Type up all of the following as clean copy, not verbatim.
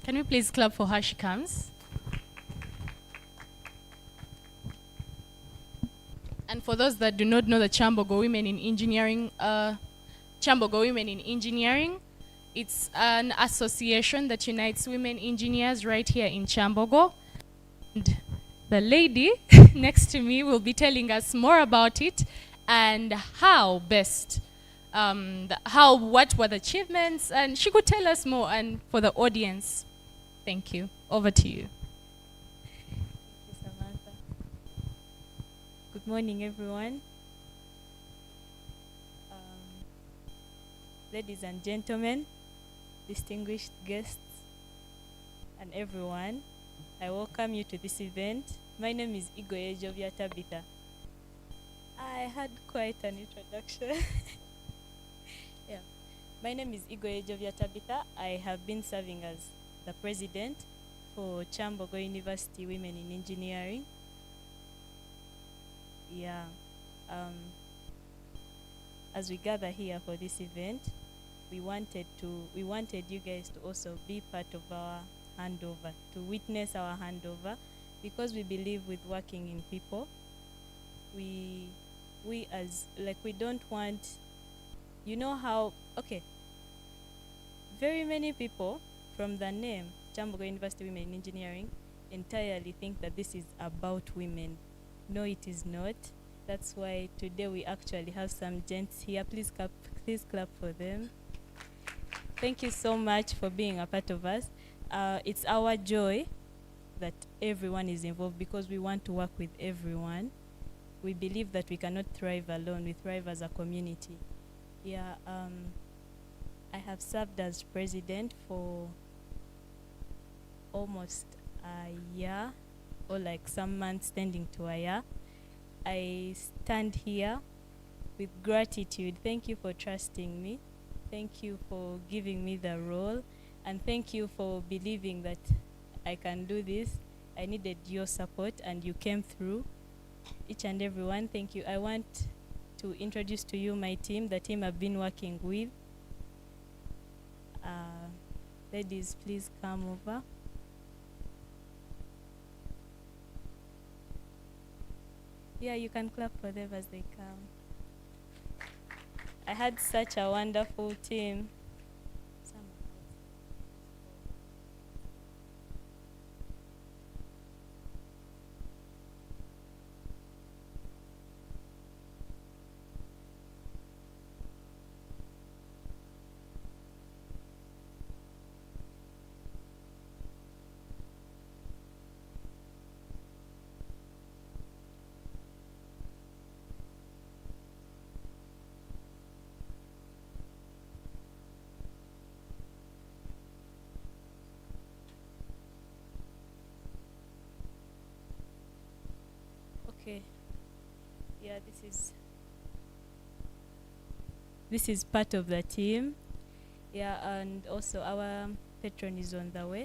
Can we please clap for her? She comes. And for those that do not know the Kyambogo Women in Engineering, Kyambogo Women in Engineering, it's an association that unites women engineers right here in Kyambogo. And the lady next to me will be telling us more about it and how best, what were the achievements, and she could tell us more. And for the audience, thank you. Over to you. Thank you, Samantha. Good morning, everyone. Ladies and gentlemen, distinguished guests, and everyone, I welcome you to this event. My name is Igoye Jovia Tabitha. I had quite an introduction. Yeah. My name is Igoye Jovia Tabitha. I have been serving as the president for Kyambogo University Women in Engineering. Yeah. As we gather here for this event, we wanted you guys to also be part of our handover, to witness our handover, because we believe with working in people, we don't want, very many people from the name Kyambogo University Women in Engineering entirely think that this is about women. No, it is not. That's why today we actually have some gents here. Please clap for them. Thank you so much for being a part of us. It's our joy that everyone is involved, because we want to work with everyone. We believe that we cannot thrive alone. We thrive as a community. Yeah. I have served as president for almost a year, or like some months tending to a year. I stand here with gratitude. Thank you for trusting me. Thank you for giving me the role. And thank you for believing that I can do this. I needed your support and you came through. Each and everyone, thank you. I want to introduce to you my team, the team I've been working with. Ladies, please come over. Yeah, you can clap for them as they come. I had such a wonderful team. Okay. Yeah, this is part of the team. Yeah, and also our patron is on the way,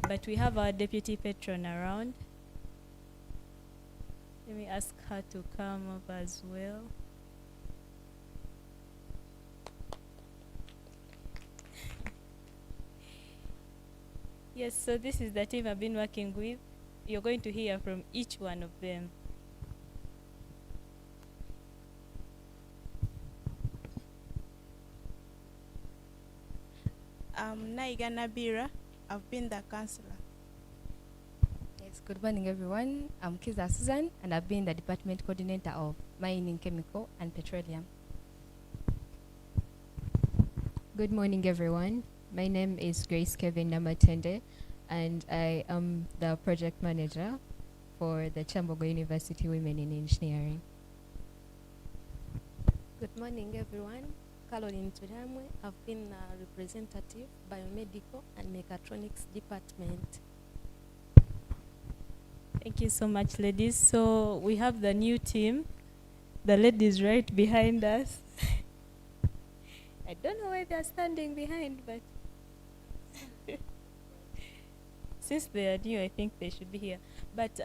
but we have our deputy patron around. Let me ask her to come over as well. Yes, so this is the team I've been working with. You're going to hear from each one of them. I'm Naiga Nabira. I've been the counselor. Yes, good morning, everyone. I'm Kiza Susan, and I've been the department coordinator of mining, chemical, and petroleum. Good morning, everyone. My name is Grace Kevin Namatende, and I am the project manager for the Kyambogo University Women in Engineering. Good morning, everyone. Caroline Turamwe. I've been a representative, biomedical and mechatronics department. Thank you so much, ladies. So we have the new team. The ladies right behind us. I don't know why they're standing behind, but since they are new, I think they should be here. But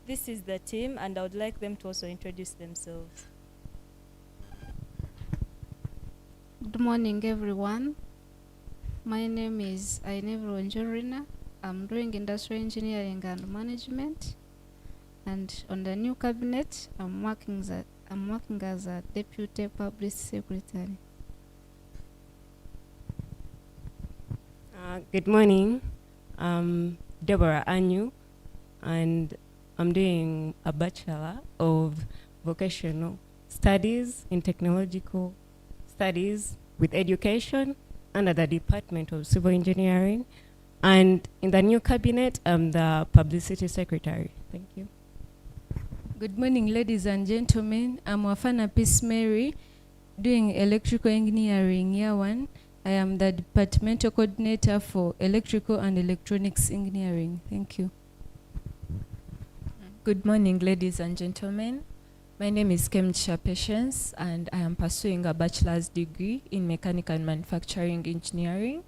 this is the team, and I would like them to also introduce themselves. Good morning, everyone. My name is Ainevro Njorina. I'm doing industrial engineering and management. And on the new cabinet, I'm working as a deputy public secretary. Good morning. I'm Deborah Anyu, and I'm doing a Bachelor of Vocational Studies in Technological Studies with Education under the Department of Civil Engineering. And in the new cabinet, I'm the Publicity Secretary. Thank you. Good morning, ladies and gentlemen. I'm Wafana Peace Mary, doing Electrical Engineering Year 1. I am the Departmental Coordinator for Electrical and Electronics Engineering. Thank you. Good morning, ladies and gentlemen. My name is Kemcha Patience, and I am pursuing a bachelor's degree in Mechanical and Manufacturing Engineering.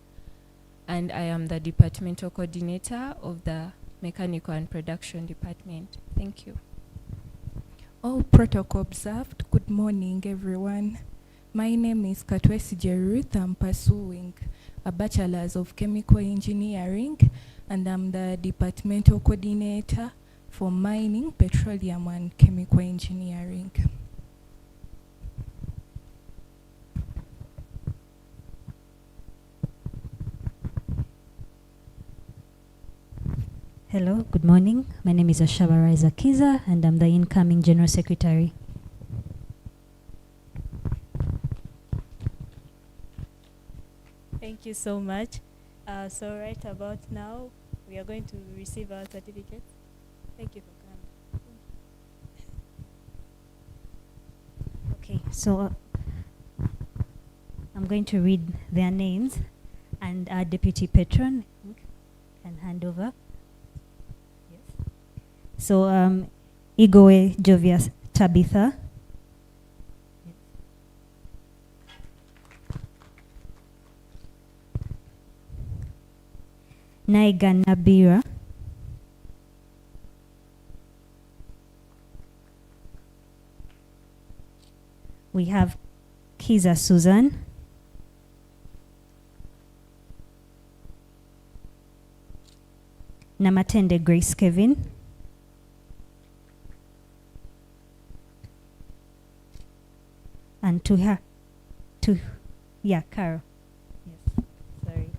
And I am the Departmental Coordinator of the Mechanical and Production Department. Thank you. All protocol observed. Good morning, everyone. My name is Katwesi Jeruth. I'm pursuing a Bachelor's of Chemical Engineering, and I'm the Departmental Coordinator for Mining, Petroleum and Chemical Engineering. Hello, good morning. My name is Ashabara Kiza, and I'm the incoming General Secretary. Thank you so much. So right about now, we are going to receive our certificates. Thank you for coming. Okay, so I'm going to read their names, and our Deputy Patron can hand over. Yes. So Igoe Jovias Tabitha. Naiga Nabira. We have Kiza Susan. Namatende Grace Kevin. And Carol. Yes, sorry.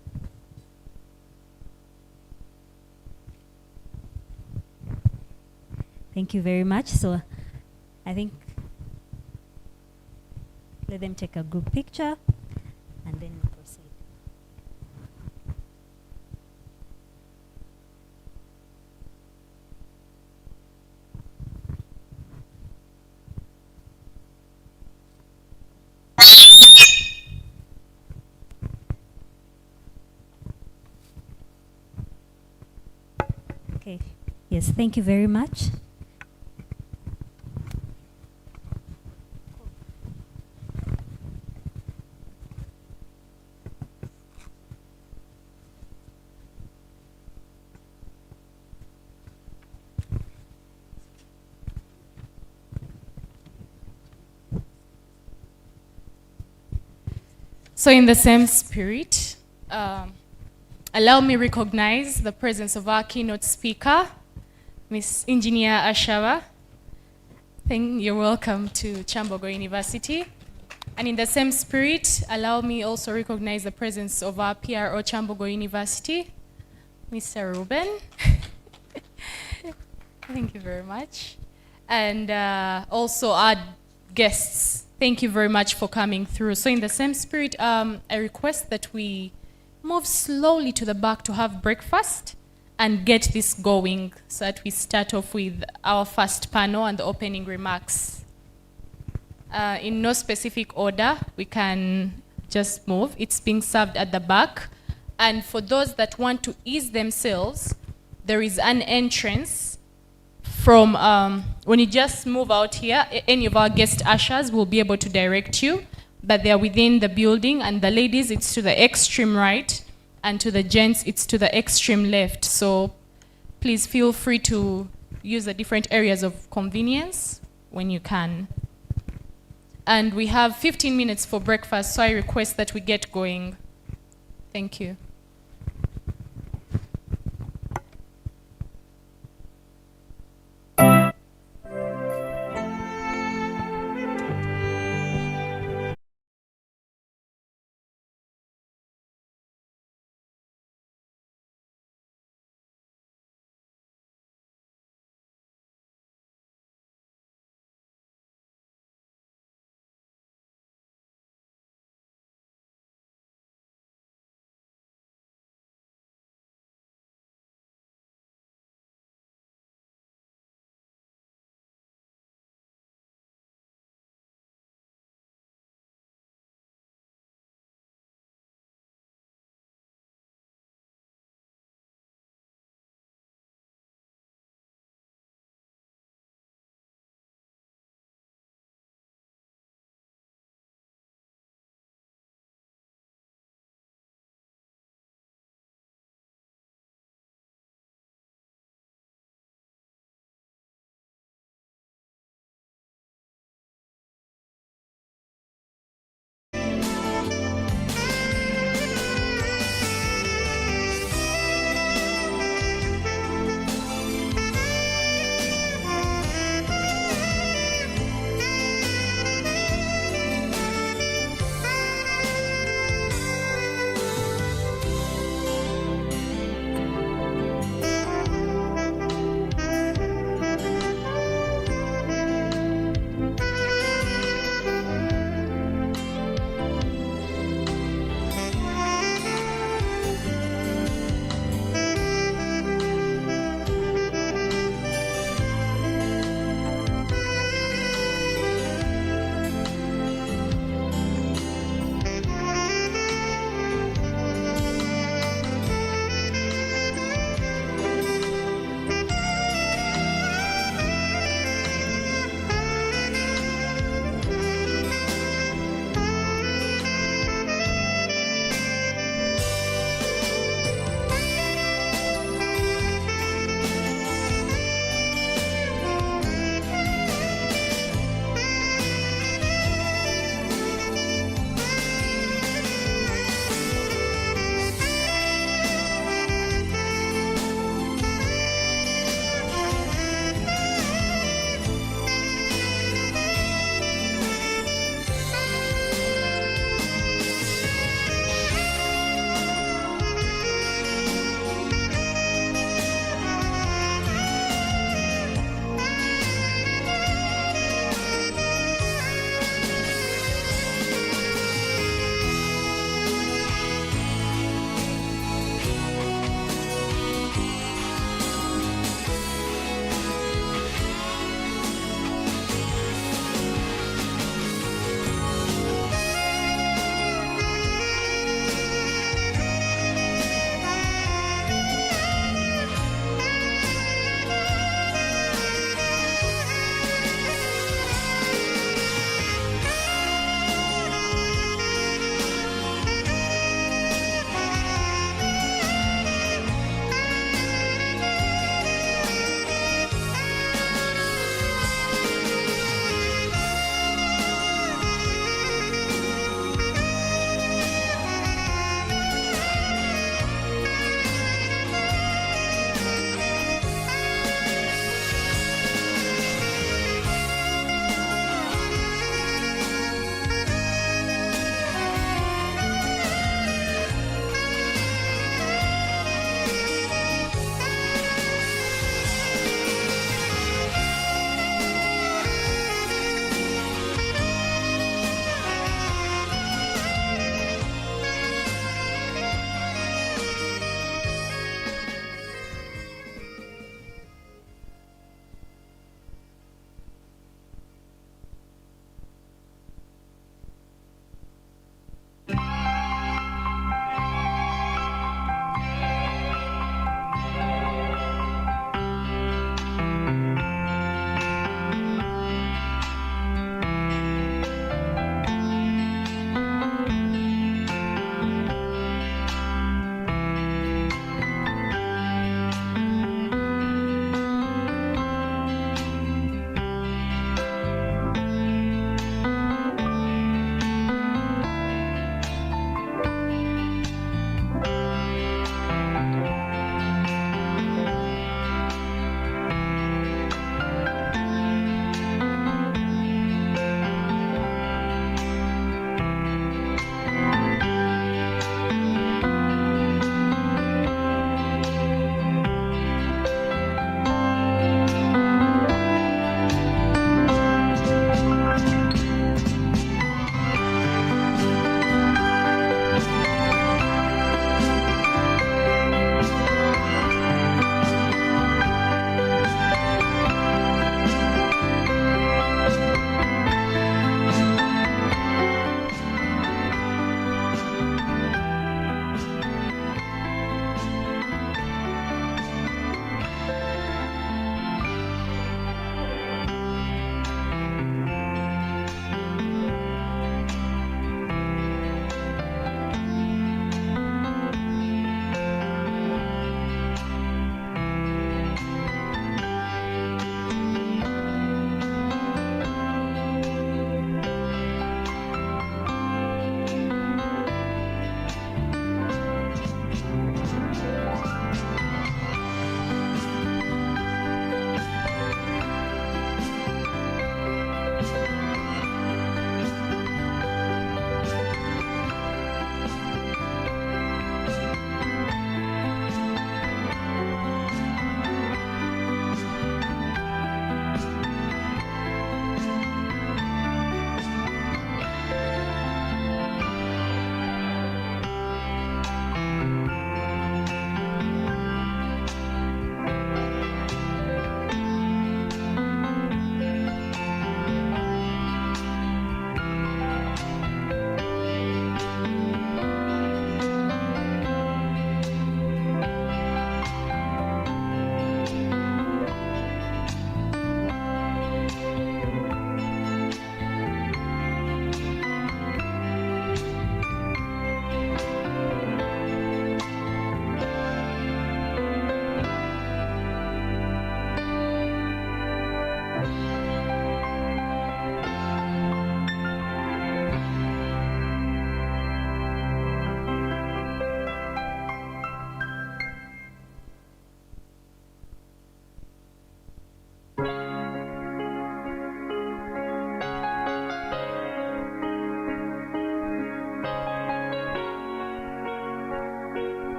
Thank you very much. So I think let them take a group picture and then we'll proceed. Okay. Yes, thank you very much. So in the same spirit, allow me recognize the presence of our keynote speaker, Miss Engineer Ashawa. You're welcome to Kyambogo University. And in the same spirit, allow me also recognize the presence of our PRO Kyambogo University, Mr. Ruben. Thank you very much. And also our guests. Thank you very much for coming through. So in the same spirit, I request that we move slowly to the back to have breakfast and get this going so that we start off with our first panel and the opening remarks. In no specific order, we can just move. It's being served at the back. And for those that want to ease themselves, there is an entrance from, when you just move out here, any of our guest ushers will be able to direct you, but they're within the building, and the ladies, it's to the extreme right, and to the gents, it's to the extreme left. So please feel free to use the different areas of convenience when you can. And we have 15 minutes for breakfast, so I request that we get going. Thank you.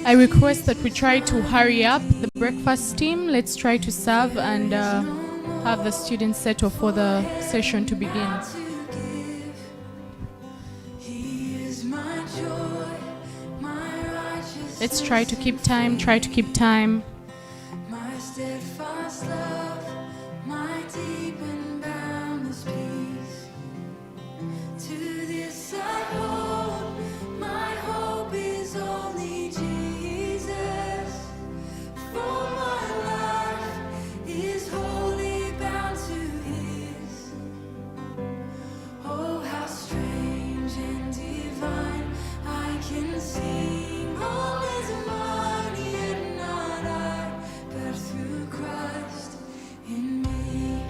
I request that we try to hurry up the breakfast team. Let's try to serve and have the students settle for the session to begin. Let's try to keep time, try to keep time. My steadfast love, my deep and boundless peace. To this I hold, my hope is only Jesus. For my life is wholly bound to His. Oh, how strange and divine, I can sing all is mine, yet not I, but through Christ in me.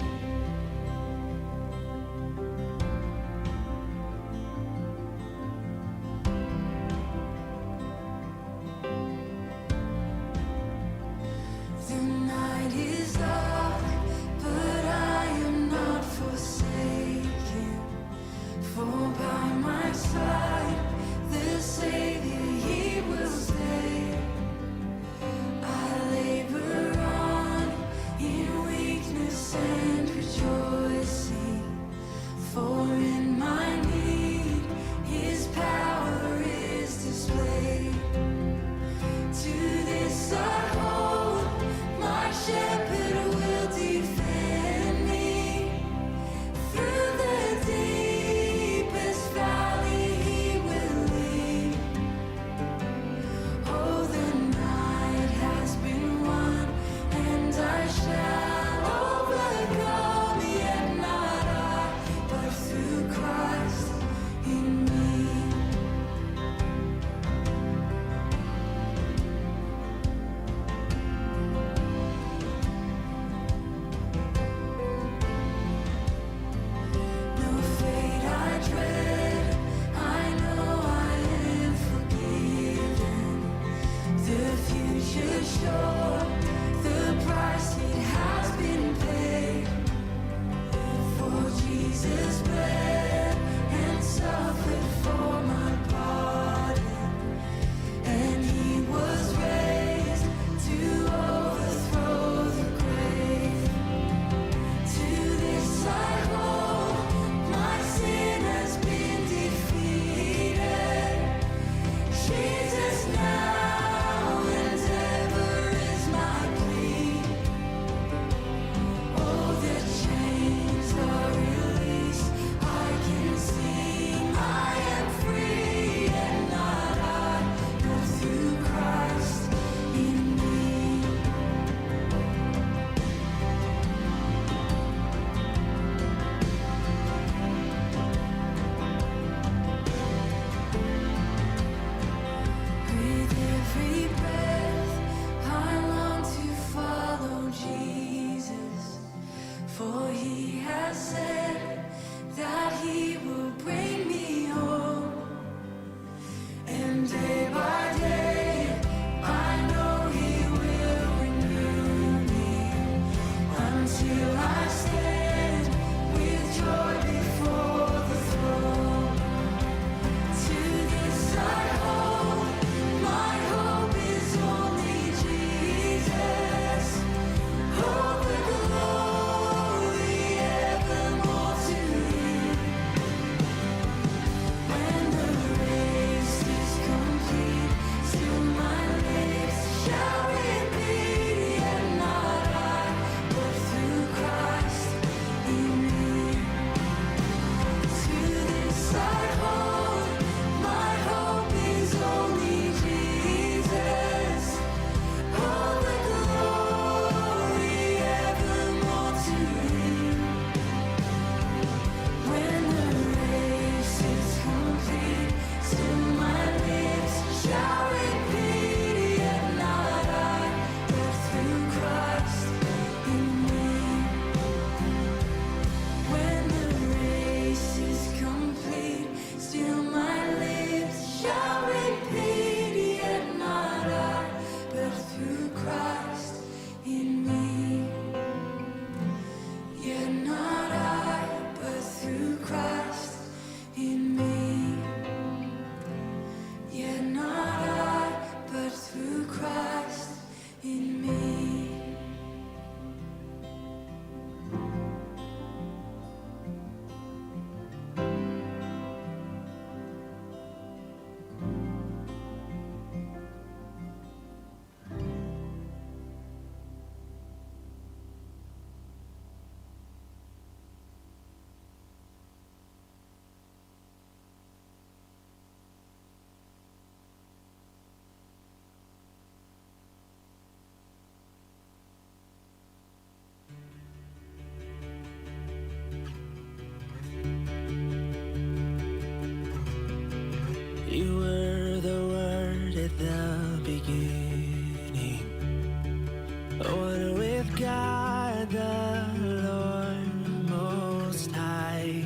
God the Lord Most High.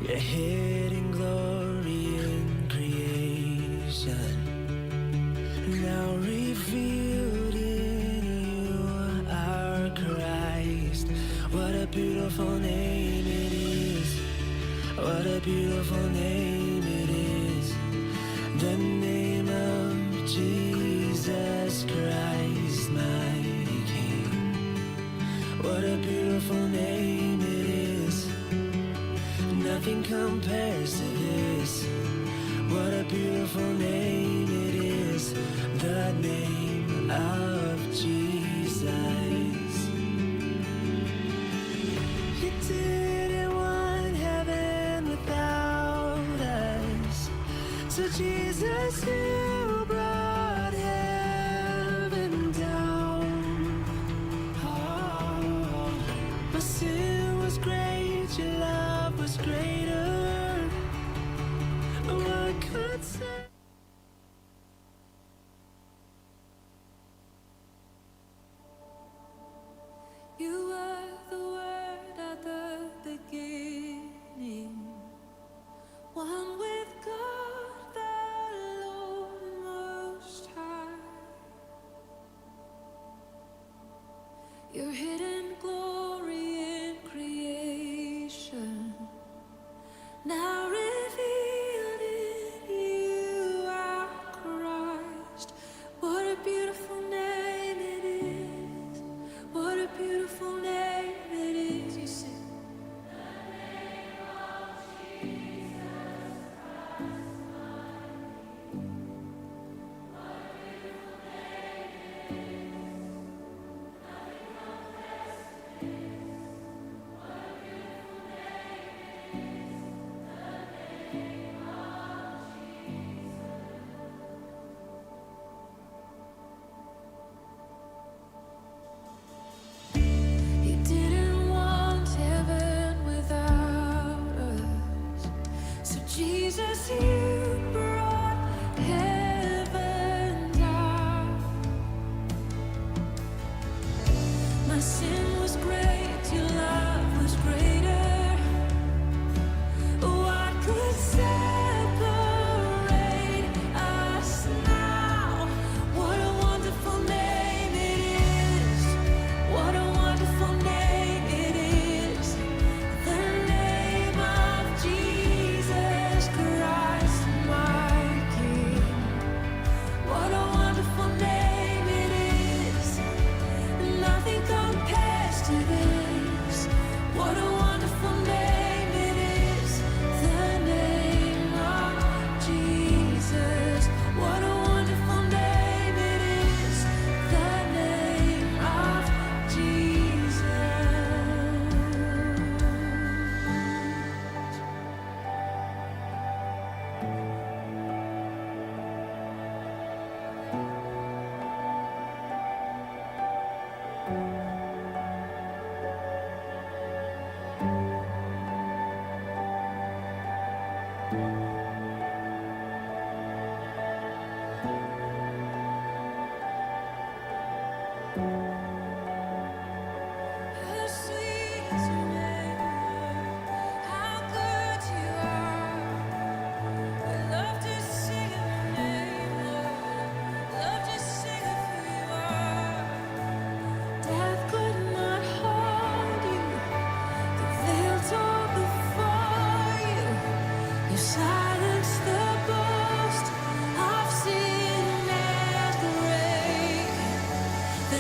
You're hidden glory in creation, now revealed in you, our Christ. What a beautiful name it is. What a beautiful name it is. The name of Jesus Christ, my King. What a beautiful name it is. Nothing compares to this. What a beautiful name it is. The name of Jesus. You didn't want heaven without us. So Jesus, you brought heaven down. Oh, my sin was great, your love was greater. What could say? You were the Word at the beginning, one with God the Lord Most High. Your hidden glory in creation, now revealed in you, our Christ. What a beautiful name it is. What a beautiful name it is. You sing. You didn't want heaven without us. So Jesus, you brought heaven down. My sin was great, your love was greater. What could separate us now? What a wonderful name it is. What a wonderful name it is. The name of Jesus Christ, my King. What a wonderful name it is. Nothing compares to this. What a wonderful name it is. The name of Jesus. What a wonderful name it is. The name of Jesus. How sweet is your name, how good you are. We love to sing of your name, Lord. Love to sing of who you are. Death could not hold you. The veil tore before you. You silenced the boast of sin and grave. The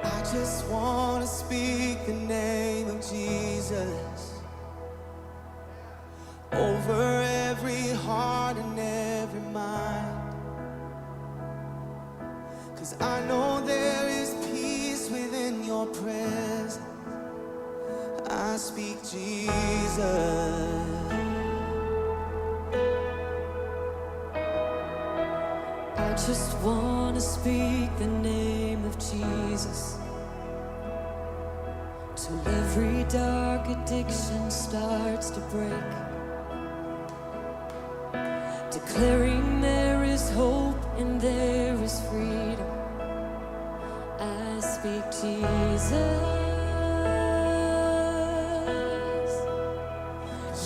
I just want to speak the name of Jesus over every heart and every mind. 'Cause I know there is peace within your presence. I speak Jesus. I just want to speak the name of Jesus till every dark addiction starts to break, declaring there is hope and there is freedom. I speak Jesus.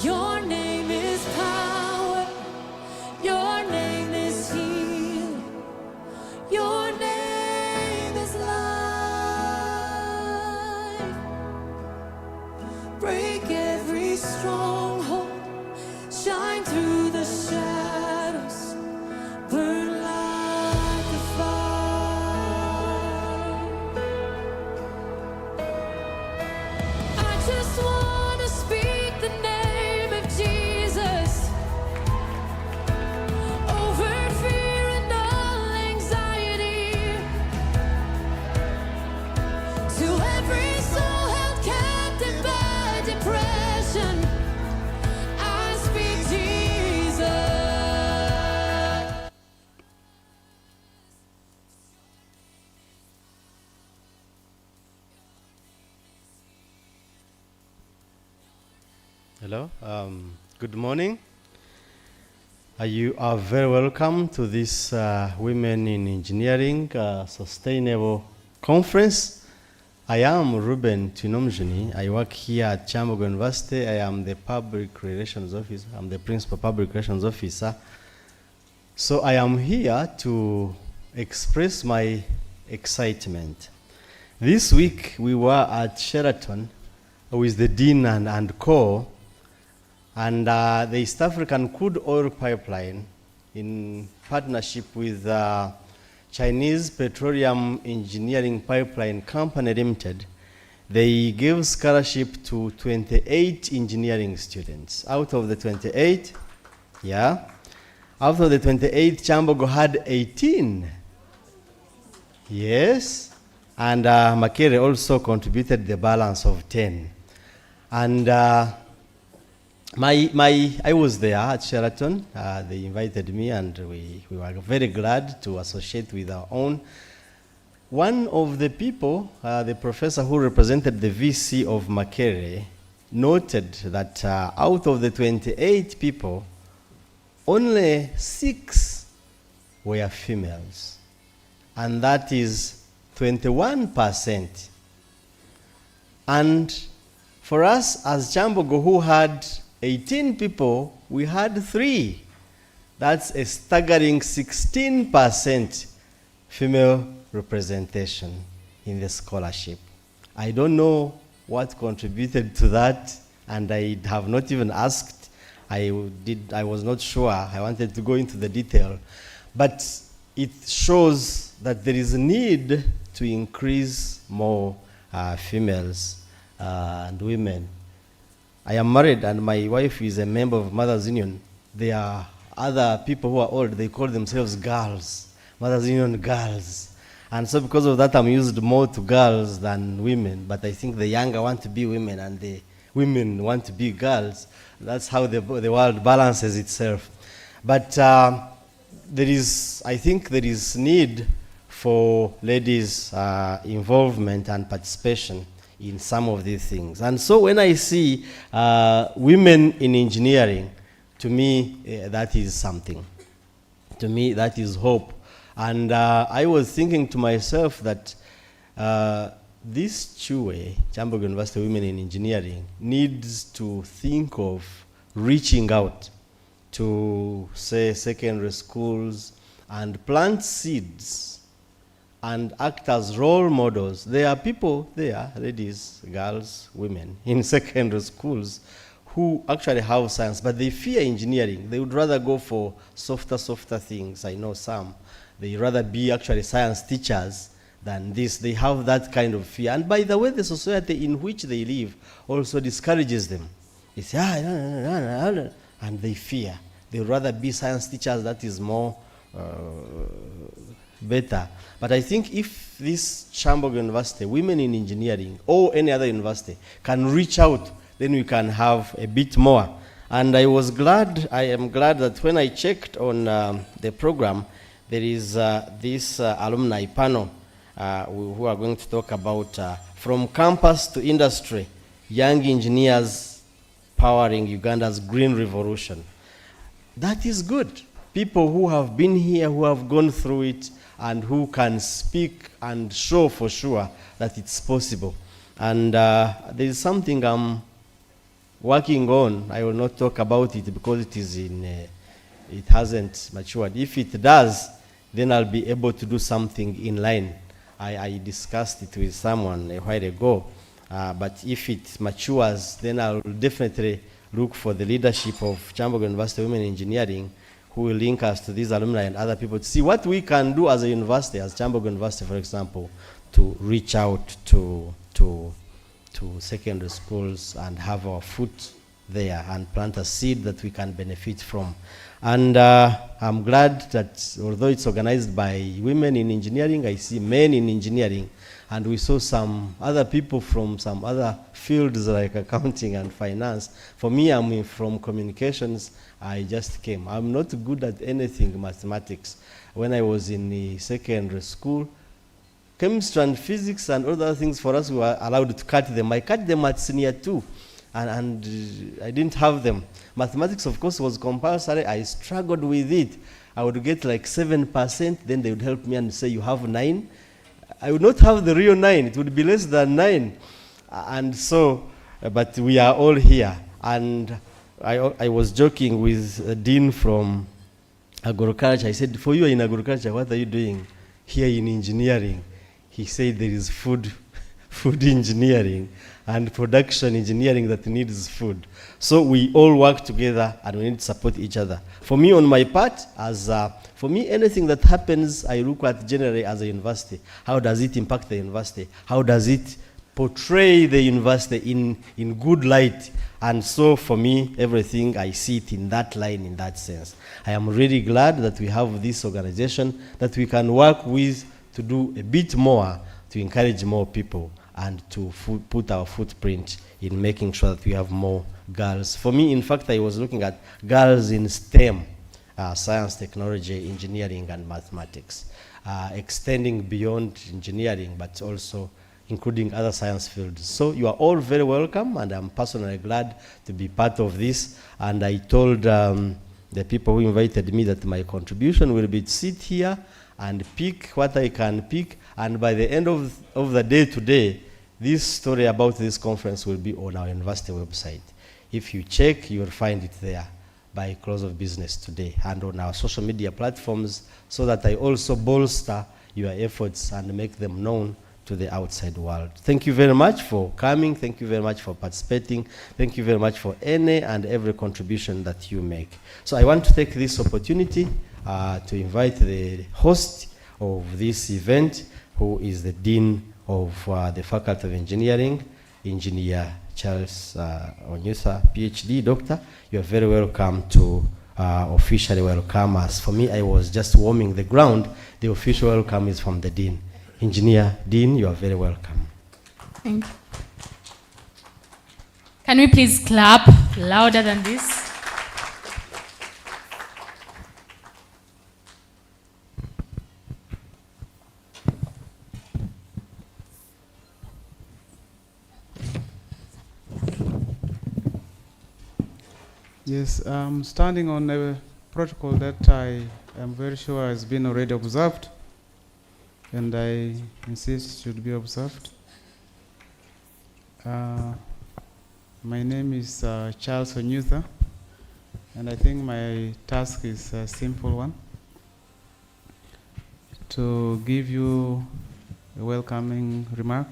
Your name is power. Your name is healing. Your name is life. Break every stronghold. Shine through the shadows. Burn like a fire. I just want to speak the name of Jesus over fear and all anxiety, to every soul held captive by depression. I speak Jesus. Hello, good morning. You are very welcome to this Women in Engineering Sustainable Conference. I am Ruben Tinomjuni. I work here at Kyambogo University. I am the Public Relations Officer. I'm the Principal Public Relations Officer. So I am here to express my excitement. This week we were at Sheraton with the Dean and Co. And the East African Crude Oil Pipeline, in partnership with Chinese Petroleum Engineering Pipeline Company Limited, they gave scholarship to 28 engineering students. Out of the 28, out of the 28, Kyambogo had 18. Yes, and Makere also contributed the balance of 10. And I was there at Sheraton. They invited me, and we were very glad to associate with our own. One of the people, the professor who represented the VC of Makere, noted that out of the 28 people, only 6 were females, and that is 21%. And for us as Kyambogo, who had 18 people, we had 3. That's a staggering 16% female representation in the scholarship. I don't know what contributed to that, and I have not even asked. I was not sure. I wanted to go into the detail. But it shows that there is a need to increase more females and women. I am married, and my wife is a member of Mothers Union. There are other people who are old, they call themselves girls, Mothers Union girls. And so because of that, I'm used more to girls than women, but I think the younger want to be women and the women want to be girls. That's how the world balances itself. But I think there is need for ladies' involvement and participation in some of these things. And so when I see women in engineering, to me, that is something. To me, that is hope. And I was thinking to myself that this CHUE, Kyambogo University Women in Engineering, needs to think of reaching out to, say, secondary schools and plant seeds and act as role models. There are people there, ladies, girls, women, in secondary schools who actually have science, but they fear engineering. They would rather go for softer things. I know some. They rather be actually science teachers than this. They have that kind of fear. And by the way, the society in which they live also discourages them. They say, and they fear. They would rather be science teachers. That is more better. But I think if this Kyambogo University, women in engineering, or any other university can reach out, then we can have a bit more. And I am glad that when I checked on the program, there is this alumni panel who are going to talk about from campus to industry, young engineers powering Uganda's green revolution. That is good. People who have been here, who have gone through it, and who can speak and show for sure that it's possible. And there is something I'm working on. I will not talk about it because it is it hasn't matured. If it does, then I'll be able to do something in line. I discussed it with someone a while ago, but if it matures, then I'll definitely look for the leadership of Kyambogo University Women in Engineering, who will link us to these alumni and other people to see what we can do as a university, as Kyambogo University, for example, to reach out to secondary schools and have our foot there and plant a seed that we can benefit from. And I'm glad that although it's organized by women in engineering, I see men in engineering, and we saw some other people from some other fields like accounting and finance. For me, I'm from communications. I just came. I'm not good at anything mathematics. When I was in the secondary school, chemistry and physics and other things for us, we were allowed to cut them. I cut them at senior 2, and I didn't have them. Mathematics, of course, was compulsory. I struggled with it. I would get like 7%, then they would help me and say, you have 9. I would not have the real 9. It would be less than 9. And so, but we are all here. And I was joking with Dean from agriculture. I said, for you in agriculture, what are you doing here in engineering? He said there is food engineering and production engineering that needs food. So we all work together and we need to support each other. For me, on my part, for me, anything that happens, I look at generally as a university. How does it impact the university? How does it portray the university in good light? And so for me, everything, I see it in that line, in that sense. I am really glad that we have this organization that we can work with to do a bit more, to encourage more people, and to put our footprint in making sure that we have more girls. For me, in fact, I was looking at girls in STEM, science, technology, engineering, and mathematics, extending beyond engineering, but also including other science fields. So you are all very welcome, and I'm personally glad to be part of this. And I told the people who invited me that my contribution will be to sit here and pick what I can pick, and by the end of the day today, this story about this conference will be on our university website. If you check, you will find it there by close of business today, and on our social media platforms, so that I also bolster your efforts and make them known to the outside world. Thank you very much for coming. Thank you very much for participating. Thank you very much for any and every contribution that you make. So I want to take this opportunity to invite the host of this event, who is the Dean of the Faculty of Engineering, Engineer Charles Onyusa, PhD, Doctor. You are very welcome to officially welcome us. For me, I was just warming the ground. The official welcome is from the Dean. Engineer Dean, you are very welcome. Thank you. Can we please clap louder than this? Yes, standing on a protocol that I am very sure has been already observed, and I insist should be observed. My name is Charles Onyusa, and I think my task is a simple one: to give you a welcoming remark.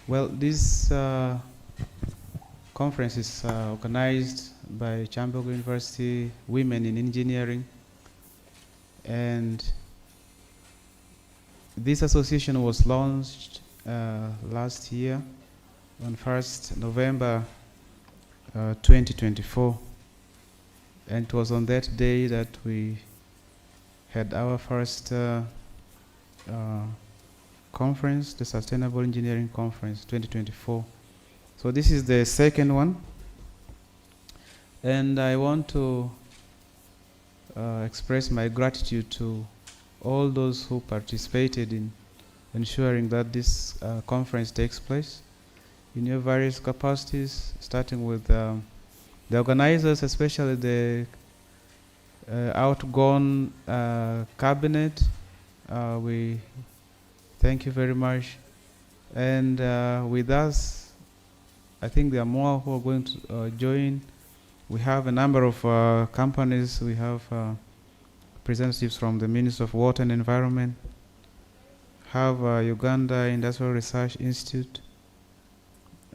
Well, this conference is organized by Kyambogo University Women in Engineering, and This association was launched last year on 1st November 2024. And it was on that day that we had our first conference, the Sustainable Engineering Conference 2024. So this is the second one. And I want to express my gratitude to all those who participated in ensuring that this conference takes place in your various capacities, starting with the organizers, especially the Outgoing cabinet. We thank you very much. And with us, I think there are more who are going to join. We have a number of companies. We have representatives from the Ministry of Water and Environment, have Uganda Industrial Research Institute,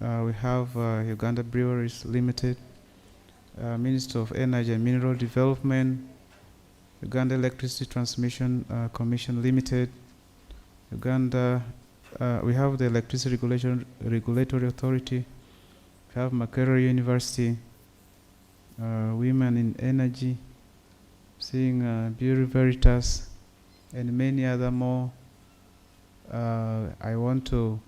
we have Uganda Breweries Limited, Ministry of Energy and Mineral Development, Uganda Electricity Transmission Commission Limited, Uganda, we have the Electricity Regulatory Authority, we have Makerere University, Women in Energy, seeing Bureau Veritas, and many other more. I want to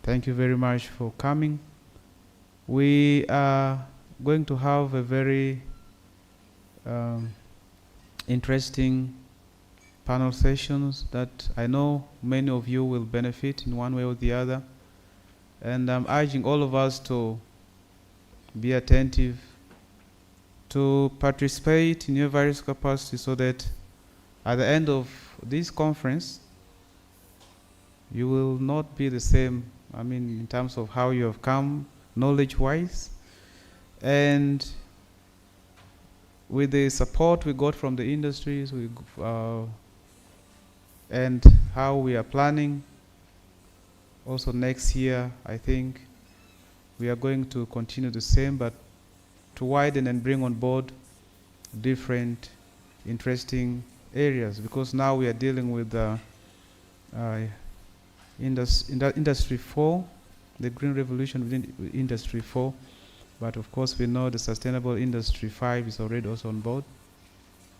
thank you very much for coming. We are going to have a very interesting panel sessions that I know many of you will benefit in one way or the other. And I'm urging all of us to be attentive, to participate in your various capacities, so that at the end of this conference, you will not be the same, I mean, in terms of how you have come, knowledge-wise. And with the support we got from the industries, and how we are planning, also next year, I think, we are going to continue the same, but to widen and bring on board different interesting areas, because now we are dealing with Industry 4, the Green Revolution within Industry 4, but of course we know the Sustainable Industry 5 is already also on board.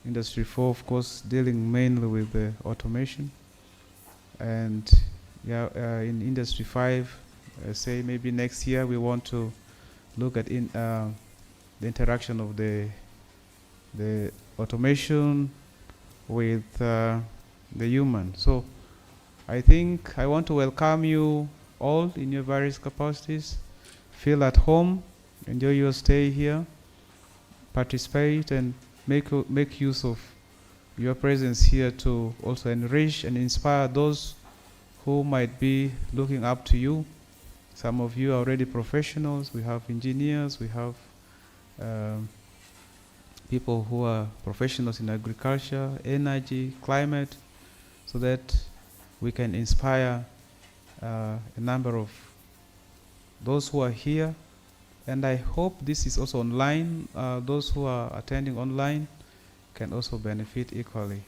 Industry 4, of course, dealing mainly with the automation, and in Industry 5, say maybe next year we want to look at the interaction of the automation with the human. So I think I want to welcome you all in your various capacities. Feel at home, enjoy your stay here, participate, and make use of your presence here to also enrich and inspire those who might be looking up to you. Some of you are already professionals. We have engineers, we have people who are professionals in agriculture, energy, climate, so that we can inspire a number of those who are here. And I hope this is also online. Those who are attending online can also benefit equally.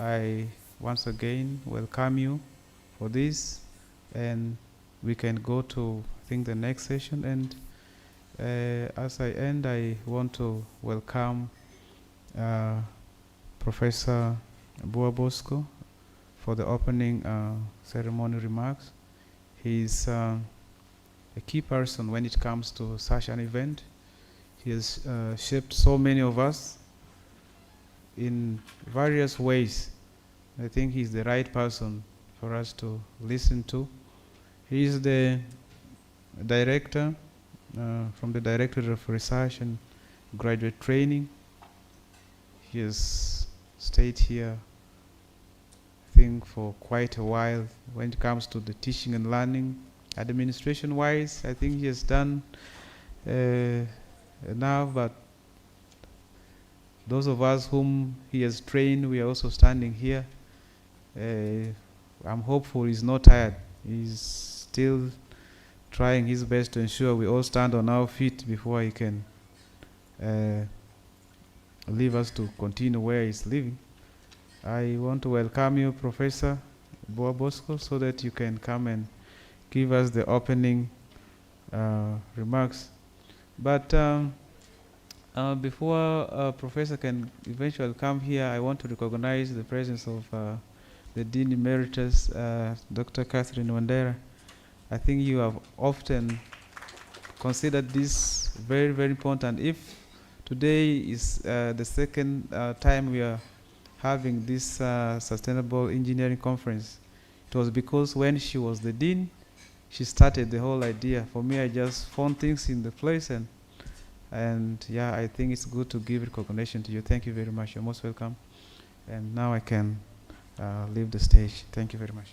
I once again welcome you for this, and we can go to, I think, the next session. And as I end, I want to welcome Professor Bosco for the opening ceremony remarks. He's a key person when it comes to such an event. He has shaped so many of us in various ways. I think he's the right person for us to listen to. He is the director from the Directorate of Research and Graduate Training. He has stayed here, I think, for quite a while when it comes to the teaching and learning. Administration-wise, I think he has done enough, but those of us whom he has trained, we are also standing here. I'm hopeful he's not tired. He's still trying his best to ensure we all stand on our feet before he can leave us to continue where he's living. I want to welcome you, Professor Boa Bosco, so that you can come and give us the opening remarks. But before Professor can eventually come here, I want to recognize the presence of the Dean Emeritus, Dr. Catherine Wandera. I think you have often considered this very, very important. If today is the second time we are having this Sustainable Engineering Conference, it was because when she was the Dean, she started the whole idea. For me, I just found things in the place, and yeah, I think it's good to give recognition to you. Thank you very much. You're most welcome. And now I can leave the stage. Thank you very much.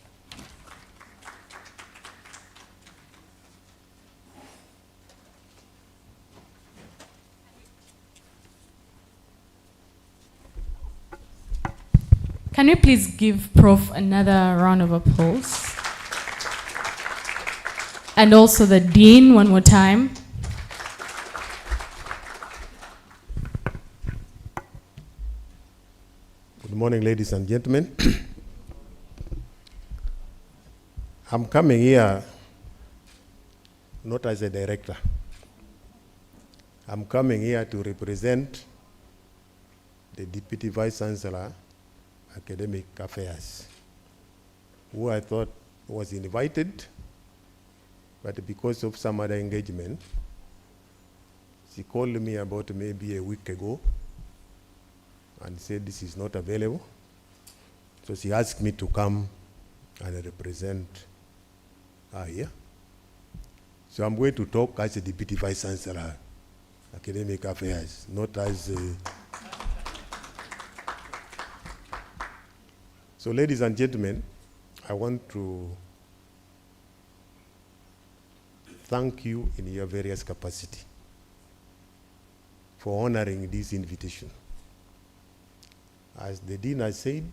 Can we please give Prof another round of applause? And also the Dean one more time. Good morning, ladies and gentlemen. I'm coming here not as a director. I'm coming here to represent the Deputy Vice Chancellor, Academic Affairs, who I thought was invited, but because of some other engagement, she called me about maybe a week ago and said this is not available. So she asked me to come and represent her here. So I'm going to talk as a Deputy Vice Chancellor, Academic Affairs, not as a... So ladies and gentlemen, I want to thank you in your various capacity for honoring this invitation. As the Dean has said,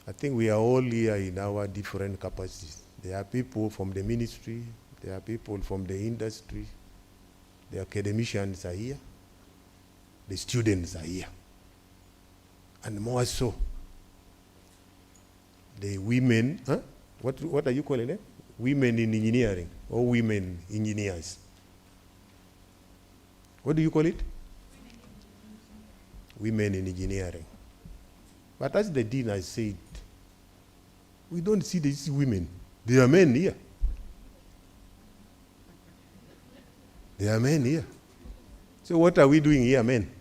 I think we are all here in our different capacities. There are people from the ministry, there are people from the industry, the academicians are here, the students are here, and more so, the women, huh? What are you calling them? Women in engineering, or women engineers. What do you call it? Women in engineering. But as the Dean has said, we don't see these women. There are men here. There are men here. So what are we doing here, men?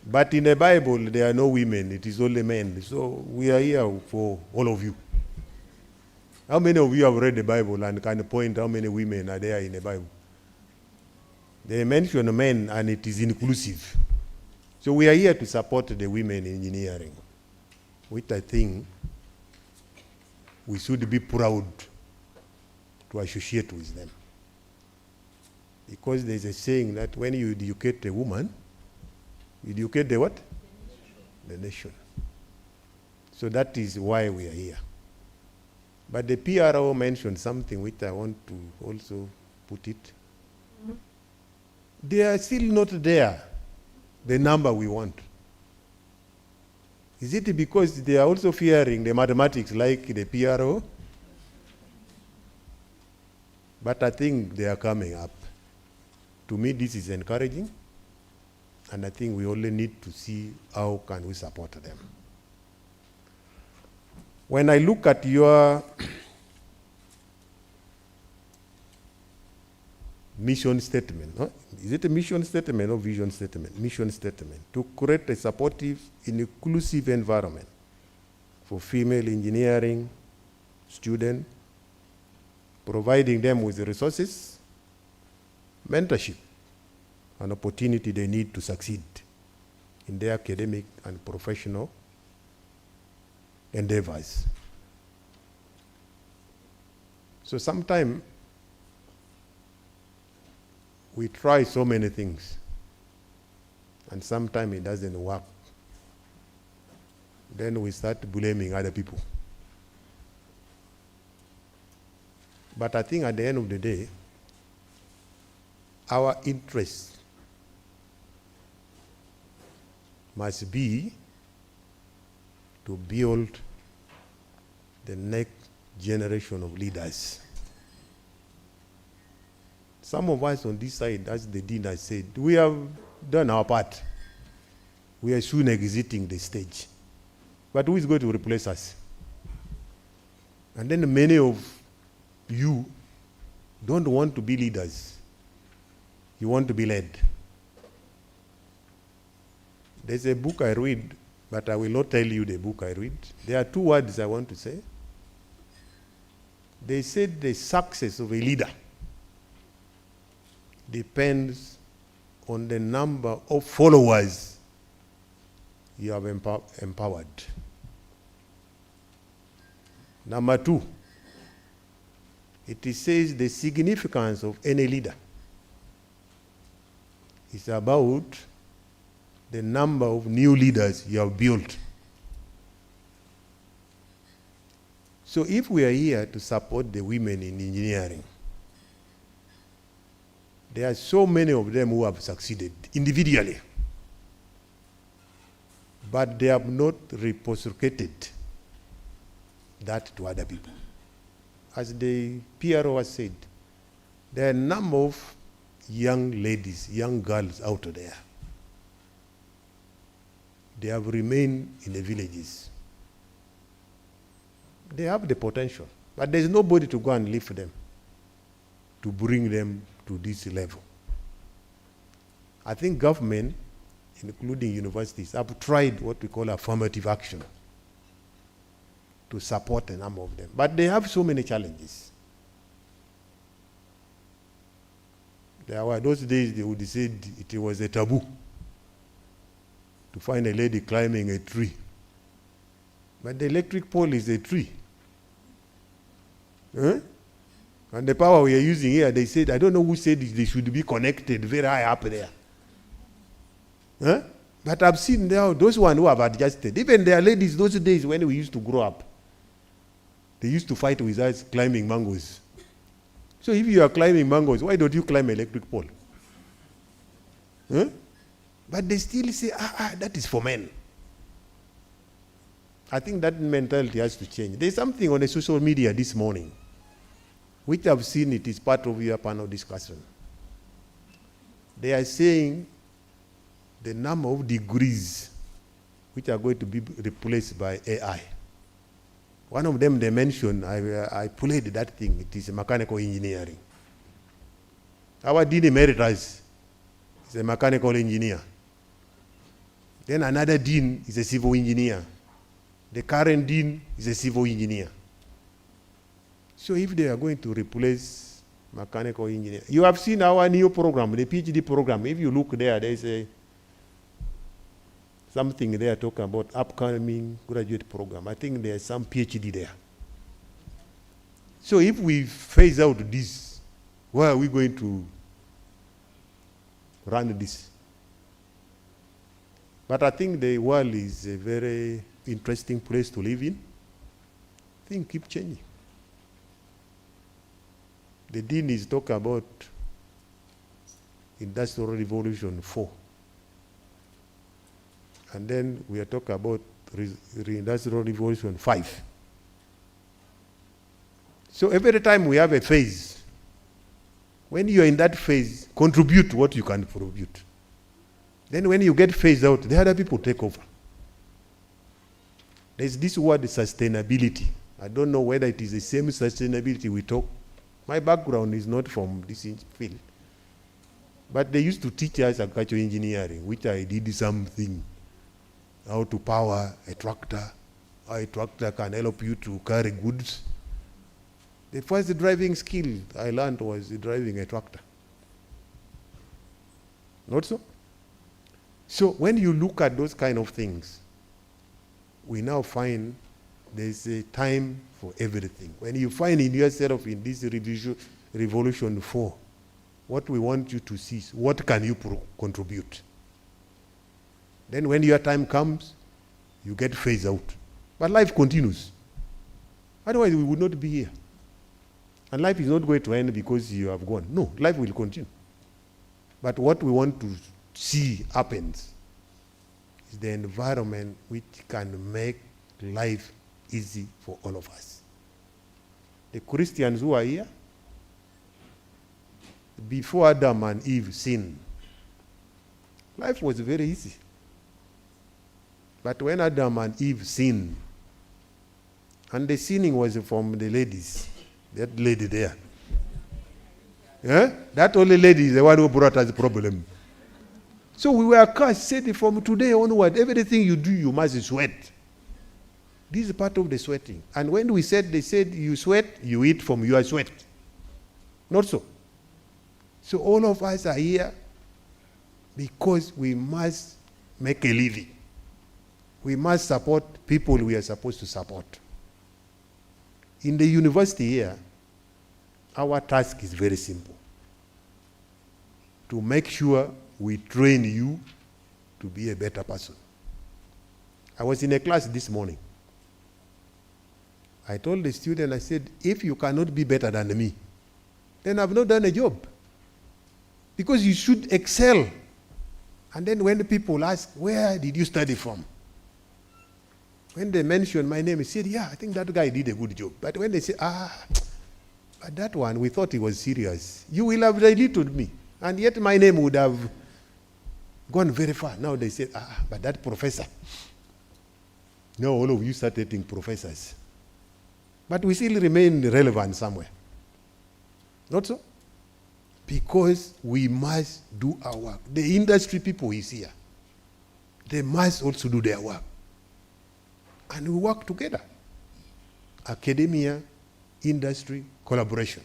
But in the Bible, there are no women. It is only men. So we are here for all of you. How many of you have read the Bible and can point how many women are there in the Bible? They mention men and it is inclusive. So we are here to support the women in engineering, which I think we should be proud to associate with them. Because there's a saying that when you educate a woman, you educate the what? The nation. So that is why we are here. But the PRO mentioned something which I want to also put it. They are still not there, the number we want. Is it because they are also fearing the mathematics like the PRO? But I think they are coming up. To me, this is encouraging. And I think we only need to see how can we support them. When I look at your mission statement, huh? Is it a mission statement or vision statement? Mission statement. To create a supportive, inclusive environment for female engineering students, providing them with the resources, mentorship, an opportunity they need to succeed in their academic and professional endeavors. So sometimes we try so many things and sometimes it doesn't work. Then we start blaming other people. But I think at the end of the day, our interest must be to build the next generation of leaders. Some of us on this side, as the dean has said, we have done our part. We are soon exiting the stage. But who is going to replace us? And then many of you don't want to be leaders. You want to be led. There's a book I read, but I will not tell you the book I read. There are 2 words I want to say. They said the success of a leader depends on the number of followers you have empowered. Number 2, it says the significance of any leader is about the number of new leaders you have built. So if we are here to support the women in engineering, there are so many of them who have succeeded individually, but they have not reciprocated that to other people. As the PRO has said, there are a number of young ladies, young girls out there. They have remained in the villages. They have the potential, but there's nobody to go and lift them, to bring them to this level. I think government, including universities, have tried what we call affirmative action to support a number of them. But they have so many challenges. There were those days they would say it was a taboo to find a lady climbing a tree. But the electric pole is a tree. Huh? And the power we are using here, they said, I don't know who said they should be connected very high up there. Huh? But I've seen now those ones who have adjusted. Even there are ladies those days when we used to grow up. They used to fight with us climbing mangoes. So if you are climbing mangoes, why don't you climb electric pole? Huh? But they still say, that is for men. I think that mentality has to change. There's something on the social media this morning, which I've seen it is part of your panel discussion. They are saying the number of degrees which are going to be replaced by AI. One of them they mentioned, I played that thing, it is mechanical engineering. Our Dean Emeritus is a mechanical engineer. Then another Dean is a civil engineer. The current Dean is a civil engineer. So if they are going to replace mechanical engineer, you have seen our new program, the PhD program. If you look there, there is something there talking about upcoming graduate program. I think there's some PhD there. So if we phase out this, where are we going to run this? But I think the world is a very interesting place to live in. Things keep changing. The Dean is talking about Industrial Revolution 4. And then we are talking about Industrial Revolution 5. So every time we have a phase, when you are in that phase, contribute what you can contribute. Then when you get phased out, the other people take over. There's this word sustainability. I don't know whether it is the same sustainability we talk. My background is not from this field. But they used to teach us agricultural engineering, which I did something. How to power a tractor, how a tractor can help you to carry goods. The first driving skill I learned was driving a tractor. Not so? So when you look at those kind of things, we now find there's a time for everything. When you find in yourself in this Revolution 4, what we want you to see is what can you contribute. Then when your time comes, you get phased out. But life continues. Otherwise, we would not be here. And life is not going to end because you have gone. No, life will continue. But what we want to see happens is the environment which can make life easy for all of us. The Christians who are here, before Adam and Eve sinned, life was very easy. But when Adam and Eve sinned, and the sinning was from the ladies, that lady there. That only lady is the one who brought us the problem. So we were cursed, said from today onward, everything you do, you must sweat. This is part of the sweating. And when we said, they said, you sweat, you eat from your sweat. Not so. So all of us are here because we must make a living. We must support people we are supposed to support. In the university here, our task is very simple. To make sure we train you to be a better person. I was in a class this morning. I told the student, I said, if you cannot be better than me, then I've not done a job. Because you should excel. And then when the people ask, where did you study from? When they mentioned my name, he said, yeah, I think that guy did a good job. But when they say, but that one, we thought he was serious. You will have diluted me. And yet my name would have gone very far. Now they say, but that professor. Now all of you start dating professors. But we still remain relevant somewhere. Not so? Because we must do our work. The industry people is here. They must also do their work. And we work together. Academia, industry, collaboration.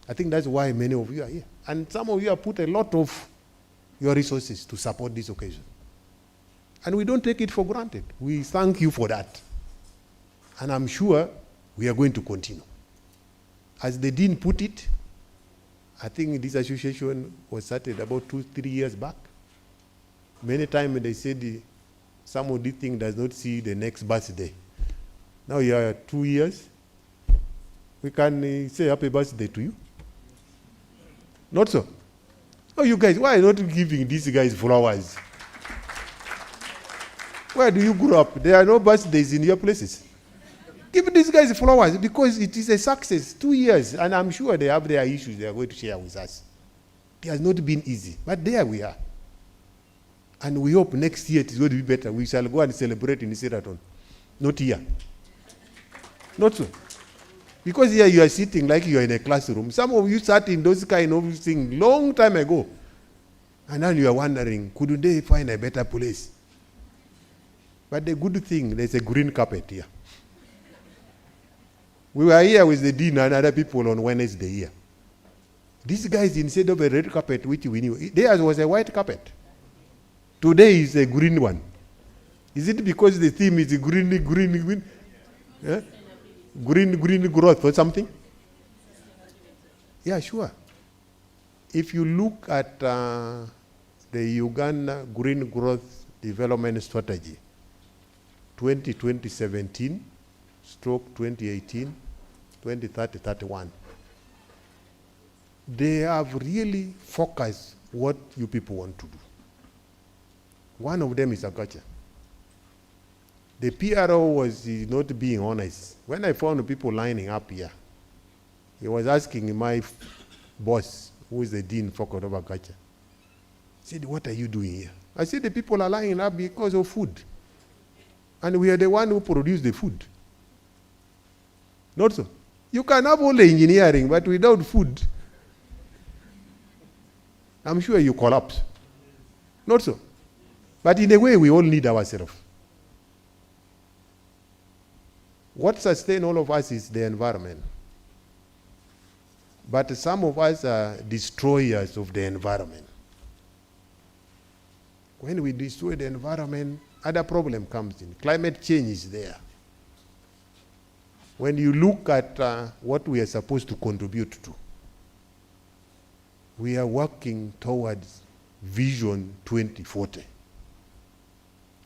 I think that's why many of you are here. And some of you have put a lot of your resources to support this occasion. And we don't take it for granted. We thank you for that. And I'm sure we are going to continue. As the dean put it, I think this association was started about 2-3 years back. Many times they said some of this thing does not see the next birthday. Now you are 2 years. We can say happy birthday to you. Not so? Oh, you guys, why not giving these guys flowers? Where do you grow up? There are no birthdays in your places. Give these guys flowers because it is a success. 2 years, and I'm sure they have their issues they are going to share with us. It has not been easy, but there we are. And we hope next year it is going to be better. We shall go and celebrate in Sheraton. Not here. Not so. Because here you are sitting like you are in a classroom. Some of you sat in those kind of things long time ago. And now you are wondering, couldn't they find a better place? But the good thing, there's a green carpet here. We were here with the dean and other people on Wednesday here. These guys, instead of a red carpet, which we knew, theirs was a white carpet. Today is a green one. Is it because the theme is green? Yeah? Green growth or something? Yeah, sure. If you look at the Uganda Green Growth Development Strategy, 2017, stroke 2018, 2030-31, they have really focused what you people want to do. One of them is agriculture. The PRO was not being honest. When I found people lining up here, he was asking my boss, who is the dean for agriculture, said, what are you doing here? I said, the people are lining up because of food. And we are the one who produce the food. Not so. You can have all the engineering, but without food, I'm sure you collapse. Not so. But in a way, we all need ourselves. What sustains all of us is the environment. But some of us are destroyers of the environment. When we destroy the environment, other problem comes in. Climate change is there. When you look at what we are supposed to contribute to, we are working towards Vision 2040.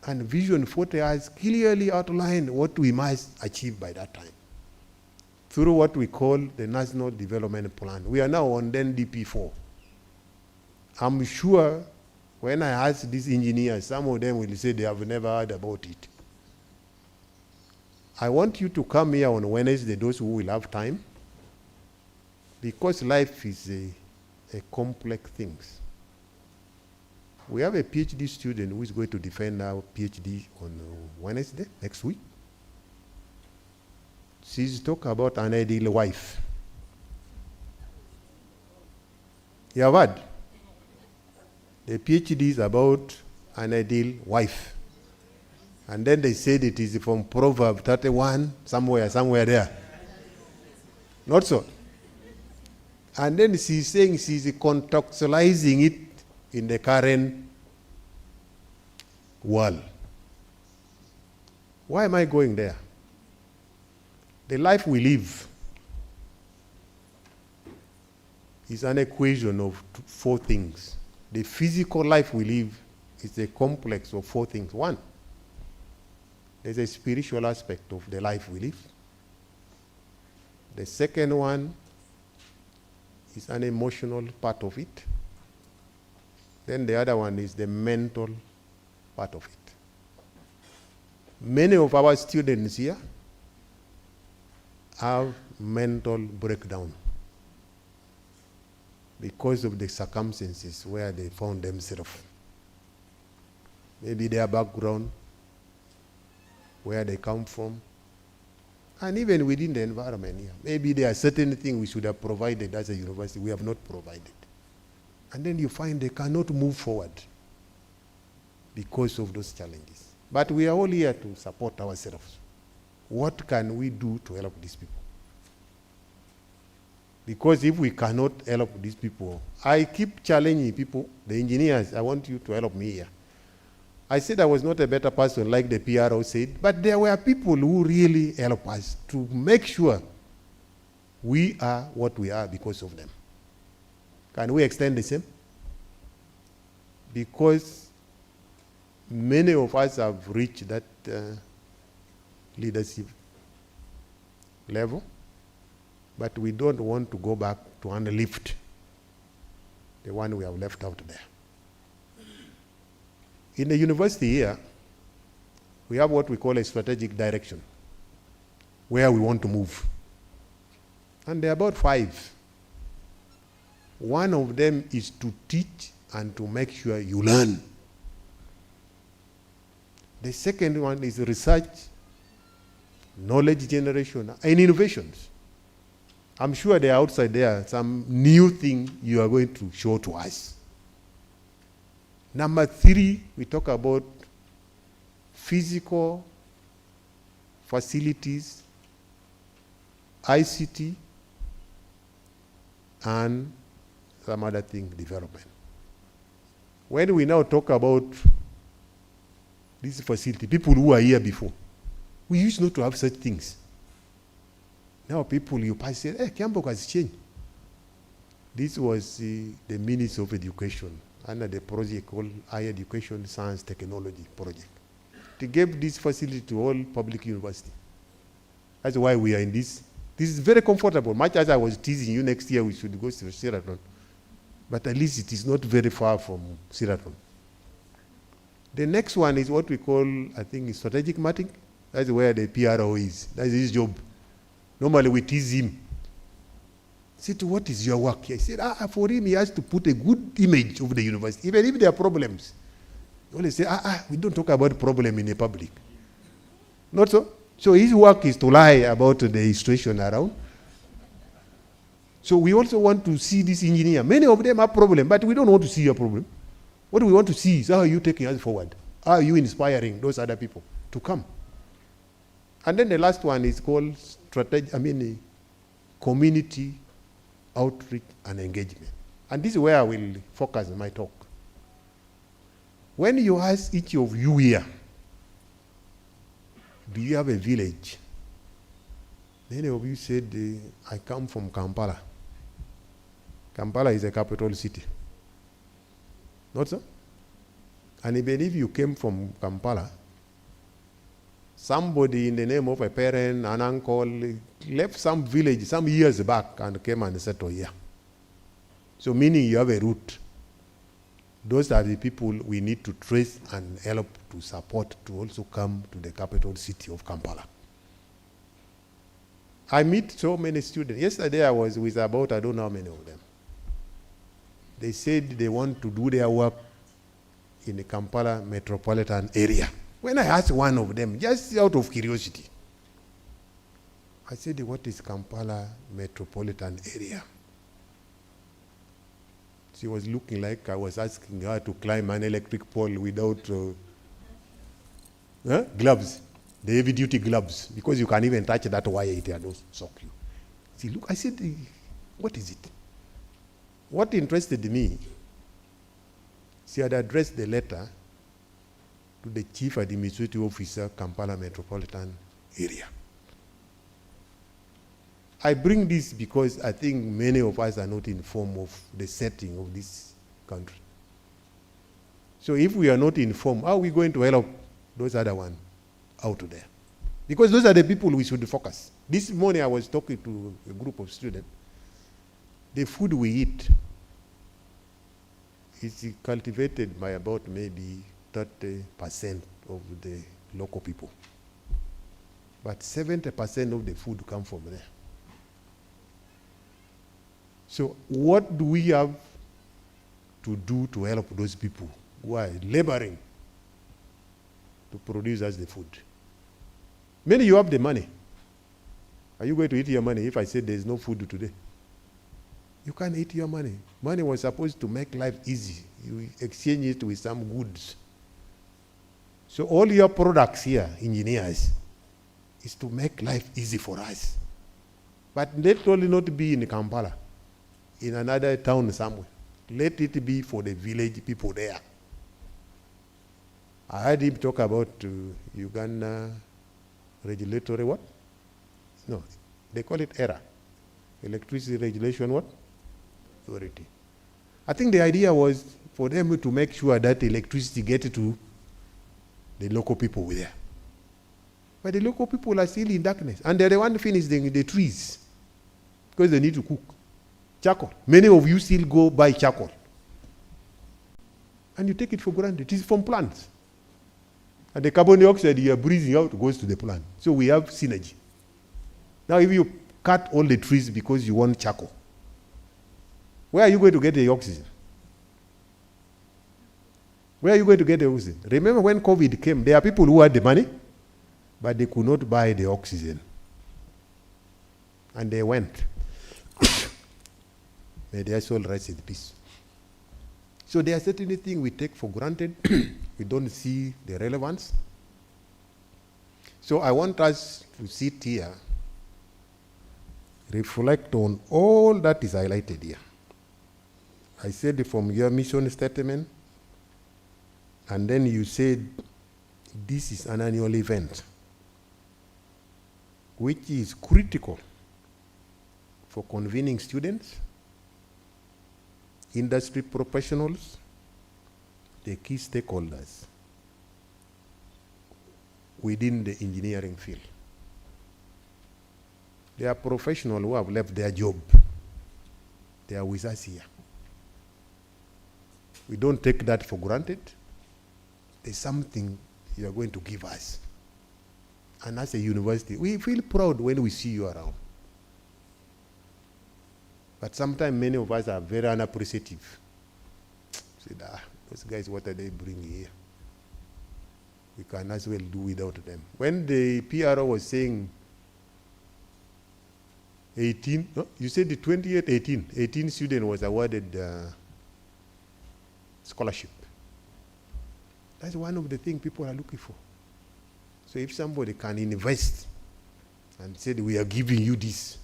And Vision 40 has clearly outlined what we must achieve by that time through what we call the National Development Plan. We are now on NDP 4. I'm sure When I ask these engineers, some of them will say they have never heard about it. I want you to come here on Wednesday, those who will have time, because life is a complex thing. We have a PhD student who is going to defend our PhD on Wednesday, next week. She's talking about an ideal wife. You have heard? The PhD is about an ideal wife. And then they said it is from Proverbs 31, somewhere there. Not so. And then she's saying she's contextualizing it in the current world. Why am I going there? The life we live is an equation of four things. The physical life we live is a complex of four things. One, there's a spiritual aspect of the life we live. The second one is an emotional part of it. Then the other one is the mental part of it. Many of our students here have mental breakdown because of the circumstances where they found themselves. Maybe their background, where they come from, and even within the environment here. Maybe there are certain things we should have provided as a university, we have not provided. And then you find they cannot move forward because of those challenges. But we are all here to support ourselves. What can we do to help these people? Because if we cannot help these people, I keep challenging people, the engineers, I want you to help me here. I said I was not a better person like the PRO said, but there were people who really help us to make sure we are what we are because of them. Can we extend the same? Because many of us have reached that leadership level, but we don't want to go back to underlift the one we have left out there. In the university here, we have what we call a strategic direction, where we want to move. And there are about 5. One of them is to teach and to make sure you learn. The second one is research, knowledge generation, and innovations. I'm sure there outside there some new thing you are going to show to us. Number 3, we talk about physical facilities, ICT, and some other thing development. When we now talk about this facility, people who are here before, we used not to have such things. Now people you pass say, hey, Kyambogo has changed. This was the Ministry of Education under the project called Higher Education Science Technology Project. To give this facility to all public universities. That's why we are in this. This is very comfortable. Much as I was teasing you, next year we should go to Sheraton. But at least it is not very far from Sheraton. The next one is what we call, I think, strategic mapping. That's where the PRO is. That's his job. Normally we tease him. Said, what is your work? I said, for him, he has to put a good image of the university, even if there are problems. He always say, we don't talk about problem in the public. Not so. So his work is to lie about the situation around. So we also want to see this engineer. Many of them have problems, but we don't want to see your problem. What we want to see is how are you taking us forward? How are you inspiring those other people to come? And then the last one is called community outreach and engagement. And this is where I will focus my talk. When you ask each of you here, do you have a village? Many of you said, I come from Kampala. Kampala is a capital city. Not so? And even if you came from Kampala, somebody in the name of a parent, an uncle, left some village some years back and came and settled here. So meaning you have a root. those are the people we need to trace and help to support to also come to the capital city of Kampala. I meet so many students. Yesterday I was with about, I don't know how many of them. They said they want to do their work in the Kampala metropolitan area. When I asked one of them, just out of curiosity, I said, what is Kampala metropolitan area? She was looking like I was asking her to climb an electric pole without gloves, the heavy-duty gloves, because you can't even touch that wire, it will shock you. See, look, I said, what is it? What interested me, she had addressed the letter to the Chief Administrative Officer, Kampala Metropolitan Area. I bring this because I think many of us are not informed of the setting of this country. So if we are not informed, how are we going to help those other ones out there? Because those are the people we should focus. This morning I was talking to a group of students. The food we eat is cultivated by about maybe 30% of the local people. But 70% of the food comes from there. So what do we have to do to help those people who are laboring to produce us the food? Maybe you have the money. Are you going to eat your money if I say there's no food today? You can't eat your money. Money was supposed to make life easy. You exchange it with some goods. So all your products here, engineers, is to make life easy for us. But let only not be in Kampala, in another town somewhere. Let it be for the village people there. I heard him talk about Uganda regulatory what? No, they call it ERA. Electricity Regulation what? Authority. I think the idea was for them to make sure that electricity gets to the local people there. But the local people are still in darkness. And they're the one finishing the trees because they need to cook. Charcoal. Many of you still go buy charcoal. And you take it for granted. It is from plants. And the carbon dioxide you are breathing out goes to the plant. So we have synergy. Now if you cut all the trees because you want charcoal, where are you going to get the oxygen? Where are you going to get the oxygen? Remember when COVID came, there are people who had the money, but they could not buy the oxygen. And they went. May their soul rest in peace. So there are certain things we take for granted. We don't see the relevance. So I want us to sit here, reflect on all that is highlighted here. I said from your mission statement, and then you said this is an annual event, which is critical for convening students, industry professionals, the key stakeholders within the engineering field. There are professionals who have left their job. They are with us here. We don't take that for granted. There's something you are going to give us. And as a university, we feel proud when we see you around. But sometimes many of us are very unappreciative. Say, those guys, what are they bringing here? We can as well do without them. When the PRO was saying 18, no, you said the 28, 18 student was awarded scholarship. That's one of the things people are looking for. So if somebody can invest and say we are giving you this,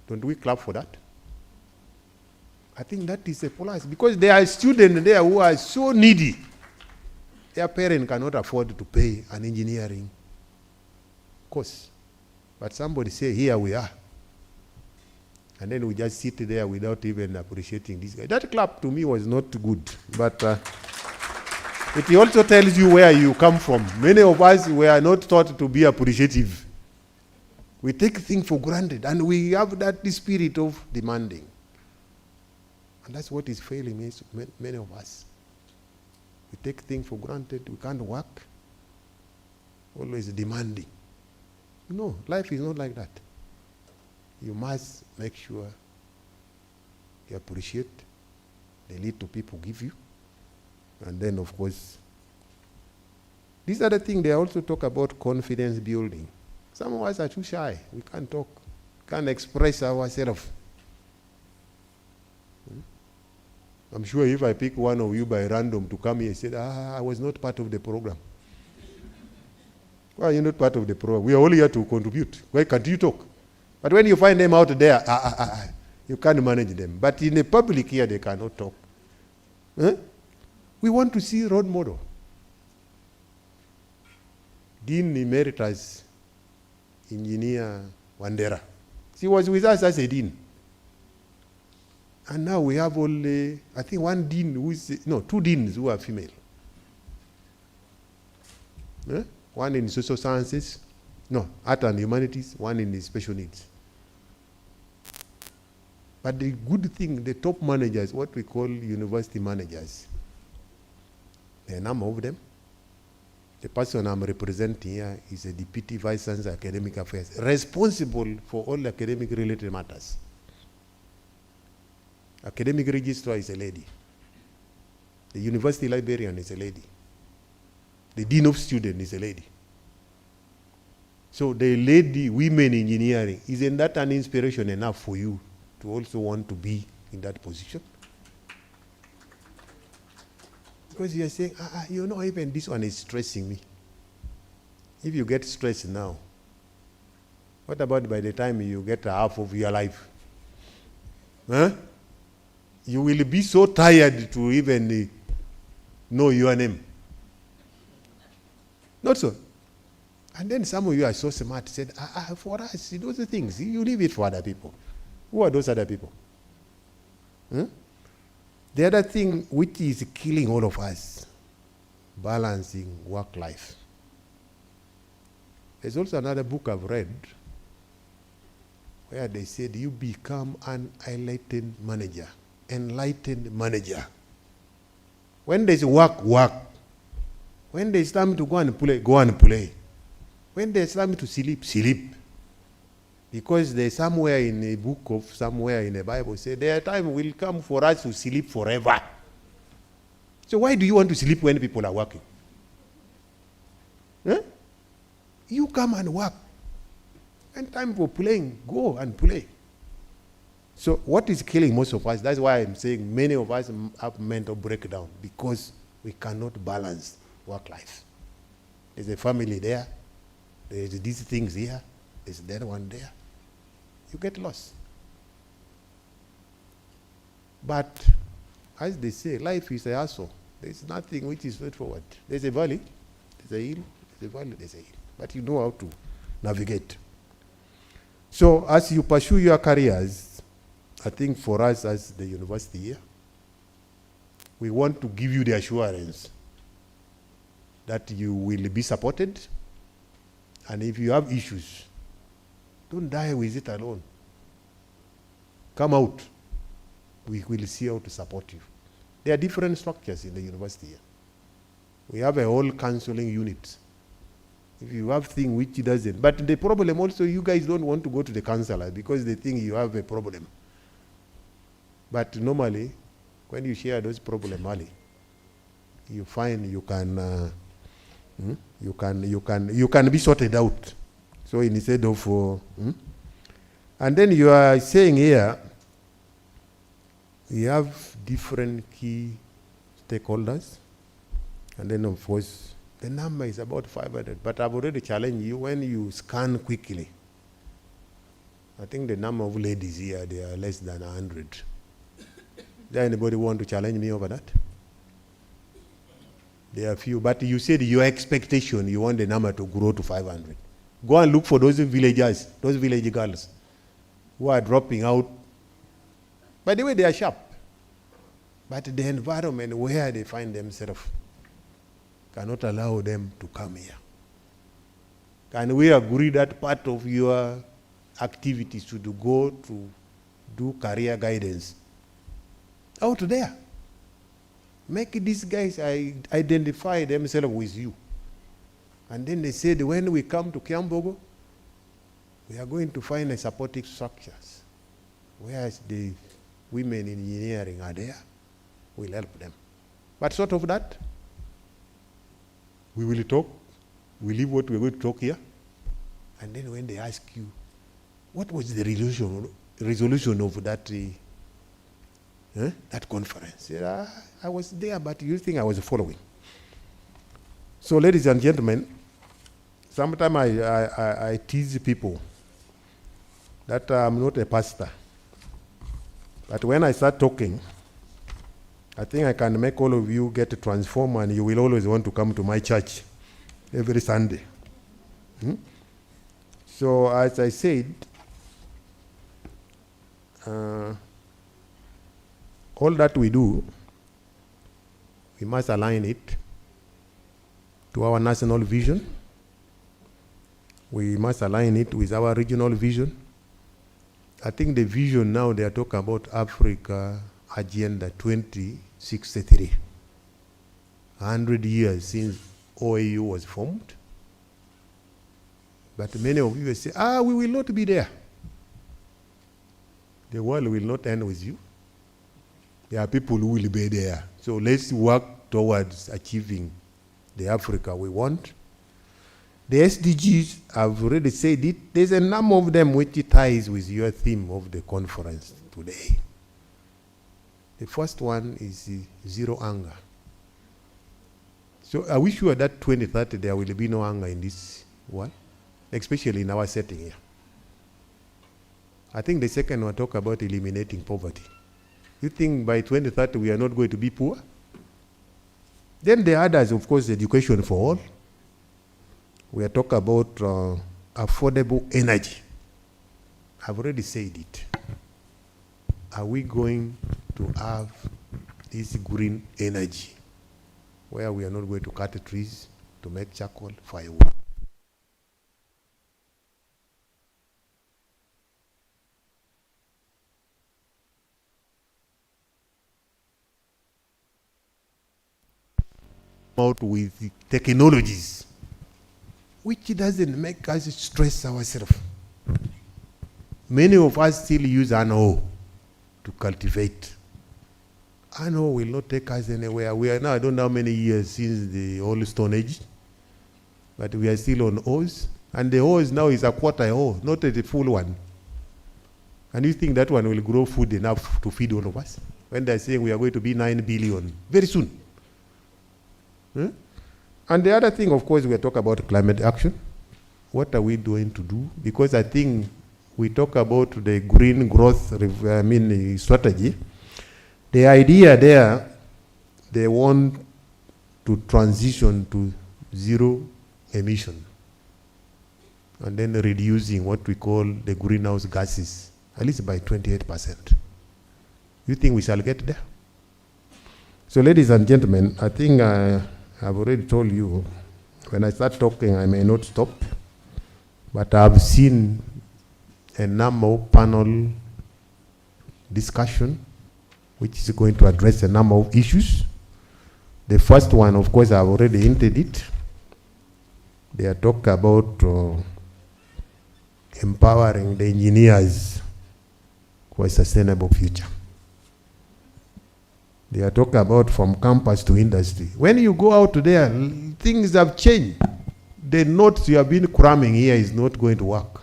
don't we clap for that? I think that is a plus because there are students there who are so needy. Their parents cannot afford to pay an engineering course. But somebody say, here we are. And then we just sit there without even appreciating this guy. That clap to me was not good. But it also tells you where you come from. Many of us were not taught to be appreciative. We take things for granted and we have that spirit of demanding. And that's what is failing many of us. We take things for granted. We can't work. Always demanding. No, life is not like that. You must make sure you appreciate the little people give you. And then, of course, these are the things they also talk about confidence building. Some of us are too shy. We can't talk, can't express ourselves. I'm sure if I pick one of you by random to come here and say, I was not part of the program. Why are you not part of the program? We are all here to contribute. Why can't you talk? But when you find them out there, you can't manage them. But in the public here, they cannot talk. We want to see role model. Dean Emeritus Engineer Wandera. She was with us as a dean. And now we have only, I think one dean two deans who are female. One in social sciences, art and humanities, one in special needs. But the good thing, the top managers, what we call university managers, there are a number of them. The person I'm representing here is a Deputy Vice Chancellor of Academic Affairs, responsible for all academic related matters. Academic registrar is a lady. The university librarian is a lady. The dean of students is a lady. So the lady, women engineering, isn't that an inspiration enough for you to also want to be in that position? Because you are saying, even this one is stressing me. If you get stressed now, what about by the time you get half of your life? You will be so tired to even know your name. Not so. And then some of you are so smart, said, for us, those are things, you leave it for other people. Who are those other people? The other thing which is killing all of us, balancing work-life. There's also another book I've read where they said you become an enlightened manager. When there's work. When there's time to go and play. When there's time to sleep. Because there's somewhere in a book of somewhere in the Bible say their time will come for us to sleep forever. So why do you want to sleep when people are working? You come and work. And time for playing, go and play. So what is killing most of us, that's why I'm saying many of us have mental breakdown, because we cannot balance work-life. There's a family there, there's these things here, there's that one there. You get lost. But as they say, life is a hustle. There's nothing which is straightforward. There's a valley, there's a hill, there's a valley, there's a hill. But you know how to navigate. So as you pursue your careers, I think for us as the university here, we want to give you the assurance that you will be supported. And if you have issues, don't die with it alone. Come out. We will see how to support you. There are different structures in the university here. We have a whole counseling unit. If you have thing which doesn't, but the problem also, you guys don't want to go to the counselor because they think you have a problem. But normally, when you share those problems early, you find you can be sorted out. So instead of, and then you are saying here, we have different key stakeholders, and then of course the number is about 500. But I've already challenged you when you scan quickly. I think the number of ladies here, they are less than 100. Does anybody want to challenge me over that? There are few, but you said your expectation, you want the number to grow to 500. Go and look for those villagers, those village girls who are dropping out. By the way, they are sharp. But the environment where they find themselves cannot allow them to come here. Can we agree that part of your activities should go to do career guidance? out there. Make these guys identify themselves with you. And then they said, when we come to Kyambogo, we are going to find a supportive structures. Whereas the women in engineering are there, we'll help them. But sort of that, we will talk, we leave what we're going to talk here, and then when they ask you, what was the resolution of that that conference? I was there, but you think I was following. So ladies and gentlemen, sometimes I tease people that I'm not a pastor. But when I start talking, I think I can make all of you get transformed and you will always want to come to my church every Sunday. So as I said, all that we do, we must align it to our national vision. We must align it with our regional vision. I think the vision now, they are talking about Africa Agenda 2063. 100 years since OAU was formed. But many of you say, we will not be there. The world will not end with you. There are people who will be there. So let's work towards achieving the Africa we want. The SDGs, I've already said it, there's a number of them which ties with your theme of the conference today. The first one is zero anger. So are we sure that 2030 there will be no anger in this world, especially in our setting here? I think the second one talk about eliminating poverty. You think by 2030 we are not going to be poor? Then the others, of course, education for all. We are talking about affordable energy. I've already said it. Are we going to have this green energy where we are not going to cut the trees to make charcoal, firewood? Out with the technologies which doesn't make us stress ourselves. Many of us still use &O to cultivate. &O will not take us anywhere. We are now, I don't know how many years since the old Stone Age, but we are still on O's. And the O now is a quarter O, not a full one. And you think that one will grow food enough to feed all of us? When they're saying we are going to be 9 billion very soon. And the other thing, of course, we talk about climate action. What are we doing to do? Because I think we talk about the green growth strategy. The idea there, they want to transition to zero emission and then reducing what we call the greenhouse gases, at least by 28%. You think we shall get there? So ladies and gentlemen, I think I've already told you, when I start talking, I may not stop, but I've seen a number of panel discussion, which is going to address a number of issues. The first one, of course, I've already hinted it. They are talking about empowering the engineers for a sustainable future. They are talking about from campus to industry. When you go out there, things have changed. The notes you have been cramming here is not going to work.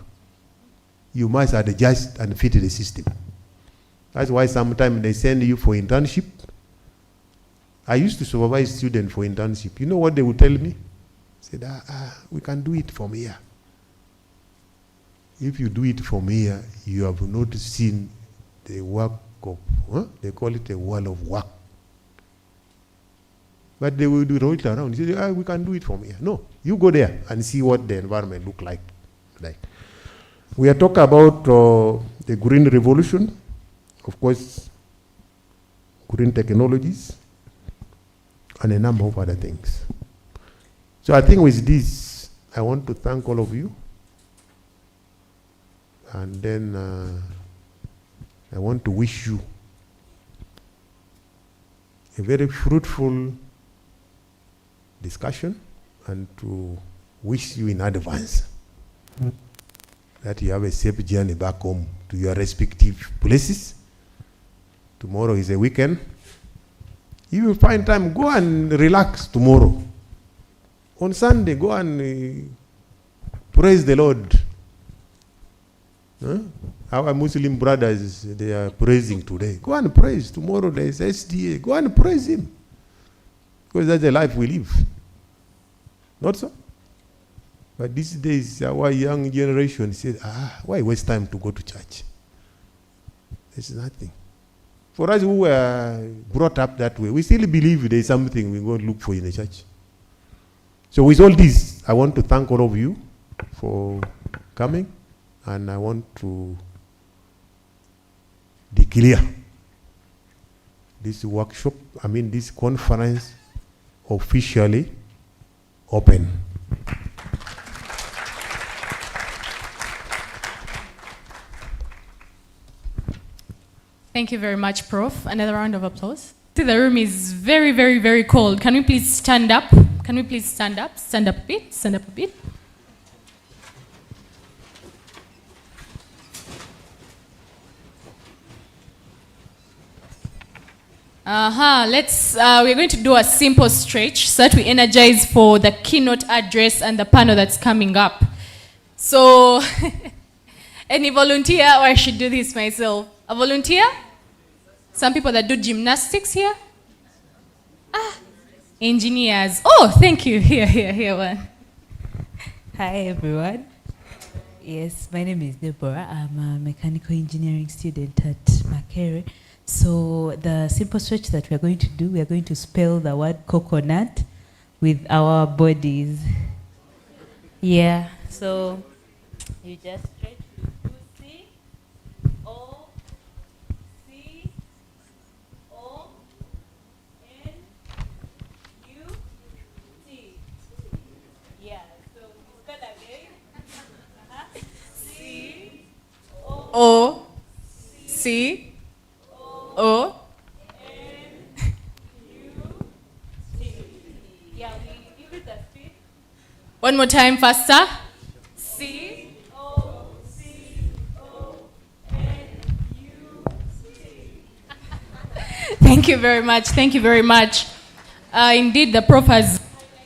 You must adjust and fit the system. That's why sometimes they send you for internship. I used to supervise students for internship. You know what they would tell me? They said, we can do it from here. If you do it from here, you have not seen the work of, they call it a wall of work. But they will do it around. You say, we can do it from here. No, you go there and see what the environment look like. We are talking about the green revolution, of course, green technologies, and a number of other things. So I think with this, I want to thank all of you. And then I want to wish you a very fruitful discussion and to wish you in advance that you have a safe journey back home to your respective places. Tomorrow is a weekend. You will find time, go and relax tomorrow. On Sunday, go and praise the Lord. Huh? Our Muslim brothers, they are praising today. Go and praise. Tomorrow there is SDA. Go and praise him. Because that's the life we live. Not so? But these days, our young generation says, why waste time to go to church? There's nothing. For us who were brought up that way, we still believe there is something we're going to look for in the church. So with all this, I want to thank all of you for coming, and I want to declare this workshop, this conference officially open. Thank you very much, Prof. Another round of applause. See, the room is very, very, very cold. Can we please stand up? Can we please stand up? Stand up a bit. Stand up a bit. We're going to do a simple stretch so that we energize for the keynote address and the panel that's coming up. So, any volunteer, or I should do this myself? A volunteer? Some people that do gymnastics here? Engineers. Oh, thank you. Here one. Hi, everyone. Yes, my name is Deborah. I'm a mechanical engineering student at Makerere. So the simple stretch that we are going to do, we are going to spell the word coconut with our bodies. Yeah, so you just stretch to C, O, C, O, N, U, T. Yeah, so we spell again. C, O, C, O, N, U, T. Yeah, we give it a speed. One more time, faster. C, O, C, O, N, U, T. Thank you very much. Thank you very much. Indeed, the Prof has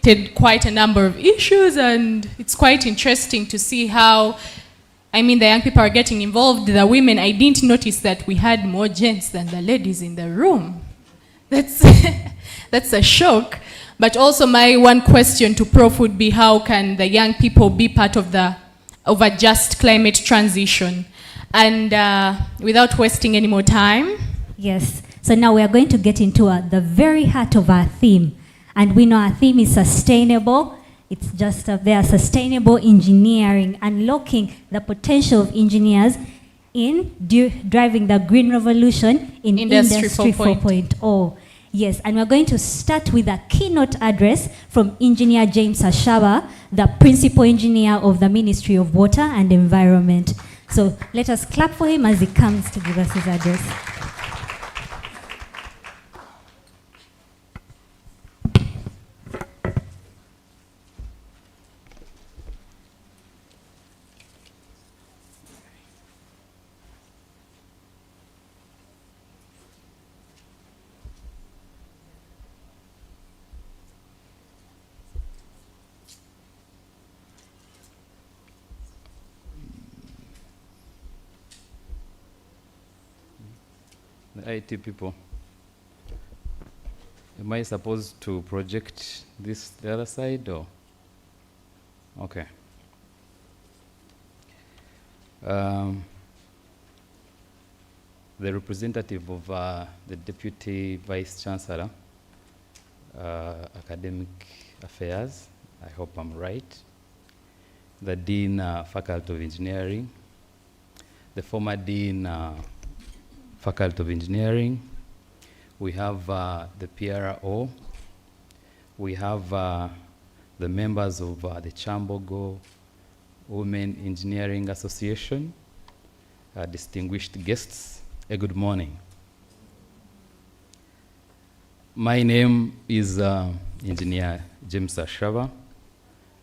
highlighted quite a number of issues, and it's quite interesting to see how, the young people are getting involved. The women, I didn't notice that we had more gents than the ladies in the room. That's, that's a shock. But also my one question to Prof would be, how can the young people be part of a just climate transition? And without wasting any more time. Yes. So now we are going to get into the very heart of our theme. And we know our theme is sustainable. It's just there, sustainable engineering, unlocking the potential of engineers in driving the green revolution in Industry 4.0. Yes, and we're going to start with a keynote address from Engineer James Ashaba, the Principal Engineer of the Ministry of Water and Environment. So let us clap for him as he comes to give us his address. The IT people. Am I supposed to project this the other side or? Okay. The representative of the Deputy Vice Chancellor, Academic Affairs, I hope I'm right, the Dean, Faculty of Engineering, the former Dean, Faculty of Engineering, we have the PRO, we have the members of the Kyambogo Women Engineering Association, distinguished guests, a good morning. My name is Engineer James Ashaba.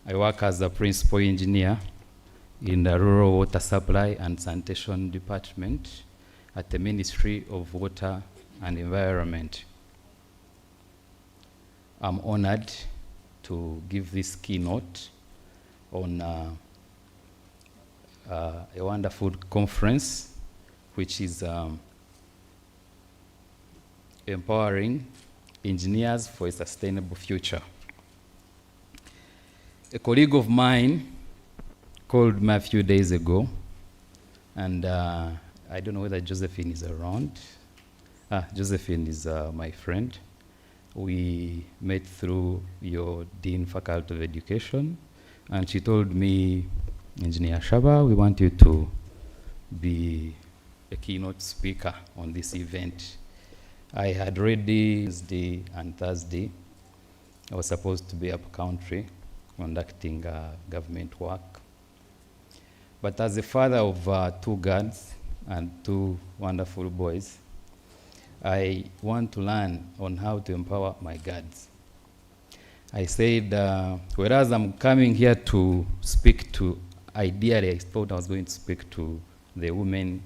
I work as a principal engineer in the Rural Water Supply and Sanitation Department at the Ministry of Water and Environment. I'm honored to give this keynote on a wonderful conference, which is empowering engineers for a sustainable future. A colleague of mine called me a few days ago, and I don't know whether Josephine is around. Josephine is my friend. We met through your Dean Faculty of Education, and she told me, Engineer Shaba, we want you to be a keynote speaker on this event. I had ready Wednesday and Thursday. I was supposed to be up country conducting government work. But as a father of 2 girls and 2 wonderful boys, I want to learn on how to empower my girls. I said, whereas I'm coming here to speak to, ideally I thought I was going to speak to the women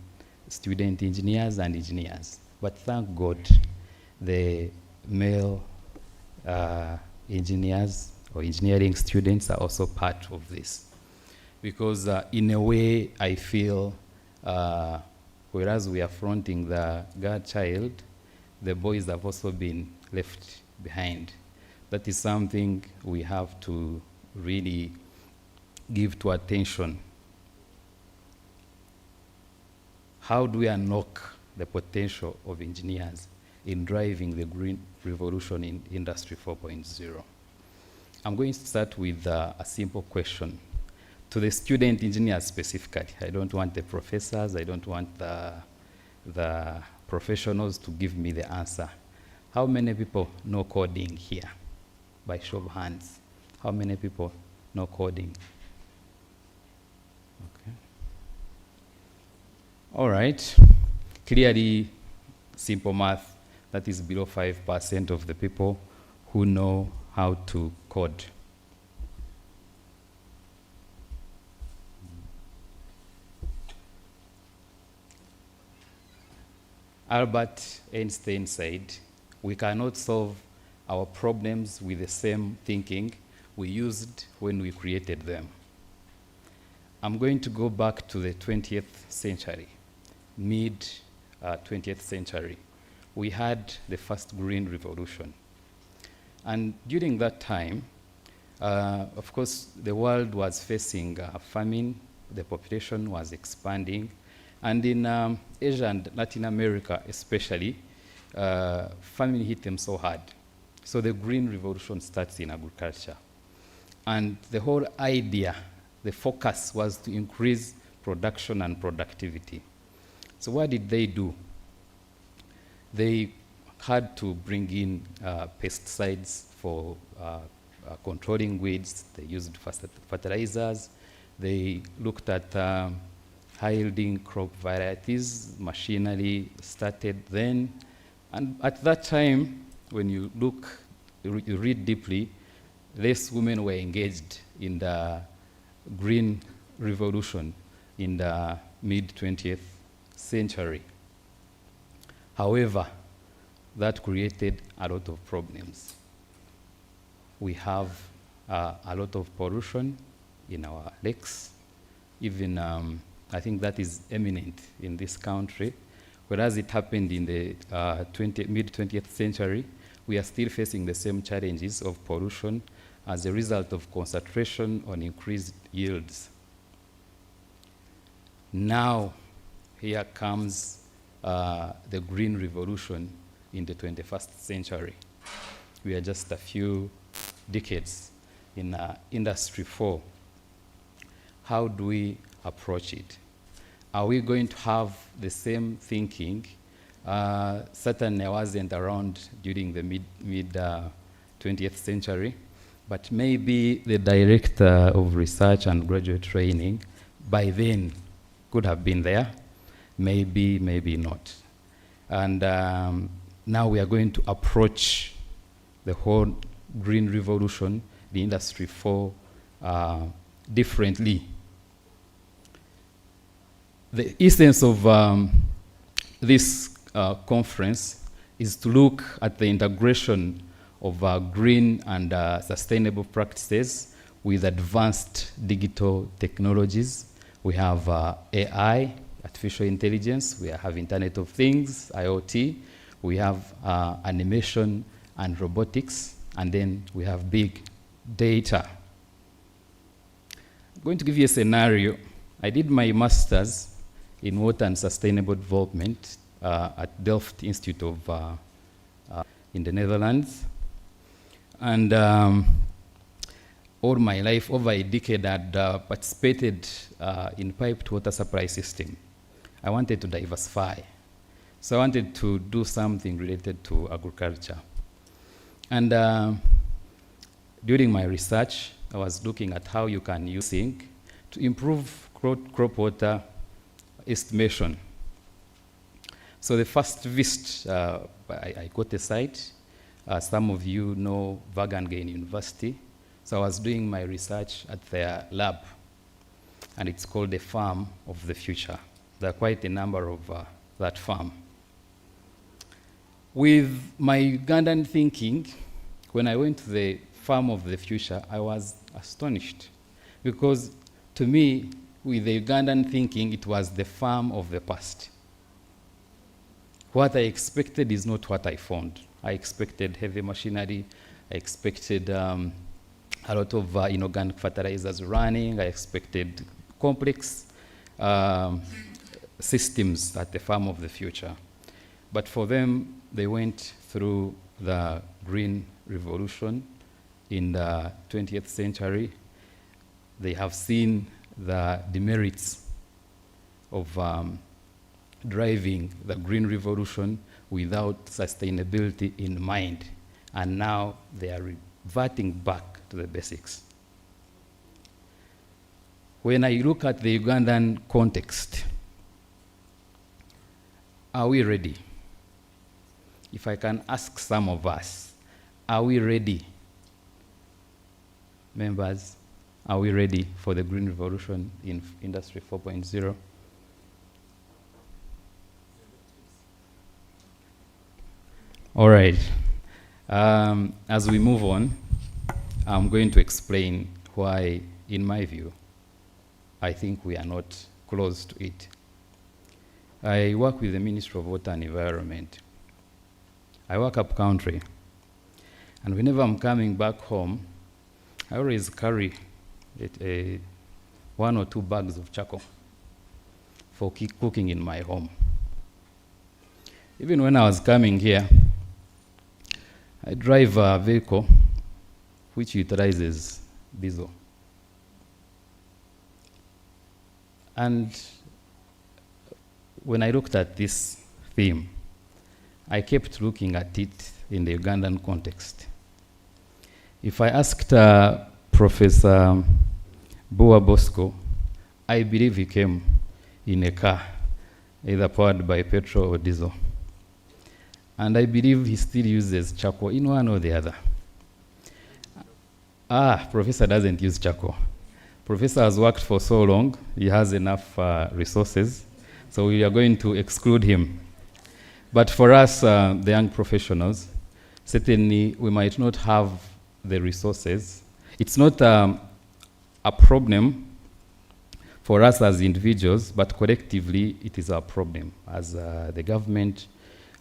student engineers and engineers. But thank God, the male engineers or engineering students are also part of this. Because in a way, I feel, whereas we are fronting the girl child, the boys have also been left behind. That is something we have to really give to attention. How do we unlock the potential of engineers in driving the green revolution in Industry 4.0? I'm going to start with a simple question to the student engineers specifically. I don't want the professors, I don't want the professionals to give me the answer. How many people know coding here? By show of hands. How many people know coding? Okay. All right. Clearly, simple math, that is below 5% of the people who know how to code. Albert Einstein said, we cannot solve our problems with the same thinking we used when we created them. I'm going to go back to the 20th century, mid 20th century. We had the first green revolution. And during that time, of course, the world was facing famine, the population was expanding, and in Asia and Latin America especially, famine hit them so hard. So the green revolution starts in agriculture. And the whole idea, the focus was to increase production and productivity. So what did they do? They had to bring in pesticides for controlling weeds. They used fertilizers. They looked at high-yielding crop varieties. Machinery started then. And at that time, when you look, you read deeply, less women were engaged in the green revolution in the mid-20th century. However, that created a lot of problems. We have a lot of pollution in our lakes. Even, I think that is eminent in this country. Whereas it happened in the mid-20th century, we are still facing the same challenges of pollution as a result of concentration on increased yields. Now, here comes the green revolution in the 21st century. We are just a few decades in Industry 4. How do we approach it? Are we going to have the same thinking? Certainly I wasn't around during the mid-20th century, but maybe the director of research and graduate training by then could have been there, maybe, maybe not. And now we are going to approach the whole green revolution, the Industry 4, differently. The essence of this conference is to look at the integration of green and sustainable practices with advanced digital technologies. We have AI, artificial intelligence, we have Internet of Things, IoT, we have animation and robotics, and then we have big data. I'm going to give you a scenario. I did my master's in water and sustainable development at Delft Institute of in the Netherlands. And all my life, over a decade, I'd participated in piped water supply system. I wanted to diversify. So I wanted to do something related to agriculture. And during my research, I was looking at how you can use zinc to improve crop water estimation. So the first visit, I got a site. Some of you know Wageningen University. So I was doing my research at their lab, and it's called the Farm of the Future. There are quite a number of that farm. With my Ugandan thinking, when I went to the Farm of the Future, I was astonished, because to me, with the Ugandan thinking, it was the farm of the past. What I expected is not what I found. I expected heavy machinery. I expected a lot of inorganic fertilizers running. I expected complex systems at the Farm of the Future. But for them, they went through the green revolution in the 20th century. They have seen the demerits of driving the green revolution without sustainability in mind. And now they are reverting back to the basics. When I look at the Ugandan context, are we ready? If I can ask some of us, are we ready? Members, are we ready for the green revolution in Industry 4.0? All right. As we move on, I'm going to explain why, in my view, I think we are not close to it. I work with the Ministry of Water and Environment. I work up country. And whenever I'm coming back home, I always carry 1 or 2 bags of charcoal for cooking in my home. Even when I was coming here, I drive a vehicle which utilizes diesel. And when I looked at this theme, I kept looking at it in the Ugandan context. If I asked Professor Bua Bosco, I believe he came in a car, either powered by petrol or diesel. And I believe he still uses charcoal in one or the other. Professor doesn't use charcoal. Professor has worked for so long, he has enough resources, so we are going to exclude him. But for us, the young professionals, certainly we might not have the resources. It's not a problem for us as individuals, but collectively it is our problem. As the government,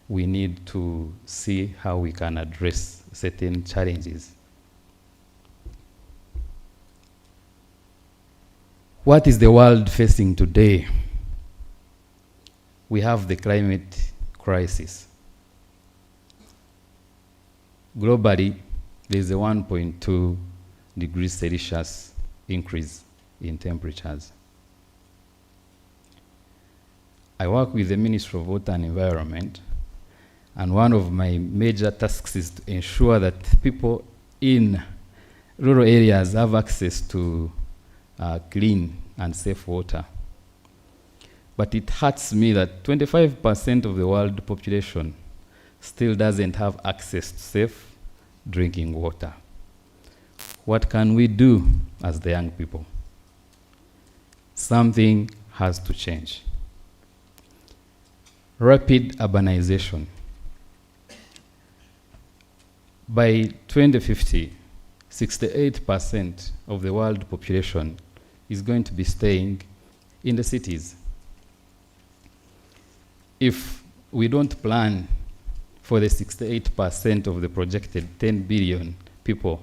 we need to see how we can address certain challenges. What is the world facing today? We have the climate crisis. Globally, there is a 1.2 degrees Celsius increase in temperatures. I work with the Ministry of Water and Environment, and one of my major tasks is to ensure that people in rural areas have access to clean and safe water. But it hurts me that 25% of the world population still doesn't have access to safe drinking water. What can we do as the young people? Something has to change. Rapid urbanization. By 2050, 68% of the world population is going to be staying in the cities. If we don't plan for the 68% of the projected 10 billion people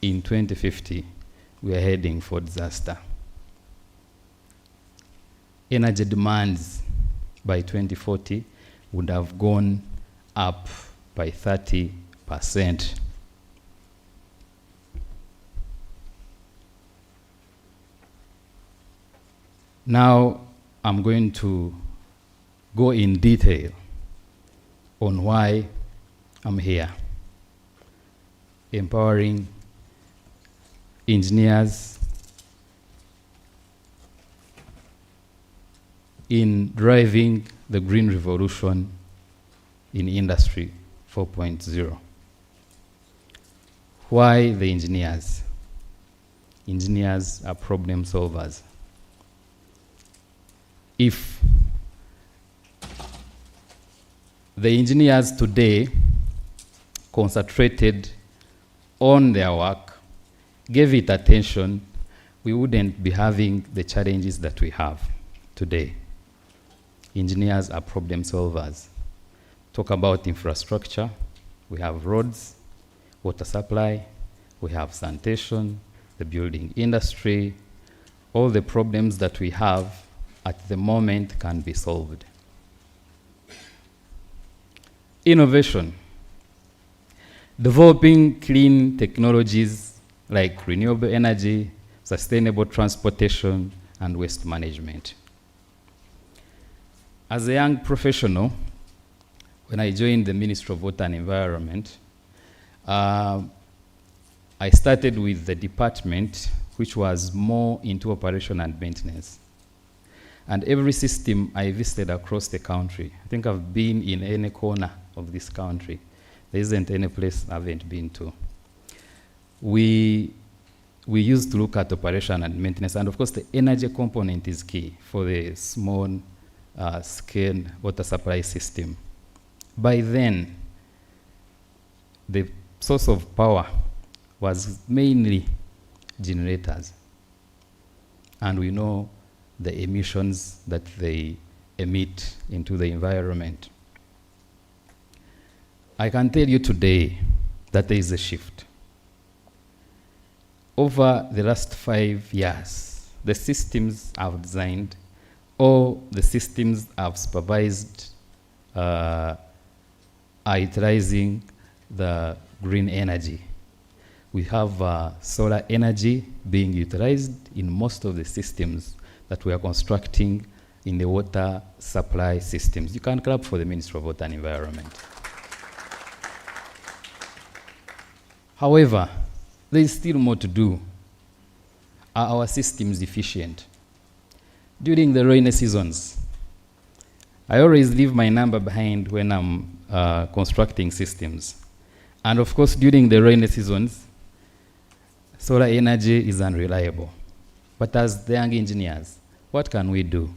in 2050, we are heading for disaster. Energy demands by 2040 would have gone up by 30%. Now I'm going to go in detail on why I'm here, empowering engineers in driving the green revolution in Industry 4.0. Why the engineers? Engineers are problem solvers. If the engineers today concentrated on their work, gave it attention, we wouldn't be having the challenges that we have today. Engineers are problem solvers. Talk about infrastructure, we have roads, water supply, we have sanitation, the building industry. All the problems that we have at the moment can be solved. Innovation. Developing clean technologies like renewable energy, sustainable transportation, and waste management. As a young professional, when I joined the Ministry of Water and Environment, I started with the department which was more into operation and maintenance. And every system I visited across the country, I think I've been in any corner of this country. There isn't any place I haven't been to. We used to look at operation and maintenance, and of course the energy component is key for the small scale water supply system. By then, the source of power was mainly generators. And we know the emissions that they emit into the environment. I can tell you today that there is a shift. Over the last 5 years, the systems I've designed, or the systems I've supervised, are utilizing the green energy. We have solar energy being utilized in most of the systems that we are constructing in the water supply systems. You can clap for the Ministry of Water and Environment. However, there is still more to do. Are our systems efficient? During the rainy seasons, I always leave my number behind when I'm constructing systems. And of course, during the rainy seasons, solar energy is unreliable. But as the young engineers, what can we do?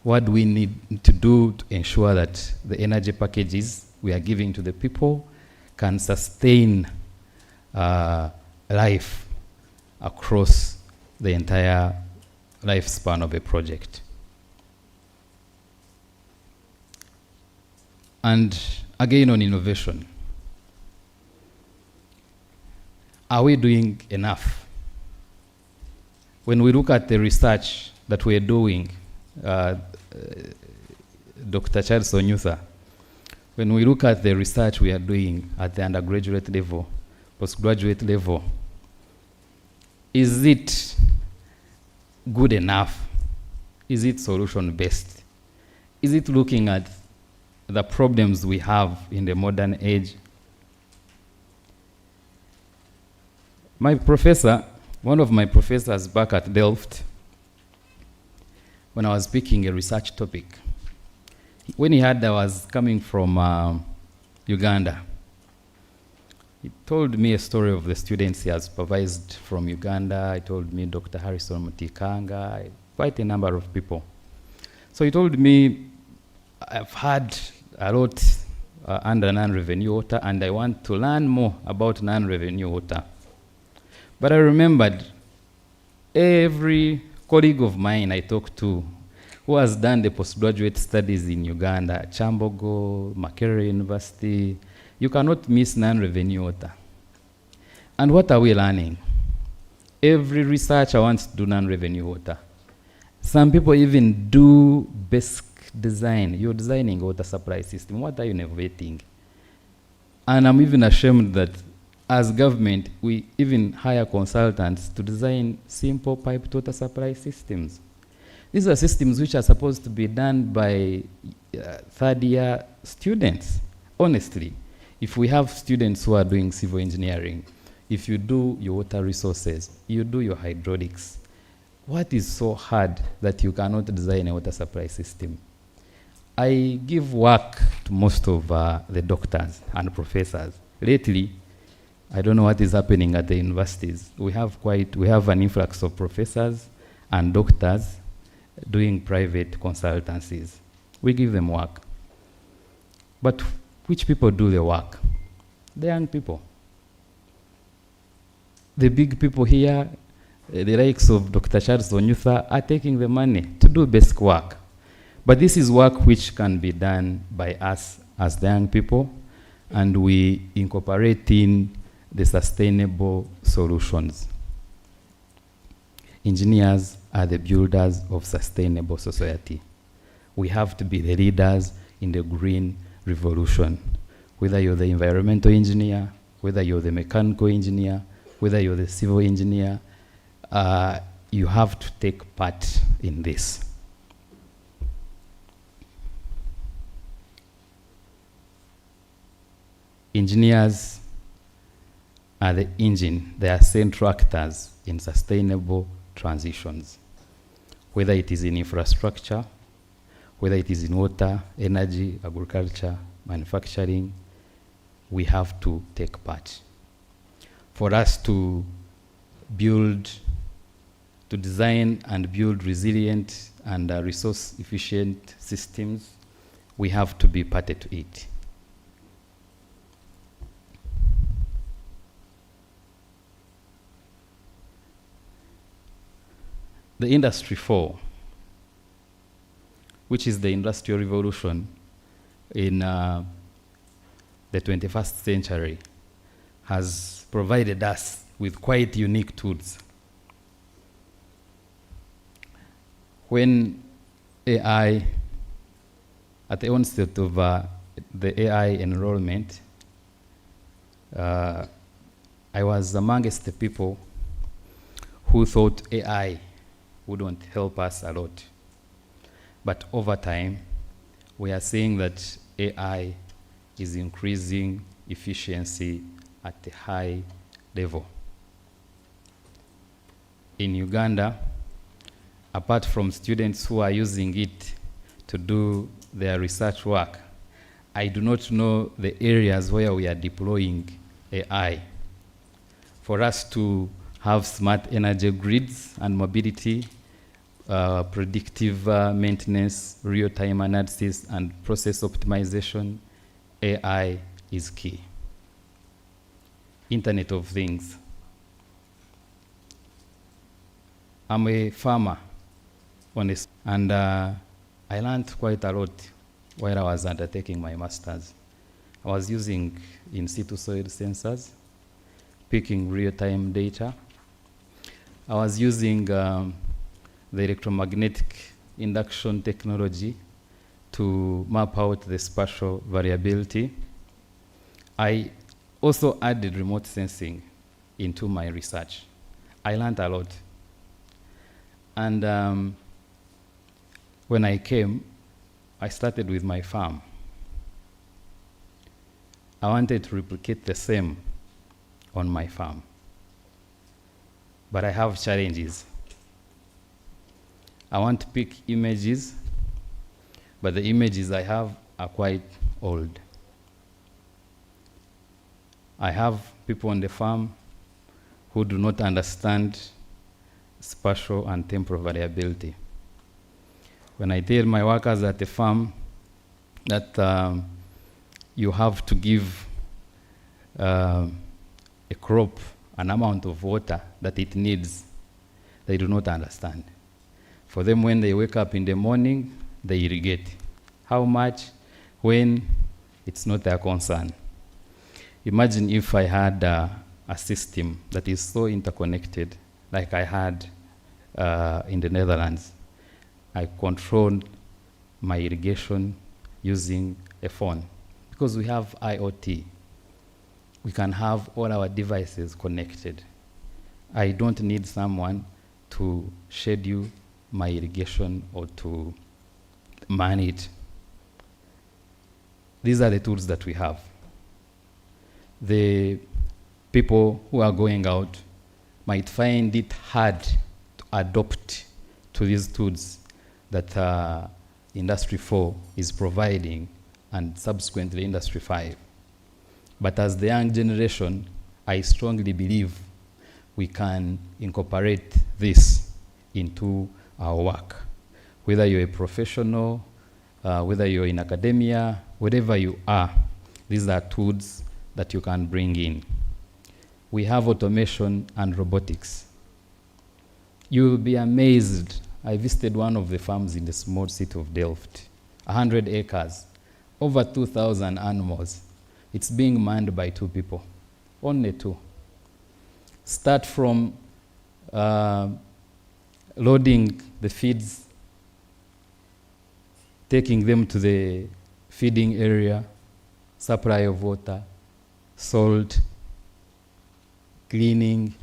What do we need to do to ensure that the energy packages we are giving to the people can sustain life across the entire lifespan of a project? And again, on innovation, are we doing enough? When we look at the research that we are doing, Dr. Charles Onyutha, when we look at the research we are doing at the undergraduate level, postgraduate level, is it good enough? Is it solution-based? Is it looking at the problems we have in the modern age? My professor, one of my professors back at Delft, when I was picking a research topic, when he heard I was coming from Uganda, He told me a story of the students he has supervised from Uganda. He told me Dr. Harrison Mutikanga, quite a number of people. So he told me, I've had a lot under non-revenue water, and I want to learn more about non-revenue water. But I remembered every colleague of mine I talked to who has done the postgraduate studies in Uganda, Kyambogo, Makerere University, you cannot miss non-revenue water. And what are we learning? Every researcher wants to do non-revenue water. Some people even do basic design. You're designing a water supply system. What are you innovating? And I'm even ashamed that as government, we even hire consultants to design simple piped water supply systems. These are systems which are supposed to be done by third-year students. Honestly, if we have students who are doing civil engineering, if you do your water resources, you do your hydraulics, what is so hard that you cannot design a water supply system? I give work to most of the doctors and professors. Lately, I don't know what is happening at the universities. We have an influx of professors and doctors doing private consultancies. We give them work. But which people do the work? The young people. The big people here, the likes of Dr. Charles Onyutha, are taking the money to do basic work. But this is work which can be done by us as the young people, and we incorporate in the sustainable solutions. Engineers are the builders of sustainable society. We have to be the leaders in the green revolution. Whether you're the environmental engineer, whether you're the mechanical engineer, whether you're the civil engineer, you have to take part in this. Engineers are the engine, they are central actors in sustainable transitions. Whether it is in infrastructure, whether it is in water, energy, agriculture, manufacturing, we have to take part. For us to build, to design and build resilient and resource-efficient systems, we have to be party to it. The Industry 4, which is the Industrial Revolution in the 21st century, has provided us with quite unique tools. When AI, at the onset of the AI enrollment, I was amongst the people who thought AI wouldn't help us a lot. But over time, we are seeing that AI is increasing efficiency at a high level. In Uganda, apart from students who are using it to do their research work, I do not know the areas where we are deploying AI. For us to have smart energy grids and mobility, predictive maintenance, real-time analysis, and process optimization, AI is key. Internet of Things. I'm a farmer, honest, and I learned quite a lot while I was undertaking my master's. I was using in situ soil sensors, picking real-time data. I was using the electromagnetic induction technology to map out the spatial variability. I also added remote sensing into my research. I learned a lot. And when I came, I started with my farm. I wanted to replicate the same on my farm. But I have challenges. I want to pick images, but the images I have are quite old. I have people on the farm who do not understand spatial and temporal variability. When I tell my workers at the farm that you have to give a crop an amount of water that it needs, they do not understand. For them, when they wake up in the morning, they irrigate. How much? When? It's not their concern. Imagine if I had a system that is so interconnected, like I had in the Netherlands. I controlled my irrigation using a phone. Because we have IoT, we can have all our devices connected. I don't need someone to schedule my irrigation or to man it. These are the tools that we have. The people who are going out might find it hard to adopt to these tools that Industry 4 is providing and subsequently Industry 5. But as the young generation, I strongly believe we can incorporate this into our work. Whether you're a professional, whether you're in academia, wherever you are, these are tools that you can bring in. We have automation and robotics. You'll be amazed. I visited one of the farms in the small city of Delft, 100 acres, over 2,000 animals. It's being manned by 2 people, only 2. Start from loading the feeds, taking them to the feeding area, supply of water, salt, cleaning,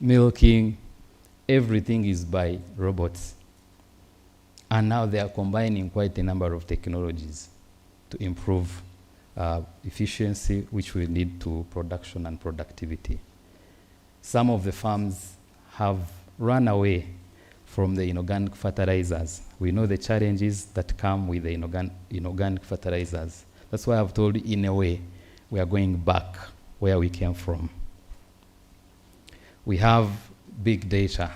milking, everything is by robots. And now they are combining quite a number of technologies to improve efficiency, which will lead to production and productivity. Some of the farms have run away from the inorganic fertilizers. We know the challenges that come with the inorganic fertilizers. That's why I've told you, in a way, we are going back where we came from. We have big data.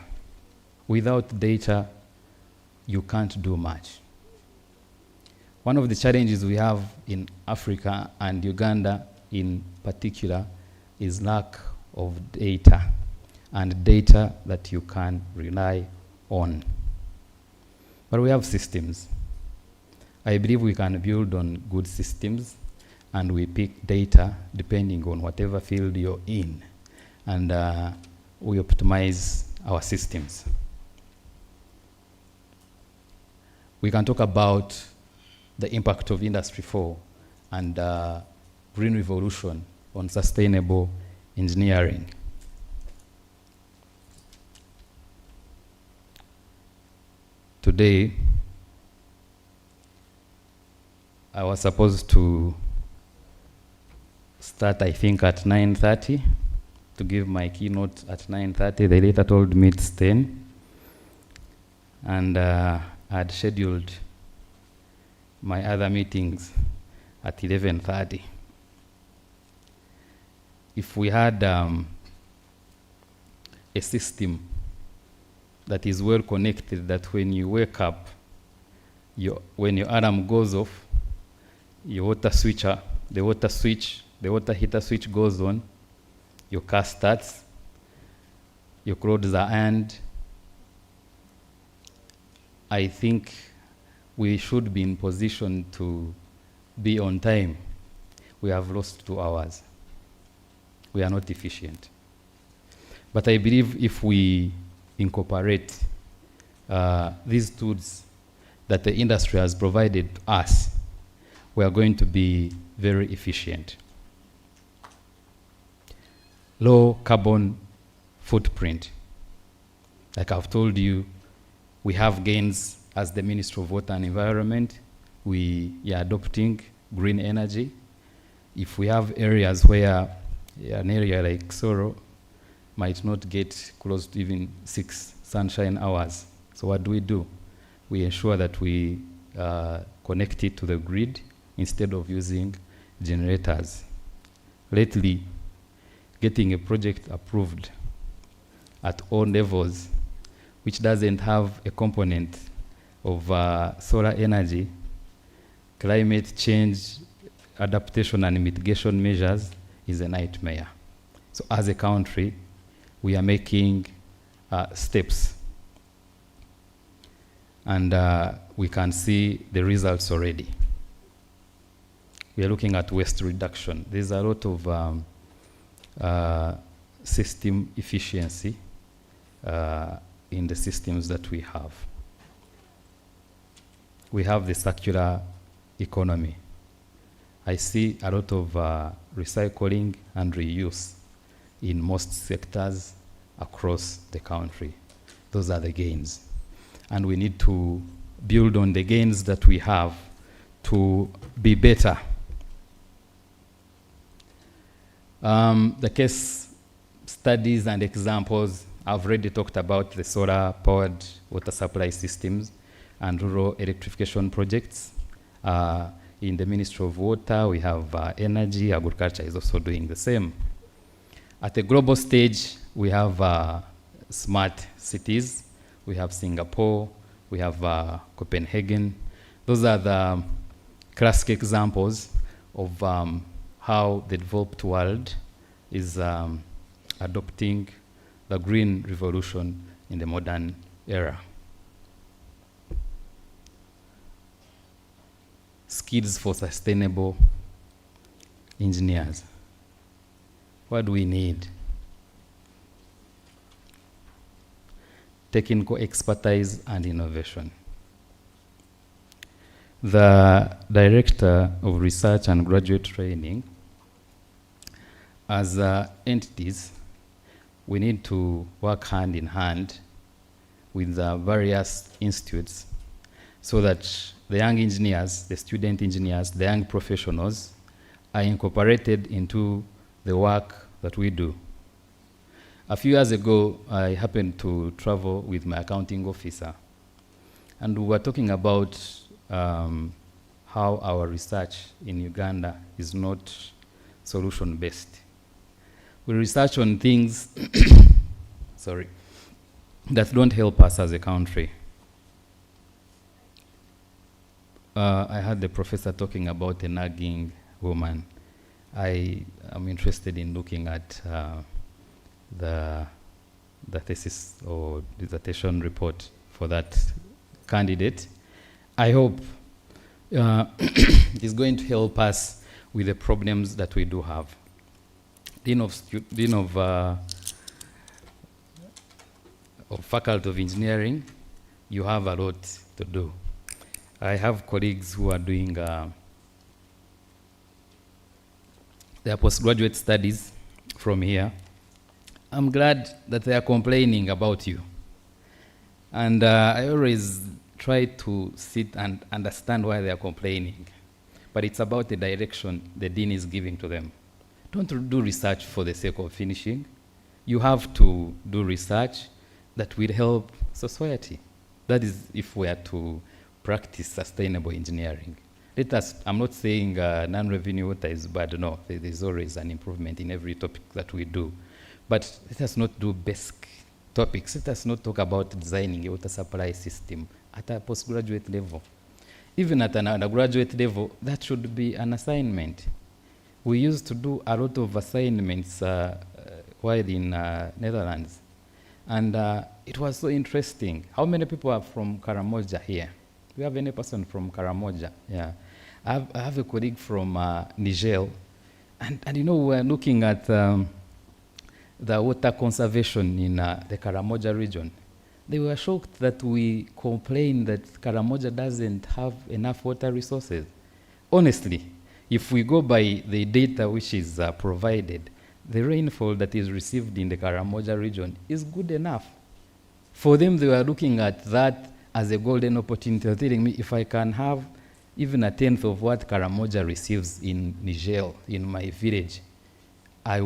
Without data, you can't do much. One of the challenges we have in Africa and Uganda in particular is lack of data, and data that you can rely on. But we have systems. I believe we can build on good systems, and we pick data depending on whatever field you're in, and we optimize our systems. We can talk about the impact of Industry 4 and green revolution on sustainable engineering. Today, I was supposed to start, I think, at 9:30 to give my keynote at 9:30. They later told me it's 10. And I had scheduled my other meetings at 11:30. If we had a system that is well connected, that when you wake up, when your alarm goes off, your water switcher, the water heater switch goes on, your car starts, your clothes are ironed, I think we should be in position to be on time. We have lost 2 hours. We are not efficient. But I believe if we incorporate these tools that the industry has provided to us, we are going to be very efficient. Low carbon footprint. Like I've told you, we have gains as the Ministry of Water and Environment. We are adopting green energy. If we have areas where an area like Soro might not get close to even 6 sunshine hours, so what do? We ensure that we connect it to the grid instead of using generators. lately getting a project approved at all levels, which doesn't have a component of solar energy, climate change, adaptation and mitigation measures is a nightmare. So as a country, we are making steps. And we can see the results already. We are looking at waste reduction. There's a lot of system efficiency in the systems that we have. We have the circular economy. I see a lot of recycling and reuse in most sectors across the country. Those are the gains. And we need to build on the gains that we have to be better. The case studies and examples, I've already talked about the solar-powered water supply systems and rural electrification projects. In the Ministry of Water, we have energy. Agriculture is also doing the same. At a global stage, we have smart cities. We have Singapore. We have Copenhagen. Those are the classic examples of how the developed world is adopting the green revolution in the modern era. Skills for sustainable engineers. What do we need? Technical expertise and innovation. The Director of Research and Graduate Training, as entities, we need to work hand in hand with the various institutes so that the young engineers, the student engineers, the young professionals are incorporated into the work that we do. A few years ago, I happened to travel with my accounting officer, and we were talking about how our research in Uganda is not solution-based. We research on things sorry, that don't help us as a country. I heard the professor talking about a nagging woman. I am interested in looking at the thesis or dissertation report for that candidate. I hope it's going to help us with the problems that we do have. Dean of Faculty of Engineering, you have a lot to do. I have colleagues who are doing their postgraduate studies from here. I'm glad that they are complaining about you. And I always try to sit and understand why they are complaining. But it's about the direction the dean is giving to them. Don't do research for the sake of finishing. You have to do research that will help society. That is if we are to practice sustainable engineering. I'm not saying non-revenue water is bad, no. There's always an improvement in every topic that we do. But let us not do basic topics. Let us not talk about designing a water supply system at a postgraduate level. Even at an undergraduate level, that should be an assignment. We used to do a lot of assignments while in Netherlands. And it was so interesting. How many people are from Karamoja here? Do you have any person from Karamoja? Yeah. I have a colleague from Niger. And you know, we're looking at the water conservation in the Karamoja region. They were shocked that we complain that Karamoja doesn't have enough water resources. Honestly, if we go by the data which is provided, the rainfall that is received in the Karamoja region is good enough. For them, they were looking at that as a golden opportunity. They were telling me, if I can have even a tenth of what Karamoja receives in Niger, in my village, we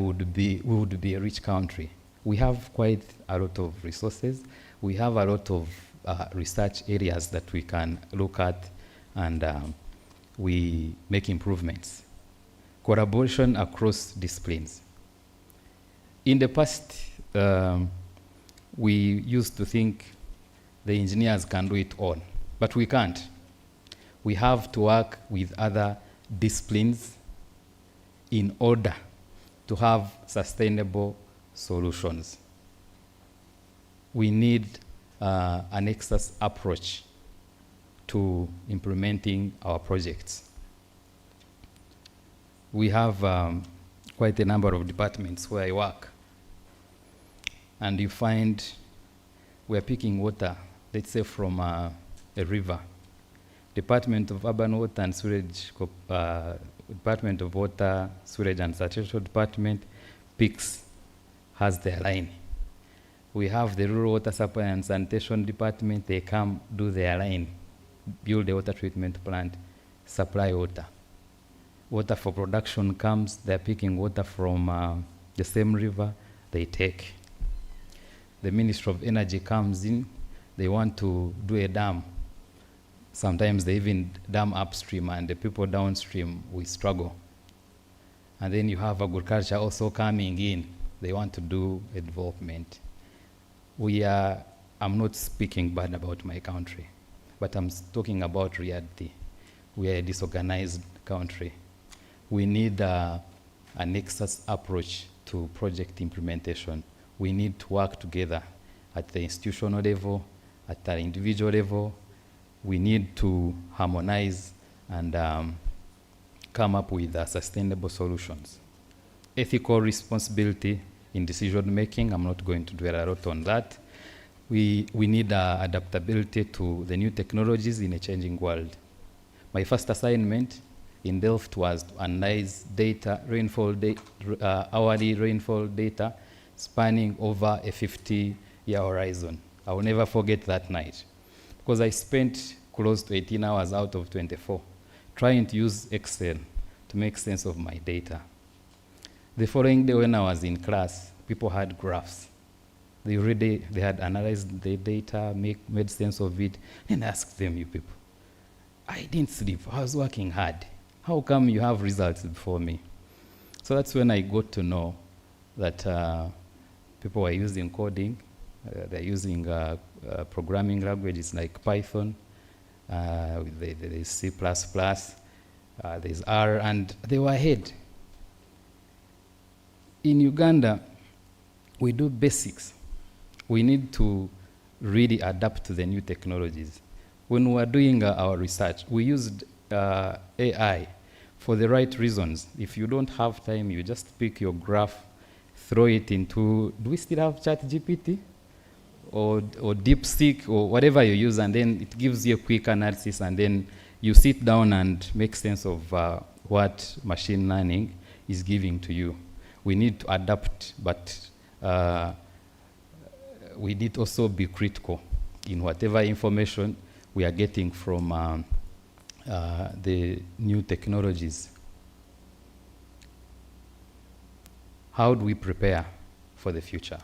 would be a rich country. We have quite a lot of resources. We have a lot of research areas that we can look at, and we make improvements. collaboration across disciplines. In the past, we used to think the engineers can do it all, but we can't. We have to work with other disciplines in order to have sustainable solutions. We need a nexus approach to implementing our projects. We have quite a number of departments where I work, and you find we're picking water, let's say from a river. Department of Urban Water and Sewage, Department of Water, Sewage and Sanitation Department has their line. We have the Rural Water Supply and Sanitation Department, they come do their line, build a water treatment plant, supply water. Water for production comes, they're picking water from the same river, they take. The Ministry of Energy comes in, they want to do a dam. Sometimes they even dam upstream and the people downstream, we struggle. And then you have agriculture also coming in. They want to do a development. I'm not speaking bad about my country, but I'm talking about reality. We are a disorganized country. We need a nexus approach to project implementation. We need to work together at the institutional level, at the individual level. We need to harmonize and come up with sustainable solutions. Ethical responsibility in decision making, I'm not going to dwell a lot on that. We need adaptability to the new technologies in a changing world. My first assignment in Delft was to analyze data, hourly rainfall data spanning over a 50-year horizon. I will never forget that night, because I spent close to 18 hours out of 24 trying to use Excel to make sense of my data. The following day when I was in class, people had graphs. They had analyzed the data, made sense of it, and asked them, you people, I didn't sleep, I was working hard. How come you have results before me? So that's when I got to know that people were using coding, they're using programming languages like Python, there's C++, there's R, and they were ahead. In Uganda, we do basics. We need to really adapt to the new technologies. When we were doing our research, we used AI for the right reasons. If you don't have time, you just pick your graph, throw it into, do we still have ChatGPT? Or DeepSeek, or whatever you use, and then it gives you a quick analysis, and then you sit down and make sense of what machine learning is giving to you. We need to adapt, but we need also be critical in whatever information we are getting from the new technologies. How do we prepare for the future?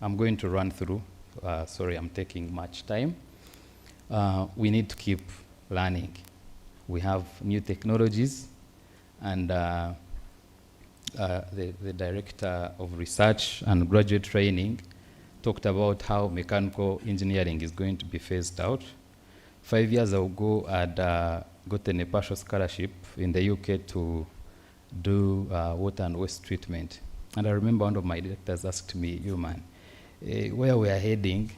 I'm going to run through. Sorry, I'm taking much time. We need to keep learning. We have new technologies, and the Director of Research and Graduate Training talked about how mechanical engineering is going to be phased out. 5 years ago, I'd gotten a partial scholarship in the UK to do water and waste treatment. And I remember one of my directors asked me, you man, where we are heading,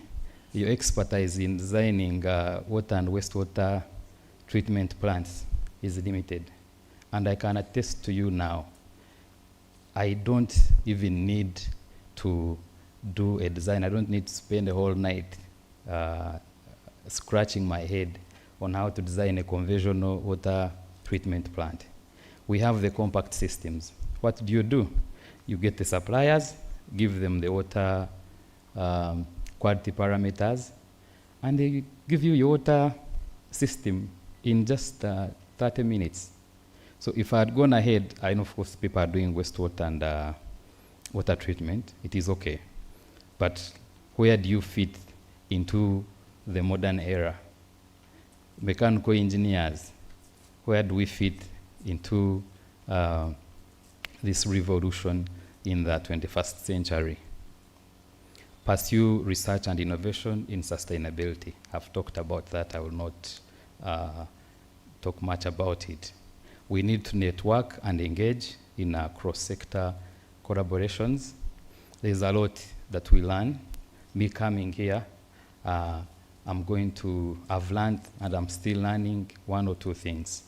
your expertise in designing water and wastewater treatment plants is limited. And I can attest to you now, I don't even need to do a design. I don't need to spend a whole night scratching my head on how to design a conventional water treatment plant. We have the compact systems. What do? You get the suppliers, give them the water quality parameters, and they give you your water system in just 30 minutes. So if I had gone ahead, I know of course people are doing wastewater and water treatment, it is okay. But where do you fit into the modern era? Mechanical engineers, where do we fit into this revolution in the 21st century. Pursue research and innovation in sustainability. I've talked about that. I will not talk much about it. We need to network and engage in cross-sector collaborations. There's a lot that we learn. Me coming here, I've learned and I'm still learning one or two things.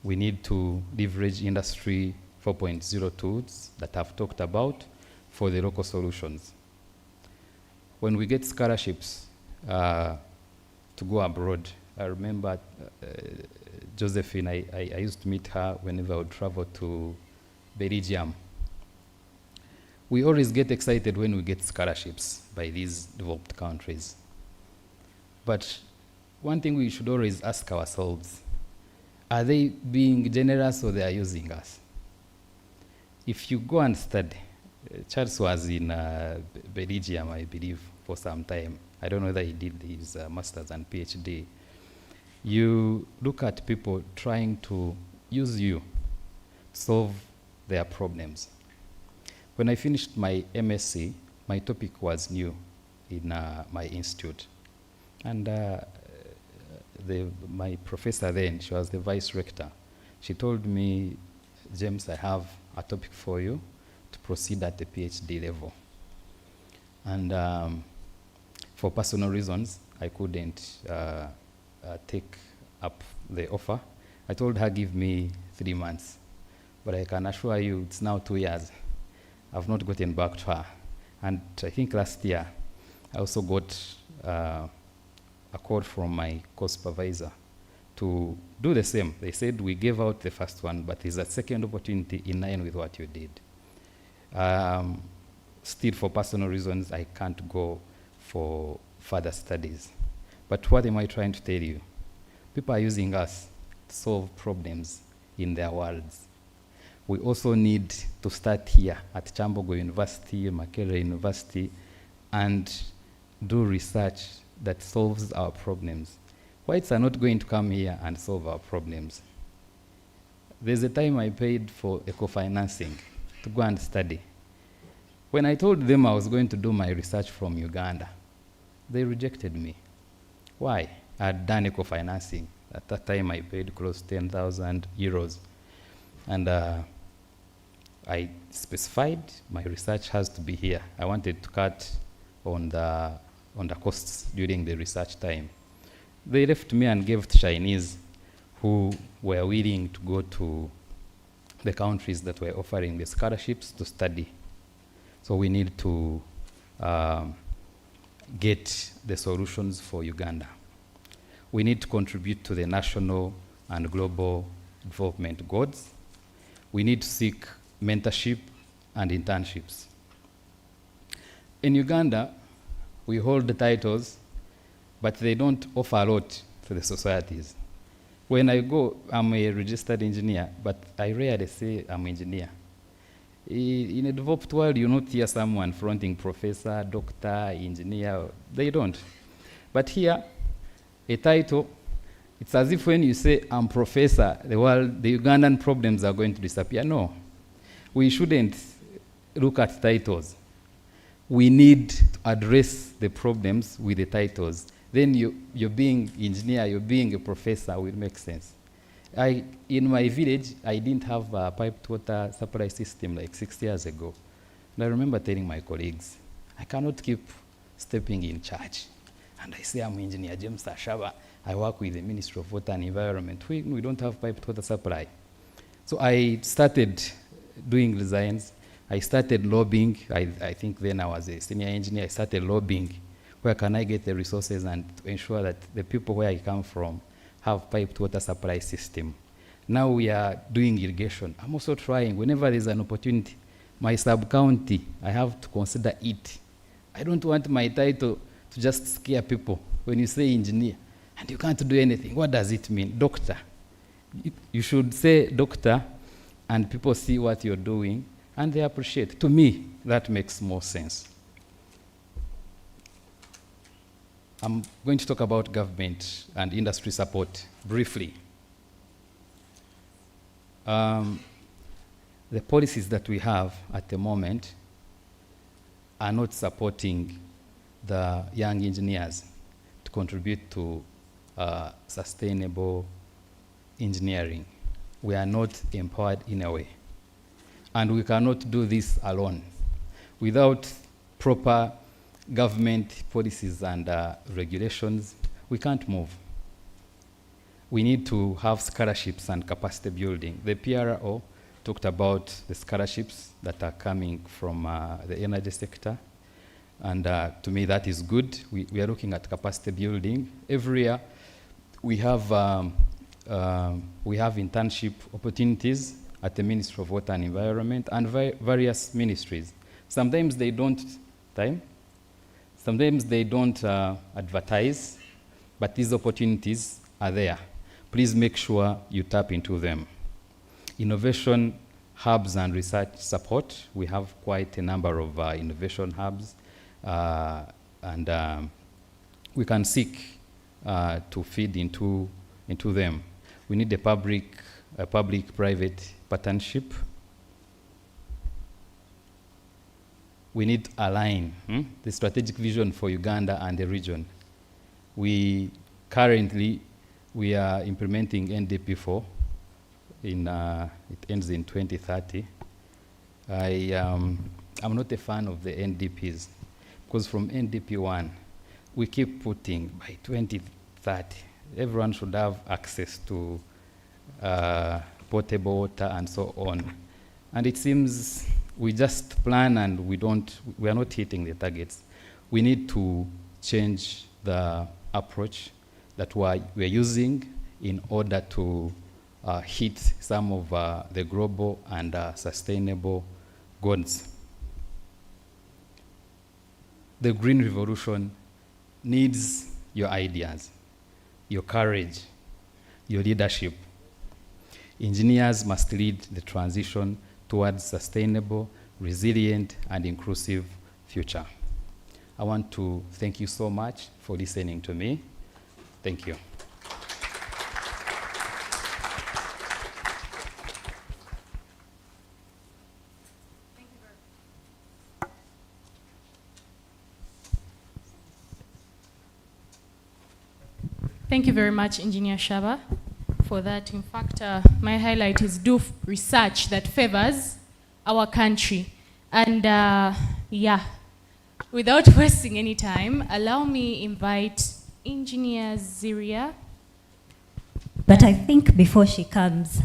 We need to leverage Industry 4.0 tools that I've talked about for the local solutions. When we get scholarships to go abroad, I remember Josephine, I used to meet her whenever I would travel to Belgium. We always get excited when we get scholarships by these developed countries. But one thing we should always ask ourselves, are they being generous or they are using us? If you go and study, Charles was in Belgium, I believe, for some time. I don't know whether he did his master's and PhD. You look at people trying to use you to solve their problems. When I finished my MSc, my topic was new in my institute. And my professor then, she was the vice rector, she told me, James, I have a topic for you to proceed at the PhD level. And for personal reasons, I couldn't take up the offer. I told her, give me 3 months. But I can assure you, it's now 2 years. I've not gotten back to her. And I think last year, I also got a call from my co-supervisor to do the same. They said, we gave out the first one, but there's a second opportunity in line with what you did. Still, for personal reasons, I can't go for further studies. But what am I trying to tell you? People are using us to solve problems in their worlds. We also need to start here at Kyambogo University, Makerere University, and do research that solves our problems. Whites are not going to come here and solve our problems. There's a time I paid for eco-financing to go and study. When I told them I was going to do my research from Uganda, they rejected me. Why? I had done eco-financing. At that time, I paid close to 10,000 euros. And I specified my research has to be here. I wanted to cut on the costs during the research time. They left me and gave to Chinese who were willing to go to the countries that were offering the scholarships to study. So we need to get the solutions for Uganda. We need to contribute to the national and global development goals. We need to seek mentorship and internships. In Uganda, we hold the titles, but they don't offer a lot to the societies. When I go, I'm a registered engineer, but I rarely say I'm an engineer. In a developed world, you not hear someone fronting professor, doctor, engineer. They don't. But here, a title, it's as if when you say, I'm professor, the Ugandan problems are going to disappear. No. We shouldn't look at titles. We need to address the problems with the titles. Then you're being engineer, you're being a professor will make sense. In my village, I didn't have a piped water supply system like 6 years ago. And I remember telling my colleagues, I cannot keep stepping in charge. And I say, I'm engineer James Ashaba. I work with the Ministry of Water and Environment. We don't have piped water supply. So I started doing designs. I started lobbying. I think then I was a senior engineer. I started lobbying. Where can I get the resources and to ensure that the people where I come from have piped water supply system. Now we are doing irrigation. I'm also trying, whenever there's an opportunity, my sub-county, I have to consider it. I don't want my title to just scare people. When you say engineer, and you can't do anything, what does it mean? Doctor. You should say doctor, and people see what you're doing, and they appreciate. To me, that makes more sense. I'm going to talk about government and industry support briefly. the policies that we have at the moment are not supporting the young engineers to contribute to sustainable engineering. We are not empowered in a way. And we cannot do this alone. Without proper government policies and regulations, we can't move. We need to have scholarships and capacity building. The PRO talked about the scholarships that are coming from the energy sector. And to me, that is good. We are looking at capacity building. Every year, we have internship opportunities at the Ministry of Water and Environment and various ministries. Sometimes they don't advertise, but these opportunities are there. Please make sure you tap into them. Innovation hubs and research support. We have quite a number of innovation hubs, and we can seek to feed into them. We need a public-private partnership. We need to align the strategic vision for Uganda and the region. Currently, we are implementing NDP4. It ends in 2030. I'm not a fan of the NDPs, because from NDP1, we keep putting by 2030, everyone should have access to potable water and so on. And it seems we just plan and we are not hitting the targets. We need to change the approach that we're using in order to hit some of the global and sustainable goals. The green revolution needs your ideas, your courage, your leadership. Engineers must lead the transition towards sustainable, resilient, and inclusive future. I want to thank you so much for listening to me. Thank you. Thank you very much, Engineer Shaba, for that. In fact, my highlight is do research that favors our country. And yeah, without wasting any time, allow me invite Engineer Ziria. But I think before she comes,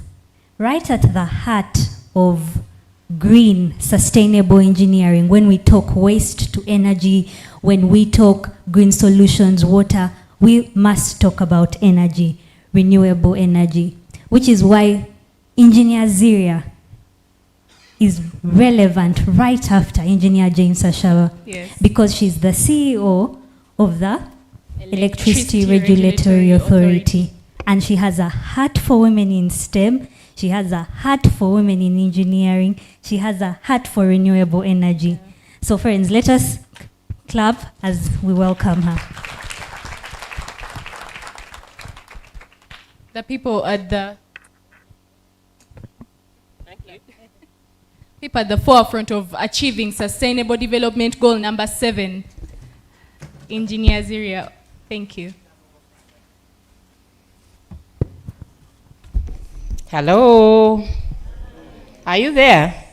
right at the heart of green sustainable engineering, when we talk waste to energy, when we talk green solutions, water, we must talk about energy, renewable energy, which is why Engineer Ziria is relevant right after Engineer James Ashawa, Yes. because she's the CEO of the Electricity Regulatory Authority. And she has a heart for women in STEM. She has a heart for women in engineering. She has a heart for renewable energy. Yeah. So friends, let us clap as we welcome her. The people at the people at the forefront of achieving sustainable development goal number 7. Engineer Ziria, thank you. Hello. Are you there?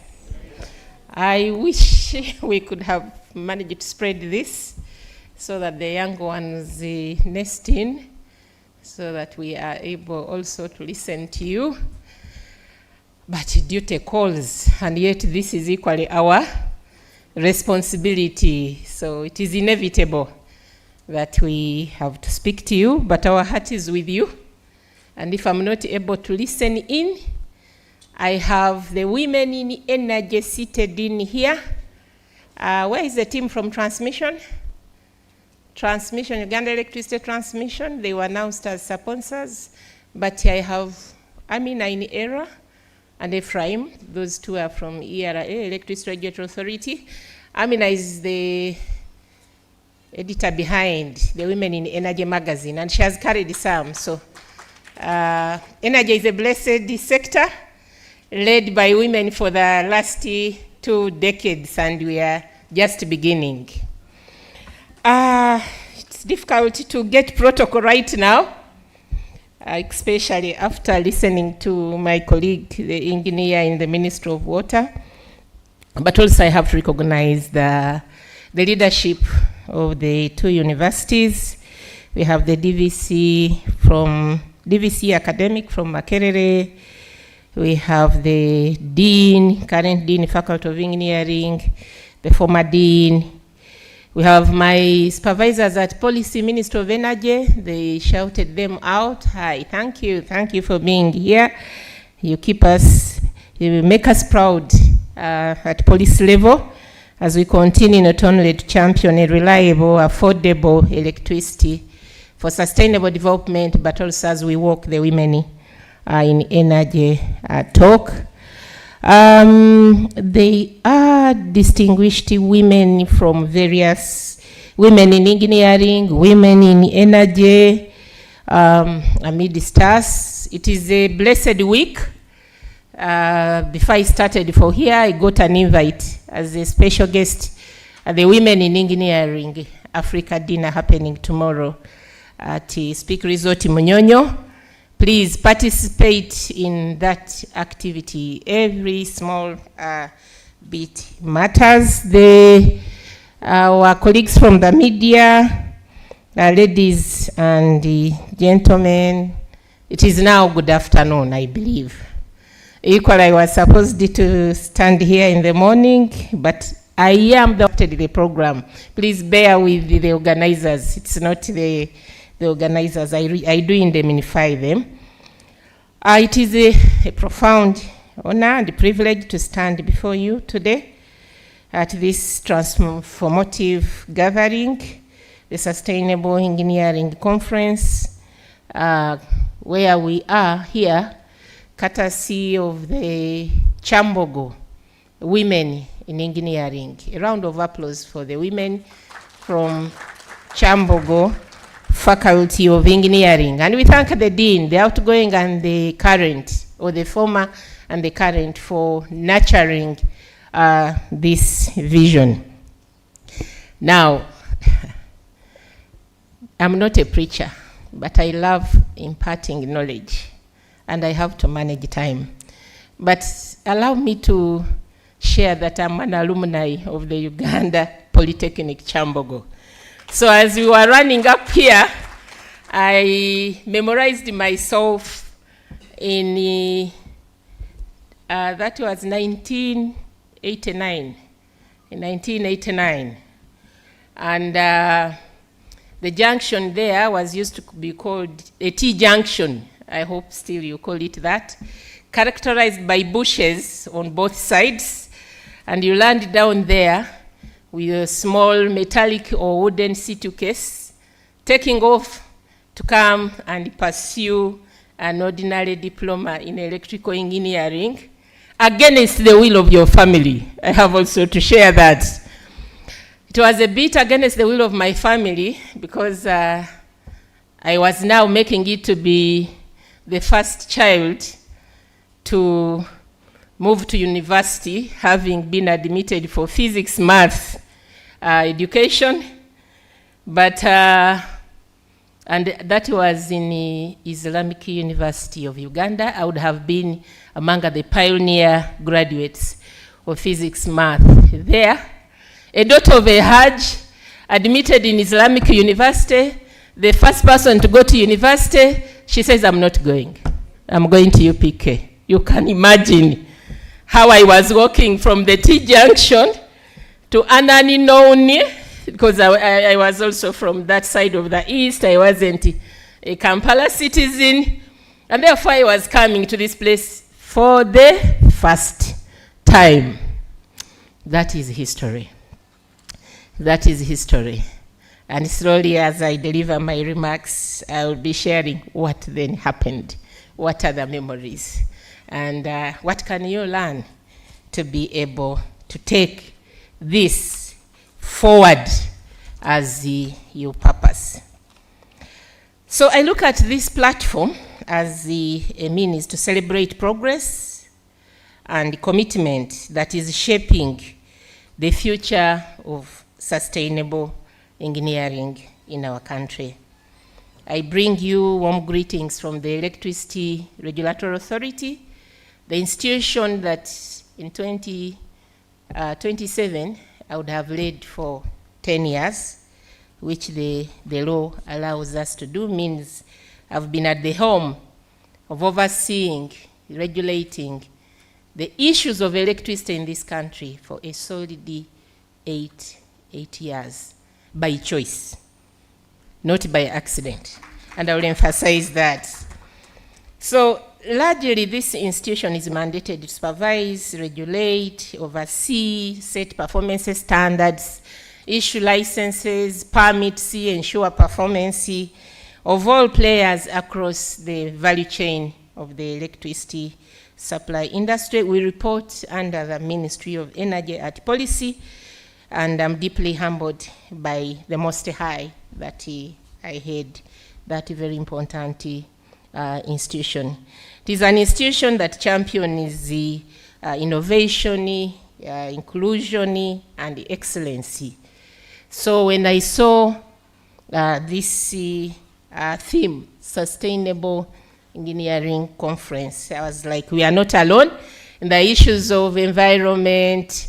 I wish we could have managed to spread this so that the young ones nest in, so that we are able also to listen to you. But duty calls, and yet this is equally our responsibility. So it is inevitable that we have to speak to you, but our heart is with you. And if I'm not able to listen in, I have the women in energy seated in here. Where is the team from transmission? Transmission, Uganda Electricity Transmission. They were announced as sponsors, but I have Amina in ERA and Ephraim. Those two are from ERA, Electricity Regulatory Authority. Amina is the editor behind the Women in Energy magazine, and she has carried some. So energy is a blessed sector. led by women for the last 2 decades, and we are just beginning. It's difficult to get protocol right now, especially after listening to my colleague, the engineer in the Ministry of Water. But also I have to recognize the leadership of the 2 universities. We have the DVC academic from Makerere. We have the dean, current dean, Faculty of Engineering, the former dean. We have my supervisors at Policy Ministry of Energy. They shouted them out. Hi, thank you for being here. You make us proud at policy level as we continue not only to champion a reliable, affordable electricity for sustainable development, but also as we walk the women in energy talk. They are distinguished women from various women in engineering, women in energy, amidst us. It is a blessed week. Before I started for here, I got an invite as a special guest at the Women in Engineering Africa dinner happening tomorrow at Speak Resort Munyonyo. Please participate in that activity. Every small bit matters. Our colleagues from the media, ladies and gentlemen, it is now good afternoon, I believe. Equally, I was supposed to stand here in the morning, but I am the program. Please bear with the organizers. It's not the organizers. I do indemnify them. It is a profound honor and privilege to stand before you today at this transformative gathering, the Sustainable Engineering Conference, where we are here courtesy of the Kyambogo Women in Engineering. A round of applause for the women from Kyambogo Faculty of Engineering. And we thank the Dean, the outgoing and the current, or the former and the current, for nurturing this vision. Now, I'm not a preacher, but I love imparting knowledge, and I have to manage time. But allow me to share that I'm an alumni of the Uganda Polytechnic Kyambogo. So as we were running up here, I memorized myself in, that was 1989. In 1989. And the junction there was used to be called a T-junction. I hope still you call it that. Characterized by bushes on both sides. And you land down there with a small metallic or wooden suitcase, taking off to come and pursue an ordinary diploma in electrical engineering against the will of your family. I have also to share that. It was a bit against the will of my family because I was now making it to be the first child to move to university, having been admitted for physics, math, education. But, and that was in the Islamic University of Uganda. I would have been among the pioneer graduates of physics, math there. A daughter of a Hajj, admitted in Islamic University, the first person to go to university, she says, I'm not going. I'm going to UPK. You can imagine how I was walking from the T-junction to Anani Noni, because I was also from that side of the east. I wasn't a Kampala citizen. And therefore I was coming to this place for the first time. That is history. That is history. And slowly as I deliver my remarks, I will be sharing what then happened. What are the memories? And what can you learn to be able to take this forward as your purpose? So I look at this platform as a means to celebrate progress and commitment that is shaping the future of sustainable engineering in our country. I bring you warm greetings from the Electricity Regulatory Authority, the institution that in 2027 I would have led for 10 years, which the law allows us to do, means I've been at the helm of overseeing, regulating the issues of electricity in this country for a solid 8 years, by choice, not by accident. And I will emphasize that. So largely this institution is mandated to supervise, regulate, oversee, set performance standards, issue licenses, permits, ensure performance of all players across the value chain of the electricity supply industry. We report under the Ministry of Energy at Policy, and I'm deeply humbled by the Most High that I head that very important institution. It is an institution that champions the innovation, inclusion, and excellency. So when I saw this theme, Sustainable Engineering Conference, I was like, we are not alone in the issues of environment,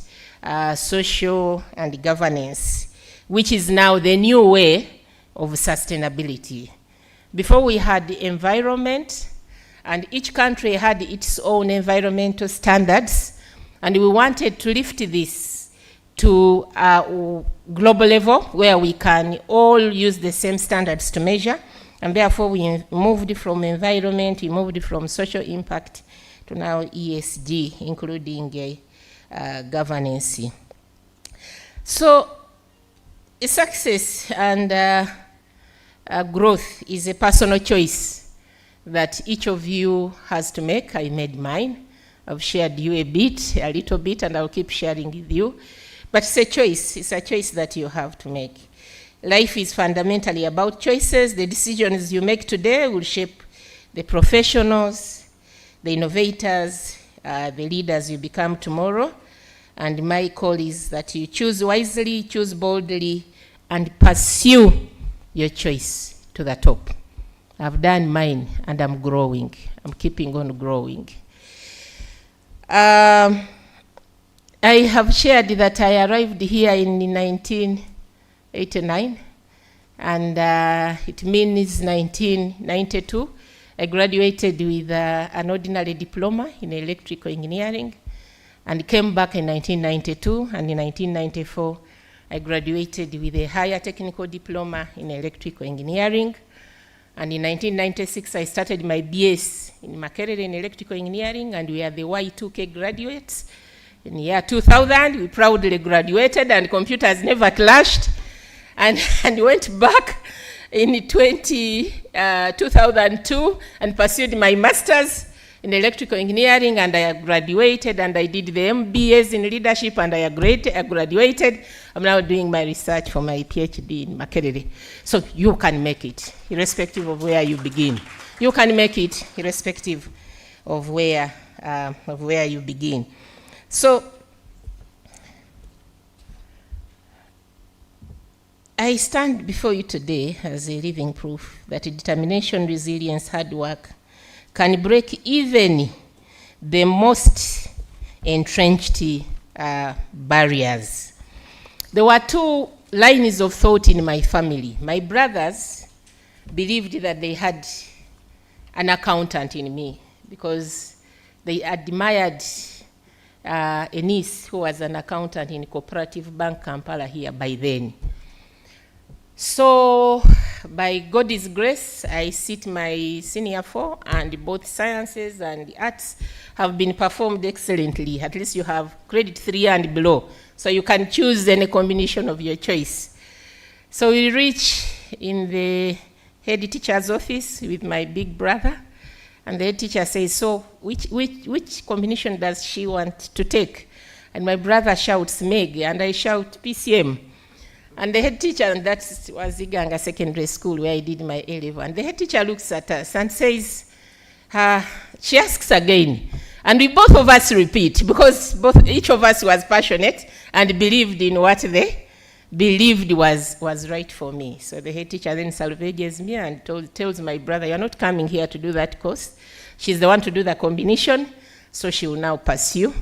social, and governance, which is now the new way of sustainability. Before we had the environment, and each country had its own environmental standards, and we wanted to lift this to a global level where we can all use the same standards to measure, and therefore we moved from environment, we moved from social impact to now ESG, including governance. So success and growth is a personal choice that each of you has to make. I made mine. I've shared you a little bit, and I'll keep sharing with you. But it's a choice. It's a choice that you have to make. Life is fundamentally about choices. The decisions you make today will shape the professionals, the innovators, the leaders you become tomorrow. And my call is that you choose wisely, choose boldly, and pursue your choice to the top. I've done mine, and I'm growing. I'm keeping on growing. I have shared that I arrived here in 1989, and it means 1992. I graduated with an ordinary diploma in electrical engineering, and came back in 1992, and in 1994, I graduated with a higher technical diploma in electrical engineering. And in 1996, I started my BS in Makerere in electrical engineering, and we are the Y2K graduates. In the year 2000, we proudly graduated, and computers never clashed, and went back in 2002 and pursued my master's in electrical engineering, and I graduated, and I did the MBAs in leadership, and I graduated. I'm now doing my research for my PhD in Makerere. So you can make it, irrespective of where you begin. You can make it, irrespective of where you begin. So I stand before you today as a living proof that determination, resilience, hard work can break even the most entrenched barriers. There were two lines of thought in my family. My brothers believed that they had an accountant in me because they admired a niece who was an accountant in Cooperative Bank Kampala here by then. So by God's grace, I sit my senior 4, and both sciences and arts have been performed excellently. At least you have credit 3 and below. So you can choose any combination of your choice. So we reach in the head teacher's office with my big brother, and the head teacher says, so which combination does she want to take? And my brother shouts MEG, and I shout PCM. And the head teacher, and that was Iganga Secondary School where I did my A-level, and the head teacher looks at us and says, she asks again, And we both of us repeat, because each of us was passionate and believed in what they believed was right for me. So the head teacher then salvages me and tells my brother, you're not coming here to do that course. She's the one to do the combination, so she will now pursue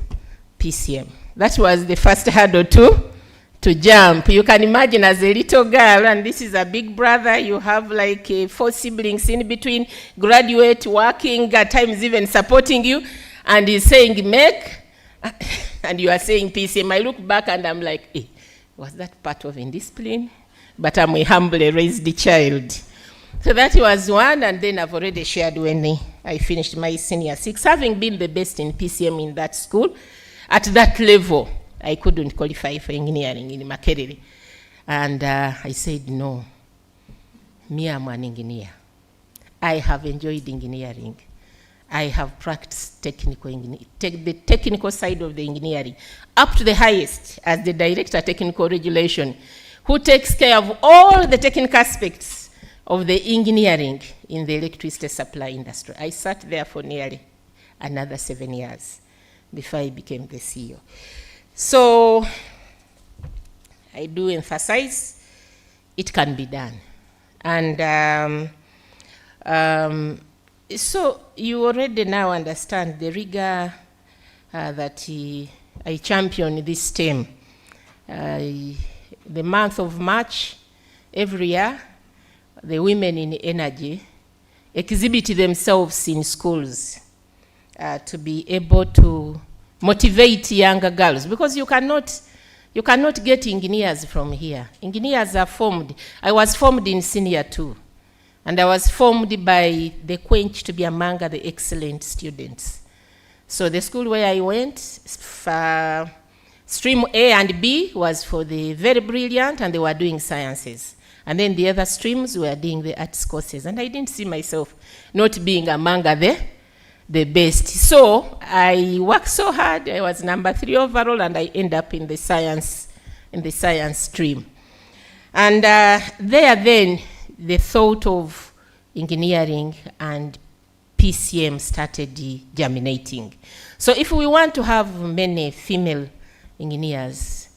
PCM. That was the first hurdle to jump. You can imagine as a little girl, and this is a big brother, you have like 4 siblings in between, graduate, working, at times even supporting you, and he's saying make, and you are saying PCM. I look back and I'm like, was that part of indiscipline? But I'm a humbly raised child. So that was one, and then I've already shared when I finished my senior 6, having been the best in PCM in that school. At that level, I couldn't qualify for engineering in Makerere. And I said, no, me, I'm an engineer. I have enjoyed engineering. I have practiced technical engineering, the technical side of the engineering, up to the highest as the director of technical regulation, who takes care of all the technical aspects of the engineering in the electricity supply industry. I sat there for nearly another 7 years before I became the CEO. So I do emphasize it can be done. And so you already now understand the rigor that I champion this term. The month of March, every year, the women in energy exhibit themselves in schools to be able to motivate younger girls, because you cannot get engineers from here. Engineers are formed. I was formed in senior 2. And I was formed by the Quench to be among the excellent students. So the school where I went, stream A and B was for the very brilliant, and they were doing sciences. And then the other streams were doing the arts courses. And I didn't see myself not being among the best. So I worked so hard. I was number 3 overall, and I ended up in the science stream. And there then, the thought of engineering and PCM started germinating. So if we want to have many female engineers,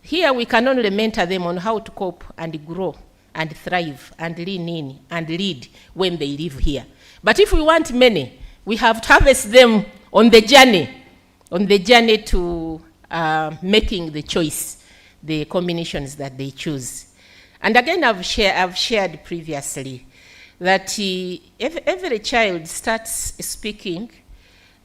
here we can only mentor them on how to cope and grow and thrive and lean in and lead when they live here. But if we want many, we have to harvest them on the journey to making the choice, the combinations that they choose. And again, I've shared previously that every child starts speaking,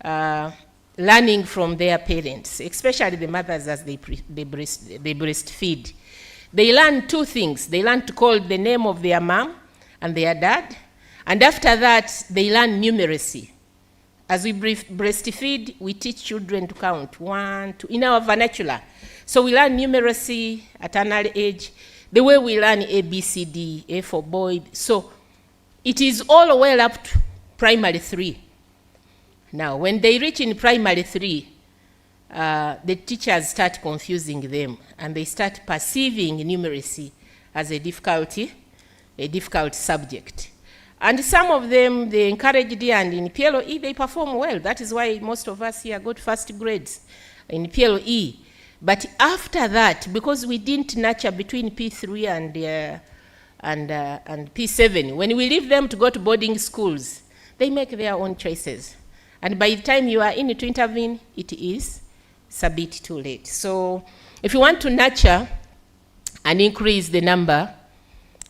learning from their parents, especially the mothers as they breastfeed. They learn 2 things. They learn to call the name of their mom and their dad. And after that, they learn numeracy. As we breastfeed, we teach children to count 1, 2, in our vernacular. So we learn numeracy at an early age, the way we learn A, B, C, D, A for boy. So it is all well up to primary 3. Now, when they reach in primary 3, the teachers start confusing them, and they start perceiving numeracy as a difficult subject. And some of them, they encouraged, and in PLE, they perform well. That is why most of us here got first grades in PLE. But after that, because we didn't nurture between P3 and P7, when we leave them to go to boarding schools, they make their own choices. And by the time you are in to intervene, it is a bit too late. So if you want to nurture and increase the number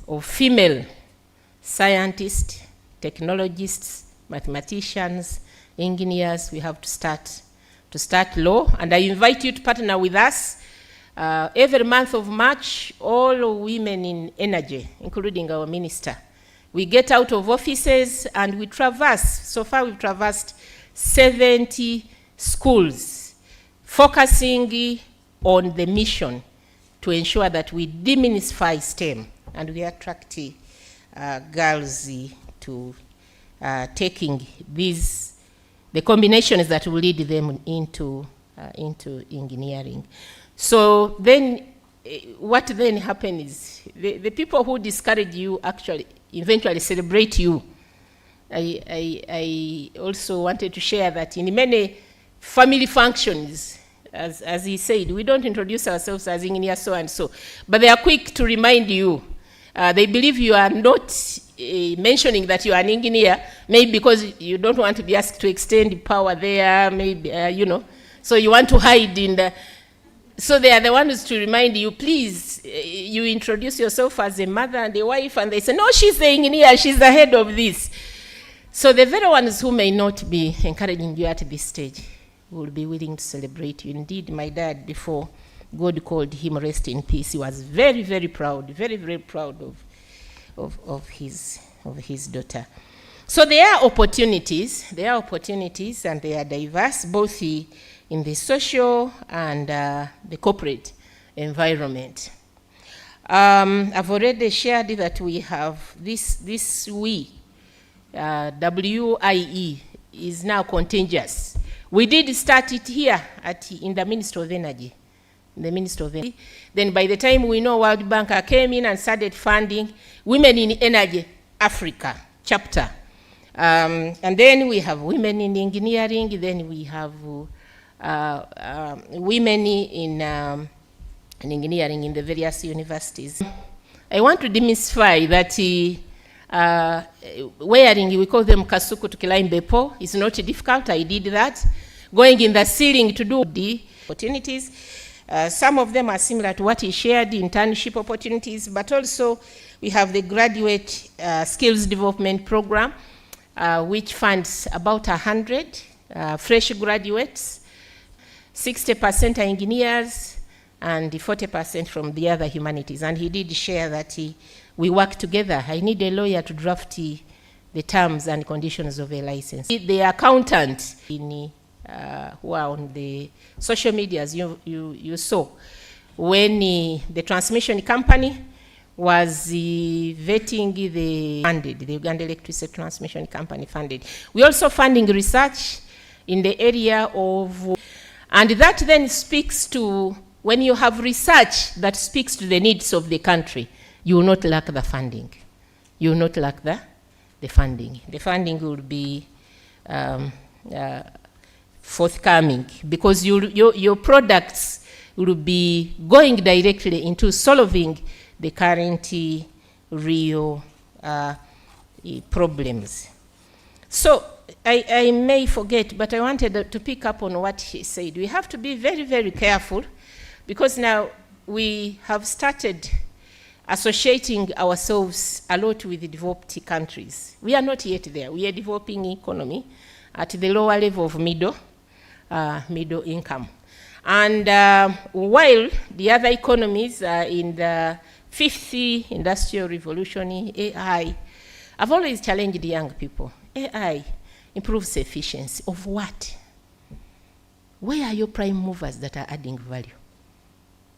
of female scientists, technologists, mathematicians, engineers, we have to start low. And I invite you to partner with us. Every month of March, all women in energy, including our minister, we get out of offices and we traverse. So far we've traversed 70 schools, focusing on the mission to ensure that we demystify STEM and we attract girls to taking the combinations that will lead them into engineering. So then what then happens is the people who discourage you actually eventually celebrate you. I also wanted to share that in many family functions. As he said, we don't introduce ourselves as engineer so and so, but they are quick to remind you. They believe you are not mentioning that you are an engineer, maybe because you don't want to be asked to extend power there, maybe, you know. So you want to hide in the... So they are the ones to remind you, please, you introduce yourself as a mother and a wife, and they say, no, she's the engineer, she's the head of this. So the very ones who may not be encouraging you at this stage will be willing to celebrate you. Indeed, my dad, before God called him rest in peace, he was very, very proud, very, very proud of his daughter. So there are opportunities, and they are diverse, both in the social and the corporate environment. I've already shared that we have this WIE is now contagious. We did start it here in the Ministry of Energy. Then by the time we know World Bank came in and started funding Women in Energy Africa chapter. And then we have Women in Engineering, then we have women in engineering in the various universities. I want to demystify that wearing, we call them kasuku to climb the pole, is not difficult. I did that. Going in the ceiling to do the opportunities. Some of them are similar to what he shared, internship opportunities, but also we have the graduate skills development program, which funds about 100 fresh graduates. 60% are engineers and 40% from the other humanities. And he did share that we work together. I need a lawyer to draft the terms and conditions of a license. The accountant who are on the social medias you saw, when the transmission company was vetting the Uganda Electricity Transmission Company funded. We also funding research in the area of, and that then speaks to, when you have research that speaks to the needs of the country, you will not lack the funding. You will not lack the funding. The funding will be forthcoming because your products will be going directly into solving the current real problems. So I may forget, but I wanted to pick up on what he said. We have to be very, very careful because now we have started associating ourselves a lot with the developed countries. We are not yet there. We are developing economy at the lower level of middle income. And while the other economies are in the fifth industrial revolution, AI, I've always challenged the young people. AI improves efficiency of what? Where are your prime movers that are adding value?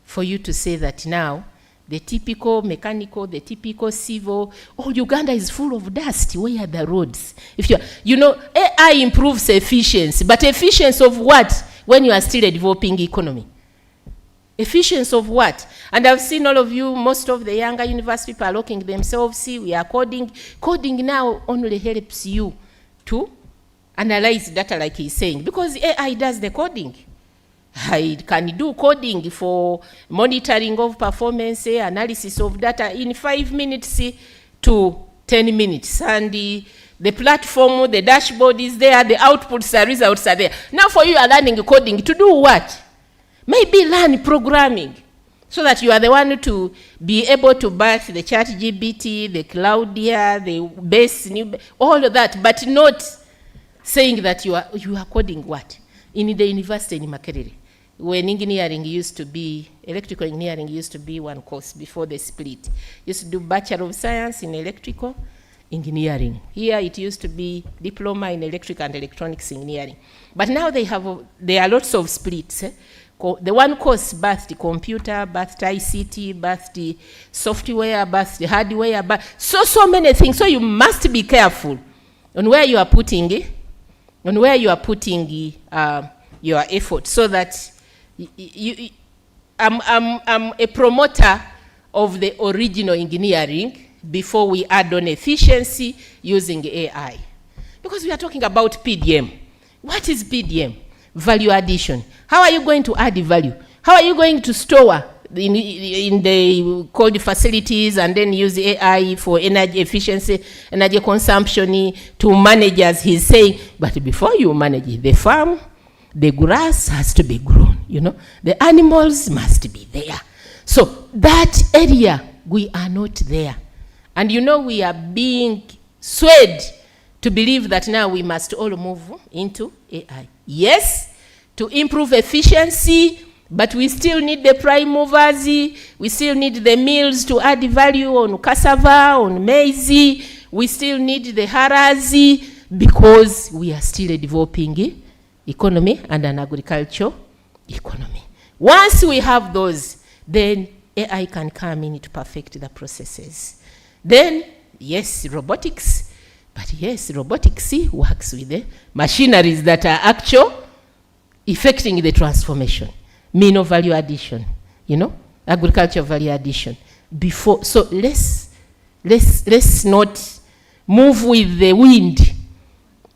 For you to say that now, the typical mechanical, the typical civil, oh, Uganda is full of dust. Where are the roads? If AI improves efficiency, but efficiency of what? When you are still a developing economy. Efficiency of what? And I've seen all of you, most of the younger university people are looking themselves, see, we are coding. Coding now only helps you to analyze data like he's saying, because AI does the coding. I can do coding for monitoring of performance, analysis of data in 5 minutes to 10 minutes. And the platform, the dashboard is there, the outputs, the results are there. Now for you are learning coding to do what? Maybe learn programming so that you are the one to be able to birth the ChatGPT, the Claudia, the base, all of that, but not saying that you are coding what? In the university in Makerere, when engineering used to be, electrical engineering used to be one course before the split. Used to do Bachelor of Science in Electrical Engineering. Here it used to be Diploma in Electrical and Electronics Engineering. But now there are lots of splits. The one course birthed computer, birthed ICT, birthed software, birthed hardware, so many things. So you must be careful on where you are putting your effort, so that I'm a promoter of the original engineering before we add on efficiency using AI. Because we are talking about PDM. What is PDM? value addition. How are you going to add value? How are you going to store in the cold facilities and then use AI for energy efficiency, energy consumption to manage, as he's saying? But before you manage the farm, the grass has to be grown, you know. The animals must be there. So that area, we are not there. And you know, we are being swayed to believe that now we must all move into AI. Yes, to improve efficiency, but we still need the prime movers. We still need the mills to add value on cassava, on maize. We still need the harazi, because we are still a developing economy and an agricultural economy. Once we have those, then AI can come in to perfect the processes. Then, yes, robotics, but yes, robotics works with the machineries that are actual effecting the transformation. Mean of value addition, you know, agricultural value addition. Before, so let's not move with the wind.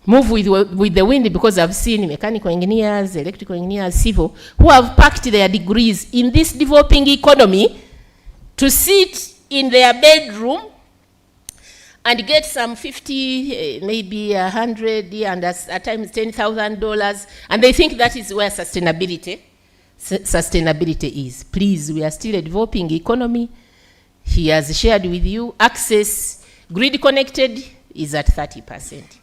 Move with the wind, because I've seen mechanical engineers, electrical engineers, civil, who have packed their degrees in this developing economy to sit in their bedroom and get some 50, maybe 100, and at times $10,000, and they think that is where sustainability is. Please, we are still a developing economy. He has shared with you access, grid connected is at 30%.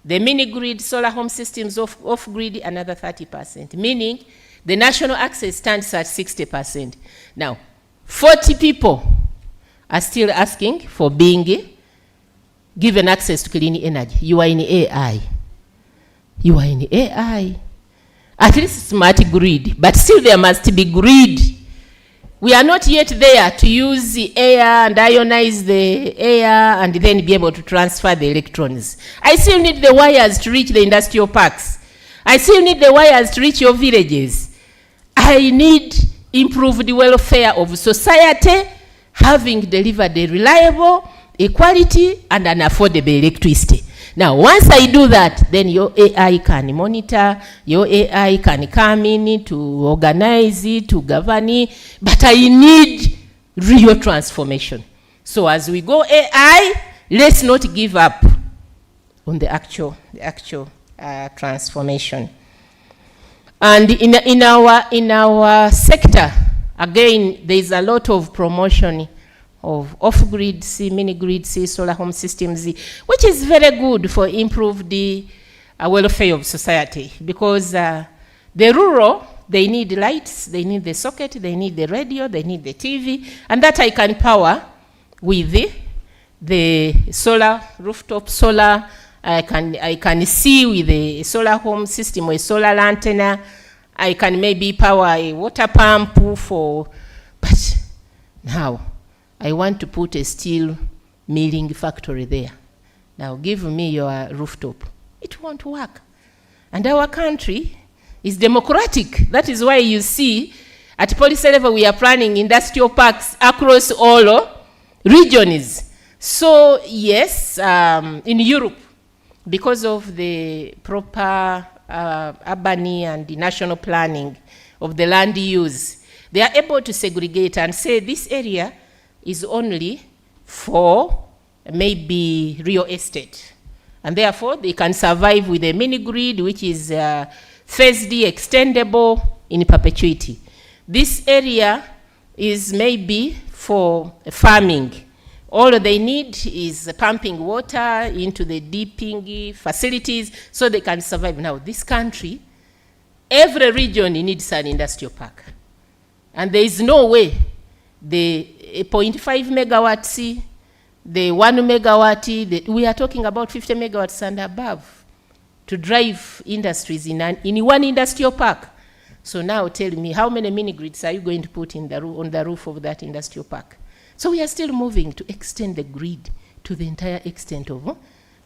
The mini grid, solar home systems off grid, another 30%, meaning the national access stands at 60%. Now, 40 people are still asking for being given access to clean energy. You are in AI. You are in AI. At least smart grid, but still there must be grid. We are not yet there to use the air and ionize the air and then be able to transfer the electrons. I still need the wires to reach the industrial parks. I still need the wires to reach your villages. I need improved welfare of society, having delivered a reliable, equality, and an affordable electricity. Now, once I do that, then your AI can monitor, your AI can come in to organize it, to govern it, but I need real transformation. So as we go AI, let's not give up on the actual transformation. And in our sector, again, there is a lot of promotion of off-grid, mini-grid, solar home systems, which is very good for improved welfare of society, because the rural, they need lights, they need the socket, they need the radio, they need the TV, and that I can power with the solar, rooftop solar. I can see with the solar home system or a solar antenna. I can maybe power a water pump but now I want to put a steel milling factory there. Now give me your rooftop. It won't work. And our country is democratic. That is why you see at policy level we are planning industrial parks across all regions. So yes, in Europe, because of the proper urban and the national planning of the land use, they are able to segregate and say this area is only for maybe real estate. And therefore, they can survive with a mini-grid, which is phased, extendable in perpetuity. This area is maybe for farming. All they need is pumping water into the deeping facilities so they can survive. Now, this country, every region needs an industrial park. And there is no way the 0.5 megawatts, the 1 megawatt, we are talking about 50 megawatts and above to drive industries in one industrial park. So now tell me, how many mini-grids are you going to put on the roof of that industrial park? So we are still moving to extend the grid to the entire extent of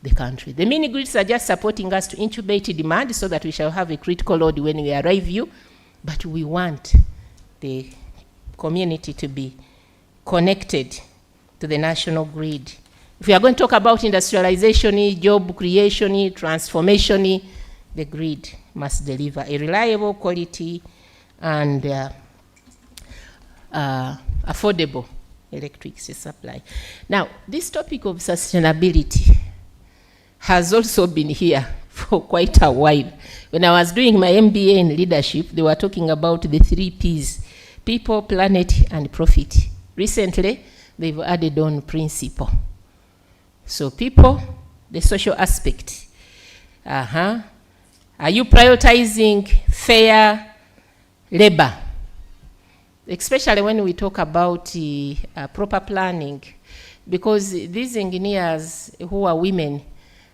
the country. The mini-grids are just supporting us to incubate demand so that we shall have a critical load when we arrive you, but we want the community to be connected to the national grid. If we are going to talk about industrialization, job creation, transformation, the grid must deliver a reliable, quality, and affordable electricity supply. Now, this topic of sustainability has also been here for quite a while. When I was doing my MBA in leadership, they were talking about the 3 Ps: people, planet, and profit. Recently, they've added on principle. So people, the social aspect. Are you prioritizing fair labor? Especially when we talk about proper planning, because these engineers who are women,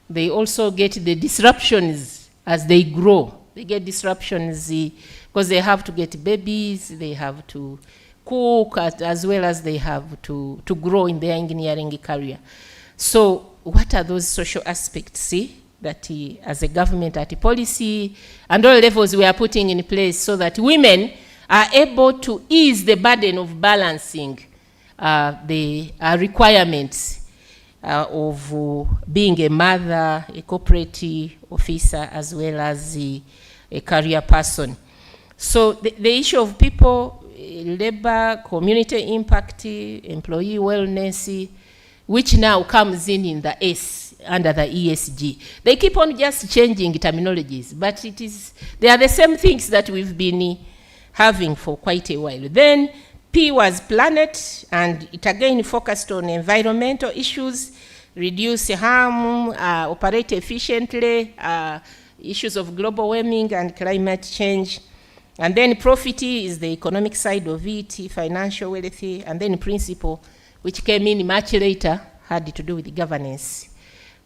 they also get the disruptions as they grow. They get disruptions because they have to get babies, they have to cook, as well as they have to grow in their engineering career. So what are those social aspects that as a government, at a policy, and all levels we are putting in place so that women are able to ease the burden of balancing the requirements of being a mother, a corporate officer, as well as a career person. So the issue of people, labor, community impact, employee wellness, which now comes in the S under the ESG. They keep on just changing terminologies, but they are the same things that we've been having for quite a while. Then P was planet, and it again focused on environmental issues, reduce harm, operate efficiently, issues of global warming and climate change. And then profit is the economic side of it, financial wealth, and then principle, which came in much later, had to do with the governance.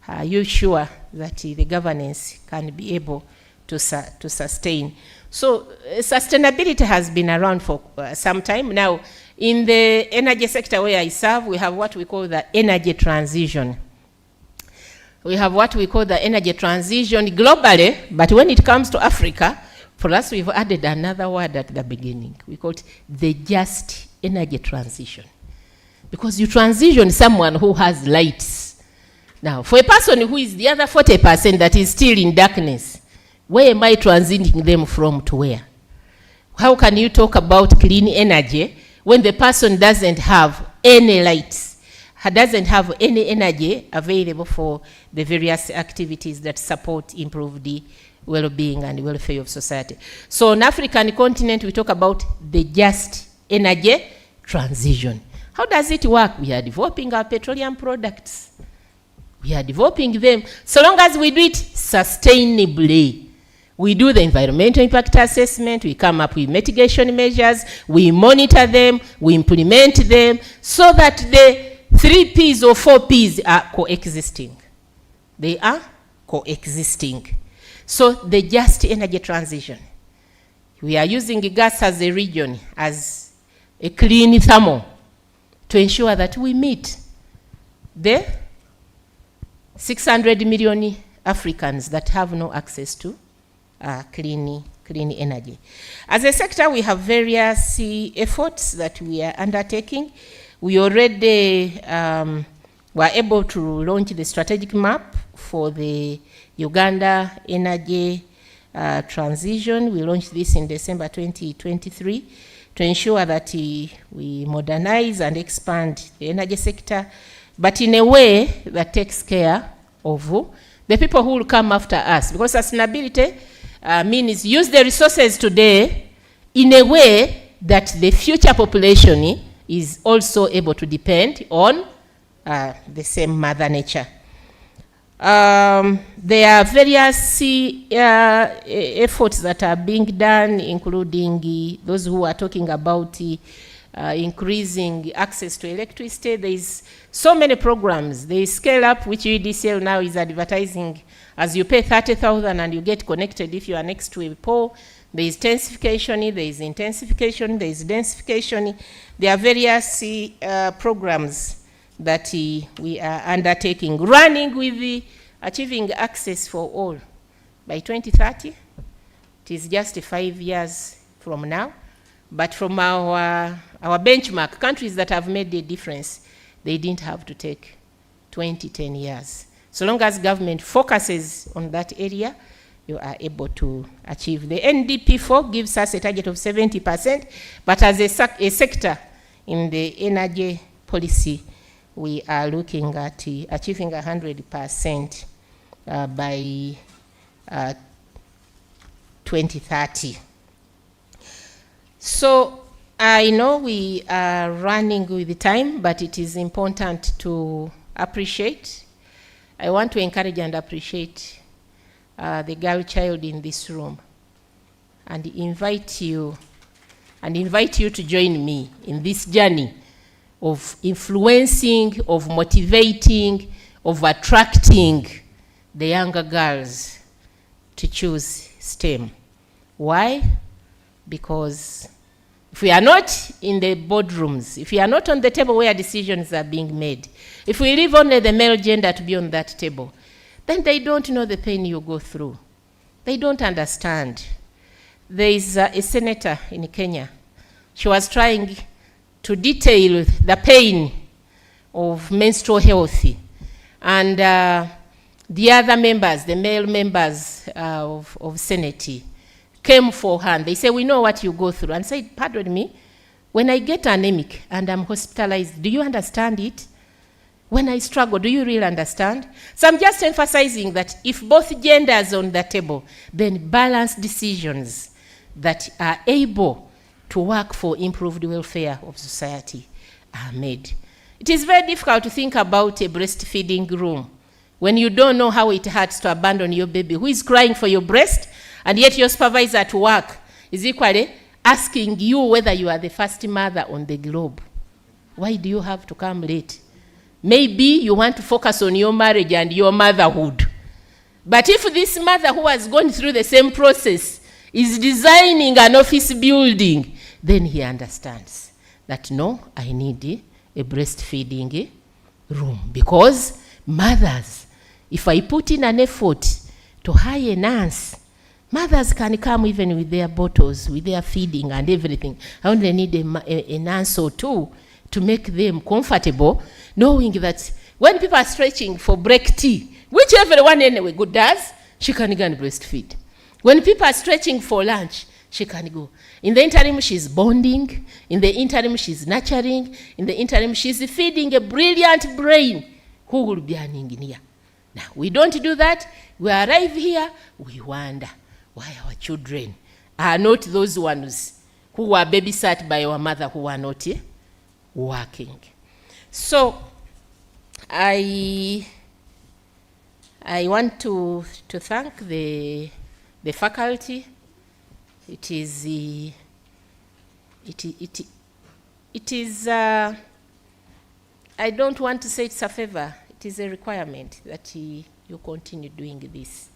Are you sure that the governance can be able to sustain? So sustainability has been around for some time. Now, in the energy sector where I serve, we have what we call the energy transition. We have what we call the energy transition globally, but when it comes to Africa, for us, we've added another word at the beginning. We call it the just energy transition. Because you transition someone who has lights. Now, for a person who is the other 40% that is still in darkness, where am I transitioning them from to where? How can you talk about clean energy when the person doesn't have any lights, doesn't have any energy available for the various activities that support improved well-being and welfare of society? So on African continent, we talk about the just energy transition. How does it work? We are developing our petroleum products. We are developing them. So long as we do it sustainably, we do the environmental impact assessment, we come up with mitigation measures, we monitor them, we implement them, so that the 3 Ps or 4 Ps are coexisting. They are coexisting. So the just energy transition. We are using gas as a region, as a clean thermal, to ensure that we meet the 600 million Africans that have no access to clean energy. As a sector, we have various efforts that we are undertaking. We already were able to launch the strategic map for the Uganda energy transition. We launched this in December 2023 to ensure that we modernize and expand the energy sector, but in a way that takes care of the people who will come after us. Because sustainability means use the resources today in a way that the future population is also able to depend on the same Mother Nature. There are various efforts that are being done, including those who are talking about increasing access to electricity. There is so many programs. There is Scale Up, which UDCL now is advertising as you pay 30,000 and you get connected if you are next to a pole. There is densification, there is intensification, there is densification. There are various programs that we are undertaking, running with the achieving access for all. By 2030, it is just 5 years from now. But from our benchmark, countries that have made a difference, they didn't have to take 10 years. So long as government focuses on that area, you are able to achieve. The NDP4 gives us a target of 70%, but as a sector in the energy policy, we are looking at achieving 100% by 2030. So I know we are running with the time, but it is important to appreciate. I want to encourage and appreciate the girl child in this room and invite you to join me in this journey of influencing, of motivating, of attracting the younger girls to choose STEM. Why? Because if we are not in the boardrooms, if we are not on the table where decisions are being made, if we leave only the male gender to be on that table, then they don't know the pain you go through. They don't understand. There is a senator in Kenya. She was trying to detail the pain of menstrual health. And the other members, the male members of Senate, came for her. They say, we know what you go through. And said, pardon me, when I get anemic and I'm hospitalized, do you understand it? When I struggle, do you really understand? So I'm just emphasizing that if both genders on the table, then balanced decisions that are able to work for improved welfare of society are made. It is very difficult to think about a breastfeeding room when you don't know how it hurts to abandon your baby who is crying for your breast, and yet your supervisor at work is equally asking you whether you are the first mother on the globe. Why do you have to come late? Maybe you want to focus on your marriage and your motherhood. But if this mother who has gone through the same process is designing an office building, then he understands that no, I need a breastfeeding room. Because mothers, if I put in an effort to hire a nurse, mothers can come even with their bottles, with their feeding and everything. I only need a nurse or two to make them comfortable, knowing that when people are stretching for break tea, which everyone anyway good does, she can go and breastfeed. When people are stretching for lunch, she can go. In the interim, she's bonding. In the interim, she's nurturing. In the interim, she's feeding a brilliant brain who will be an engineer. Now, we don't do that. We arrive here, we wonder why our children are not those ones who were babysat by our mother who are not working. So, I want to thank the faculty. It is I don't want to say it's a favor. It is a requirement that you continue doing this.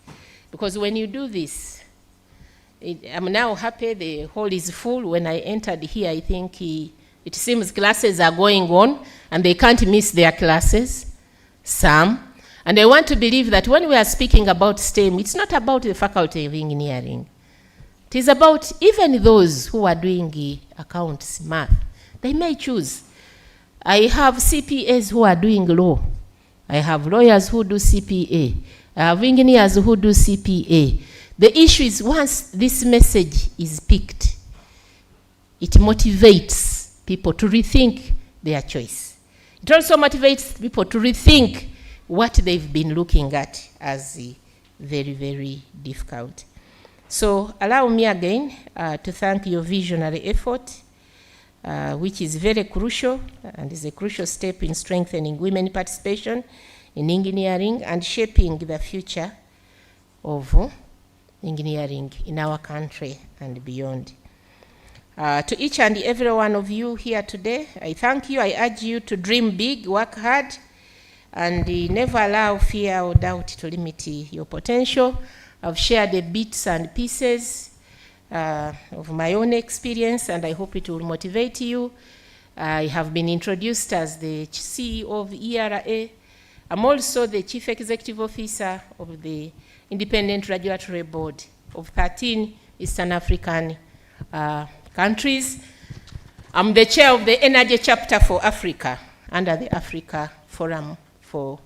Because when you do this, I'm now happy the hall is full. When I entered here, I think it seems classes are going on and they can't miss their classes, some. And I want to believe that when we are speaking about STEM, it's not about the faculty of engineering. It is about even those who are doing accounts, math. They may choose. I have CPAs who are doing law. I have lawyers who do CPA. I have engineers who do CPA. The issue is once this message is picked, it motivates people to rethink their choice. It also motivates people to rethink what they've been looking at as very, very difficult. So allow me again to thank your visionary effort, which is very crucial and is a crucial step in strengthening women participation in engineering and shaping the future of engineering in our country and beyond. To each and every one of you here today, I thank you. I urge you to dream big, work hard, and never allow fear or doubt to limit your potential. I've shared the bits and pieces of my own experience, and I hope it will motivate you. I have been introduced as the CEO of ERA. I'm also the Chief Executive Officer of the Independent Regulatory Board of 13 Eastern African countries. I'm the chair of the Energy Chapter for Africa under the Africa Forum for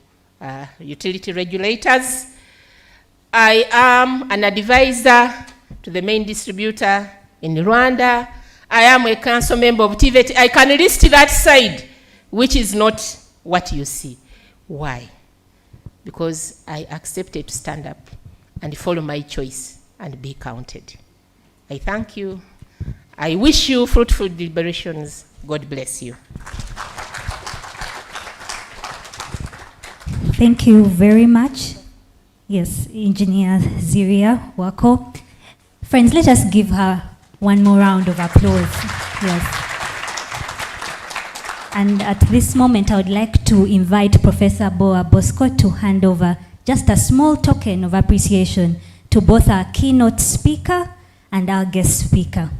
Utility Regulators. I am an advisor to the main distributor in Rwanda. I am a council member of TVET. I can list that side, which is not what you see. Why? Because I accepted to stand up and follow my choice and be counted. I thank you. I wish you fruitful deliberations. God bless you. Thank you very much. Yes, Engineer Ziria Wako. Friends, let us give her one more round of applause. Yes. And at this moment, I would like to invite Professor Boa Bosco to hand over just a small token of appreciation to both our keynote speaker and our guest speaker.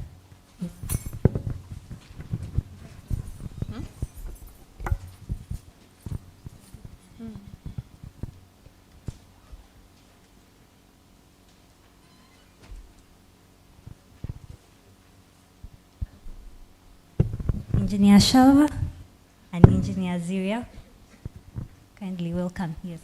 Engineer Shalva and Engineer Ziria, kindly welcome. Yes.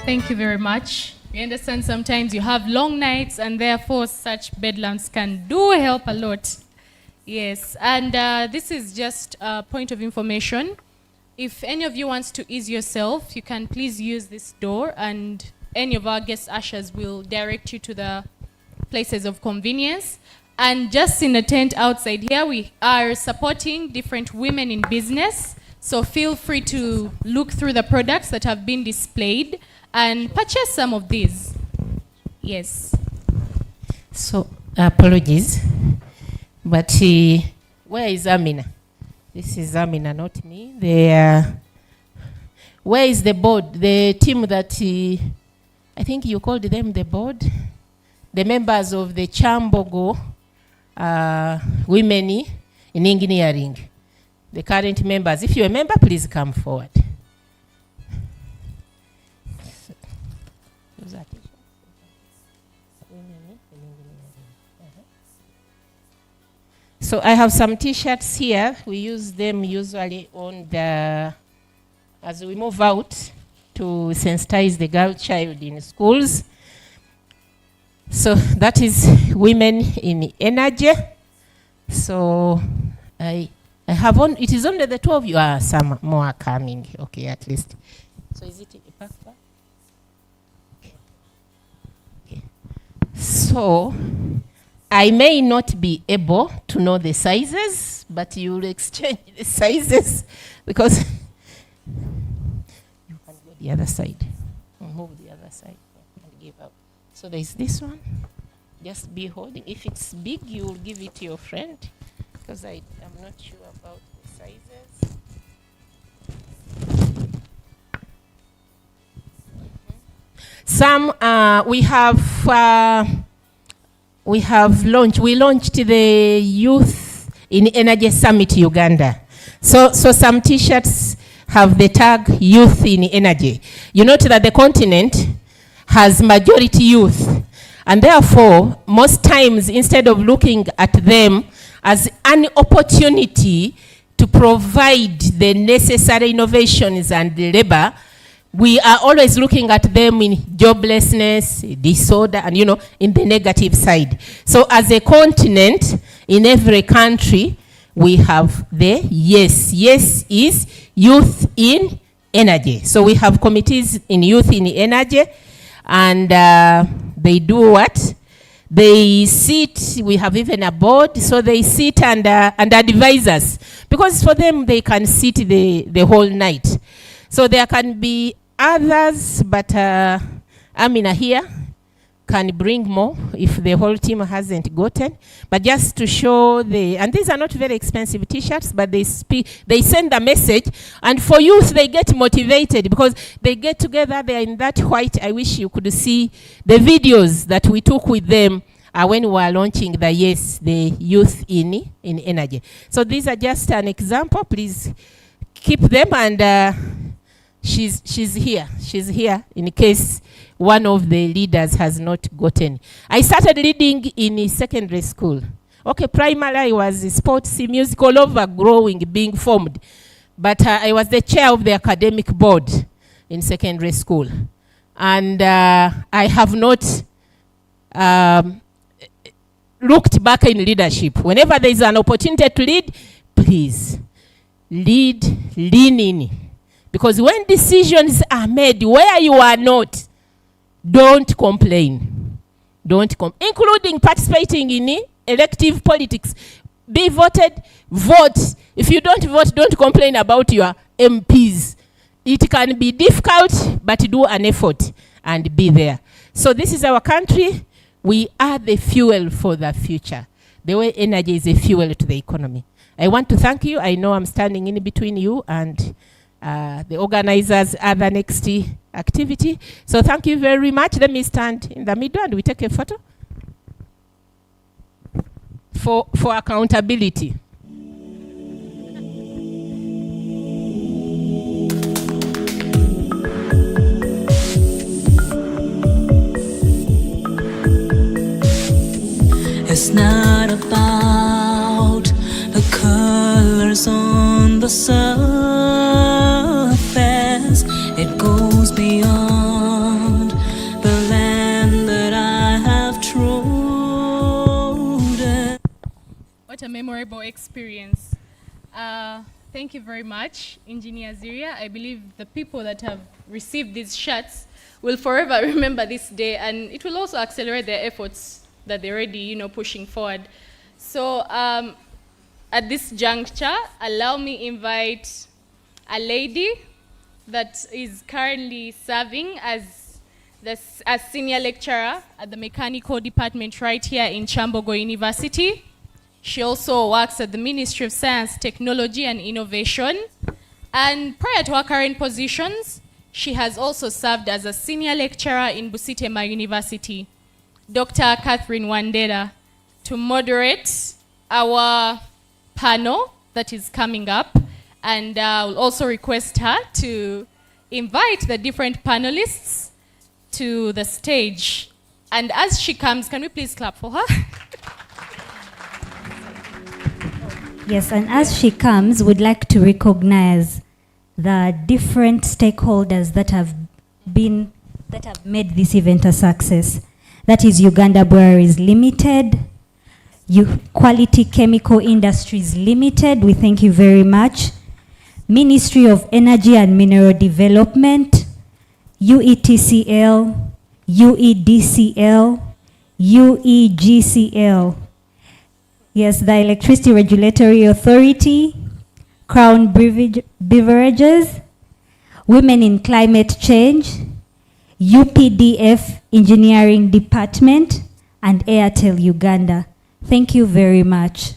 Thank you very much. We understand sometimes you have long nights and therefore such bedlams can do help a lot. Yes, and this is just a point of information. If any of you wants to ease yourself, you can please use this door and any of our guest ushers will direct you to the places of convenience. And just in the tent outside here, we are supporting different women in business. So feel free to look through the products that have been displayed and purchase some of these. Yes. So, apologies, but where is Amina? This is Amina, not me. Where is the board? The team that, I think you called them the board? The members of the Kyambogo women in engineering. The current members. If you're a member, please come forward. So I have some t-shirts here. We use them usually on the, as we move out to sensitize the girl child in schools. So that is women in energy. So I have on, it is only the 12 you are, some more coming. Okay, at least. So is it a passport? Okay. So I may not be able to know the sizes, but you will exchange the sizes because you can go the other side. Move the other side and give out. So there's this one. Just be holding. If it's big, you will give it to your friend because I am not sure about the sizes. Some we launched the Youth in Energy Summit Uganda. So some t-shirts have the tag Youth in Energy. You note that the continent has majority youth, and therefore most times instead of looking at them as an opportunity to provide the necessary innovations and labor, we are always looking at them in joblessness, disorder, and in the negative side. So as a continent, in every country, we have the yes. Yes is youth in energy. So we have committees in youth in energy, and they do what? They sit, we have even a board, so they sit and advise us. Because for them, they can sit the whole night. So there can be others, but Amina here can bring more if the whole team hasn't gotten. But just to show and these are not very expensive t-shirts, but they send a message, and for youth they get motivated because they get together, they're in that white. I wish you could see the videos that we took with them when we were launching the youth in energy. So these are just an example. Please keep them, and she's here. She's here in case one of the leaders has not gotten. I started leading in secondary school. Okay, primary I was sports, music, all over growing, being formed. But I was the chair of the academic board in secondary school. And I have not looked back in leadership. Whenever there is an opportunity to lead, please lead, lean in. Because when decisions are made where you are not, don't complain. Including participating in elective politics. Be voted, vote. If you don't vote, don't complain about your MPs. It can be difficult, but do an effort and be there. So this is our country. We are the fuel for the future. The way energy is a fuel to the economy. I want to thank you. I know I'm standing in between you and the organizers at the next activity. So thank you very much. Let me stand in the middle and we take a photo for accountability. It's not about the colors on the surface. It goes beyond the land that I have trodden. What a memorable experience. Thank you very much, Engineer Ziria. I believe the people that have received these shirts will forever remember this day, and it will also accelerate their efforts that they're already, pushing forward. So at this juncture, allow me invite a lady that is currently serving as senior lecturer at the mechanical department right here in Kyambogo University. She also works at the Ministry of Science, Technology and Innovation. And prior to her current positions, she has also served as a senior lecturer in Busitema University. Dr. Catherine Wandera to moderate our panel that is coming up, and I'll also request her to invite the different panelists to the stage. And as she comes, can we please clap for her? Yes, and as she comes, we'd like to recognize the different stakeholders that have made this event a success. That is Uganda Breweries Limited, Quality Chemical Industries Limited, we thank you very much. Ministry of Energy and Mineral Development, UETCL, UEDCL, UEGCL. Yes, the Electricity Regulatory Authority, Crown Beverages, Women in Climate Change, UPDF Engineering Department, and Airtel Uganda. Thank you very much.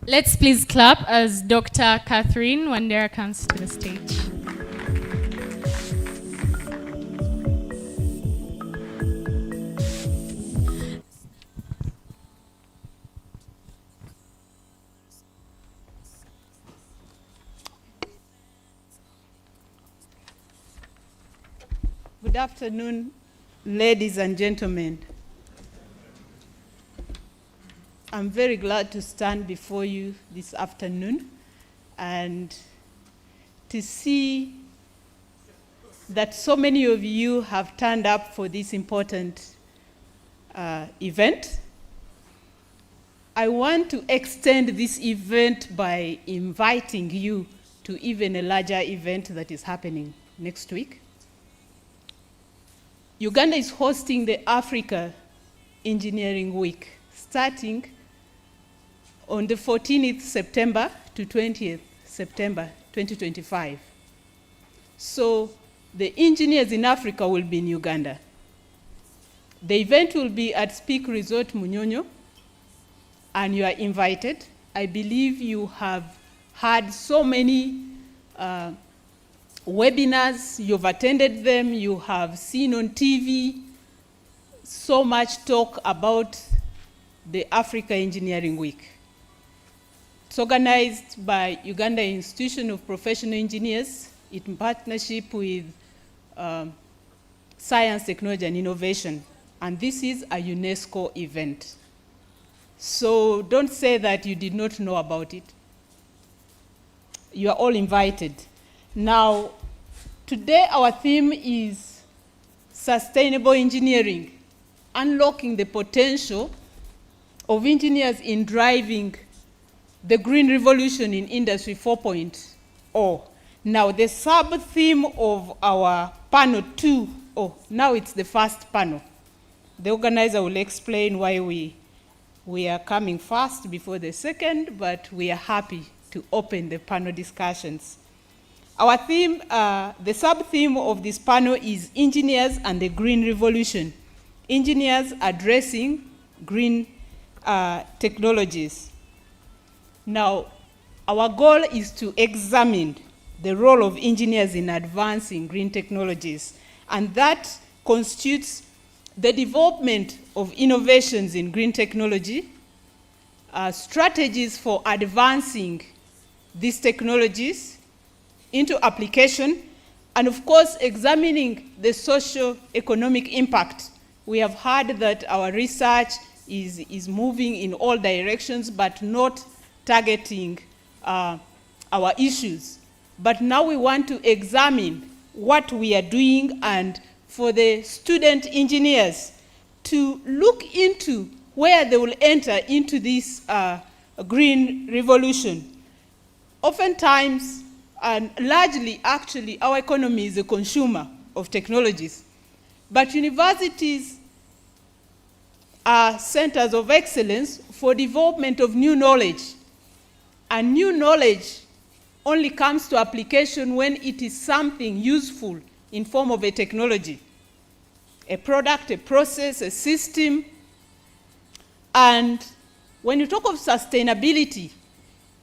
Let's please clap as Dr. Catherine Wandera comes to the stage. Good afternoon, ladies and gentlemen. I'm very glad to stand before you this afternoon and to see that so many of you have turned up for this important event. I want to extend this event by inviting you to even a larger event that is happening next week. Uganda is hosting the Africa Engineering Week, starting on the 14th September to 20th September 2025. So the engineers in Africa will be in Uganda. The event will be at Speak Resort Munyonyo, and you are invited. I believe you have had so many webinars, you've attended them, you have seen on TV so much talk about the Africa Engineering Week. It's organized by Uganda Institution of Professional Engineers in partnership with Science, Technology and Innovation. And this is a UNESCO event. So don't say that you did not know about it. You are all invited. Now, today our theme is sustainable engineering, unlocking the potential of engineers in driving the green revolution in Industry 4.0. Now, the sub-theme of our panel 2, now it's the first panel. The organizer will explain why we are coming first before the second, but we are happy to open the panel discussions. Our theme, the sub-theme of this panel is Engineers and the Green Revolution. Engineers addressing green technologies. Now, our goal is to examine the role of engineers in advancing green technologies, and that constitutes the development of innovations in green technology, strategies for advancing these technologies into application, and of course, examining the socio-economic impact. We have heard that our research is moving in all directions, but not targeting our issues. But now we want to examine what we are doing, and for the student engineers to look into where they will enter into this green revolution. Oftentimes, and largely actually, our economy is a consumer of technologies. But universities are centers of excellence for development of new knowledge. And new knowledge only comes to application when it is something useful in form of a technology, a product, a process, a system. And when you talk of sustainability,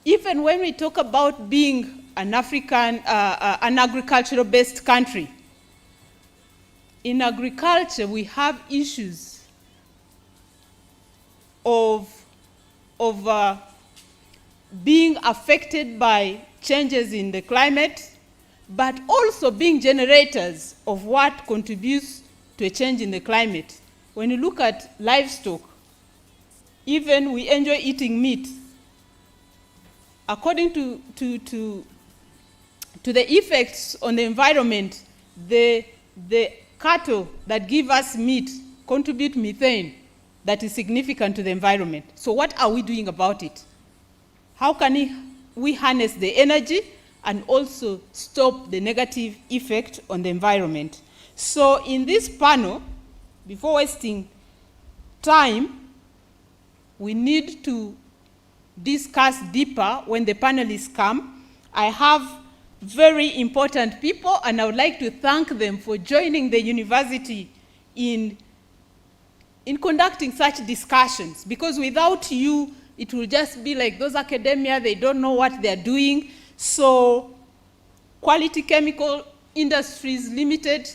even when we talk about being an African, an agricultural-based country, in agriculture we have issues of being affected by changes in the climate, but also being generators of what contributes to a change in the climate. When you look at livestock, even we enjoy eating meat. According to the effects on the environment, the cattle that give us meat contribute methane that is significant to the environment. So what are we doing about it? How can we harness the energy and also stop the negative effect on the environment? So in this panel, before wasting time, we need to discuss deeper when the panelists come. I have very important people, and I would like to thank them for joining the university in conducting such discussions, because without you, it will just be like those academia, they don't know what they're doing. So Quality Chemical Industries Limited,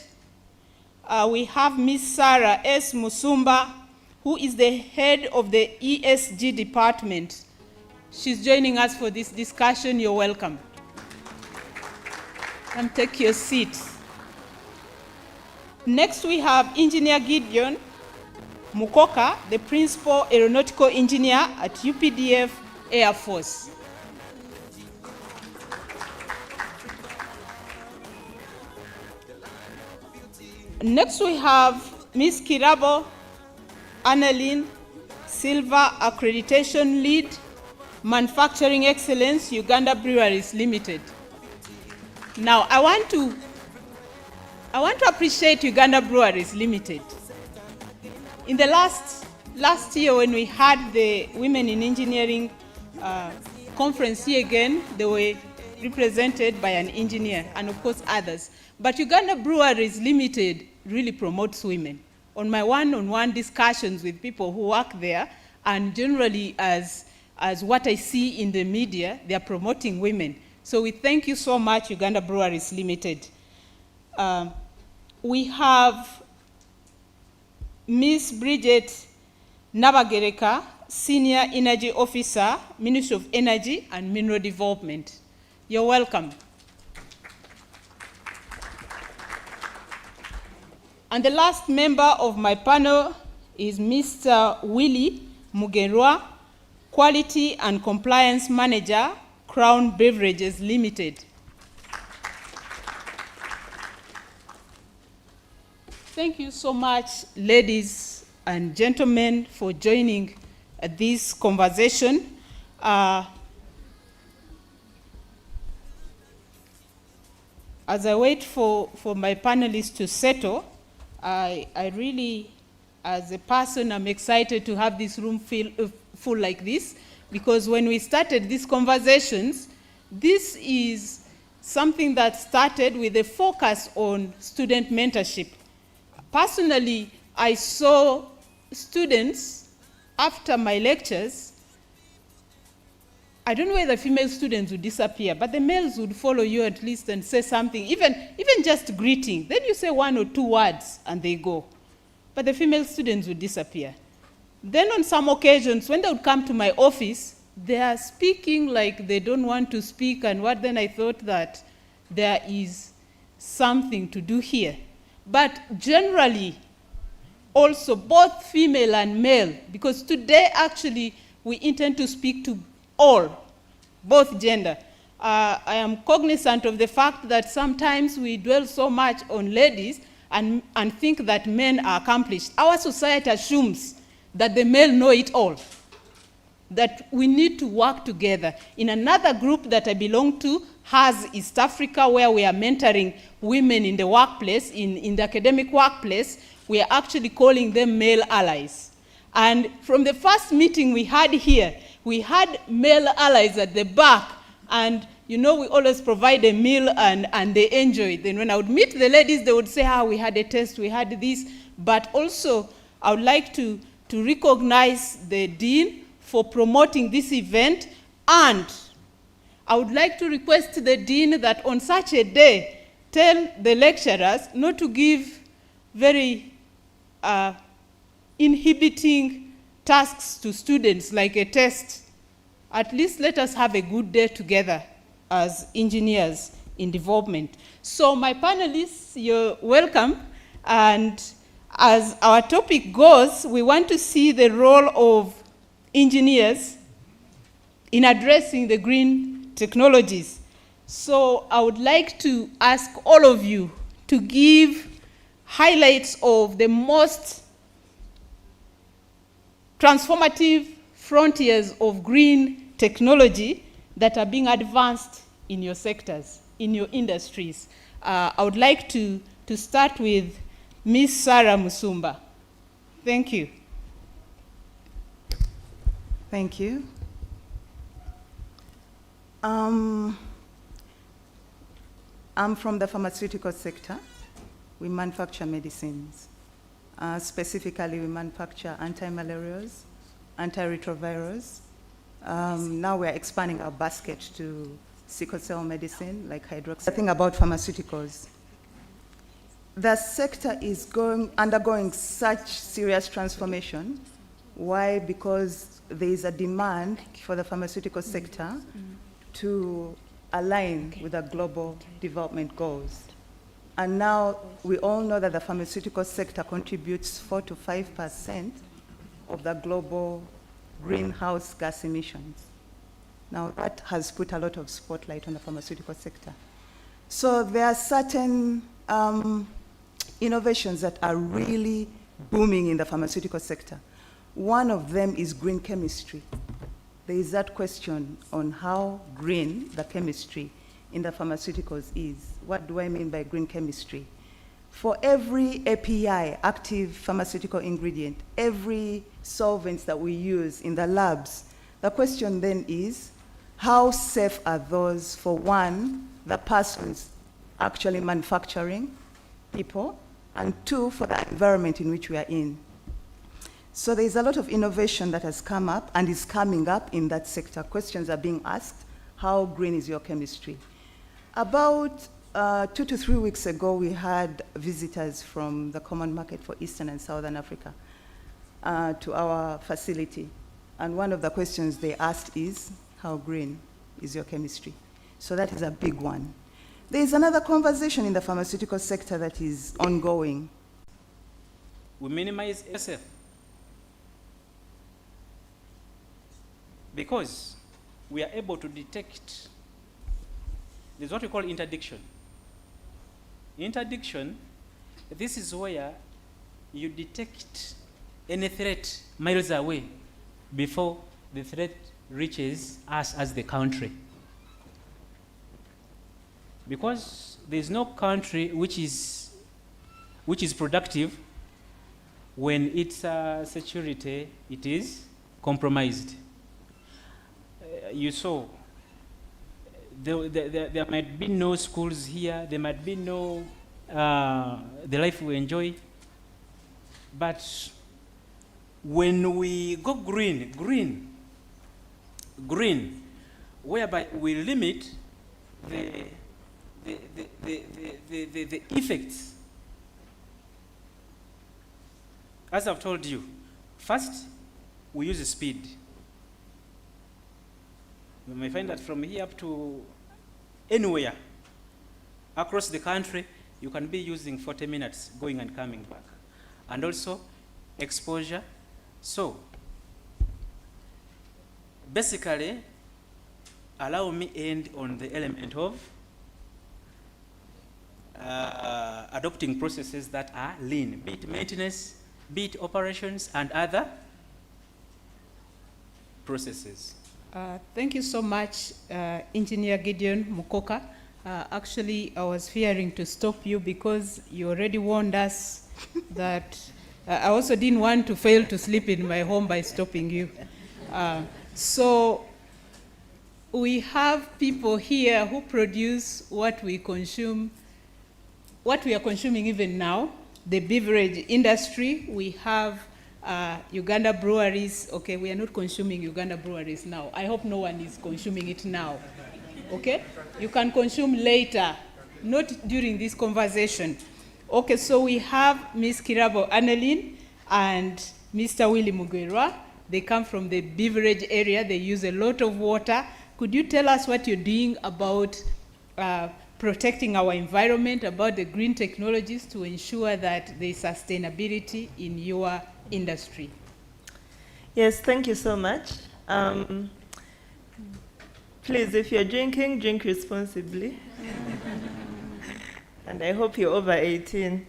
we have Ms. Sarah S. Musumba, who is the head of the ESG department. She's joining us for this discussion. You're welcome. And take your seat. Next, we have Engineer Gideon Mukoka, the Principal Aeronautical Engineer at UPDF Air Force. Next, we have Ms. Kirabo Annalyn Silva, Accreditation Lead, Manufacturing Excellence, Uganda Breweries Limited. Now, I want to I want to appreciate Uganda Breweries Limited. In the last year when we had the Women in Engineering conference here again, they were represented by an engineer and of course others. But Uganda Breweries Limited really promotes women. On my one-on-one discussions with people who work there, and generally as what I see in the media, they are promoting women. So we thank you so much, Uganda Breweries Limited. We have Ms. Bridget Nabagereka, Senior Energy Officer, Ministry of Energy and Mineral Development. You're welcome. And the last member of my panel is Mr. Willie Mugerwa, Quality and Compliance Manager, Crown Beverages Limited. Thank you so much, ladies and gentlemen, for joining this conversation. As I wait for my panelists to settle, I really, as a person, I'm excited to have this room full like this, because when we started these conversations, this is something that started with a focus on student mentorship. Personally, I saw students after my lectures. I don't know whether female students would disappear, but the males would follow you at least and say something, even just greeting. Then you say one or two words and they go. But the female students would disappear. Then on some occasions, when they would come to my office, they are speaking like they don't want to speak, and then I thought that there is something to do here. But generally, also both female and male, because today actually we intend to speak to all, both gender. I am cognizant of the fact that sometimes we dwell so much on ladies and think that men are accomplished. Our society assumes that the male know it all, that we need to work together. In another group that I belong to, has East Africa, where we are mentoring women in the workplace, in the academic workplace, we are actually calling them male allies. And from the first meeting we had here, we had male allies at the back, and you know we always provide a meal and they enjoy it. Then when I would meet the ladies, they would say, we had a test, we had this. But also, I would like to recognize the Dean for promoting this event, and I would like to request the Dean that on such a day, tell the lecturers not to give very inhibiting tasks to students like a test. At least let us have a good day together as engineers in development. So my panelists, you're welcome. And as our topic goes, we want to see the role of engineers in addressing the green technologies. So I would like to ask all of you to give highlights of the most transformative frontiers of green technology that are being advanced in your sectors, in your industries. I would like to start with Ms. Sarah Musumba. Thank you. Thank you. I'm from the pharmaceutical sector. We manufacture medicines. Specifically, we manufacture anti-malarials, antiretrovirals. Now we're expanding our basket to sickle cell medicine, like hydroxy. The thing about pharmaceuticals, the sector is undergoing such serious transformation. Why? Because there is a demand for the pharmaceutical sector to align with the global development goals. And now we all know that the pharmaceutical sector contributes 4 to 5% of the global greenhouse gas emissions. Now that has put a lot of spotlight on the pharmaceutical sector. So there are certain innovations that are really booming in the pharmaceutical sector. One of them is green chemistry. There is that question on how green the chemistry in the pharmaceuticals is. What do I mean by green chemistry? for every API, active pharmaceutical ingredient, every solvents that we use in the labs, the question then is, how safe are those for one, the persons actually manufacturing, people, and two, for the environment in which we are in. So there's a lot of innovation that has come up and is coming up in that sector. Questions are being asked, how green is your chemistry? About 2 to 3 weeks ago, we had visitors from the Common Market for Eastern and Southern Africa to our facility. And one of the questions they asked is, how green is your chemistry? So that is a big one. There is another conversation in the pharmaceutical sector that is ongoing. We minimize SF because we are able to detect, there's what we call interdiction. Interdiction, this is where you detect any threat miles away before the threat reaches us as the country. Because there's no country which is productive when its security it is compromised. You saw there might be no schools here, there might be no the life we enjoy, but when we go green, whereby we limit the effects. As I've told you, first, we use speed. You may find that from here up to anywhere across the country, you can be using 40 minutes going and coming back. And also, exposure. So, basically, allow me end on the element of adopting processes that are lean, be it maintenance, be it operations, and other processes. Thank you so much, Engineer Gideon Mukoka. Actually, I was fearing to stop you because you already warned us that I also didn't want to fail to sleep in my home by stopping you. So we have people here who produce what we consume, what we are consuming even now, the beverage industry. We have Uganda breweries. Okay, we are not consuming Uganda breweries now. I hope no one is consuming it now. Okay? You can consume later, not during this conversation. Okay, so we have Ms. Kirabo Annelien and Mr. Willy Mugwerwa. They come from the beverage area. They use a lot of water. Could you tell us what you're doing about protecting our environment, about the green technologies to ensure that there is sustainability in your industry? Yes, thank you so much. Please, if you're drinking, drink responsibly. And I hope you're over 18.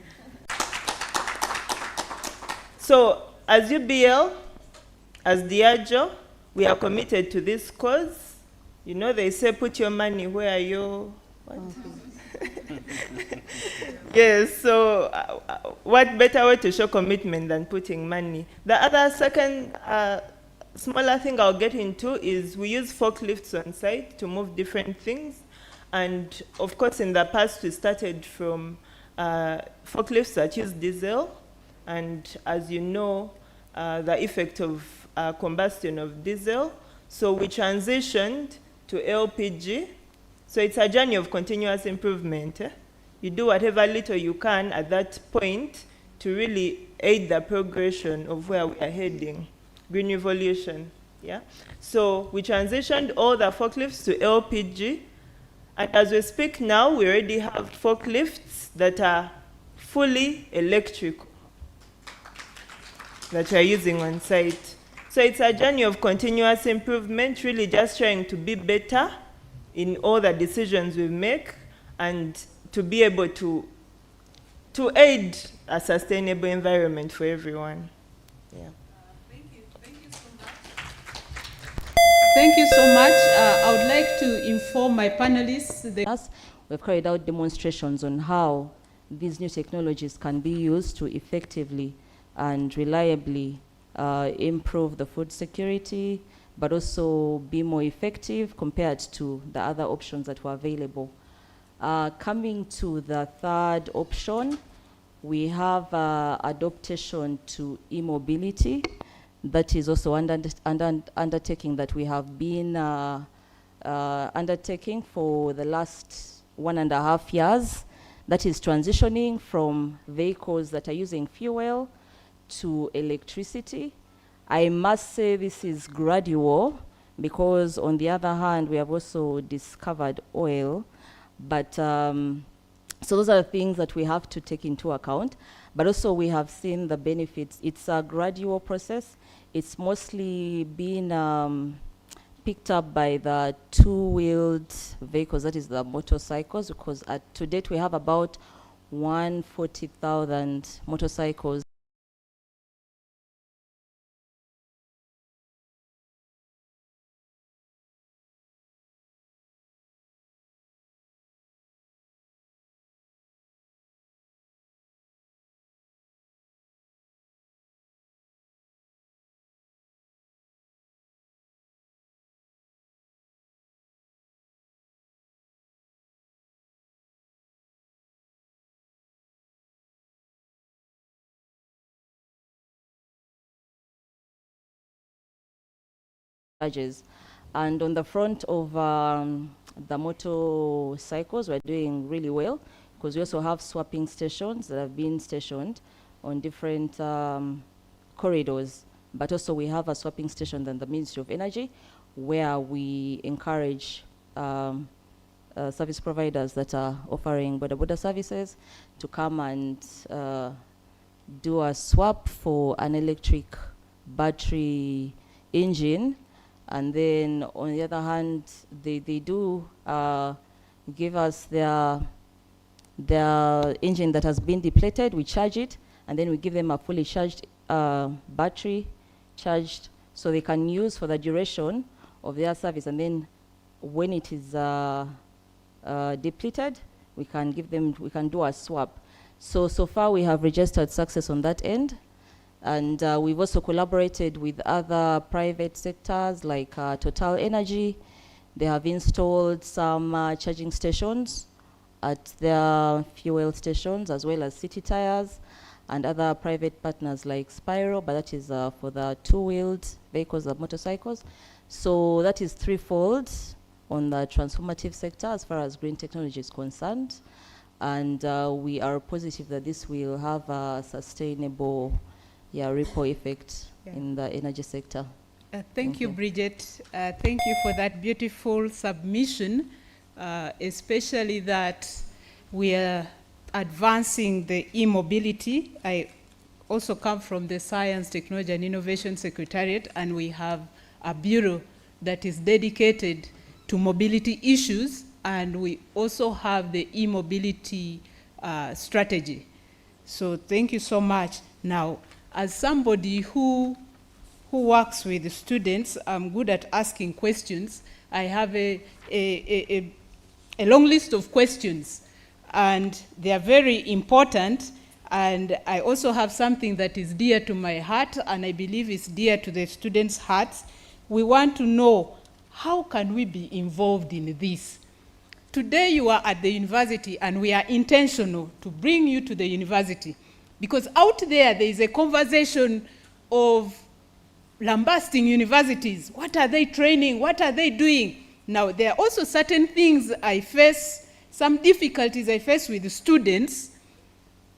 So, as UBL, as Diageo, we are committed to this cause. You know, they say put your money where your... What? Yes, so what better way to show commitment than putting money? The other second smaller thing I'll get into is we use forklifts on site to move different things. And of course, in the past, we started from forklifts that use diesel. And as you know, the effect of combustion of diesel. So we transitioned to LPG. So it's a journey of continuous improvement. You do whatever little you can at that point to really aid the progression of where we are heading, green revolution. Yeah. So we transitioned all the forklifts to LPG. And as we speak now, we already have forklifts that are fully electrical that we are using on site. So it's a journey of continuous improvement, really just trying to be better in all the decisions we make and to be able to aid a sustainable environment for everyone. Yeah. Thank you so much. I would like to inform my panelists. We've carried out demonstrations on how these new technologies can be used to effectively and reliably improve the food security, but also be more effective compared to the other options that were available. Coming to the third option, we have adaptation to e-mobility. That is also undertaking that we have been undertaking for the last 1.5 years. That is transitioning from vehicles that are using fuel to electricity. I must say this is gradual, because on the other hand, we have also discovered oil. But so those are the things that we have to take into account. But also we have seen the benefits. It's a gradual process. It's mostly been picked up by the two-wheeled vehicles, that is the motorcycles, because to date we have about 140,000 motorcycles. Charges. And on the front of the motorcycles, we're doing really well, because we also have swapping stations that have been stationed on different corridors. But also we have a swapping station than the Ministry of Energy, where we encourage service providers that are offering border services to come and do a swap for an electric battery engine. And then on the other hand, they do give us their engine that has been depleted. We charge it, and then we give them a fully charged battery, charged, so they can use for the duration of their service. And then when it is depleted, we can do a swap. So far we have registered success on that end. And we've also collaborated with other private sectors like Total Energy. They have installed some charging stations at their fuel stations, as well as City Tires and other private partners like Spiro, but that is for the two-wheeled vehicles, the motorcycles. So that is threefold on the transformative sector as far as green technology is concerned. And we are positive that this will have a sustainable ripple effect in the energy sector. Thank you, Bridget. Thank you for that beautiful submission, especially that we are advancing the e-mobility. I also come from the Science, Technology and Innovation Secretariat, and we have a bureau that is dedicated to mobility issues, and we also have the e-mobility strategy. So thank you so much. Now, as somebody who works with the students, I'm good at asking questions. I have a long list of questions, and they are very important. And I also have something that is dear to my heart, and I believe is dear to the students' hearts. We want to know, how can we be involved in this? Today you are at the university, and we are intentional to bring you to the university. Because out there is a conversation of lambasting universities. What are they training? What are they doing? Now, there are also certain things I face, some difficulties I face with the students,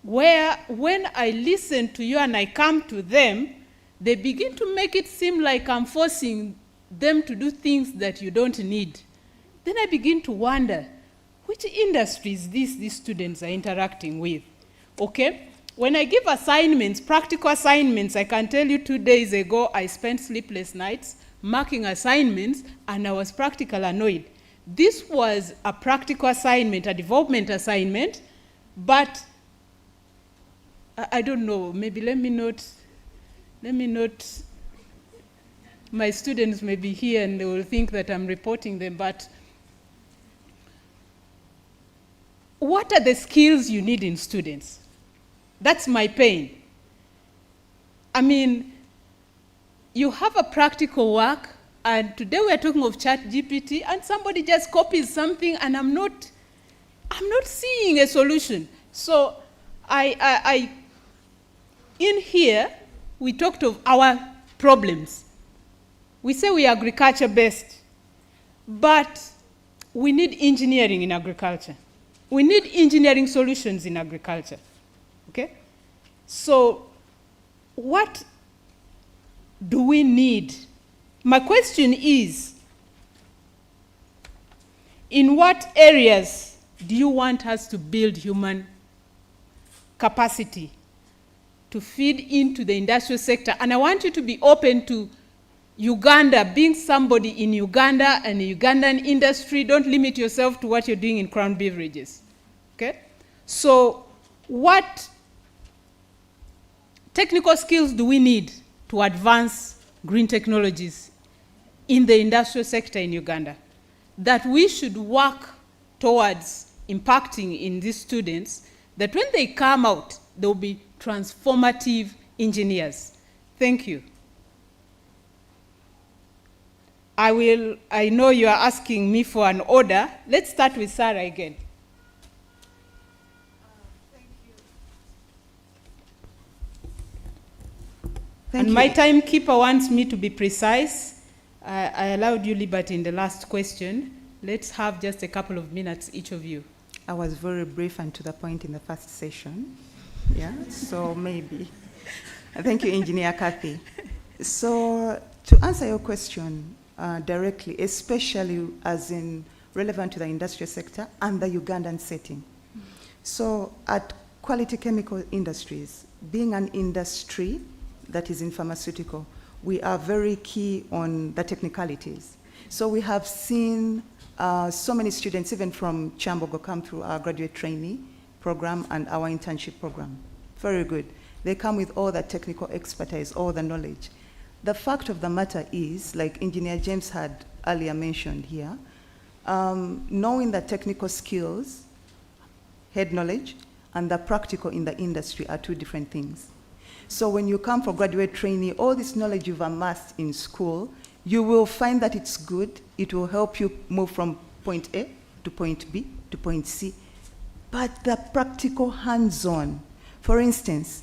where when I listen to you and I come to them, they begin to make it seem like I'm forcing them to do things that you don't need. Then I begin to wonder, which industries these students are interacting with? Okay? When I give assignments, practical assignments, I can tell you 2 days ago I spent sleepless nights marking assignments, and I was practically annoyed. This was a practical assignment, a development assignment, but I don't know, maybe let me not, my students may be here and they will think that I'm reporting them, but what are the skills you need in students? That's my pain. I mean, you have a practical work, and today we are talking of ChatGPT, and somebody just copies something, and I'm not seeing a solution. So in here, we talked of our problems. We say we are agriculture based, but we need engineering in agriculture. We need engineering solutions in agriculture, okay? So what do we need? My question is, in what areas do you want us to build human capacity to feed into the industrial sector? And I want you to be open to Uganda, being somebody in Uganda and the Ugandan industry. Don't limit yourself to what you're doing in Crown Beverages, okay? So what technical skills do we need to advance green technologies in the industrial sector in Uganda that we should work towards impacting in these students, that when they come out, they'll be transformative engineers? Thank you. I know you are asking me for an order. Let's start with Sarah again. And my timekeeper wants me to be precise. I allowed you liberty in the last question. Let's have just a couple of minutes, each of you. I was very brief and to the point in the first session. Yeah, so maybe. Thank you, Engineer Kathy. So to answer your question directly, especially as in relevant to the industrial sector and the Ugandan setting. So at Quality Chemical Industries, being an industry that is in pharmaceutical, we are very key on the technicalities. So we have seen so many students, even from Kyambogo, come through our graduate trainee program and our internship program. Very good. They come with all the technical expertise, all the knowledge. The fact of the matter is, like Engineer James had earlier mentioned here, knowing the technical skills, head knowledge, and the practical in the industry are two different things. So when you come for graduate trainee, all this knowledge you've amassed in school, you will find that it's good. It will help you move from point A to point B to point C. But the practical hands-on, for instance,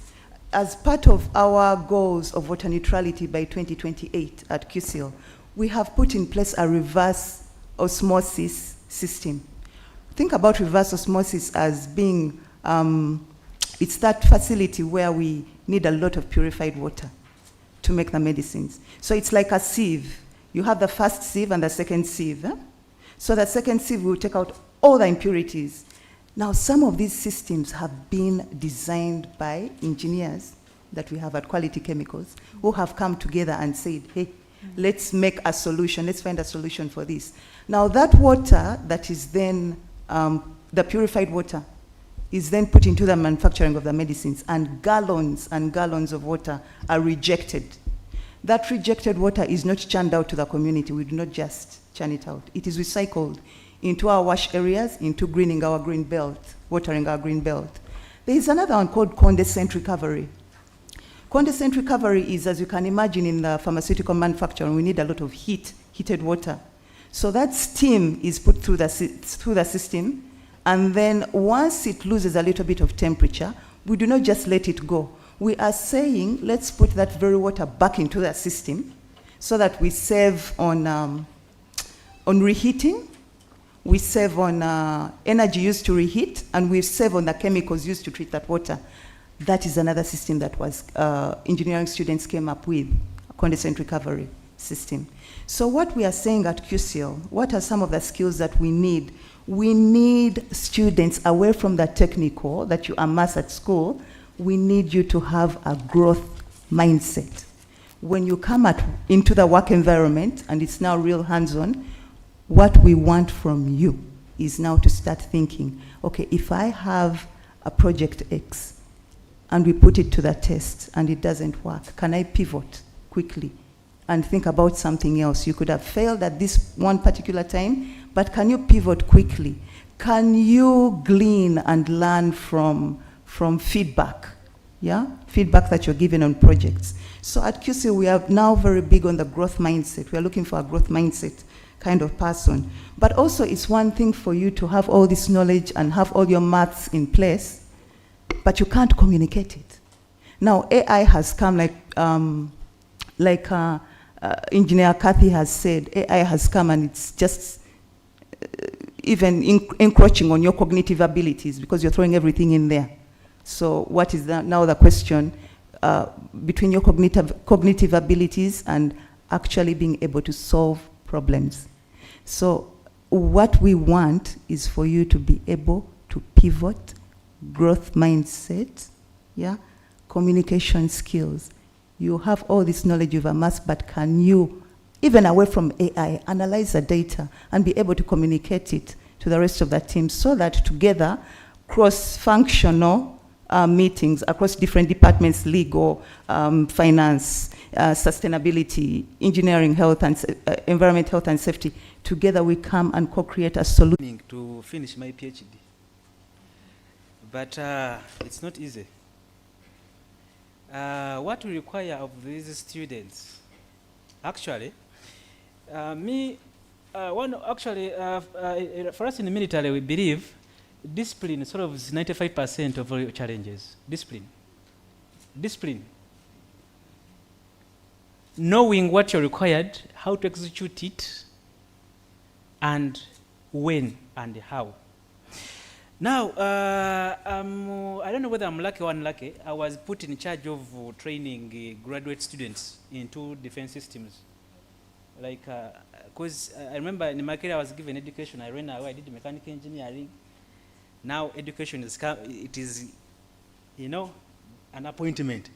as part of our goals of water neutrality by 2028 at QCIL, we have put in place a reverse osmosis system. Think about reverse osmosis as being, it's that facility where we need a lot of purified water to make the medicines. So it's like a sieve. You have the first sieve and the second sieve. So the second sieve will take out all the impurities. Now, some of these systems have been designed by engineers that we have at Quality Chemicals who have come together and said, hey, let's make a solution, let's find a solution for this. Now, that water that is then, the purified water, is then put into the manufacturing of the medicines, and gallons of water are rejected. That rejected water is not churned out to the community. We do not just churn it out. It is recycled into our wash areas, into greening our green belt, watering our green belt. There is another one called condensate recovery. Condensate recovery is, as you can imagine, in the pharmaceutical manufacturing, we need a lot of heated water. So that steam is put through the system, and then once it loses a little bit of temperature, we do not just let it go. We are saying, let's put that very water back into the system so that we save on reheating, we save on energy used to reheat, and we save on the chemicals used to treat that water. That is another system that was engineering students came up with, a condensate recovery system. So what we are saying at QCIL, what are some of the skills that we need? We need students away from the technical that you amass at school. We need you to have a growth mindset. When you come into the work environment, and it's now real hands-on, what we want from you is now to start thinking, okay, if I have a project X and we put it to the test and it doesn't work, can I pivot quickly and think about something else? You could have failed at this one particular time, but can you pivot quickly? can you glean and learn from feedback? Yeah, feedback that you're given on projects. So at QC, we are now very big on the growth mindset. We are looking for a growth mindset kind of person. But also, it's one thing for you to have all this knowledge and have all your maths in place, but you can't communicate it. Now, AI has come like Engineer Kathy has said, AI has come and it's just even encroaching on your cognitive abilities because you're throwing everything in there. So what is now the question between your cognitive abilities and actually being able to solve problems? So what we want is for you to be able to pivot, growth mindset, yeah, communication skills. You have all this knowledge you've amassed, but can you, even away from AI, analyze the data and be able to communicate it to the rest of the team so that together, cross-functional meetings across different departments, legal, finance, sustainability, engineering, health, and environment, health, and safety, together we come and co-create a solution. To finish my PhD, but it's not easy. What we require of these students, actually, for us in the military, we believe discipline solves 95% of all your challenges. Discipline. Knowing what you're required, how to execute it, and when and how. Now, I don't know whether I'm lucky or unlucky. I was put in charge of training graduate students in 2 defense systems. Like, because I remember in my career I was given education. I ran away, I did mechanical engineering. Now education is, it is, you know, an appointment.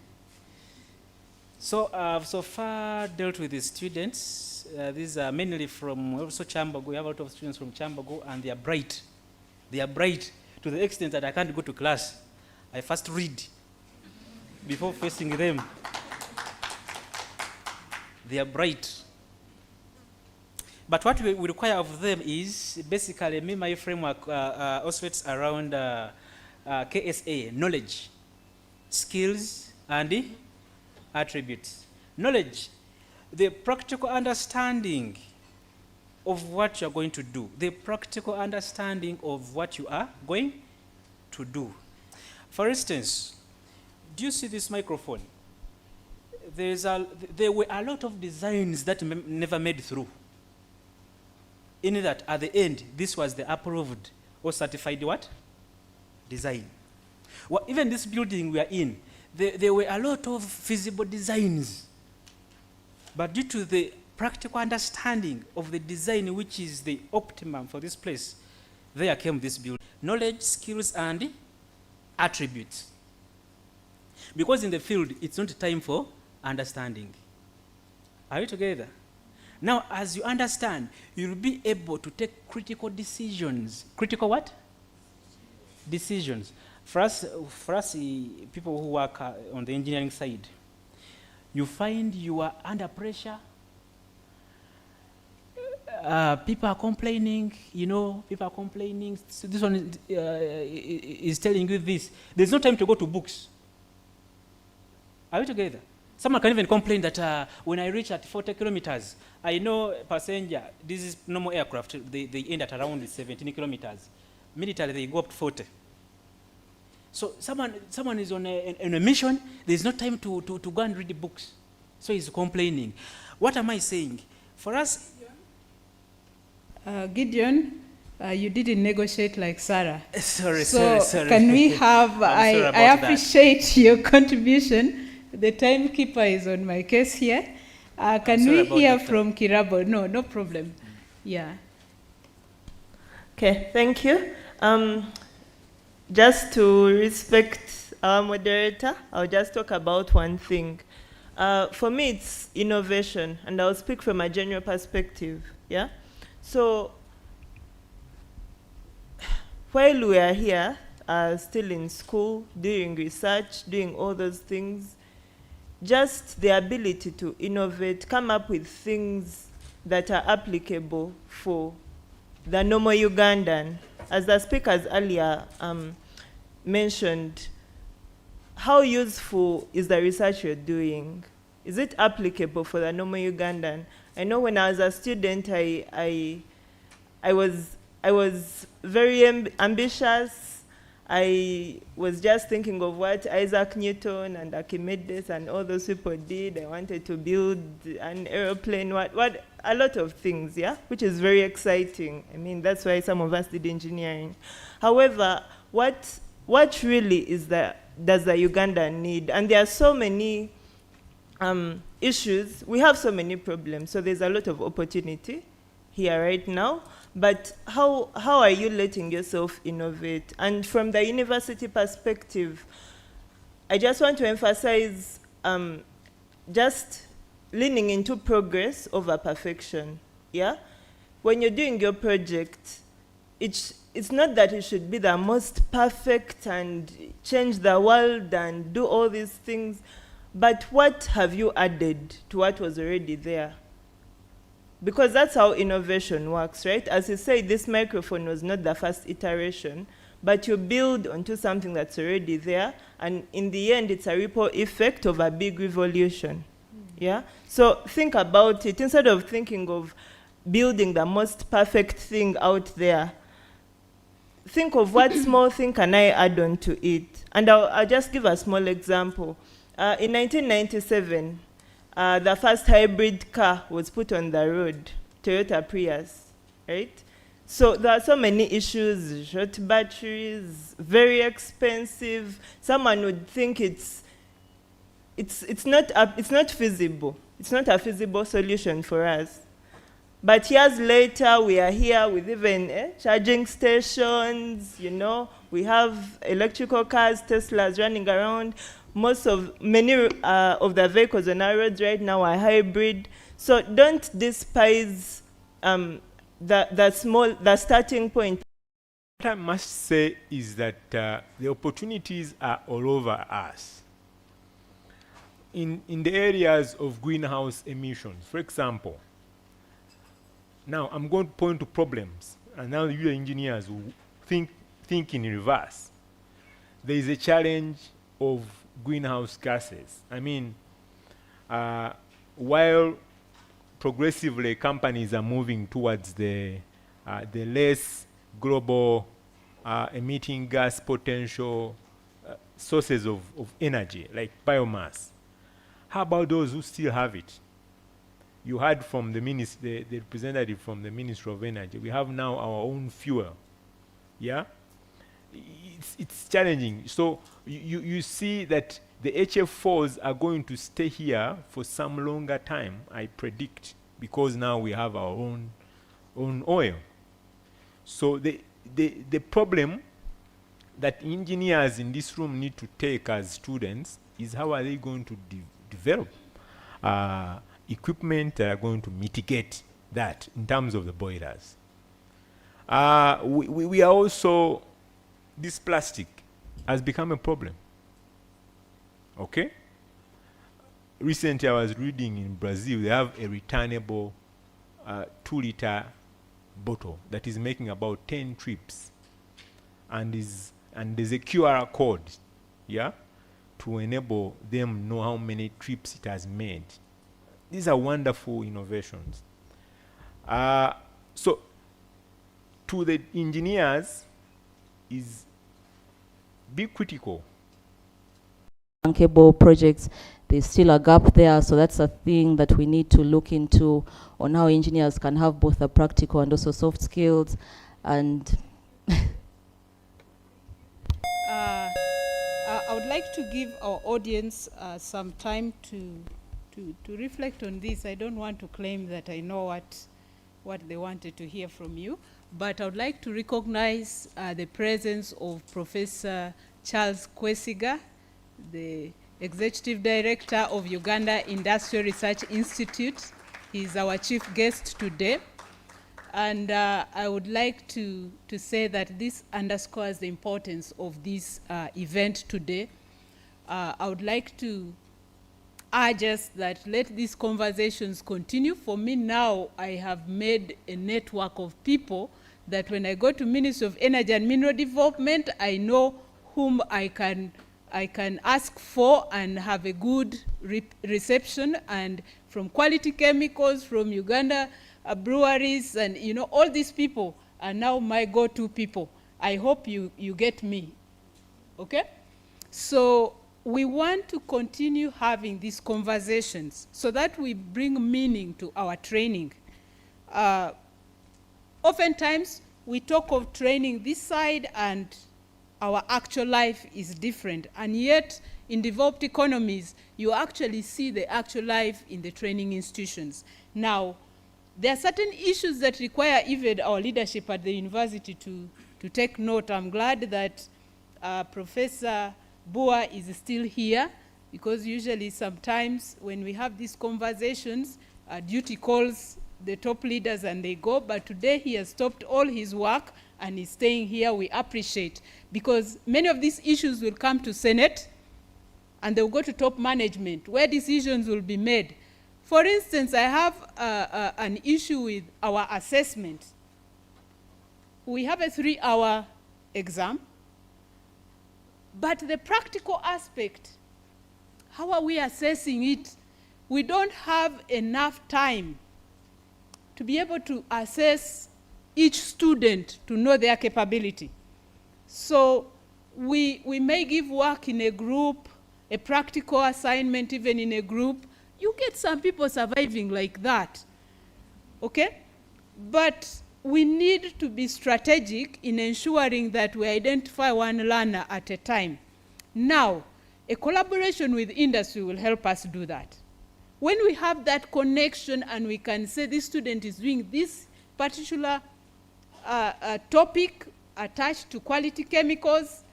So I've so far dealt with the students. These are mainly from also Kyambogo. We have a lot of students from Kyambogo, and they are bright. They are bright to the extent that I can't go to class. I first read before facing them. They are bright. But what we require of them is basically, my framework oscillates around KSA, knowledge, skills, and attributes. Knowledge, the practical understanding of what you're going to do, the practical understanding of what you are going to do. For instance, do you see this microphone? There were a lot of designs that never made through. In that, at the end, this was the approved or certified what? Design. Well, even this building we are in, there were a lot of feasible designs. But due to the practical understanding of the design, which is the optimum for this place, there came this building. Knowledge, skills, and attributes. Because in the field, it's not time for understanding. Are you together? Now, as you understand, you'll be able to take critical decisions. Critical what? Decisions. For us, people who work on the engineering side, you find you are under pressure. People are complaining, people are complaining. So this one is telling you this. There's no time to go to books. Are we together? Someone can even complain that when I reach at 40 kilometers, I know passenger, this is normal aircraft, they end at around 17 kilometers. Military, they go up to 40. So someone is on a mission, there's no time to go and read the books. So he's complaining. What am I saying? For us... Gideon, you didn't negotiate like Sarah. Sorry. Can we have, I appreciate your contribution. The timekeeper is on my case here. Can we hear from Kirabo? No problem. Yeah. Okay, thank you. Just to respect our moderator, I'll just talk about one thing. For me, it's innovation, and I'll speak from a general perspective. Yeah. So, while we are here, still in school, doing research, doing all those things, just the ability to innovate, come up with things that are applicable for the normal Ugandan, as the speakers earlier mentioned, how useful is the research you're doing? Is it applicable for the normal Ugandan? I know when I was a student, I was very ambitious. I was just thinking of what Isaac Newton and Archimedes and all those people did. I wanted to build an airplane, what a lot of things, yeah, which is very exciting. I mean, that's why some of us did engineering. However, what really is does the Ugandan need? And there are so many issues. We have so many problems. So there's a lot of opportunity here right now. But how are you letting yourself innovate? And from the university perspective, I just want to emphasize just leaning into progress over perfection, yeah? When you're doing your project, it's not that it should be the most perfect and change the world and do all these things, but what have you added to what was already there? Because that's how innovation works, right? As you say, this microphone was not the first iteration, but you build onto something that's already there, and in the end, it's a ripple effect of a big revolution, yeah? So think about it. Instead of thinking of building the most perfect thing out there, think of what small thing can I add on to it. And I'll just give a small example. In 1997, the first hybrid car was put on the road, Toyota Prius, right? So there are so many issues, short batteries, very expensive. Someone would think it's not feasible. It's not a feasible solution for us. But years later, we are here with even charging stations, you know. We have electrical cars, Teslas running around. Many of the vehicles on our roads right now are hybrid. So don't despise the starting point. What I must say is that the opportunities are all over us. In the areas of greenhouse emissions, for example, now I'm going to point to problems, and now you engineers will think in reverse. There is a challenge of greenhouse gases. I mean, while progressively companies are moving towards the less global emitting gas potential sources of energy, like biomass, how about those who still have it? You heard from the representative from the Ministry of Energy. We have now our own fuel. Yeah? It's challenging. So you see that the HF4s are going to stay here for some longer time, I predict, because now we have our own oil. So the problem that engineers in this room need to take as students is how are they going to develop equipment that are going to mitigate that in terms of the boilers. We are also, this plastic has become a problem. Okay? Recently I was reading in Brazil, they have a returnable 2-liter bottle that is making about 10 trips. And there's a QR code, yeah, to enable them know how many trips it has made. These are wonderful innovations. So, to the engineers, is be critical. Bankable projects, there's still a gap there, so that's a thing that we need to look into on how engineers can have both the practical and also soft skills. And I would like to give our audience some time to reflect on this. I don't want to claim that I know what they wanted to hear from you, but I would like to recognize the presence of Professor Charles Kwesiga, the Executive Director of Uganda Industrial Research Institute. He's our chief guest today. And I would like to say that this underscores the importance of this event today. I would like to urge us that let these conversations continue. For me now, I have made a network of people that when I go to Ministry of Energy and Mineral Development, I know whom I can ask for and have a good reception, and from Quality Chemicals, from Uganda breweries, and you know, all these people are now my go-to people. I hope you get me, okay? So we want to continue having these conversations so that we bring meaning to our training. Oftentimes, we talk of training this side and our actual life is different. And yet, in developed economies, you actually see the actual life in the training institutions. Now, there are certain issues that require even our leadership at the university to take note. I'm glad that Professor Bua is still here, because usually sometimes when we have these conversations, duty calls the top leaders and they go, but today he has stopped all his work and is staying here. We appreciate, because many of these issues will come to Senate and they'll go to top management where decisions will be made. For instance, I have an issue with our assessment. We have a 3-hour exam, but the practical aspect, how are we assessing it? We don't have enough time to be able to assess each student to know their capability. So we may give work in a group, a practical assignment even in a group. You get some people surviving like that, okay? But we need to be strategic in ensuring that we identify one learner at a time. Now, a collaboration with industry will help us do that. When we have that connection and we can say this student is doing this particular topic attached to quality chemicals,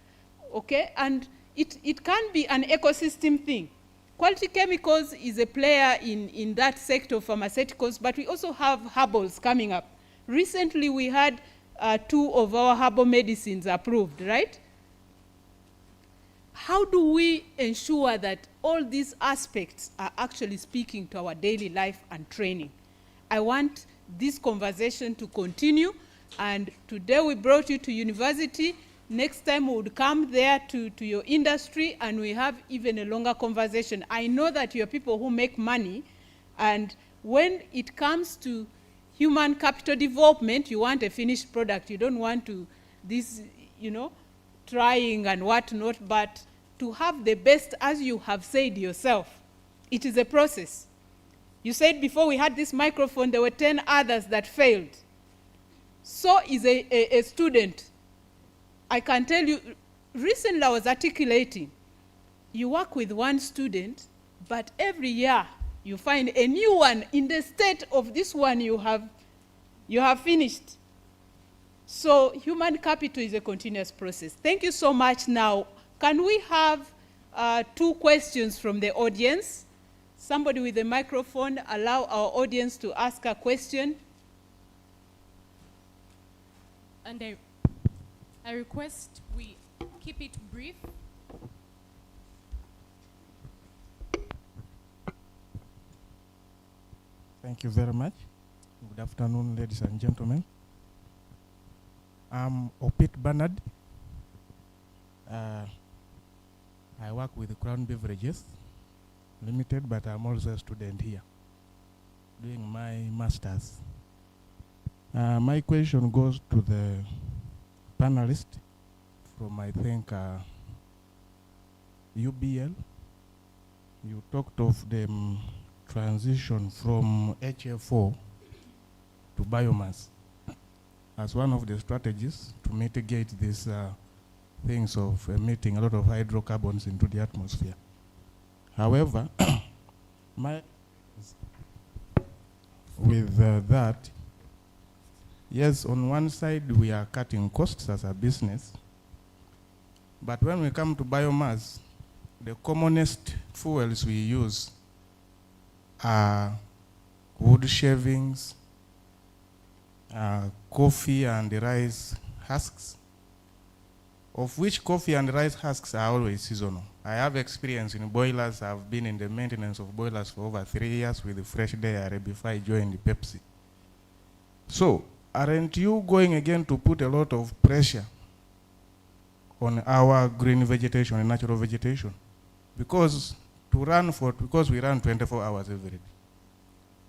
okay, and it can be an ecosystem thing. Quality chemicals is a player in that sector of pharmaceuticals, but we also have herbals coming up. Recently, we had 2 of our herbal medicines approved, right? How do we ensure that all these aspects are actually speaking to our daily life and training? I want this conversation to continue, and today we brought you to university. Next time we would come there to your industry and we have even a longer conversation. I know that you're people who make money, and when it comes to human capital development, you want a finished product. You don't want to this, you know, trying and whatnot, but to have the best, as you have said yourself, it is a process. You said before we had this microphone, there were 10 others that failed. So is a student. I can tell you, recently I was articulating, you work with one student, but every year you find a new one in the state of this one you have finished. So human capital is a continuous process. Thank you so much. Now, can we have 2 questions from the audience? Somebody with a microphone, allow our audience to ask a question. And I request we keep it brief. Thank you very much. Good afternoon, ladies and gentlemen. I'm Opit Bernard. I work with Crown Beverages Limited, but I'm also a student here doing my master's. My question goes to the panelist from, I think, UBL. You talked of the transition from HFO to biomass as one of the strategies to mitigate these things of emitting a lot of hydrocarbons into the atmosphere. However, with that, yes, on one side we are cutting costs as a business, but when we come to biomass, the commonest fuels we use are wood shavings, coffee and rice husks, of which coffee and rice husks are always seasonal. I have experience in boilers. I've been in the maintenance of boilers for over 3 years with the Fresh Dairy before I joined Pepsi. So aren't you going again to put a lot of pressure on our green vegetation and natural vegetation? Because we run 24 hours every day.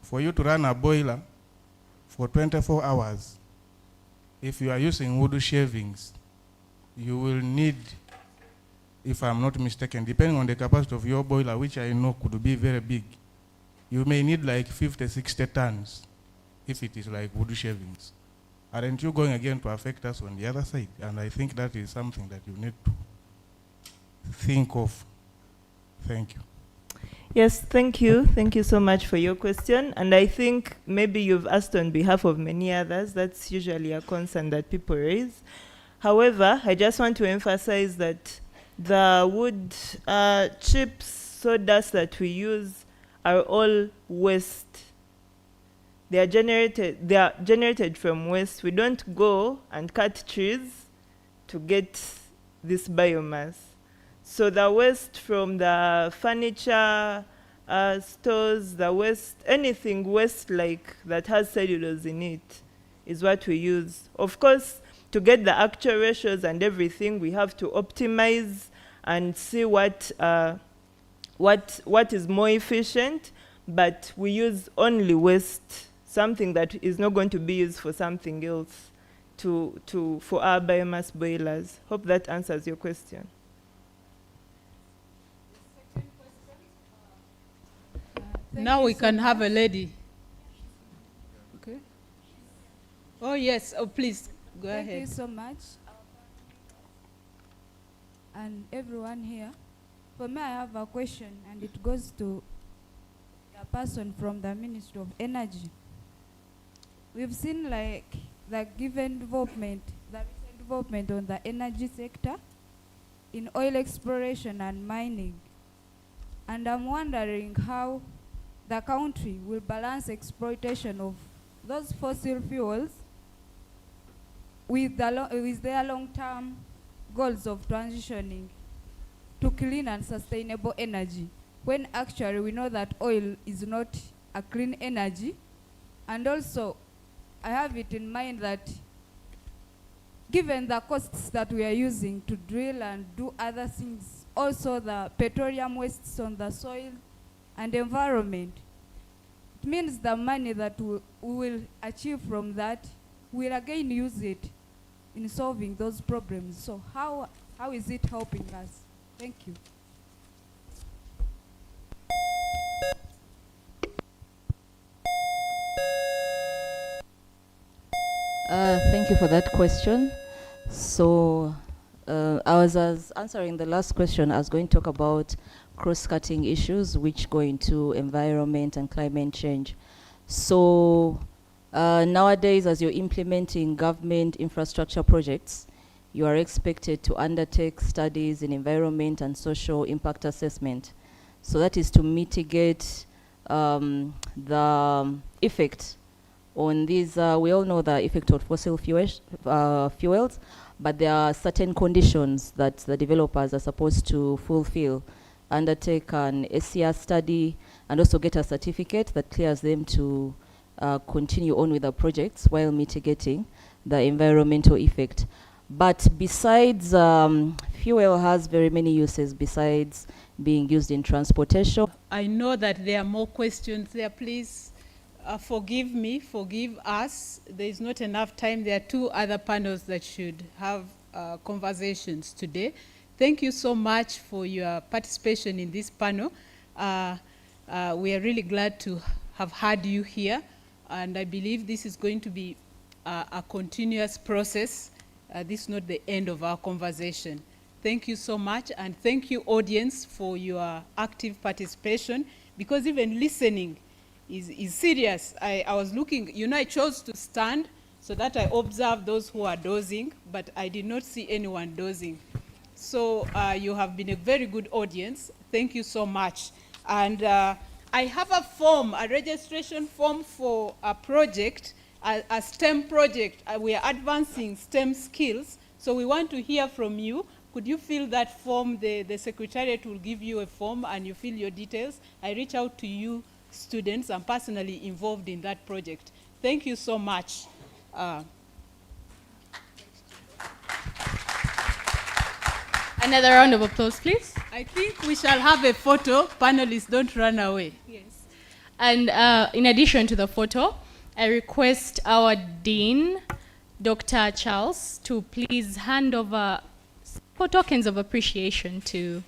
For you to run a boiler for 24 hours, if you are using wood shavings, you will need, if I'm not mistaken, depending on the capacity of your boiler, which I know could be very big, you may need like 50, 60 tons if it is like wood shavings. Aren't you going again to affect us on the other side? And I think that is something that you need to think of. Thank you. Yes, thank you. Thank you so much for your question. And I think maybe you've asked on behalf of many others. That's usually a concern that people raise. However, I just want to emphasize that the wood chips, sawdust that we use are all waste. They are generated from waste. We don't go and cut trees to get this biomass. So the waste from the furniture stores, the waste, anything waste like that has cellulose in it is what we use. Of course, to get the actual ratios and everything, we have to optimize and see what is more efficient, but we use only waste, something that is not going to be used for something else for our biomass boilers. Hope that answers your question. Now we can have a lady. Okay. Oh, yes. Oh, please, go ahead. Thank you so much. And everyone here. For me, I have a question, and it goes to a person from the Ministry of Energy. We've seen like the recent development on the energy sector in oil exploration and mining. And I'm wondering how the country will balance exploitation of those fossil fuels with their long-term goals of transitioning to clean and sustainable energy, when actually we know that oil is not a clean energy. And also, I have it in mind that given the costs that we are using to drill and do other things, also the petroleum wastes on the soil and environment, it means the money that we will achieve from that, we'll again use it in solving those problems. So how is it helping us? Thank you. Thank you for that question. So as answering the last question, I was going to talk about cross-cutting issues which go into environment and climate change. So nowadays, as you're implementing government infrastructure projects, you are expected to undertake studies in environment and social impact assessment. So that is to mitigate the effect on these. We all know the effect of fossil fuels, but there are certain conditions that the developers are supposed to fulfill, undertake an SCR study, and also get a certificate that clears them to continue on with the projects while mitigating the environmental effect. But besides, fuel has very many uses besides being used in transportation. I know that there are more questions there. Please forgive me, forgive us. There is not enough time. There are two other panels that should have conversations today. Thank you so much for your participation in this panel. We are really glad to have had you here, and I believe this is going to be a continuous process. This is not the end of our conversation. Thank you so much, and thank you, audience, for your active participation, because even listening is serious. I was looking, I chose to stand so that I observe those who are dozing, but I did not see anyone dozing. So you have been a very good audience. Thank you so much. And I have a form, a registration form for a project, a STEM project. We are advancing STEM skills. So we want to hear from you. Could you fill that form? The secretariat will give you a form and you fill your details. I reach out to you, students. I'm personally involved in that project. Thank you so much. Another round of applause, please. I think we shall have a photo. Panelists, don't run away. Yes. And in addition to the photo, I request our Dean, Dr. Charles, to please hand over for tokens of appreciation to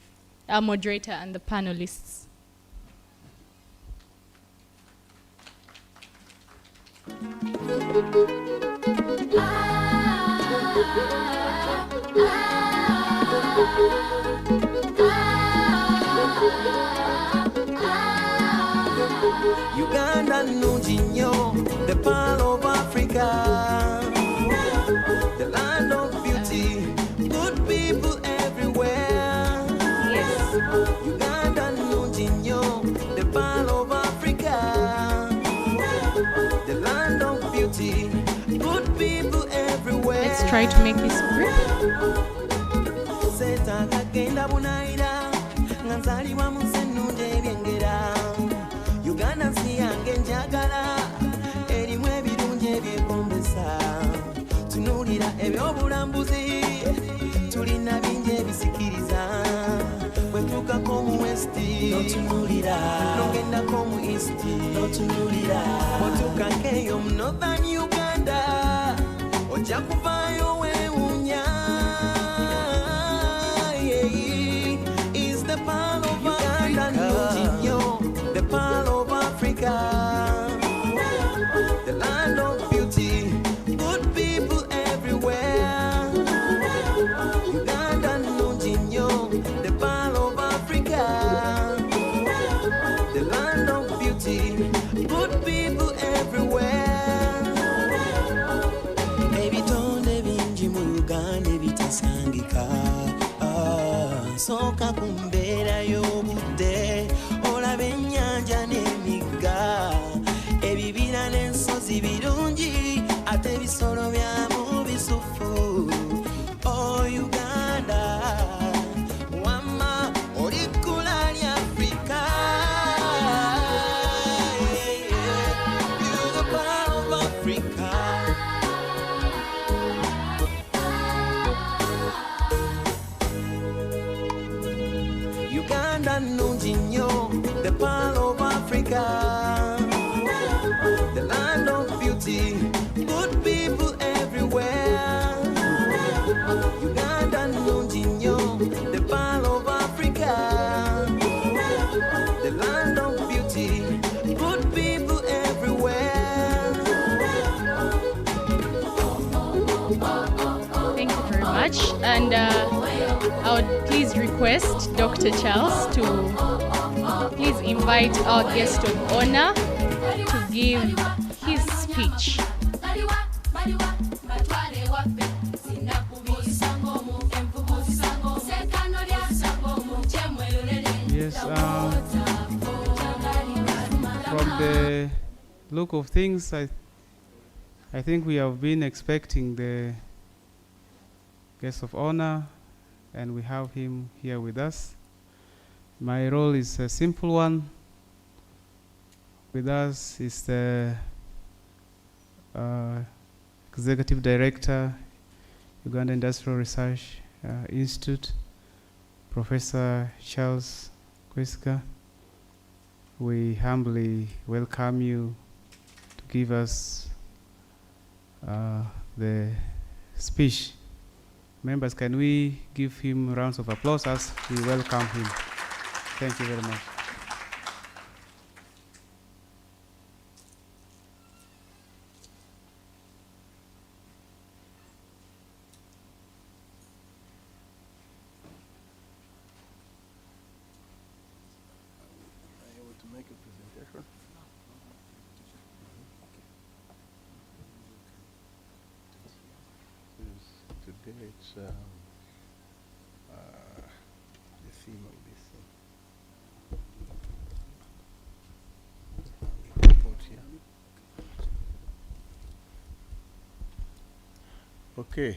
our moderator and the panelists. Uganda Nujinyo, the pearl of Africa, the land of beauty, good people everywhere. Yes. Uganda Nujinyo, the pearl of Africa, the land of beauty, good people everywhere. Let's try to make this brief. Uganda siyange njagala erimu ebirungi ebyegombesa tunuulira ebyobulambuzi tulina bingi ebisikiriza bwetuukako mu west notunuulira nogendako mu east notunuulira bwetuukako eyo mu northern Uganda ojja kuvaayo weewuunya. Is the pearl of Uganda nnungi the pearl of Africa, the land of beauty, good people everywhere. Uganda Nujinyo, the pearl of Africa, the land of beauty, good people everywhere. Ebitonde bingi mu Uganda ebitasangika, soka ku mbeera y'obudde olabe ennyanja n'emigga ebibira n'ensozi birungi ate ebisolo byamu bisufu. Oh Uganda wamma oli kkula lya Africa. You're the pearl of Africa. Uganda Nujinyo, the pearl of Africa, the land of beauty, good people everywhere. Uganda Nujinyo, the pearl of Africa, the land of beauty, good people everywhere. Thank you very much. And I would please request Dr. Charles to please invite our guest of honor to give his speech. Yes, from the look of things, I think we have been expecting the guest of honor, and we have him here with us. My role is a simple one. With us is the Executive Director, Uganda Industrial Research Institute, Professor Charles Kweska. We humbly welcome you to give us the speech. Members, can we give him rounds of applause as we welcome him? Thank you very much. Today it's the theme of this report here. Okay,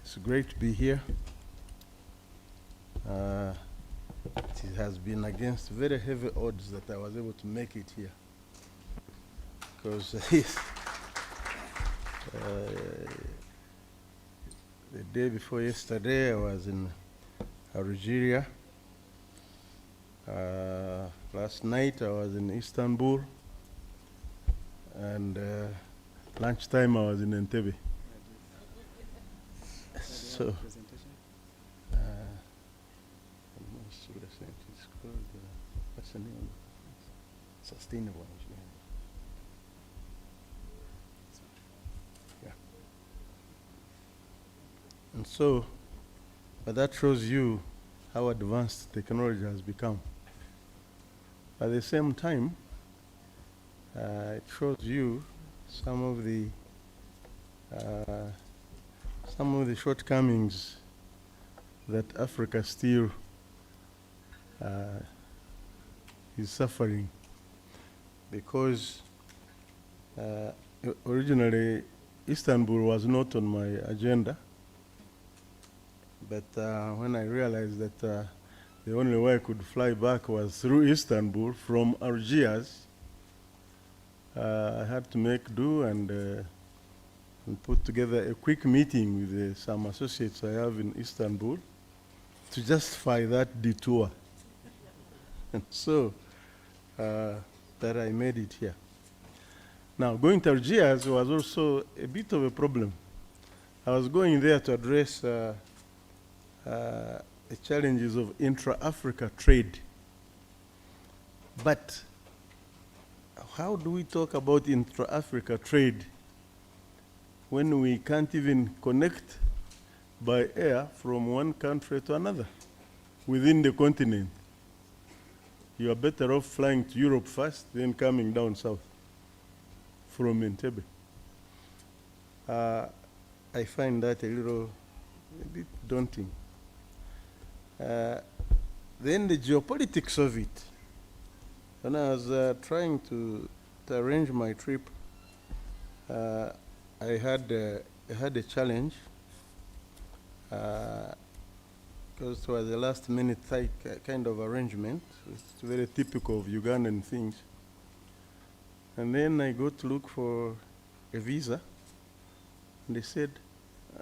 it's great to be here. It has been against very heavy odds that I was able to make it here, because The day before yesterday, I was in Algeria. Last night, I was in Istanbul. And lunchtime, I was in Entebbe. So, it's called, what's the name? Sustainable engineering. Yeah. And so, but that shows you how advanced technology has become. At the same time, it shows you some of the shortcomings that Africa still is suffering, because originally Istanbul was not on my agenda, but when I realized that the only way I could fly back was through Istanbul from Algiers, I had to make do and put together a quick meeting with some associates I have in Istanbul to justify that detour. And so that I made it here. Now, going to Algiers was also a bit of a problem. I was going there to address the challenges of intra-Africa trade. But how do we talk about intra-Africa trade when we can't even connect by air from one country to another within the continent? You are better off flying to Europe first, then coming down south from Entebbe. I find that a bit daunting. Then the geopolitics of it. When I was trying to arrange my trip, I had a challenge, because it was a last-minute kind of arrangement. It's very typical of Ugandan things. And then I go to look for a visa, and they said,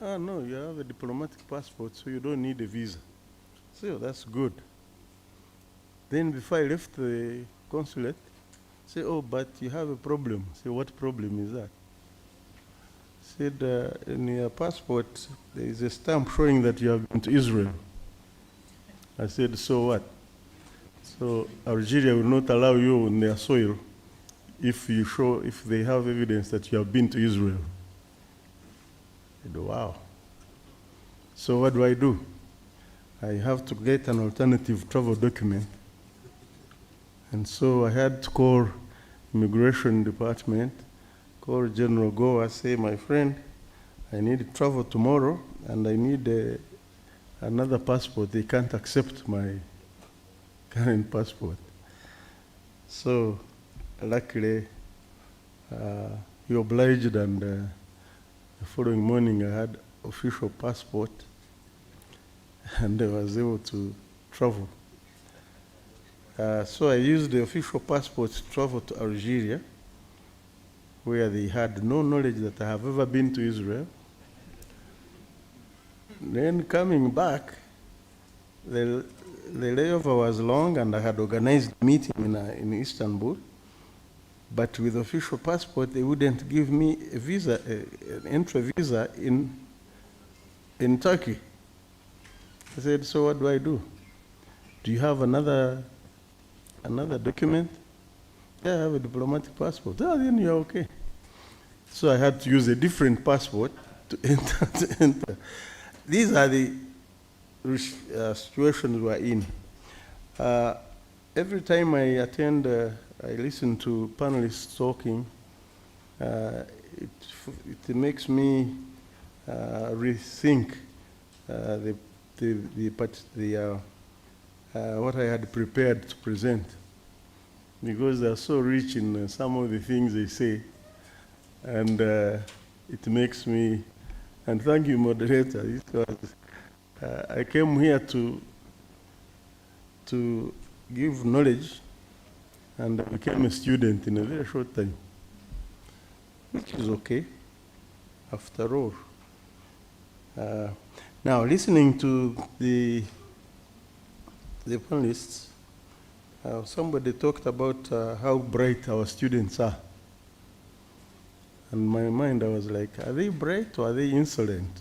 "Oh no, you have a diplomatic passport, so you don't need a visa." So that's good. Then before I left the consulate, say, "Oh, but you have a problem." Say, "What problem is that?" Said, "In your passport, there is a stamp showing that you have been to Israel." I said, "So what?" So Algeria will not allow you on their soil if they have evidence that you have been to Israel. I said, "Wow." So what do? I have to get an alternative travel document. And so I had to call immigration department, call General Goa, say, "My friend, I need to travel tomorrow and I need another passport. They can't accept my current passport." So luckily, he obliged, and the following morning I had official passport and I was able to travel. So I used the official passport to travel to Algeria, where they had no knowledge that I have ever been to Israel. Then coming back, the layover was long, and I had organized a meeting in Istanbul. But with official passport, they wouldn't give me a visa, an entry visa in Turkey. I said, "So what do? Do you have another document?" "Yeah, I have a diplomatic passport." "Oh, then you're okay." So I had to use a different passport to enter. These are the situations we're in. Every time I attend, I listen to panelists talking, it makes me rethink what I had prepared to present, because they're so rich in some of the things they say, and it makes me, and thank you, moderator. I came here to give knowledge, and I became a student in a very short time, which is okay. after all. Now, listening to the panelists, somebody talked about how bright our students are. And in my mind, I was like, are they bright or are they insolent?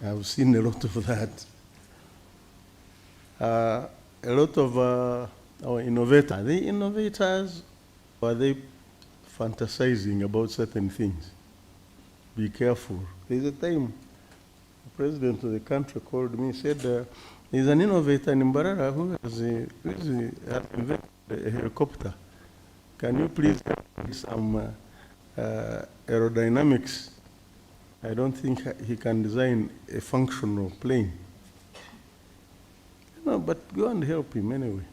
I've seen a lot of that. A lot of our innovators, are they innovators or are they fantasizing about certain things? Be careful. There's a time the president of the country called me and said, there's an innovator in Mbarara who has invented a helicopter. Can you please help me some aerodynamics? I don't think he can design a functional plane. No, but go and help him anyway.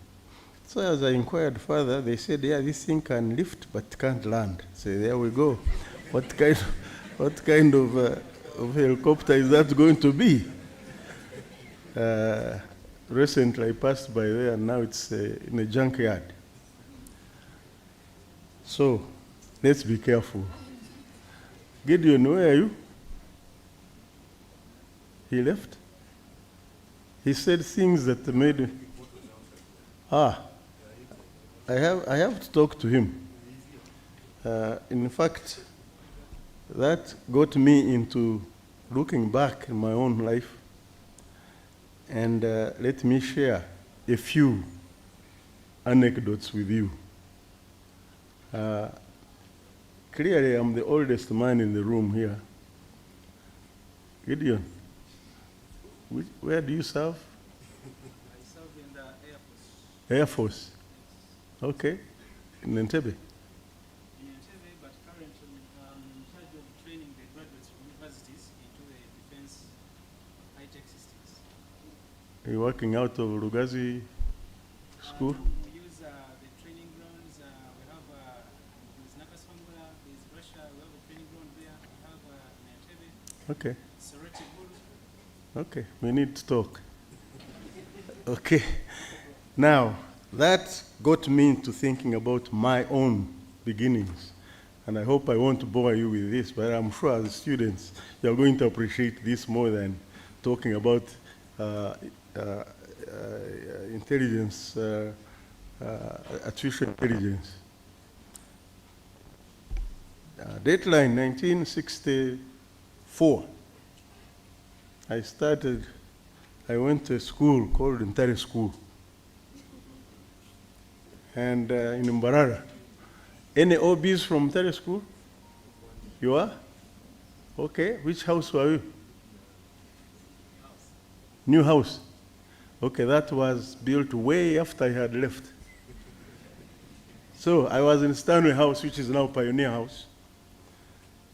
So as I inquired further, they said, yeah, this thing can lift but can't land. So there we go. What kind of helicopter is that going to be? Recently I passed by there and now it's in a junkyard. So let's be careful. Gideon, where are you? He left? He said things that made I have to talk to him. In fact, that got me into looking back in my own life, and let me share a few anecdotes with you. Clearly, I'm the oldest man in the room here. Gideon, where do you serve? I serve in the Air Force. Air Force. Okay. In Entebbe? In Entebbe, but currently I'm in charge of training the graduates from universities into the defense high-tech systems. Are you working out of Lugazi school? We use the training grounds. We have there's Nakasongola, there's Russia. We have a training ground there. We have in Entebbe. Okay. Soroti Gulu. Okay, we need to talk. Okay. Now, that got me into thinking about my own beginnings. And I hope I won't bore you with this, but I'm sure as students, you're going to appreciate this more than talking about intelligence, artificial intelligence. Deadline 1964. I went to a school called Intare School. And in Mbarara. Any OBs from Intare School? You are? Okay, which house were you? New house. Okay, that was built way after I had left. So I was in Stanley House, which is now Pioneer House.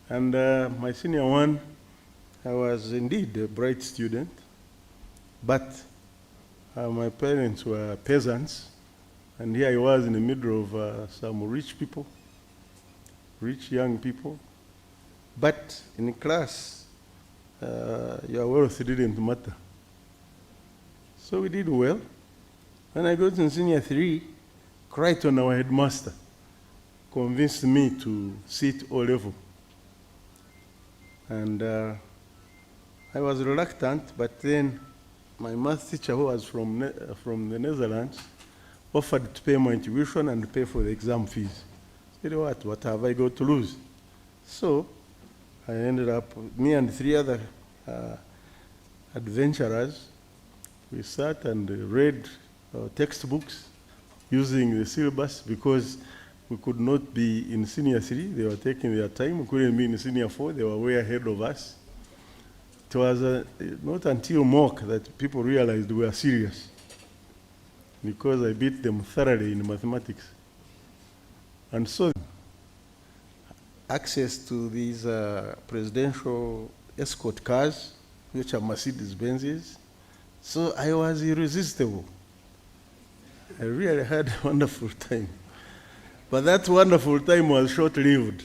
And my senior one, I was indeed a bright student, but my parents were peasants, and here I was in the middle of some rich people, rich young people. But in class, your wealth didn't matter. So we did well. When I got in senior 3, Crichton, our headmaster, convinced me to sit O level. And I was reluctant, but then my math teacher, who was from the Netherlands, offered to pay my tuition and pay for the exam fees. I said, what have I got to lose? So I ended up, me and 3 other adventurers, we sat and read textbooks using the syllabus because we could not be in senior 3. They were taking their time. We couldn't be in senior 4. They were way ahead of us. It was not until mock that people realized we were serious, because I beat them thoroughly in mathematics. And so access to these presidential escort cars, which are Mercedes-Benzes. So I was irresistible. I really had a wonderful time. But that wonderful time was short-lived.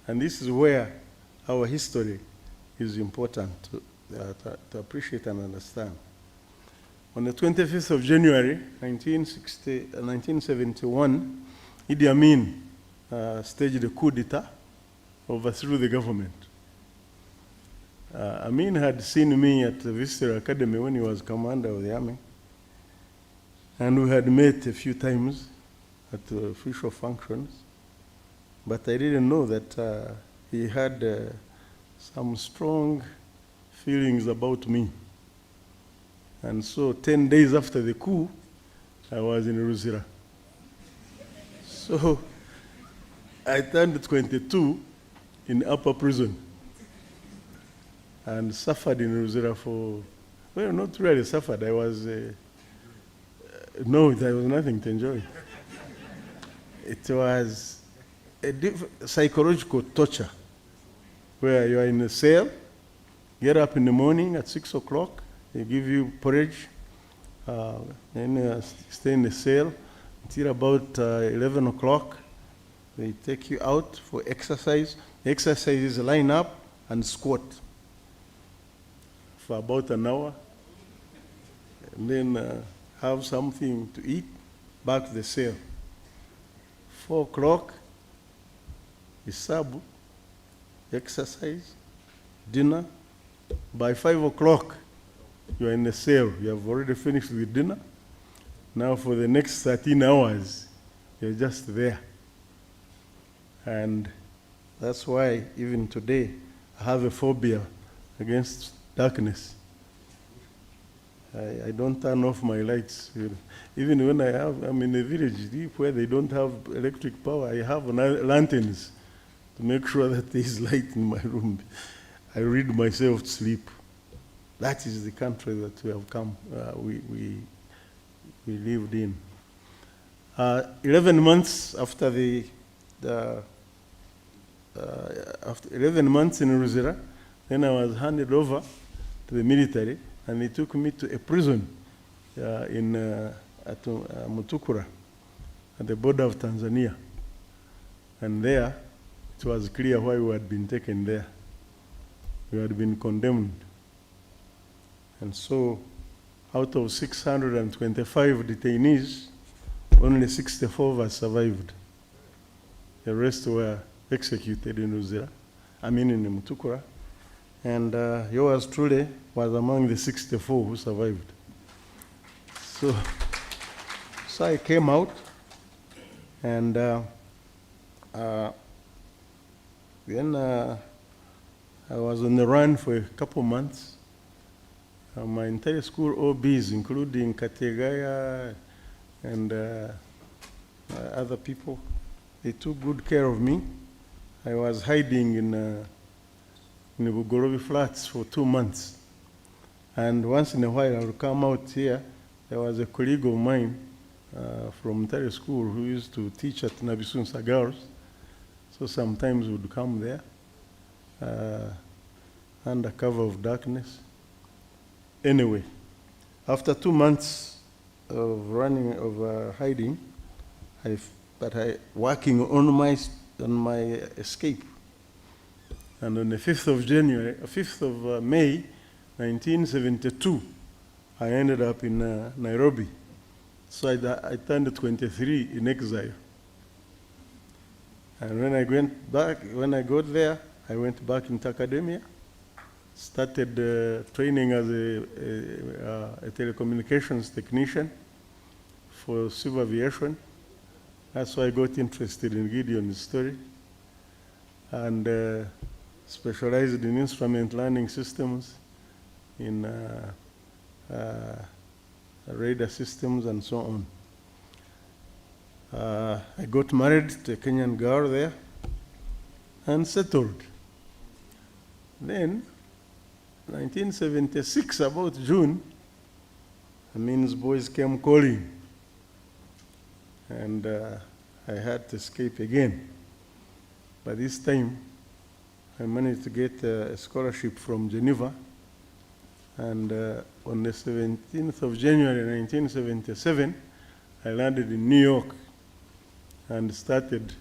And this is where our history is important to appreciate and understand. On the 25th of January, 1971, Idi Amin staged a coup d'etat, overthrew the government. Amin had seen me at the Visitor Academy when he was commander of the army, and we had met a few times at official functions, but I didn't know that he had some strong feelings about me. And so 10 days after the coup, I was in Ruzira. So I turned 22 in upper prison and suffered in Ruzira for, well, not really suffered. I was, no, there was nothing to enjoy. It was a psychological torture where you are in a cell, get up in the morning at 6 o'clock, they give you porridge, then stay in the cell until about 11 o'clock. They take you out for exercise. The exercise is line up and squat for about an hour, and then have something to eat, back to the cell. 4 o'clock is sabu, exercise, dinner. By 5 o'clock, you are in the cell. You have already finished with dinner. Now for the next 13 hours, you're just there. And that's why even today, I have a phobia against darkness. I don't turn off my lights. Even when I'm in a village deep where they don't have electric power, I have lanterns to make sure that there is light in my room. I read myself to sleep. That is the country that we have come, we lived in. 11 months after after 11 months in Ruzira, then I was handed over to the military, and they took me to a prison at Mutukura, at the border of Tanzania. And there, it was clear why we had been taken there. We had been condemned. And so, out of 625 detainees, only 64 of us survived. The rest were executed in Uzira, in Mutukura. And yours truly was among the 64 who survived. So I came out, and then I was on the run for a couple months. My entire school OBs, including Kategaya and other people, they took good care of me. I was hiding in the Bugorobi flats for 2 months. And once in a while I would come out here. There was a colleague of mine from entire school who used to teach at Nabisunsa Girls. So sometimes we would come there under cover of darkness. Anyway, after 2 months of hiding, working on my escape. And on the 5th of May, 1972, I ended up in Nairobi. So I turned 23 in exile. And when I got there, I went back into academia, started training as a telecommunications technician for civil aviation. That's why I got interested in Gideon's story, and specialized in instrument learning systems, in radar systems, and so on. I got married to a Kenyan girl there and settled. Then, 1976, about June, Amin's boys came calling, and I had to escape again. But this time, I managed to get a scholarship from Geneva, and on the 17th of January 1977, I landed in New York and started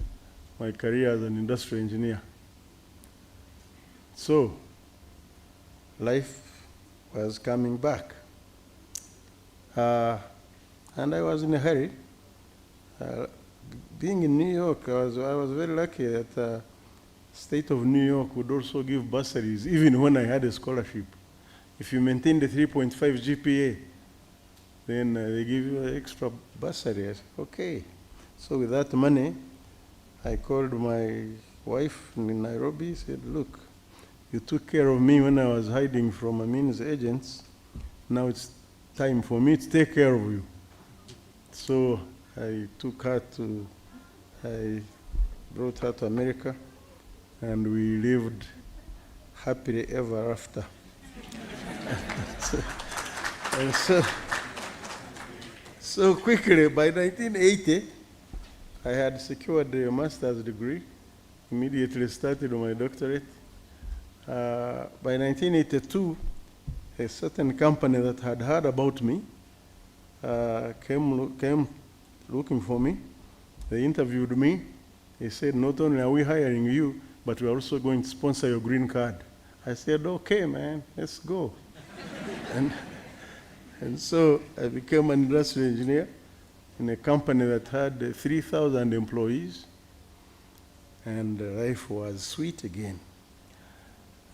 my career as an industrial engineer. So, life was coming back. And I was in a hurry. being in New York, I was very lucky that the state of New York would also give bursaries, even when I had a scholarship. If you maintain the 3.5 GPA, then they give you an extra bursary. I said, okay. So with that money, I called my wife in Nairobi, said, look, you took care of me when I was hiding from Amin's agents. Now it's time for me to take care of you. So I took her I brought her to America, and we lived happily ever after. So quickly, by 1980, I had secured a master's degree, immediately started my doctorate. By 1982, a certain company that had heard about me came looking for me. They interviewed me. They said, not only are we hiring you, but we're also going to sponsor your green card. I said, okay, man, let's go. and so I became an industrial engineer in a company that had 3,000 employees, and life was sweet again.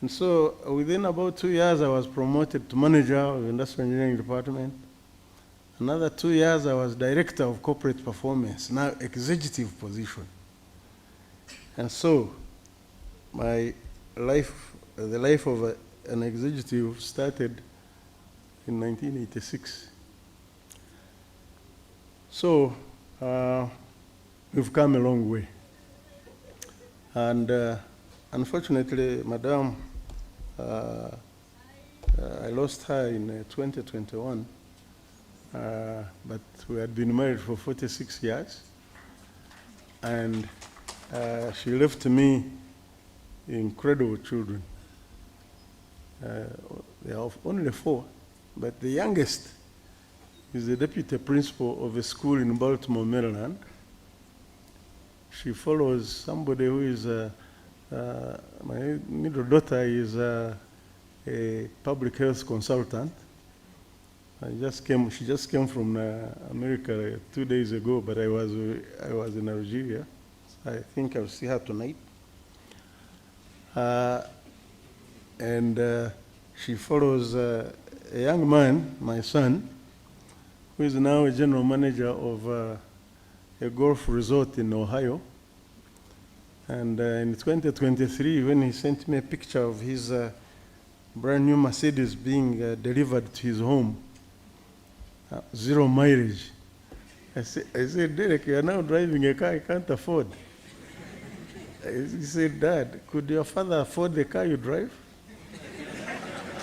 And so within about 2 years, I was promoted to manager of the industrial engineering department. Another 2 years, I was director of corporate performance, now executive position. And so my life, the life of an executive started in 1986. So we've come a long way. And unfortunately, Madam, I lost her in 2021. But we had been married for 46 years, and she left me incredible children. There are only 4, but the youngest is the deputy principal of a school in Baltimore, Maryland. She follows somebody who is, my middle daughter is a public health consultant. She just came from America 2 days ago, but I was in Algeria. I think I'll see her tonight. And she follows a young man, my son, who is now a general manager of a golf resort in Ohio. And in 2023, when he sent me a picture of his brand new Mercedes being delivered to his home, 0 mileage. I said, Derek, you are now driving a car I can't afford. He said, Dad, could your father afford the car you drive?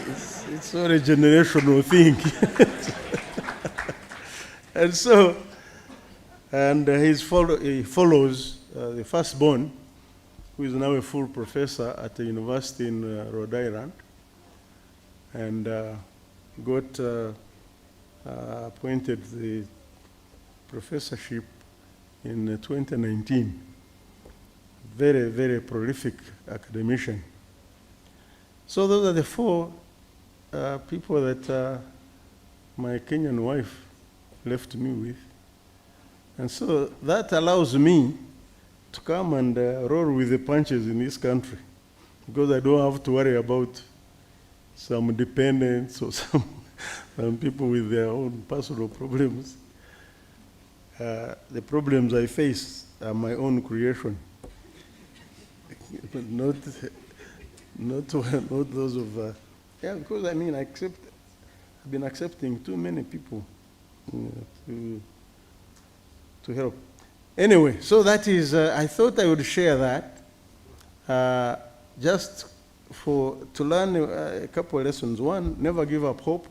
It's not a generational thing. And so, he follows the firstborn, who is now a full professor at a university in Rhode Island, and got appointed the professorship in 2019. Very, very prolific academician. So those are the 4 people that my Kenyan wife left me with. And so that allows me to come and roll with the punches in this country, because I don't have to worry about some dependents or some people with their own personal problems. The problems I face are my own creation, but not those of, because I mean, I've been accepting too many people to help. Anyway, so that is, I thought I would share that just to learn a couple of lessons. 1, never give up hope.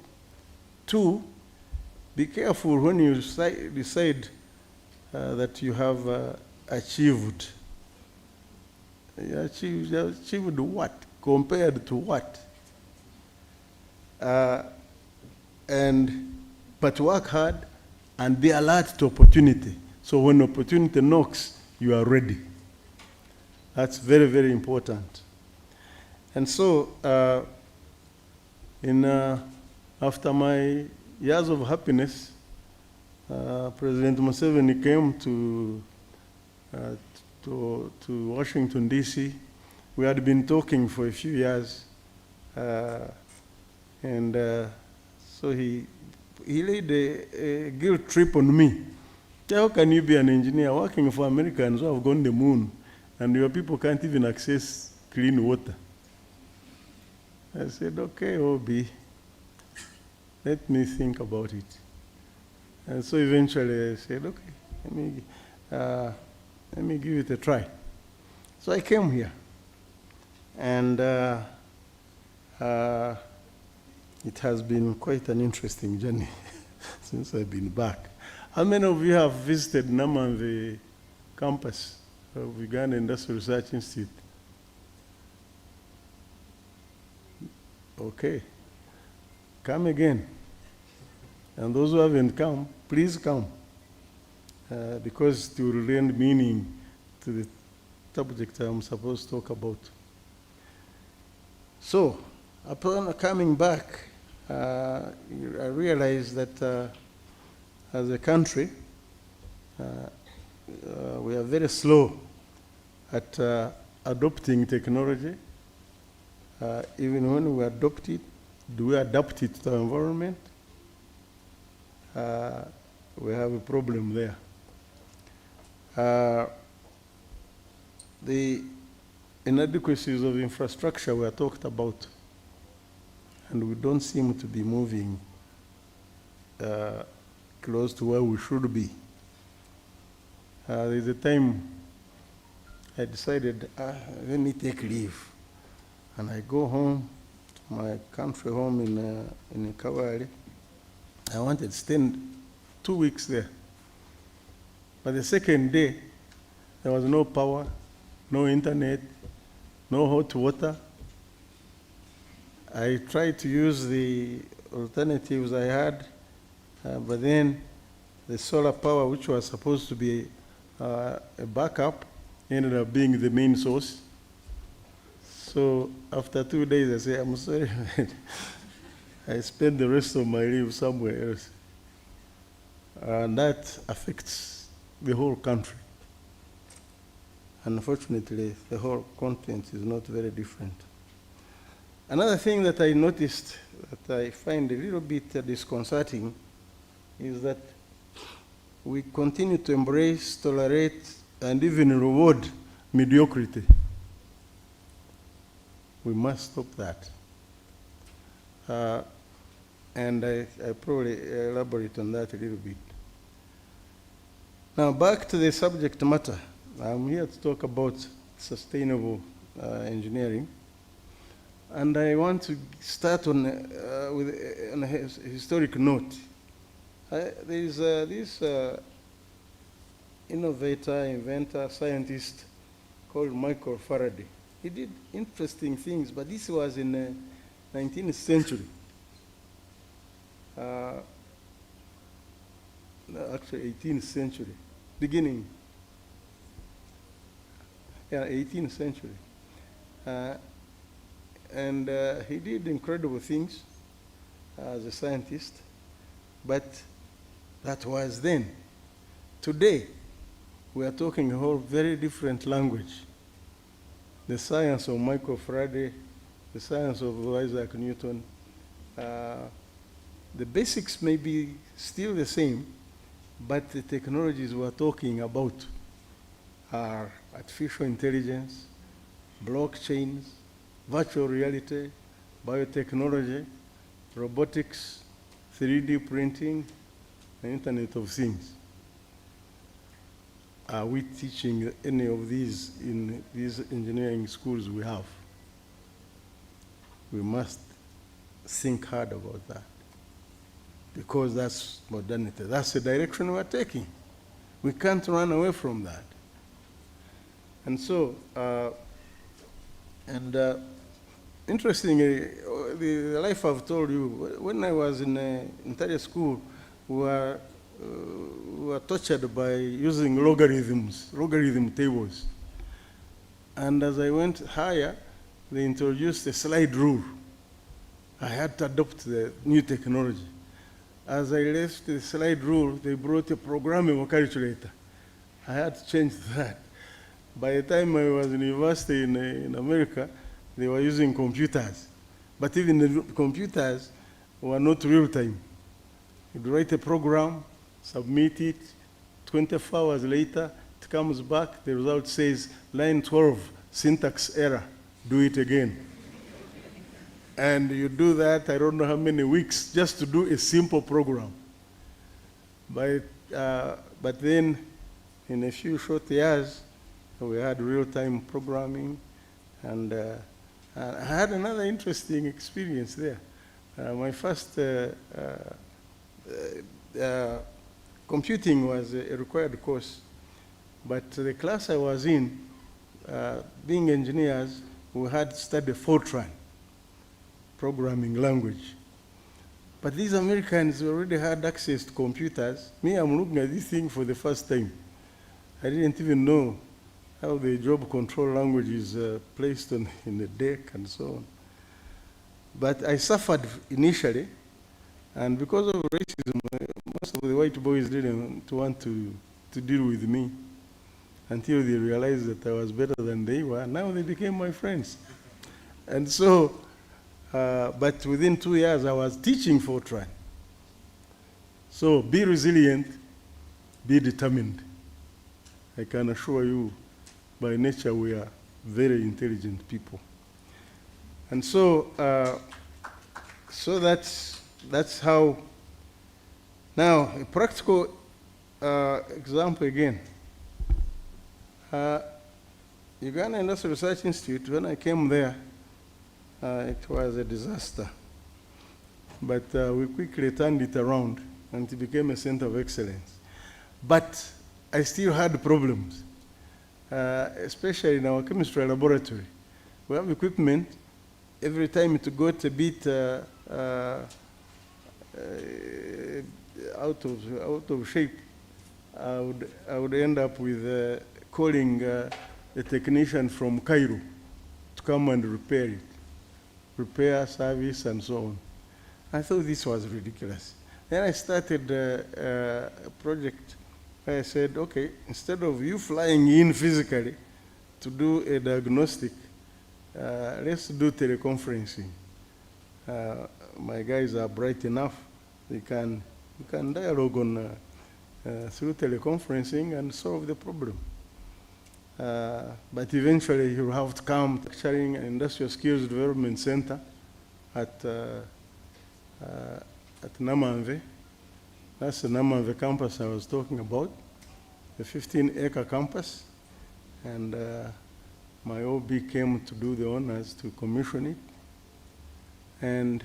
2, be careful when you decide that you have achieved. You achieved what? Compared to what? But work hard and be alert to opportunity. So when opportunity knocks, you are ready. That's very, very important. And so, after my years of happiness, President Museveni came to to Washington, D.C. We had been talking for a few years, and so he laid a guilt trip on me. How can you be an engineer working for Americans who have gone the moon, and your people can't even access clean water? I said, okay, Obi, let me think about it. And so eventually I said, okay, let me give it a try. So I came here, and it has been quite an interesting journey since I've been back. How many of you have visited Namanve campus of Uganda Industrial Research Institute? Okay. Come again. And those who haven't come, please come. Because it will lend meaning to the subject I'm supposed to talk about. So, upon coming back, I realized that as a country, we are very slow at adopting technology. Even when we adopt it, do we adapt it to our environment? We have a problem there. The inadequacies of infrastructure were talked about, and we don't seem to be moving close to where we should be. There's a time I decided, let me take leave. And I go home, to my country home in Kawali. I wanted to spend 2 weeks there. But the second day, there was no power, no internet, no hot water. I tried to use the alternatives I had, but then the solar power, which was supposed to be a backup, ended up being the main source. So after 2 days, I said, I'm sorry, I spent the rest of my leave somewhere else. And that affects the whole country. Unfortunately, the whole content is not very different. Another thing that I noticed that I find a little bit disconcerting is that we continue to embrace, tolerate, and even reward mediocrity. We must stop that. And I probably elaborate on that a little bit. Now, back to the subject matter. I'm here to talk about sustainable engineering. And I want to start on a historic note. There is this innovator, inventor, scientist called Michael Faraday. He did interesting things, but this was in the 19th century. Actually, 18th century, beginning. Yeah, 18th century. And he did incredible things as a scientist, but that was then. Today, we are talking a whole very different language. The science of Michael Faraday, the science of Isaac Newton, the basics may be still the same, but the technologies we're talking about are artificial intelligence, blockchains, virtual reality, biotechnology, robotics, 3D printing, the Internet of Things. Are we teaching any of these in these engineering schools we have? We must think hard about that, because that's modernity. That's the direction we're taking. We can't run away from that. And so, interestingly, the life I've told you, when I was in entire school, we were tortured by using logarithm tables. And as I went higher, they introduced a slide rule. I had to adopt the new technology. As I left the slide rule, they brought a programmable calculator. I had to change that. By the time I was in university in America, they were using computers. But even the computers were not real time. You'd write a program, submit it, 24 hours later, it comes back, the result says, line 12, syntax error, do it again. And you do that, I don't know how many weeks, just to do a simple program. But then, in a few short years, we had real-time programming, and I had another interesting experience there. My first computing was a required course, but the class I was in, being engineers, we had to study Fortran, programming language. But these Americans already had access to computers. Me, I'm looking at this thing for the first time. I didn't even know how the job control language is placed in the deck and so on. But I suffered initially, and because of racism, most of the white boys didn't want to deal with me until they realized that I was better than they were. Now they became my friends. And so, but within 2 years, I was teaching Fortran. So be resilient, be determined. I can assure you, by nature, we are very intelligent people. And so, so that's how. Now, a practical example again. Uganda Industrial Research Institute, when I came there, it was a disaster. But we quickly turned it around, and it became a center of excellence. But I still had problems, especially in our chemistry laboratory. We have equipment. Every time it got a bit out of shape, I would end up with calling a technician from Cairo to come and repair it, repair, service, and so on. I thought this was ridiculous. Then I started a project where I said, okay, instead of you flying in physically to do a diagnostic, let's do teleconferencing. My guys are bright enough; we can dialogue on through teleconferencing and solve the problem. But eventually, you have to come to Manufacturing and Industrial Skills Development Center at Namanve. That's the Namanve campus I was talking about, the 15-acre campus, and my OB came to do the honors to commission it, and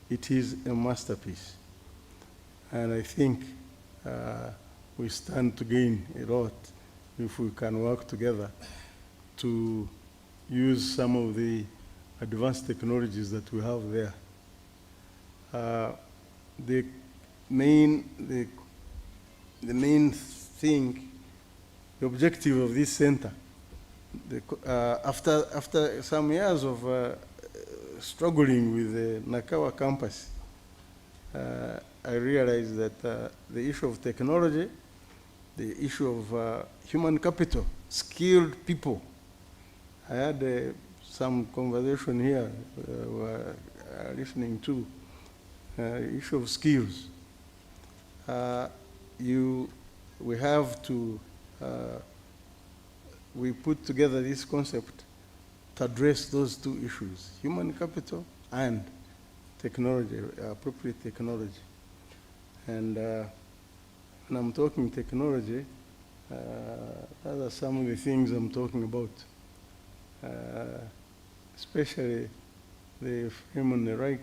it is a masterpiece. And I think we stand to gain a lot if we can work together to use some of the advanced technologies that we have there. The main thing, the objective of this center, after some years of struggling with the Nakawa campus, I realized that the issue of technology, the issue of human capital, skilled people. I had some conversation here we're listening to, issue of skills. We have to, we put together this concept to address those two issues, human capital and technology, appropriate technology. And when I'm talking technology, those are some of the things I'm talking about, especially the frame on the right,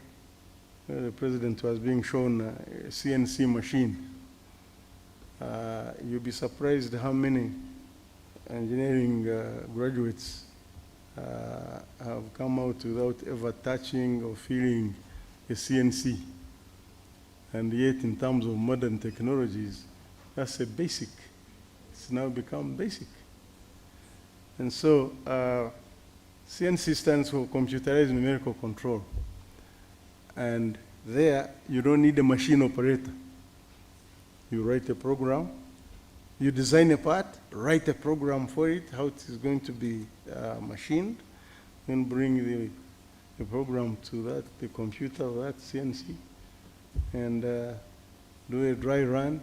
where the president was being shown a CNC machine. You'll be surprised how many engineering graduates have come out without ever touching or feeling a CNC. And yet, in terms of modern technologies, that's a basic. It's now become basic. And so, CNC stands for computerized numerical control. And there, you don't need a machine operator. You write a program, You design a part, write a program for it, how it is going to be machined, then bring the program to the computer, that CNC, and do a dry run,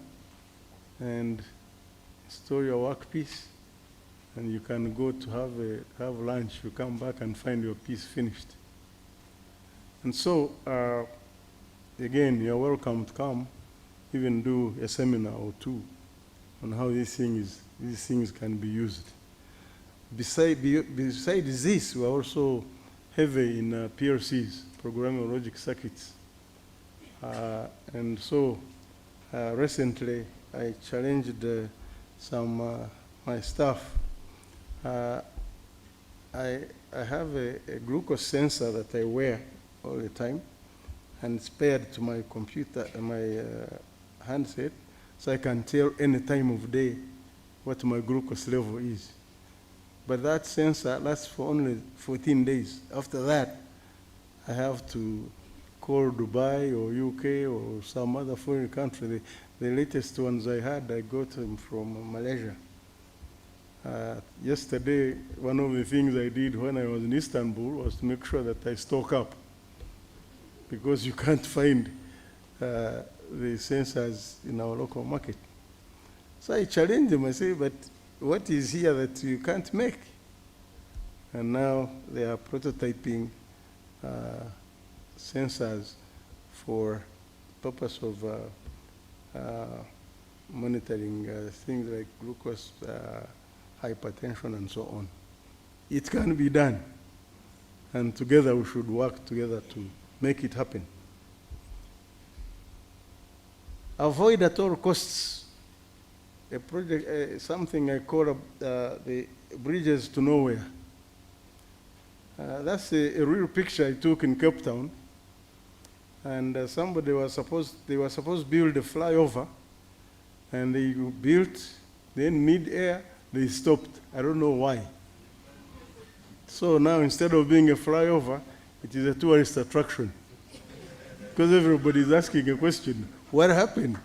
and store your workpiece, and you can go to have lunch. You come back and find your piece finished. And so, again, you're welcome to come, even do a seminar or two on how these things can be used. Besides this, we're also heavy in PLCs, programming logic circuits. And so recently I challenged some my staff. I have a glucose sensor that I wear all the time, and it's paired to my computer, my handset, so I can tell any time of day what my glucose level is. But that sensor lasts for only 14 days. After that, I have to call Dubai or UK or some other foreign country. The latest ones I had, I got them from Malaysia. Yesterday, one of the things I did when I was in Istanbul was to make sure that I stock up, because you can't find the sensors in our local market. So I challenged them, I say, but what is here that you can't make? And now they are prototyping sensors for purpose of monitoring things like glucose, hypertension, and so on. It can be done, and together we should work together to make it happen. Avoid at all costs a project, something I call the bridges to nowhere. That's a real picture I took in Cape Town, and they were supposed to build a flyover, and they built, then mid-air they stopped. I don't know why. So now instead of being a flyover, it is a tourist attraction, because everybody is asking a question: what happened?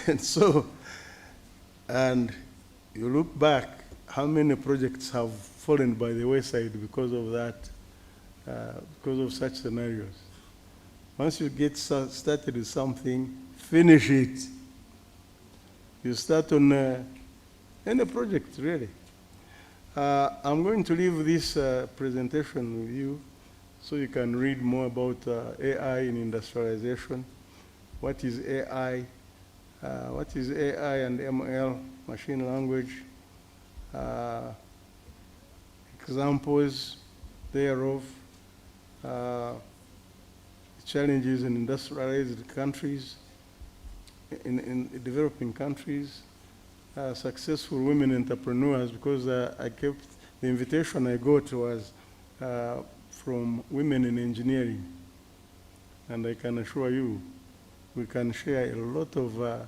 And so, and you look back, how many projects have fallen by the wayside because of that, because of such scenarios. Once you get started with something, finish it. You start on any project, really. I'm going to leave this presentation with you so you can read more about AI in industrialization. What is AI? What is AI and ML, machine language? Examples thereof, challenges in industrialized countries, in developing countries, successful women entrepreneurs, because I kept, the invitation I got was from women in engineering. And I can assure you, we can share a lot of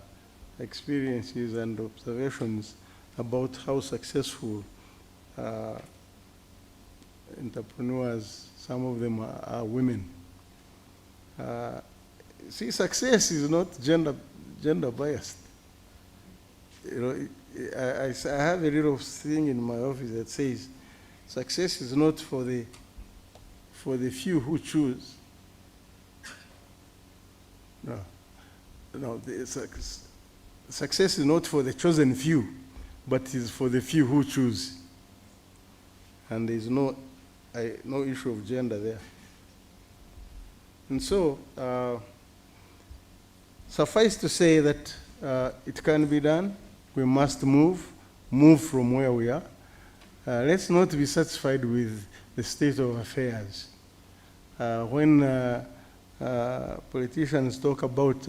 experiences and observations about how successful entrepreneurs, some of them are women. See, success is not gender biased. You know, I have a little thing in my office that says, success is not for the few who choose. No, success is not for the chosen few, but is for the few who choose. And there is no issue of gender there. And so, suffice to say that it can be done. We must move from where we are. Let's not be satisfied with the state of affairs. When politicians talk about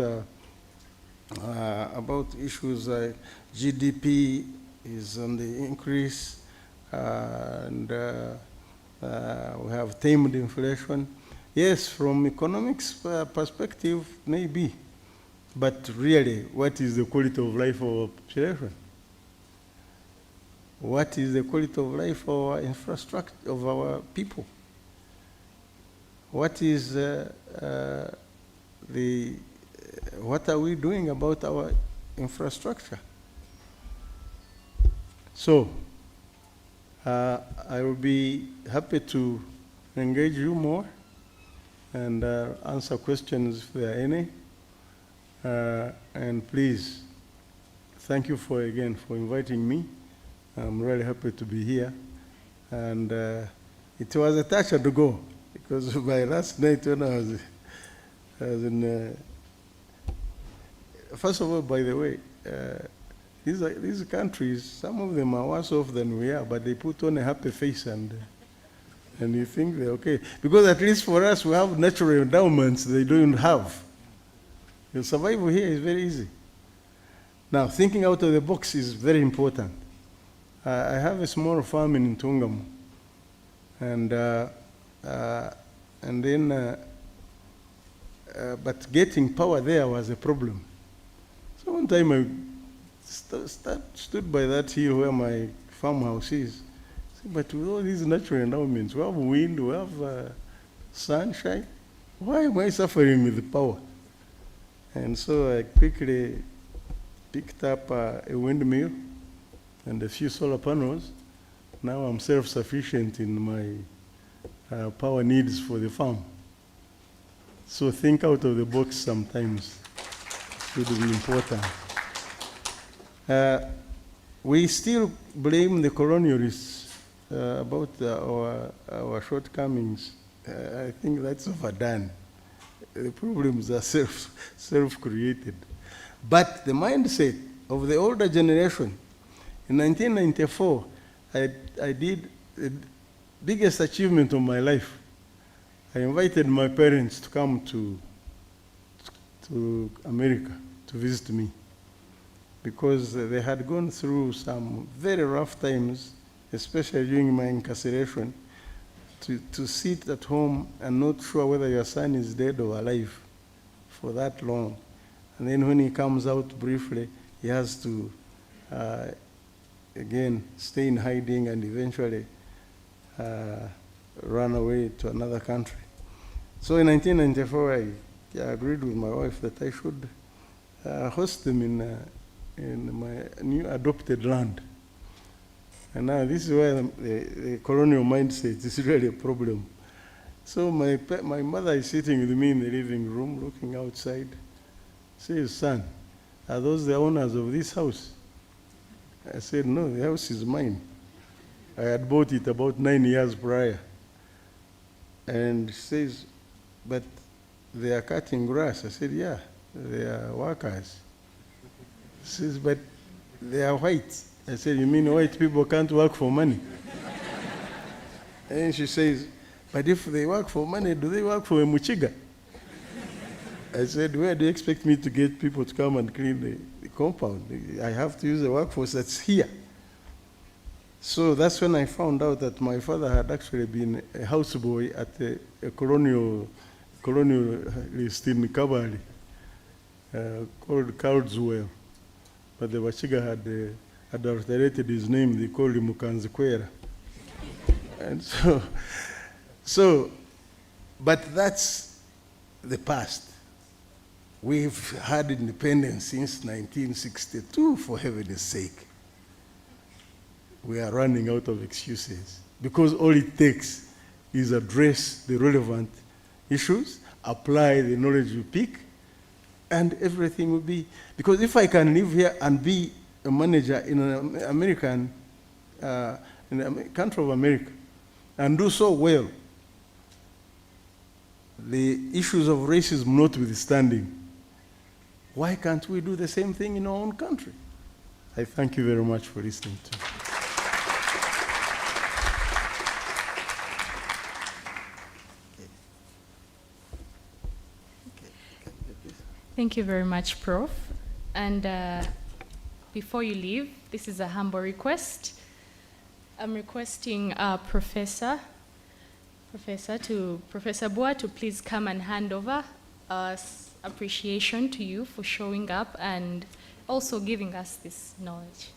issues like GDP is on the increase, and we have tamed inflation. Yes, from economics perspective, maybe. But really, what is the quality of life of our population? What is the quality of life of our infrastructure, of our people? What is what are we doing about our infrastructure? So, I will be happy to engage you more and answer questions if there are any. And please, thank you again for inviting me. I'm really happy to be here. And it was a touch to go, because by last night when I was in, first of all, by the way, these countries, some of them are worse off than we are, but they put on a happy face and you think they're okay. Because at least for us, we have natural endowments they don't have. The survival here is very easy. Now, thinking out of the box is very important. I have a small farm in Ntungamo, and then, but getting power there was a problem. So one time I stood by that hill where my farmhouse is. But with all these natural endowments, we have wind, we have sunshine. Why am I suffering with the power? And so I quickly picked up a windmill and a few solar panels. Now I'm self-sufficient in my power needs for the farm. So think out of the box sometimes should be important. We still blame the colonialists about our shortcomings. I think that's overdone. The problems are self-created. But the mindset of the older generation, in 1994, I did the biggest achievement of my life. I invited my parents to come to America to visit me, because they had gone through some very rough times, especially during my incarceration, to sit at home and not sure whether your son is dead or alive for that long. And then when he comes out briefly, he has to, again, stay in hiding and eventually run away to another country. So in 1994, I agreed with my wife that I should host them in my new adopted land. And now this is where the colonial mindset is really a problem. So my mother is sitting with me in the living room, looking outside. Says, "Son, are those the owners of this house?" I said, "No, the house is mine. I had bought it about 9 years prior." And she says, "But they are cutting grass." I said, "Yeah, they are workers." She says, "But they are white." I said, "You mean white people can't work for money?" And she says, "But if they work for money, do they work for a Muchiga?" I said, "Where do you expect me to get people to come and clean the compound? I have to use the workforce that's here." So that's when I found out that my father had actually been a houseboy at a colonialist in Kabali called Caldwell. But the Wachiga had adulterated his name. They called him Mukanzikwera. And but that's the past. We've had independence since 1962, for heaven's sake. We are running out of excuses, because all it takes is address the relevant issues, apply the knowledge you pick, and everything will be, because if I can live here and be a manager in an American, in the country of America, and do so well, the issues of racism notwithstanding, why can't we do the same thing in our own country? I thank you very much for listening to me. Thank you very much, Prof. And before you leave, this is a humble request. I'm requesting Professor Bua to please come and hand over appreciation to you for showing up and also giving us this knowledge.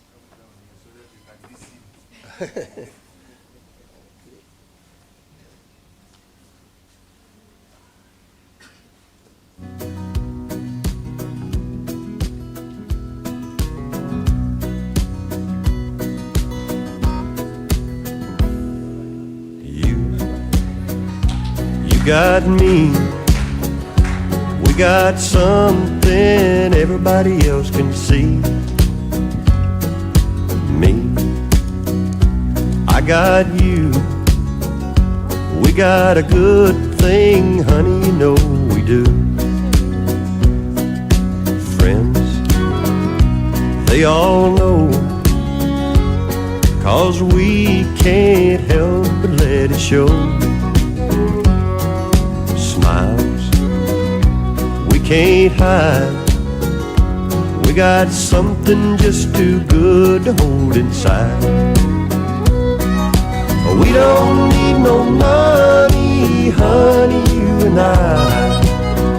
got me. We got something everybody else can see. Me, I got you. We got a good thing, honey, you know we do. Friends, they all know, 'cause we can't help but let it show. Smiles, we can't hide. We got something just too good to hold inside. We don't need no money, honey, you and I.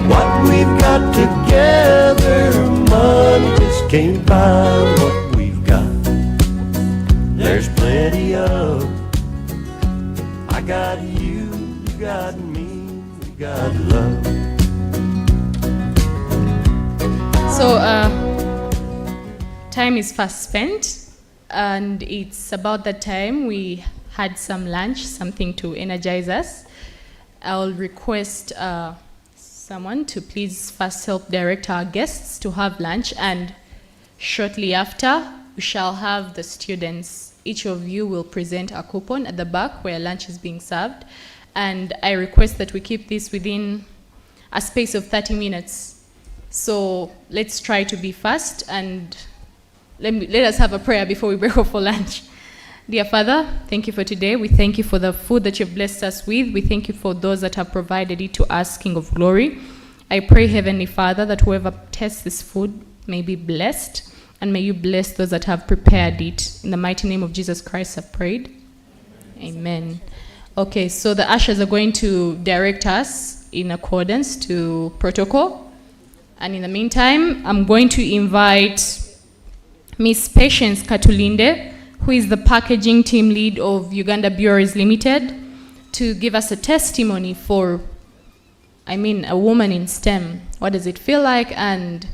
What we've got together, money just can't buy what we've got. There's plenty of. I got you, you got me, we got love. So, time is fast spent, and it's about that time we had some lunch, something to energize us. I'll request someone to please first help direct our guests to have lunch, and shortly after, we shall have the students. Each of you will present a coupon at the back where lunch is being served, and I request that we keep this within a space of 30 minutes. So let's try to be fast, and let us have a prayer before we break off for lunch. Dear Father, thank you for today. We thank you for the food that you've blessed us with. We thank you for those that have provided it to us, King of Glory. I pray, Heavenly Father, that whoever tests this food may be blessed, and may you bless those that have prepared it. In the mighty name of Jesus Christ, I've prayed. Amen. Okay, so the ushers are going to direct us in accordance to protocol. And in the meantime, I'm going to invite Miss Patience Katulinde, who is the packaging team lead of Uganda Breweries Limited, to give us a testimony for, a woman in STEM. What does it feel like, and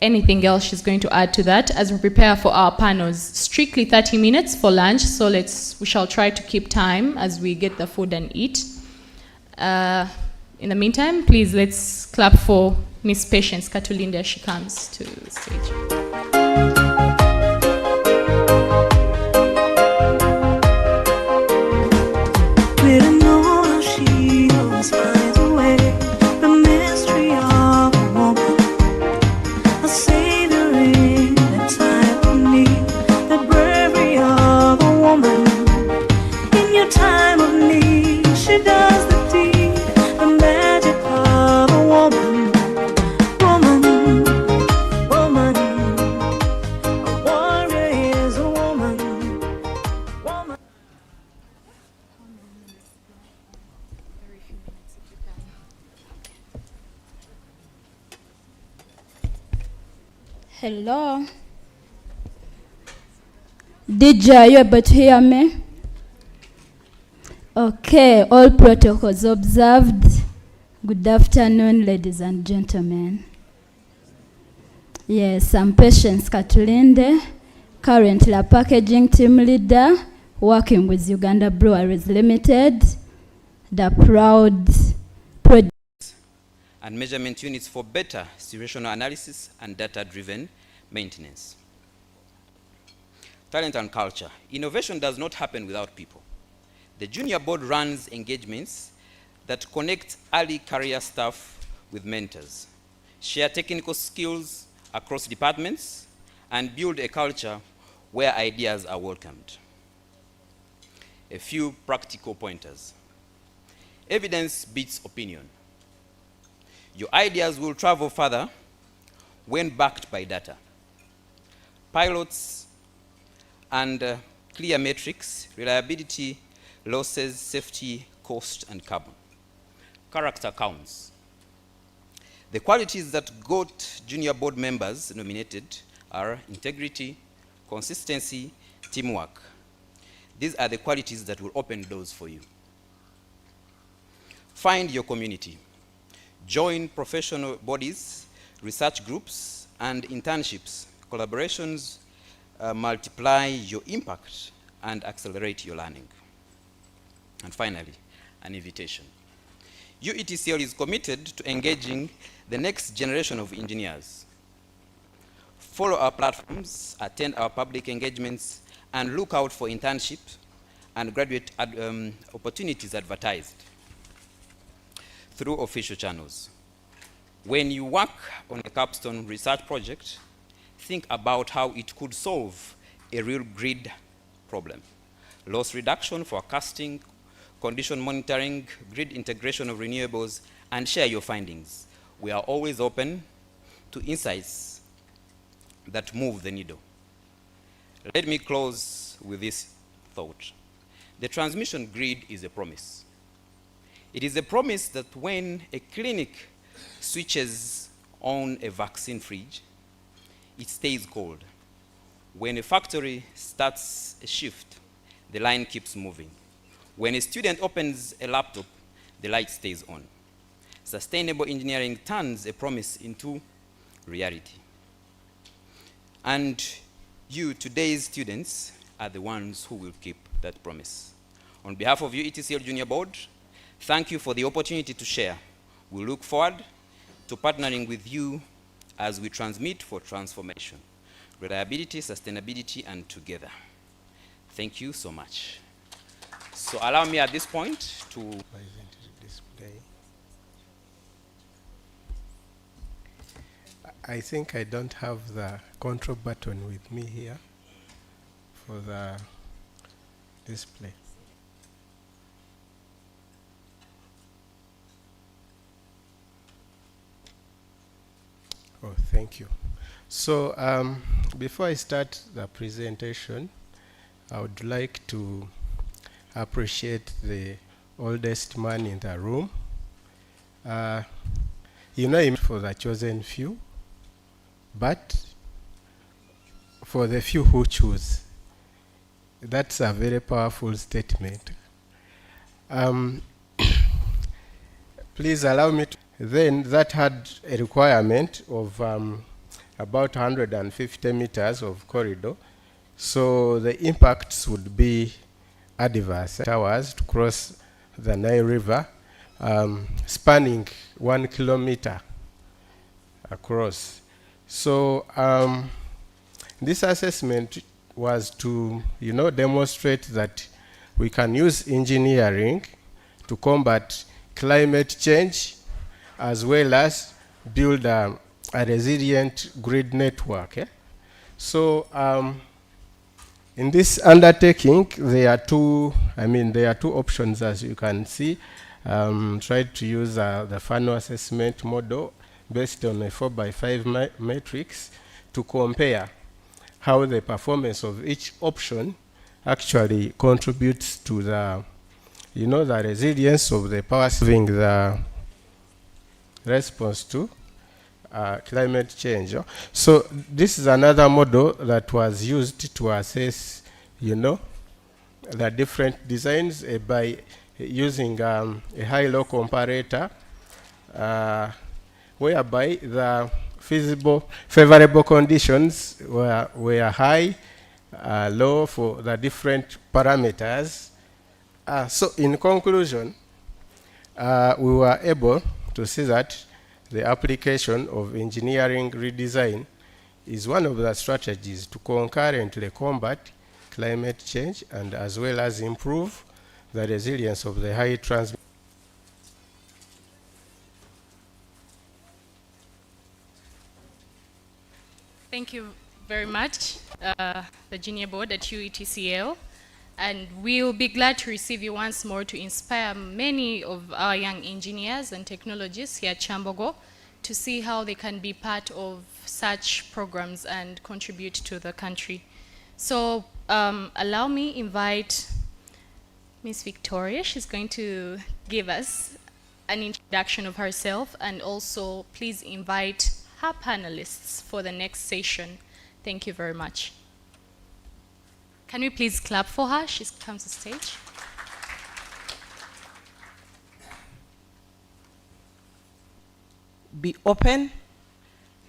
anything else she's going to add to that as we prepare for our panels. Strictly 30 minutes for lunch, so we shall try to keep time as we get the food and eat. In the meantime, please let's clap for Miss Patience Katulinde as she comes to the stage. Hello. DJ, are you able to hear me? Okay, all protocols observed. Good afternoon, ladies and gentlemen. Yes, I'm Patience Katulinde, currently a packaging team leader working with Uganda Breweries Limited, the proud project and measurement units for better situational analysis and data-driven maintenance. Talent and culture. Innovation does not happen without people. The junior board runs engagements that connect early career staff with mentors, share technical skills across departments, and build a culture where ideas are welcomed. A few practical pointers. Evidence beats opinion. Your ideas will travel further when backed by data. Pilots and clear metrics, reliability, losses, safety, cost, and carbon. Character counts. The qualities that got junior board members nominated are integrity, consistency, teamwork. These are the qualities that will open doors for you. Find your community. Join professional bodies, research groups, and internships. Collaborations multiply your impact and accelerate your learning. And finally, an invitation. UETCL is committed to engaging the next generation of engineers. Follow our platforms, attend our public engagements, and look out for internships and graduate opportunities advertised through official channels. When you work on a capstone research project, think about how it could solve a real grid problem. Loss reduction, forecasting, condition monitoring, grid integration of renewables, and share your findings. We are always open to insights that move the needle. Let me close with this thought. The transmission grid is a promise. It is a promise that when a clinic switches on a vaccine fridge, it stays cold. When a factory starts a shift, the line keeps moving. When a student opens a laptop, the light stays on. Sustainable engineering turns a promise into reality. And you, today's students, are the ones who will keep that promise. On behalf of UETCL Junior Board, thank you for the opportunity to share. We look forward to partnering with you as we transmit for transformation, reliability, sustainability, and together. Thank you so much. So allow me at this point to display. I think I don't have the control button with me here for the display. Oh, thank you. So before I start the presentation, I would like to appreciate the oldest man in the room. You know him for the chosen few, but for the few who choose. That's a very powerful statement. Please allow me to. Then that had a requirement of about 150 meters of corridor. So the impacts would be adverse. Towers to cross the Nile River, spanning 1 kilometer across. So this assessment was to, demonstrate that we can use engineering to combat climate change as well as build a resilient grid network. So in this undertaking, there are two options, as you can see. Tried to use the funnel assessment model based on a 4x5 matrix to compare how the performance of each option actually contributes to the, the resilience of the power, saving the response to climate change. So this is another model that was used to assess, the different designs by using a high-low comparator, whereby the favorable conditions were high, low for the different parameters. So in conclusion, we were able to see that the application of engineering redesign is one of the strategies to concurrently combat climate change and as well as improve the resilience of the high transmission. Thank you very much, the Junior Board at UETCL. And we'll be glad to receive you once more to inspire many of our young engineers and technologists here at Kyambogo to see how they can be part of such programs and contribute to the country. So allow me invite Miss Victoria. She's going to give us an introduction of herself, and also please invite her panelists for the next session. Thank you very much. Can we please clap for her? She comes to stage. Be open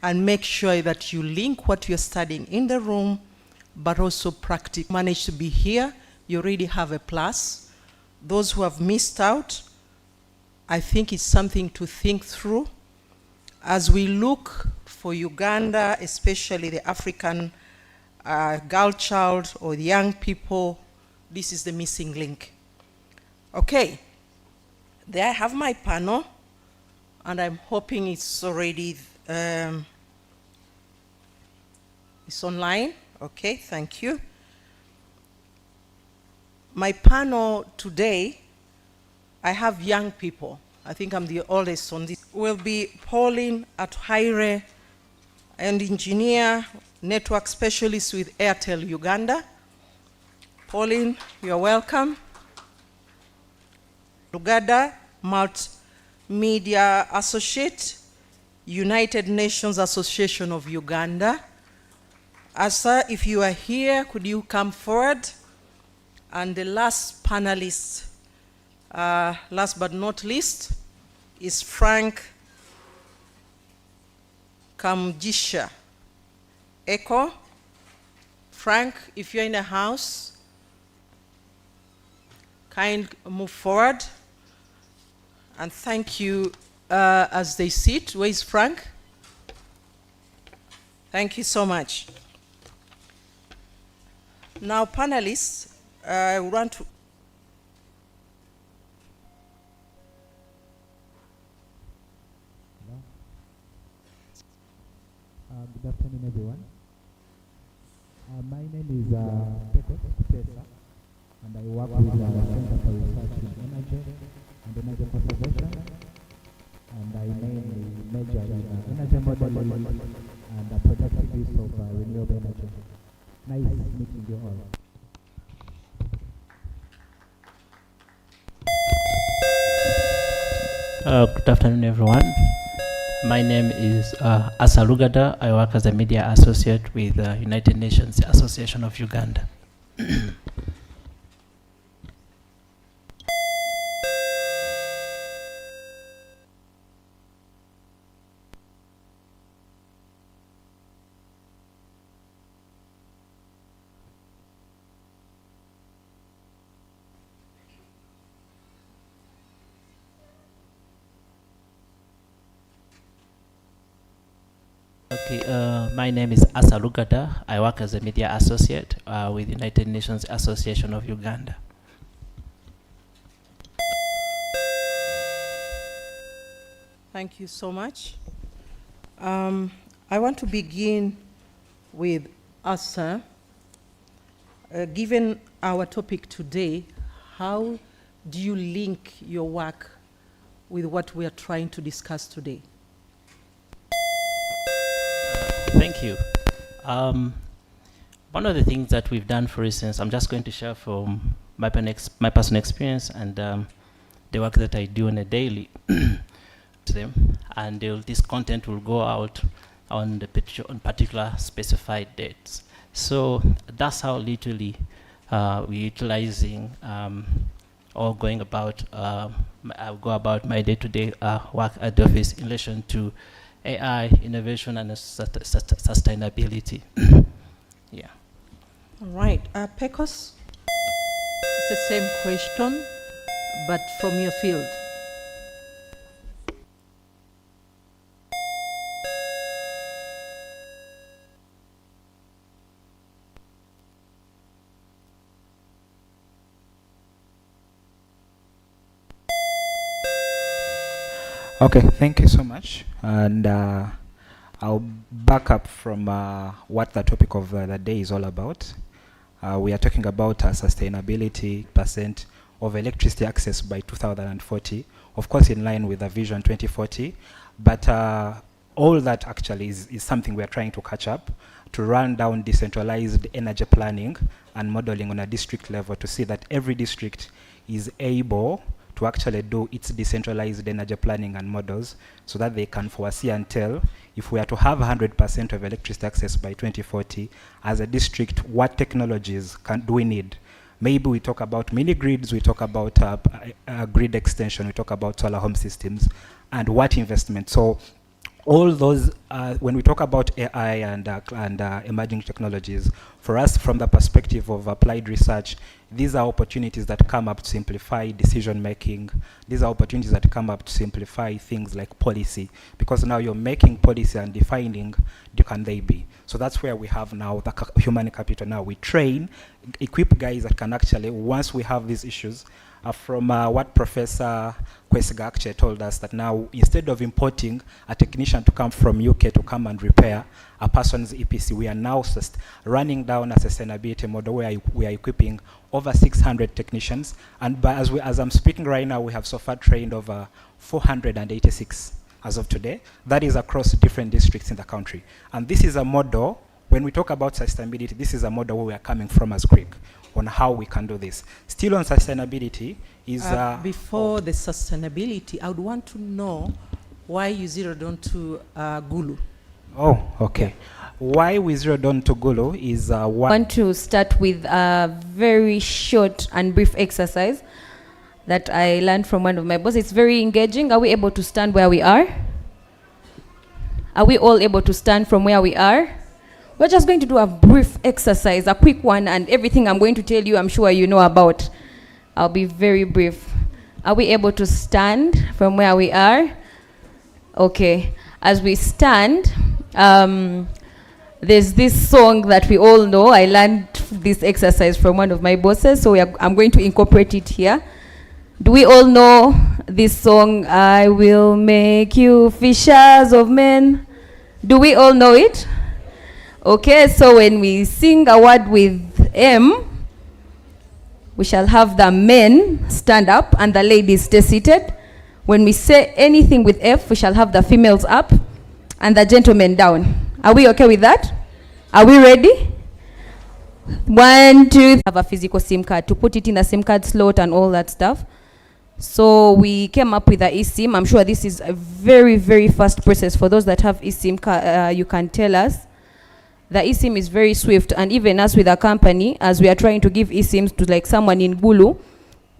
and make sure that you link what you're studying in the room, but also practice. Manage to be here, you already have a plus. Those who have missed out, I think it's something to think through as we look for Uganda, especially the African girl child or the young people. This is the missing link. Okay, there I have my panel, and I'm hoping it's already, it's online. Okay, thank you. My panel today, I have young people. I think I'm the oldest on this. Will be Pauline Atuhaire, an engineer, network specialist with Airtel Uganda. Pauline, you're welcome. Lugada, Multimedia Associate, United Nations Association of Uganda. Asa, if you are here, could you come forward? And the last panelist, last but not least, is Frank Kamjisha Echo. Frank, if you're in the house, kind move forward. And thank you as they sit. Where is Frank? Thank you so much. Now, panelists, I want to good afternoon, everyone. My name is Peko, and I work with the Center for Research in Energy and Energy Conservation, and I mainly major in energy modeling and the productive use of renewable energy. Nice meeting you all. Good afternoon, everyone. My name is Asa Lugada. I work as a media associate with the United Nations Association of Uganda. Okay, my name is Asa Lugada. I work as a media associate with United Nations Association of Uganda. Thank you so much. I want to begin with Asa. Given our topic today, how do you link your work with what we are trying to discuss today? Thank you. One of the things that we've done, for instance, I'm just going to share from my personal experience and the work that I do on a daily to them, and this content will go out on particular specified dates. So that's how literally we're utilizing or going about, I'll go about my day-to-day work at the office in relation to AI, innovation, and sustainability. Yeah. All right. Pecos, it's the same question, but from your field. Okay, thank you so much. And I'll back up from what the topic of the day is all about. We are talking about sustainability % of electricity access by 2040, of course in line with the Vision 2040, but all that actually is something we are trying to catch up, to run down decentralized energy planning and modeling on a district level to see that every district is able to actually do its decentralized energy planning and models so that they can foresee and tell if we are to have 100% of electricity access by 2040 as a district, what technologies do we need? Maybe we talk about mini grids, we talk about grid extension, we talk about solar home systems, and what investment. So all those when we talk about AI and emerging technologies, for us, from the perspective of applied research, these are opportunities that come up to simplify decision making. These are opportunities that come up to simplify things like policy, because now you're making policy and defining how can they be. So that's where we have now the human capital. Now we train, equip guys that can actually, once we have these issues, from what Professor Kwesiga actually told us, that now instead of importing a technician to come from UK to come and repair a person's EPC, we are now just running down a sustainability model where we are equipping over 600 technicians. And as I'm speaking right now, we have so far trained over 486 as of today. That is across different districts in the country. And this is a model, when we talk about sustainability, this is a model where we are coming from as Greek, on how we can do this. Still on sustainability is... before the sustainability, I would want to know why you zeroed on to Gulu. Oh, okay. Why we zeroed on to Gulu is... I want to start with a very short and brief exercise that I learned from one of my bosses. It's very engaging. Are we able to stand where we are? Are we all able to stand from where we are? We're just going to do a brief exercise, a quick one, and everything I'm going to tell you, I'm sure you know about. I'll be very brief. Are we able to stand from where we are? Okay. As we stand, there's this song that we all know. I learned this exercise from one of my bosses, so I'm going to incorporate it here. Do we all know this song, I will make you fishers of men? Do we all know it? Okay, so when we sing a word with M, we shall have the men stand up and the ladies stay seated. When we say anything with F, we shall have the females up and the gentlemen down. Are we okay with that? Are we ready? 1, 2, have a physical SIM card to put it in the SIM card slot and all that stuff. So we came up with the eSIM. I'm sure this is a very, very fast process. For those that have eSIM, you can tell us. The eSIM is very swift, and even us with a company, as we are trying to give eSIMs to like someone in Gulu,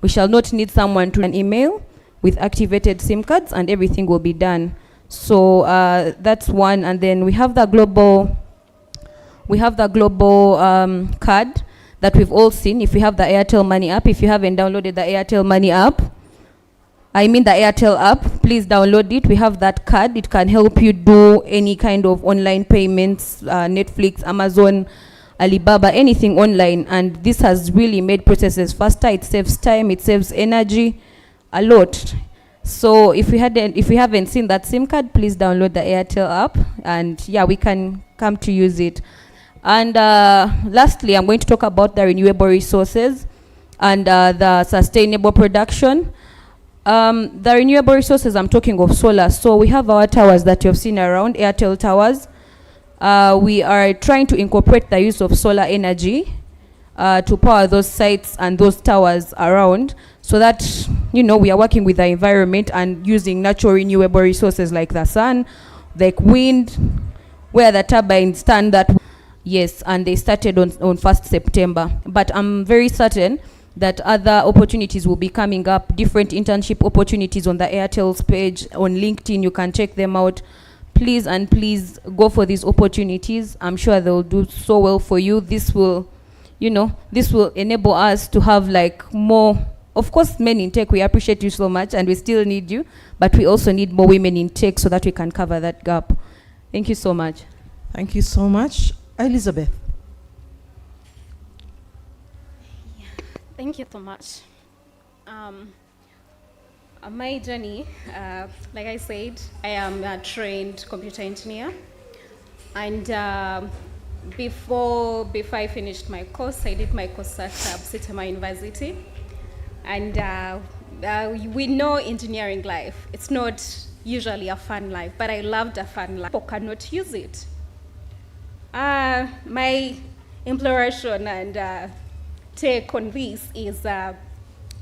we shall not need someone to an email with activated SIM cards, and everything will be done. So that's one, and then we have the global card that we've all seen. If you have the Airtel Money app, if you haven't downloaded the Airtel Money app, I mean the Airtel app, please download it. We have that card. It can help you do any kind of online payments, Netflix, Amazon, Alibaba, anything online. And this has really made processes faster. It saves time, it saves energy a lot. So if you haven't seen that SIM card, please download the Airtel app, and yeah, we can come to use it. And lastly, I'm going to talk about the renewable resources and the sustainable production. The renewable resources, I'm talking of solar. So we have our towers that you've seen around, Airtel towers. We are trying to incorporate the use of solar energy to power those sites and those towers around, so that, you know, we are working with the environment and using natural renewable resources like the sun, like wind, where the turbines stand that. Yes, and they started on 1st September. But I'm very certain that other opportunities will be coming up, different internship opportunities on the Airtel's page, on LinkedIn, you can check them out. Please and please go for these opportunities. I'm sure they'll do so well for you. This will, you know, this will enable us to have like more, of course, men in tech, we appreciate you so much and we still need you, but we also need more women in tech so that we can cover that gap. Thank you so much. Thank you so much. Elizabeth. Thank you so much. My journey, like I said, I am a trained computer engineer, and before I finished my course, I did my course at Sitema University, and we know engineering life. It's not usually a fun life, but I loved a fun life. People cannot use it. My imploration and take on this is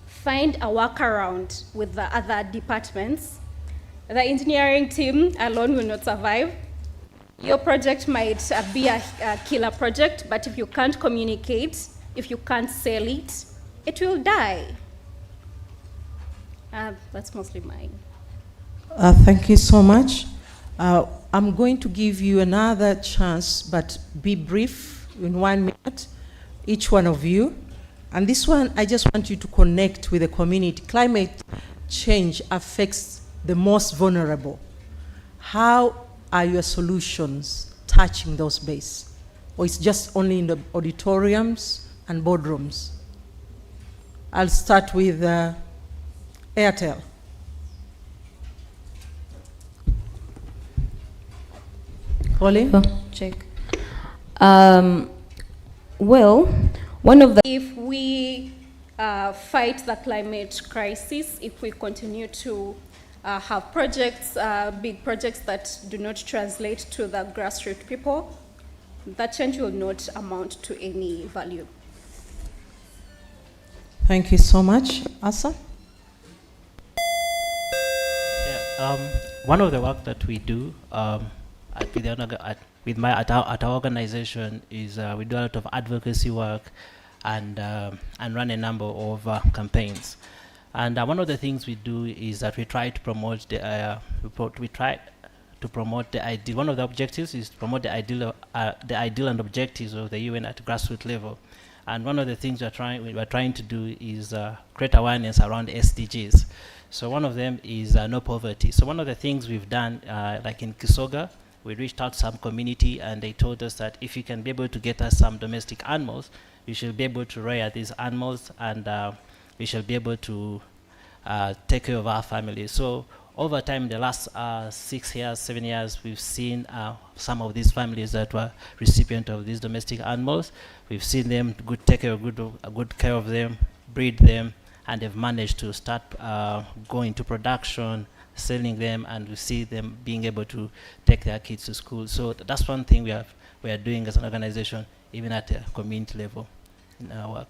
find a workaround with the other departments. The engineering team alone will not survive. Your project might be a killer project, but if you can't communicate, if you can't sell it, it will die. That's mostly mine. Thank you so much. I'm going to give you another chance, but be brief in 1 minute, each one of you. And this one, I just want you to connect with the community. Climate change affects the most vulnerable. How are your solutions touching those bases? Or it's just only in the auditoriums and boardrooms? I'll start with Airtel. Colin? Check. Well, one of the... If we fight the climate crisis, if we continue to have projects, big projects that do not translate to the grassroots people, that change will not amount to any value. Thank you so much. Asa? Yeah, one of the work that we do at our organization is we do a lot of advocacy work and run a number of campaigns. And one of the things we do is that we try to promote the ideal. One of the objectives is to promote the ideal and objectives of the UN at grassroots level. And one of the things we're trying to do is create awareness around SDGs. So one of them is no poverty. So one of the things we've done, like in Kisoga, we reached out to some community and they told us that if you can be able to get us some domestic animals, we should be able to rear these animals and we shall be able to take care of our families. So over time, the last 6 years, 7 years, we've seen some of these families that were recipient of these domestic animals. We've seen them take good care of them, breed them, and they've managed to start going to production, selling them, and we see them being able to take their kids to school. So that's one thing we are doing as an organization, even at a community level in our work.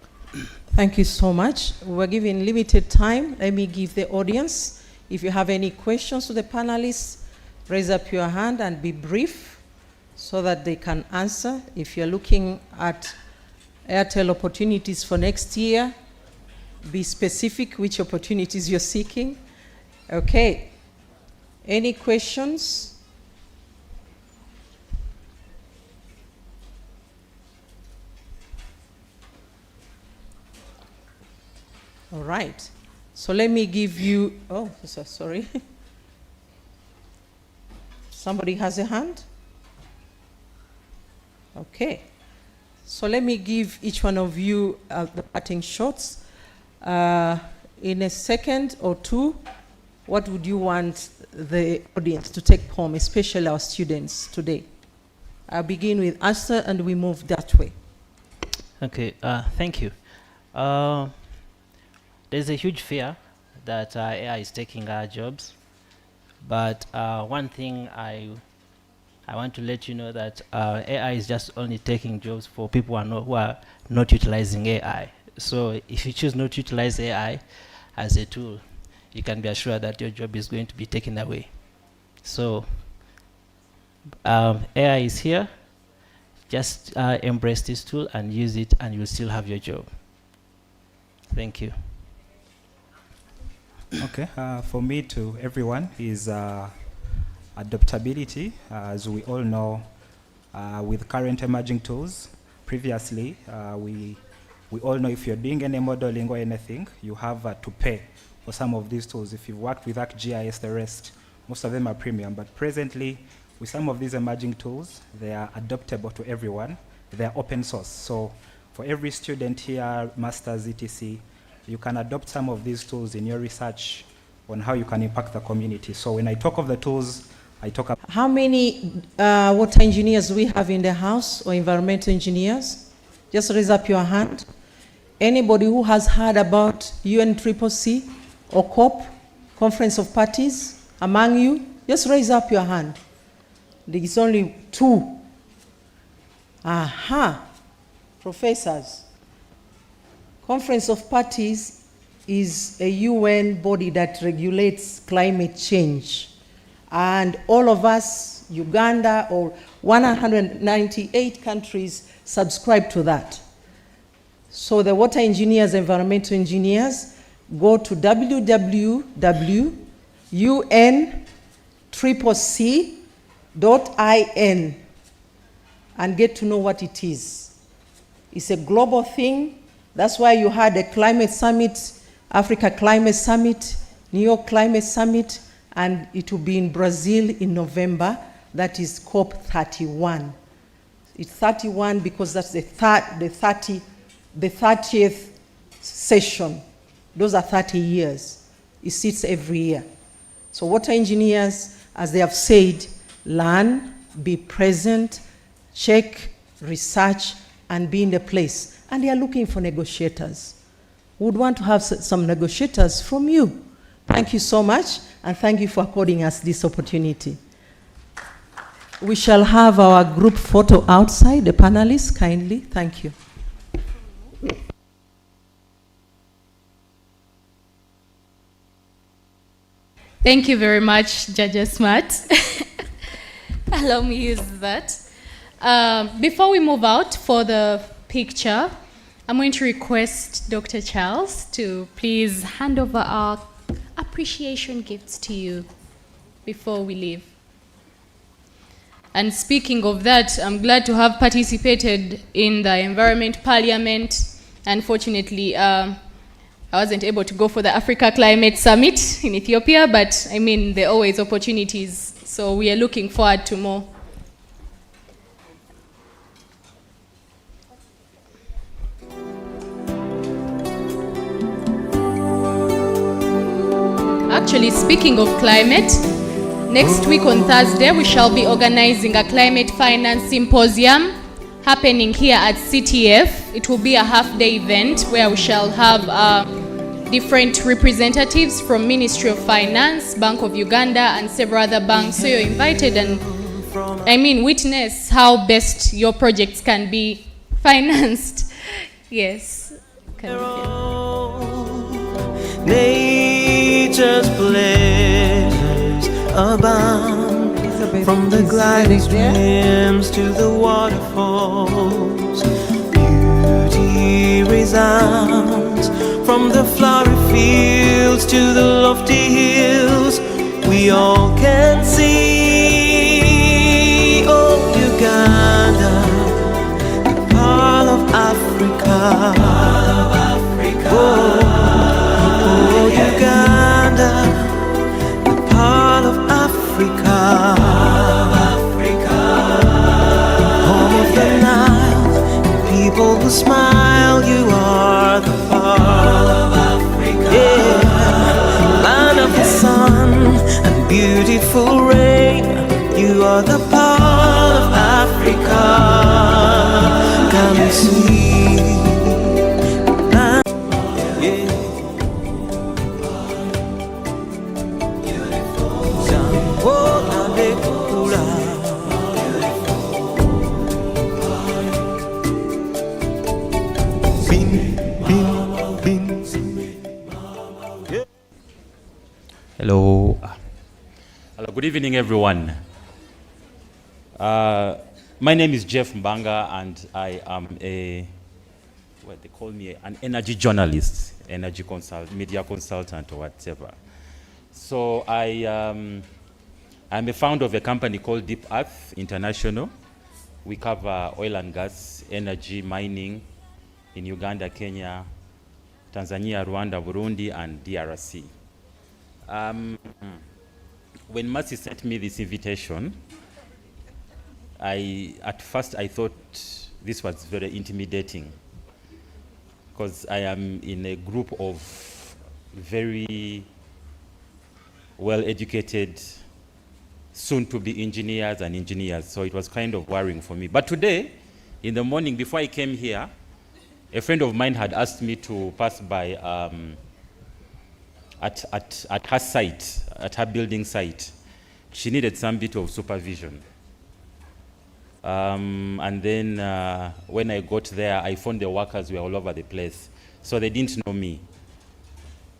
Thank you so much. We're giving limited time. Let me give the audience, if you have any questions to the panelists, raise up your hand and be brief so that they can answer. If you're looking at Airtel opportunities for next year, be specific which opportunities you're seeking. Okay. Any questions? All right. So let me give you, oh, sorry. Somebody has a hand? Okay. So let me give each one of you the parting shots. In a second or two, what would you want the audience to take home, especially our students today? I'll begin with Asta and we move that way. Okay, thank you. There's a huge fear that AI is taking our jobs, but one thing I want to let you know that AI is just only taking jobs for people who are not utilizing AI. So if you choose not to utilize AI as a tool, you can be assured that your job is going to be taken away. So AI is here. Just embrace this tool and use it, and you'll still have your job. Thank you. Okay, for me to everyone is adaptability. As we all know, with current emerging tools, previously we all know if you're doing any modeling or anything, you have to pay for some of these tools. If you've worked with ArcGIS, the rest, most of them are premium. But presently, with some of these emerging tools, they are adaptable to everyone. They are open source. So for every student here, masters, etc., you can adopt some of these tools in your research on how you can impact the community. So when I talk of the tools, I talk about... How many water engineers do we have in the house, or environmental engineers? Just raise up your hand. Anybody who has heard about UNCCC or COP, Conference of Parties, among you? Just raise up your hand. There is only 2. Aha, professors. Conference of Parties is a UN body that regulates climate change. And all of us, Uganda or 198 countries, subscribe to that. So the water engineers, environmental engineers, go to www.uncccc .in and get to know what it is. It's a global thing. That's why you had a climate summit, Africa Climate Summit, New York Climate Summit, and it will be in Brazil in November. That is COP31. It's 31 because that's the 30th session. Those are 30 years. It sits every year. So water engineers, as they have said, learn, be present, check, research, and be in the place. And they are looking for negotiators. We would want to have some negotiators from you. Thank you so much, and thank you for according us this opportunity. We shall have our group photo outside, the panelists, kindly. Thank you. Thank you very much, Judge Smart. Allow me to use that. Before we move out for the picture, I'm going to request Dr. Charles to please hand over our appreciation gifts to you before we leave. And speaking of that, I'm glad to have participated in the Environment Parliament. Unfortunately, I wasn't able to go for the Africa Climate Summit in Ethiopia, but I mean, there are always opportunities. So we are looking forward to more. Actually, speaking of climate, next week on Thursday, we shall be organizing a climate finance symposium happening here at CTF. It will be a half-day event where we shall have different representatives from Ministry of Finance, Bank of Uganda, and several other banks. So you're invited and, I mean, witness how best your projects can be financed. Yes. Nature's pleasures abound, from the gliding streams to the waterfalls. Beauty resounds from the flowery fields to the lofty hills. We all can see, oh Uganda, the pearl of Africa. Oh, Uganda, the pearl of Africa. Home of the Nile, and people who smile. You are the pearl of Africa. Yeah, land of the sun and beautiful rain. You are the pearl of Africa. Come and see. Hello. Hello. Good evening, everyone. My name is Jeff Mbanga, and I am what they call me, an energy journalist, media consultant, or whatever. So I'm a founder of a company called Deep Earth International. We cover oil and gas, energy, mining in Uganda, Kenya, Tanzania, Rwanda, Burundi, and DRC. When Mercy sent me this invitation, at first I thought this was very intimidating, because I am in a group of very well-educated, soon-to-be engineers and engineers, so it was kind of worrying for me. But today, in the morning, before I came here, a friend of mine had asked me to pass by at her site, at her building site. She needed some bit of supervision. And then when I got there, I found the workers were all over the place. So they didn't know me.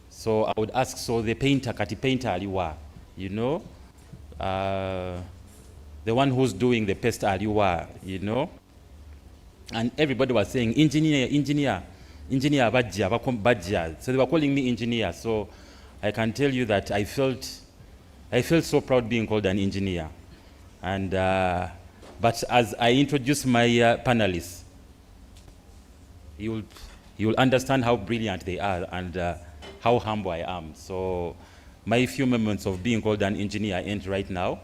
So I would ask, so the painter, kati painter aliwa, you know? The one who's doing the pest aliwa, you know? And everybody was saying, engineer, badja. So they were calling me engineer. So I can tell you that I felt so proud being called an engineer. And, but as I introduce my panelists, you'll understand how brilliant they are and how humble I am. So my few moments of being called an engineer end right now.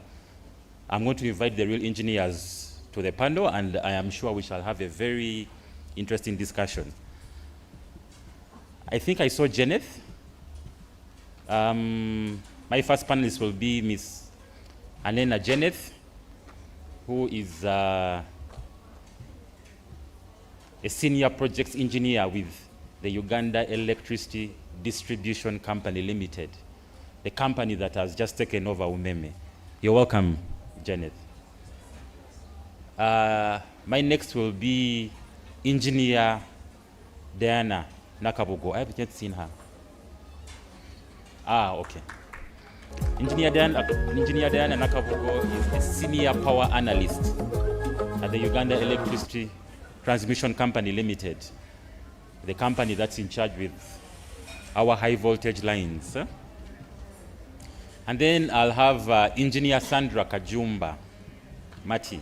I'm going to invite the real engineers to the panel, and I am sure we shall have a very interesting discussion. I think I saw Janet. My first panelist will be Miss Anena Janet, who is a senior projects engineer with the Uganda Electricity Distribution Company Limited, the company that has just taken over Umeme. You're welcome, Janet. My next will be Engineer Diana Nakabogo. I haven't yet seen her. Okay. Engineer Diana Nakabogo is a senior power analyst at the Uganda Electricity Transmission Company Limited, the company that's in charge with our high voltage lines. And then I'll have Engineer Sandra Kajumba Mati.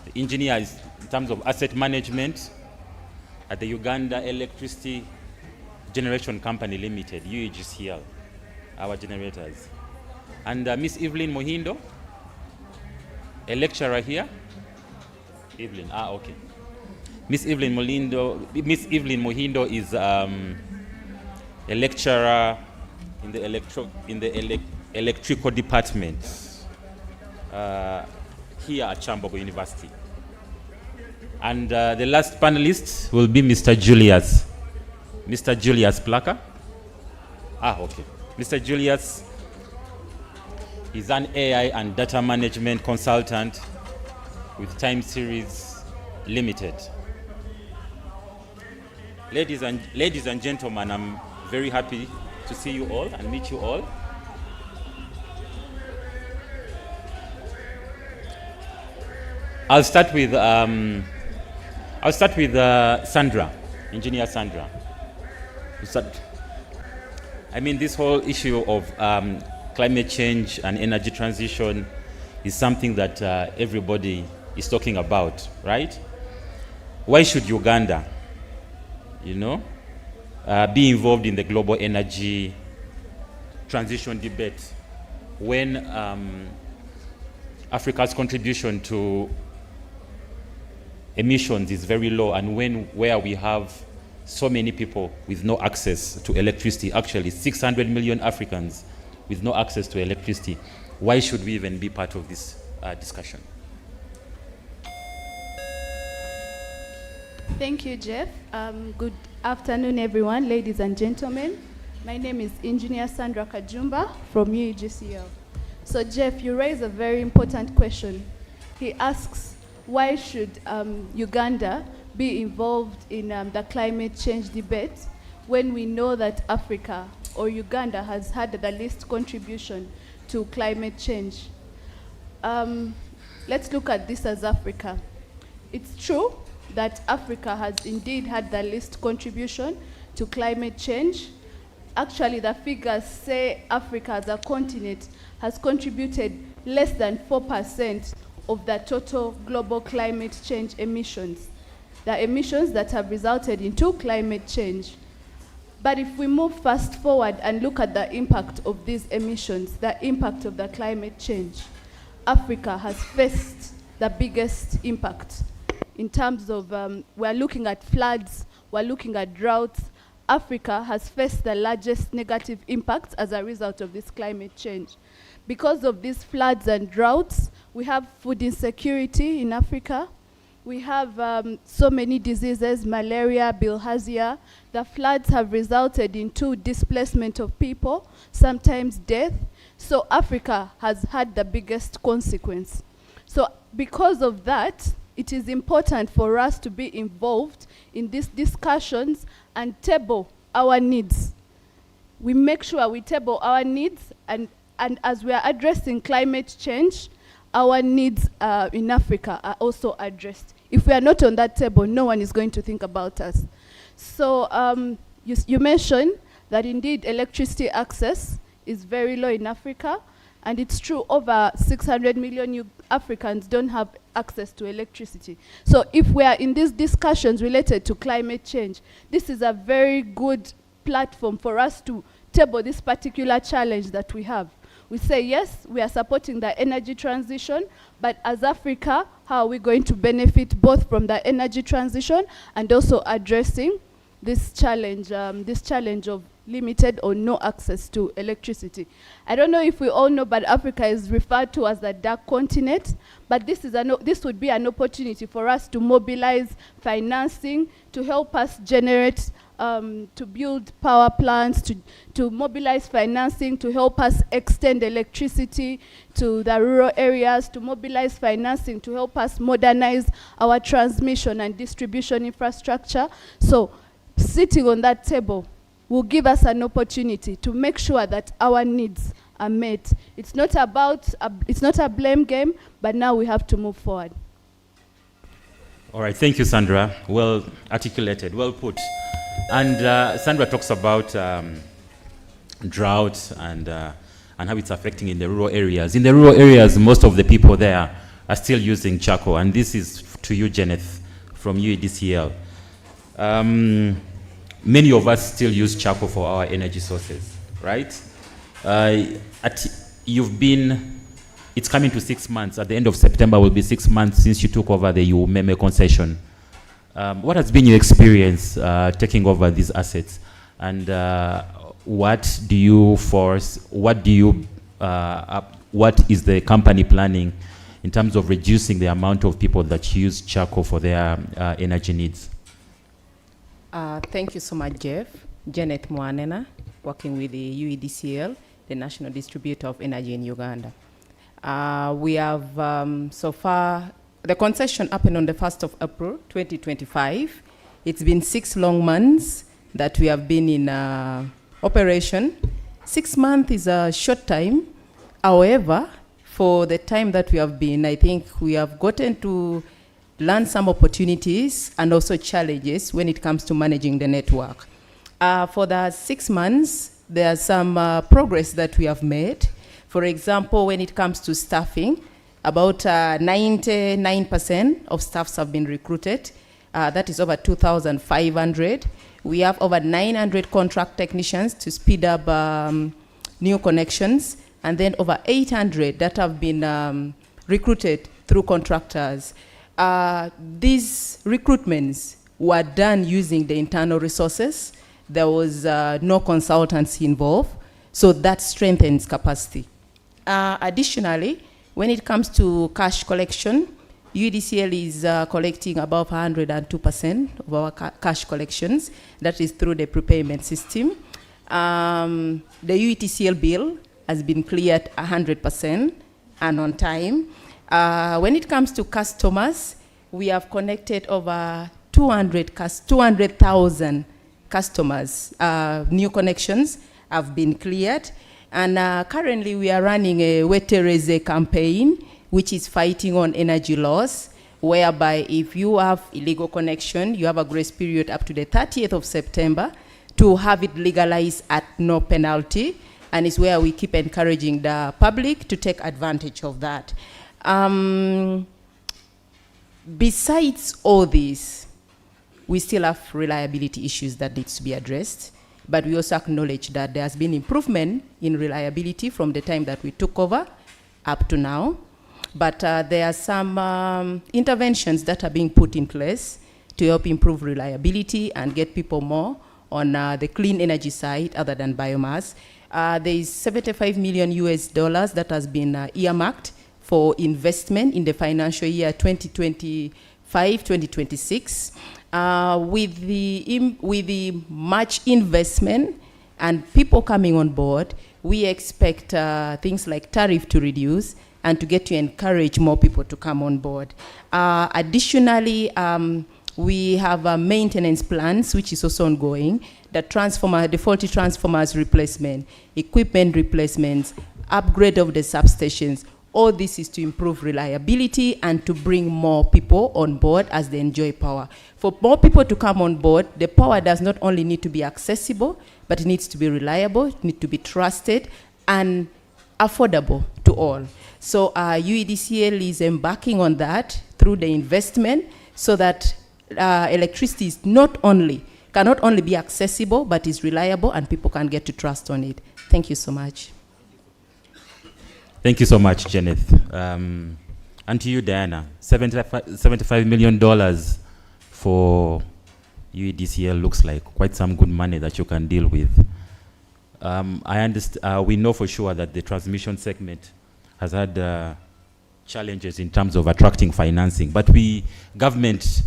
The engineer is in terms of asset management at the Uganda Electricity Generation Company Limited, UEGCL, our generators. And Miss Evelyn Mohindo, a lecturer here. Evelyn, okay. Miss Evelyn Mohindo is a lecturer in the electrical department here at Kyambogo University. And the last panelist will be Mr. Julius Plaka. Okay. Mr. Julius is an AI and data management consultant with Time Series Limited. Ladies and gentlemen, I'm very happy to see you all and meet you all. I'll start with Sandra, Engineer Sandra. I mean, this whole issue of climate change and energy transition is something that everybody is talking about, right? Why should Uganda, be involved in the global energy transition debate when Africa's contribution to emissions is very low, and where we have so many people with no access to electricity, actually 600 million Africans with no access to electricity? Why should we even be part of this discussion? Thank you, Jeff. Good afternoon, everyone, ladies and gentlemen. My name is Engineer Sandra Kajumba from UEGCL. So, Jeff, you raise a very important question. He asks, why should Uganda be involved in the climate change debate when we know that Africa or Uganda has had the least contribution to climate change? Let's look at this as Africa. It's true that Africa has indeed had the least contribution to climate change. Actually, the figures say Africa as a continent has contributed less than 4% of the total global climate change emissions, the emissions that have resulted into climate change. But if we move fast forward and look at the impact of these emissions, the impact of the climate change, Africa has faced the biggest impact in terms of, we're looking at floods, we're looking at droughts. Africa has faced the largest negative impacts as a result of this climate change. Because of these floods and droughts, we have food insecurity in Africa. We have so many diseases, malaria, bilharzia. The floods have resulted into displacement of people, sometimes death. So Africa has had the biggest consequence. So because of that, it is important for us to be involved in these discussions and table our needs. We make sure we table our needs, and as we are addressing climate change, our needs in Africa are also addressed. If we are not on that table, no one is going to think about us. So you mentioned that indeed electricity access is very low in Africa. And it's true, over 600 million Africans don't have access to electricity. So if we are in these discussions related to climate change, this is a very good platform for us to table this particular challenge that we have. We say, yes, we are supporting the energy transition, but as Africa, how are we going to benefit both from the energy transition and also addressing this challenge of limited or no access to electricity? I don't know if we all know, but Africa is referred to as the dark continent, but this would be an opportunity for us to mobilize financing to help us generate, to build power plants, to mobilize financing to help us extend electricity to the rural areas, to mobilize financing to help us modernize our transmission and distribution infrastructure. So sitting on that table will give us an opportunity to make sure that our needs are met. It's not a blame game, but now we have to move forward. All right, thank you, Sandra. Well articulated, well put. And Sandra talks about drought and how it's affecting in the rural areas. In the rural areas, most of the people there are still using charcoal, and this is to you, Jeneth, from UEDCL. Many of us still use charcoal for our energy sources, right? It's coming to 6 months. At the end of September will be 6 months since you took over the Umeme concession. What has been your experience taking over these assets? And what is the company planning in terms of reducing the amount of people that use charcoal for their energy needs? Thank you so much, Jeff. Janet Mwanena, working with the UEDCL, the National Distributor of Energy in Uganda. We have, so far, the concession happened on the 1st of April, 2025. It's been 6 long months that we have been in operation. 6 months is a short time. However, for the time that we have been, I think we have gotten to learn some opportunities and also challenges when it comes to managing the network. For the 6 months, there's some progress that we have made. For example, when it comes to staffing, about 99% of staffs have been recruited. That is over 2,500. We have over 900 contract technicians to speed up new connections, and then over 800 that have been recruited through contractors. These recruitments were done using the internal resources. There was no consultancy involved, so that strengthens capacity. Additionally, when it comes to cash collection, UEDCL is collecting above 102% of our cash collections. That is through the prepayment system. The UEDCL bill has been cleared 100% and on time. When it comes to customers, we have connected over 200,000 customers. New connections have been cleared. And currently we are running a Wetereze campaign, which is fighting on energy loss, whereby if you have illegal connection, you have a grace period up to the 30th of September to have it legalized at no penalty. And it's where we keep encouraging the public to take advantage of that. Besides all this, we still have reliability issues that needs to be addressed. But we also acknowledge that there has been improvement in reliability from the time that we took over up to now. But there are some interventions that are being put in place to help improve reliability and get people more on the clean energy side other than biomass. There is $75 million that has been earmarked for investment in the financial year 2025-2026. With the much investment and people coming on board, we expect things like tariff to reduce and to get to encourage more people to come on board. Additionally, we have maintenance plans, which is also ongoing. The faulty transformers replacement, equipment replacements, upgrade of the substations. All this is to improve reliability and to bring more people on board as they enjoy power. For more people to come on board, the power does not only need to be accessible, but it needs to be reliable, it needs to be trusted, and affordable to all. So UEDCL is embarking on that through the investment so that electricity is cannot only be accessible, but is reliable and people can get to trust on it. Thank you so much. Thank you so much, Jeneth. And to you, Diana, $75 million for UEDCL looks like quite some good money that you can deal with. I understand. We know for sure that the transmission segment has had challenges in terms of attracting financing, but government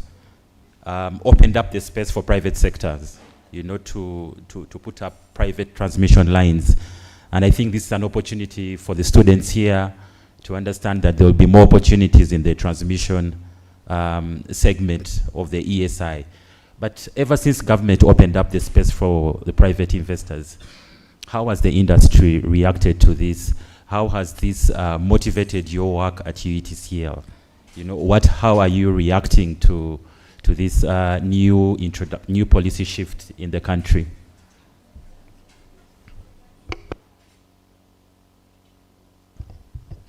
opened up the space for private sectors, to put up private transmission lines. And I think this is an opportunity for the students here to understand that there will be more opportunities in the transmission segment of the ESI. But ever since government opened up the space for the private investors, how has the industry reacted to this? How has this motivated your work at UETCL? How are you reacting to this new policy shift in the country?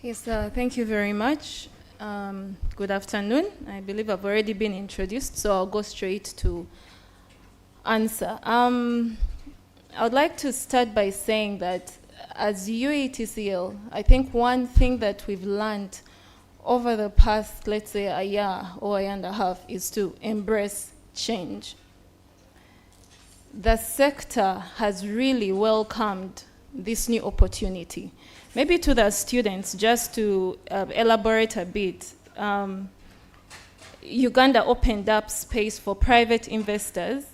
Yes, thank you very much. Good afternoon. I believe I've already been introduced, so I'll go straight to answer. I would like to start by saying that as UETCL, I think one thing that we've learned over the past, let's say, a year or a year and a half is to embrace change. The sector has really welcomed this new opportunity. Maybe to the students, just to elaborate a bit, Uganda opened up space for private investors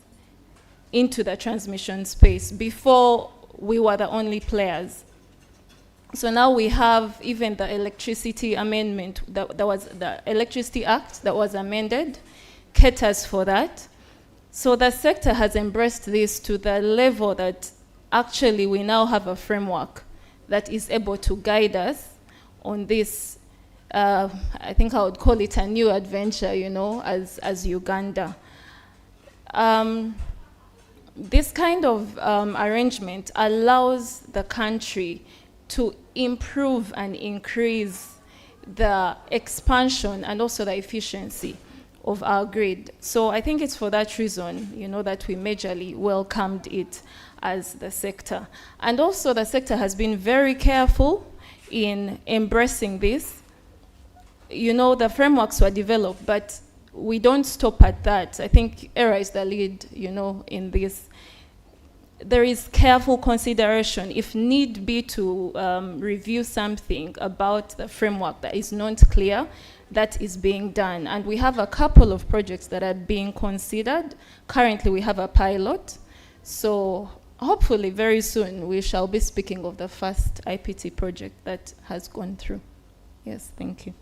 into the transmission space. Before, we were the only players. So now we have even the electricity amendment, that was the Electricity Act that was amended, caters for that. So the sector has embraced this to the level that actually we now have a framework that is able to guide us on this, I think I would call it a new adventure, as Uganda. This kind of arrangement allows the country to improve and increase the expansion and also the efficiency of our grid. So I think it's for that reason, that we majorly welcomed it as the sector. And also the sector has been very careful in embracing this. The frameworks were developed, but we don't stop at that. I think ERA is the lead, in this. There is careful consideration, if need be, to review something about the framework that is not clear, that is being done. And we have a couple of projects that are being considered. Currently, we have a pilot. So hopefully, very soon, we shall be speaking of the first IPT project that has gone through. Yes, thank you.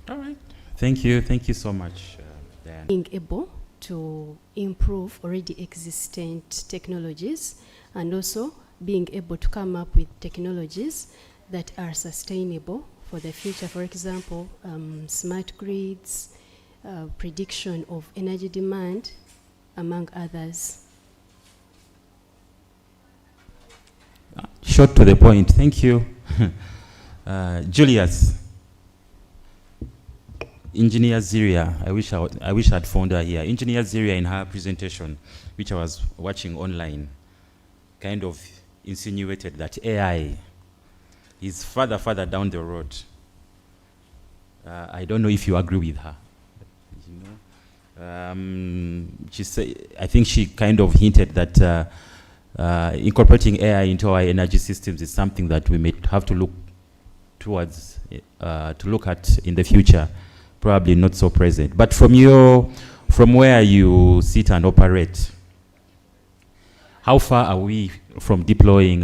All right. Thank you. Thank you so much, Dan. Being able to improve already existent technologies and also being able to come up with technologies that are sustainable for the future. For example, smart grids, prediction of energy demand, among others. Short to the point. Thank you. Julius. Engineer Ziria, I wish I'd found her here. Engineer Ziria, in her presentation, which I was watching online, kind of insinuated that AI is further down the road. I don't know if you agree with her. I think she kind of hinted that incorporating AI into our energy systems is something that we may have to look towards, to look at in the future. Probably not so present. But from where you sit and operate, how far are we from deploying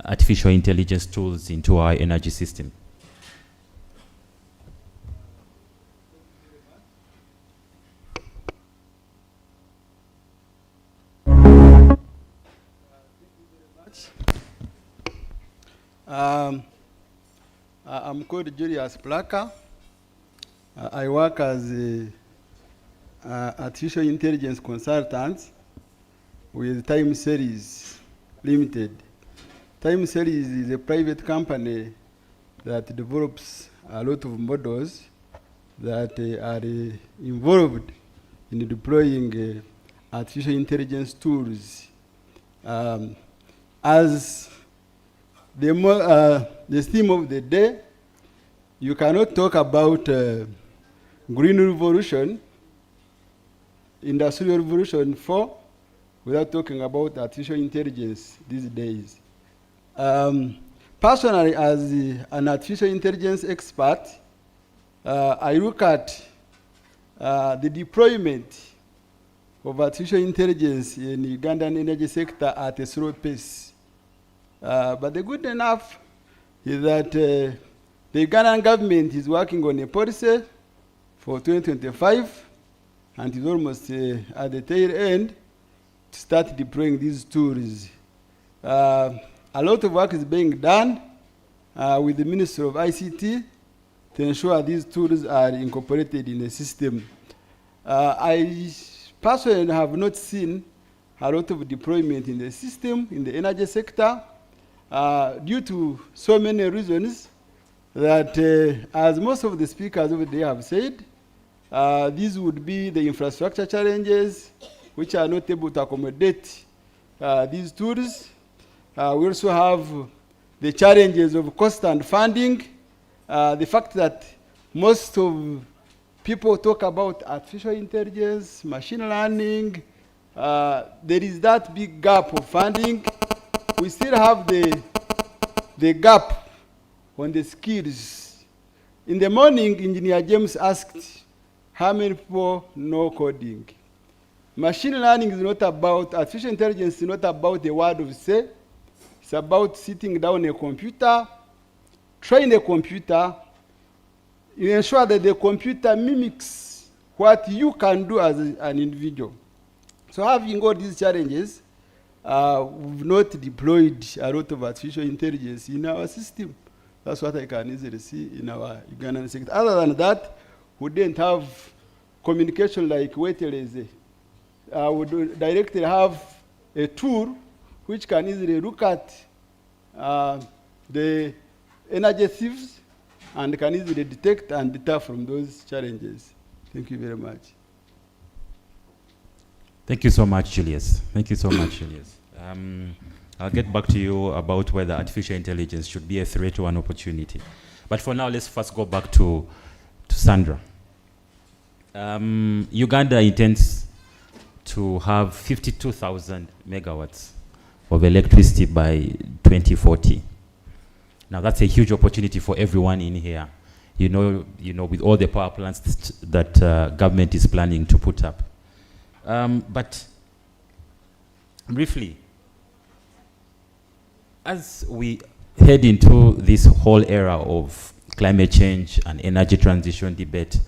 artificial intelligence tools into our energy system? I'm called Julius Plaka. I work as an artificial intelligence consultant with Time Series Limited. Time Series is a private company that develops a lot of models that are involved in deploying artificial intelligence tools. As the theme of the day, you cannot talk about green revolution, industrial revolution 4, without talking about artificial intelligence these days. Personally, as an artificial intelligence expert, I look at the deployment of artificial intelligence in the Ugandan energy sector at a slow pace. But the good enough is that the Ugandan government is working on a policy for 2025, and is almost at the tail end to start deploying these tools. A lot of work is being done with the Ministry of ICT to ensure these tools are incorporated in the system. I personally have not seen a lot of deployment in the system, in the energy sector, due to so many reasons that, as most of the speakers over there have said, these would be the infrastructure challenges which are not able to accommodate these tools. We also have the challenges of cost and funding, the fact that most of people talk about artificial intelligence, machine learning. There is that big gap of funding. We still have the gap on the skills. In the morning, Engineer James asked how many people know coding. Machine learning is not about, artificial intelligence is not about a word of say. It's about sitting down a computer, train a computer, you ensure that the computer mimics what you can do as an individual. So having all these challenges, we've not deployed a lot of artificial intelligence in our system. That's what I can easily see in our Ugandan sector. Other than that, we didn't have communication like Weteleze. We do directly have a tool which can easily look at the energy thieves and can easily detect and deter from those challenges. Thank you very much. Thank you so much, Julius. Thank you so much, Julius. I'll get back to you about whether artificial intelligence should be a threat or an opportunity. But for now, let's first go back to Sandra. Uganda intends to have 52,000 megawatts of electricity by 2040. Now that's a huge opportunity for everyone in here. You know, with all the power plants that government is planning to put up. But briefly, as we head into this whole era of climate change and energy transition debate,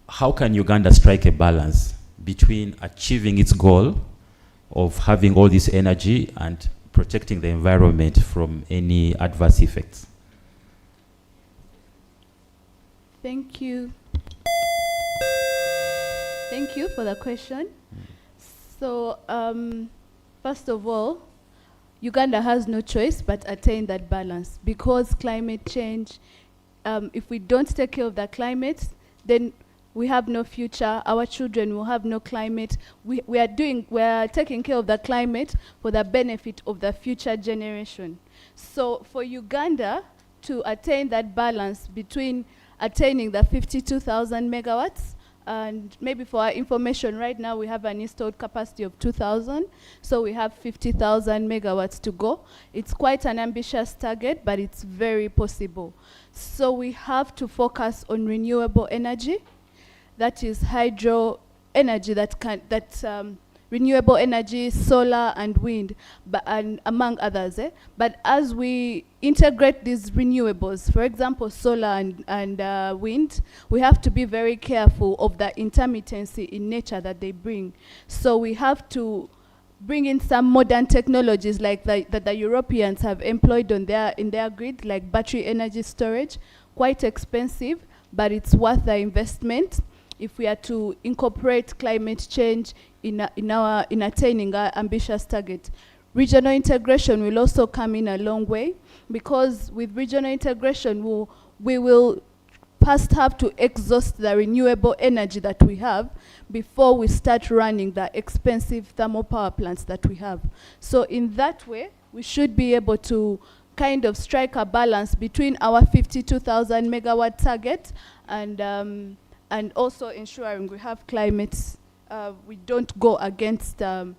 how can Uganda strike a balance between achieving its goal of having all this energy and protecting the environment from any adverse effects? Thank you. Thank you for the question. So, first of all, Uganda has no choice but attain that balance, because climate change, if we don't take care of the climate, then we have no future. Our children will have no climate. We are taking care of the climate for the benefit of the future generation. So for Uganda to attain that balance between attaining the 52,000 megawatts, and maybe for our information, right now we have an installed capacity of 2,000, so we have 50,000 megawatts to go. It's quite an ambitious target, but it's very possible. So we have to focus on renewable energy. That is hydro energy, renewable energy, solar and wind, and among others. But as we integrate these renewables, for example, solar and wind, we have to be very careful of the intermittency in nature that they bring. So we have to bring in some modern technologies like that the Europeans have employed in their grid, like battery energy storage. Quite expensive, but it's worth the investment if we are to incorporate climate change in attaining our ambitious target. regional integration will also come in a long way, because with regional integration, we will first have to exhaust the renewable energy that we have before we start running the expensive thermal power plants that we have. So in that way, we should be able to kind of strike a balance between our 52,000 megawatt target and also ensuring we have climates, we don't go against the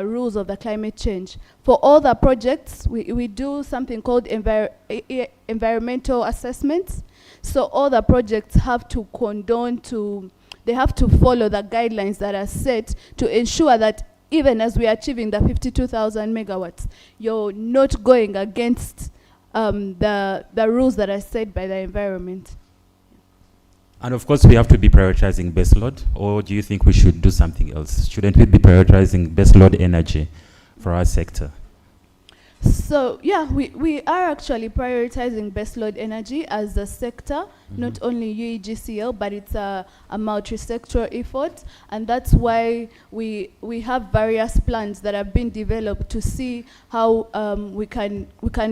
rules of the climate change. For all the projects, we do something called environmental assessments. So all the projects have to they have to follow the guidelines that are set to ensure that even as we are achieving the 52,000 megawatts, you're not going against the rules that are set by the environment. And of course, we have to be prioritizing baseload, or do you think we should do something else? Shouldn't we be prioritizing baseload energy for our sector? So yeah, we are actually prioritizing baseload energy as a sector, not only UEGCL, but it's a multi-sectoral effort, and that's why we have various plans that have been developed to see how we can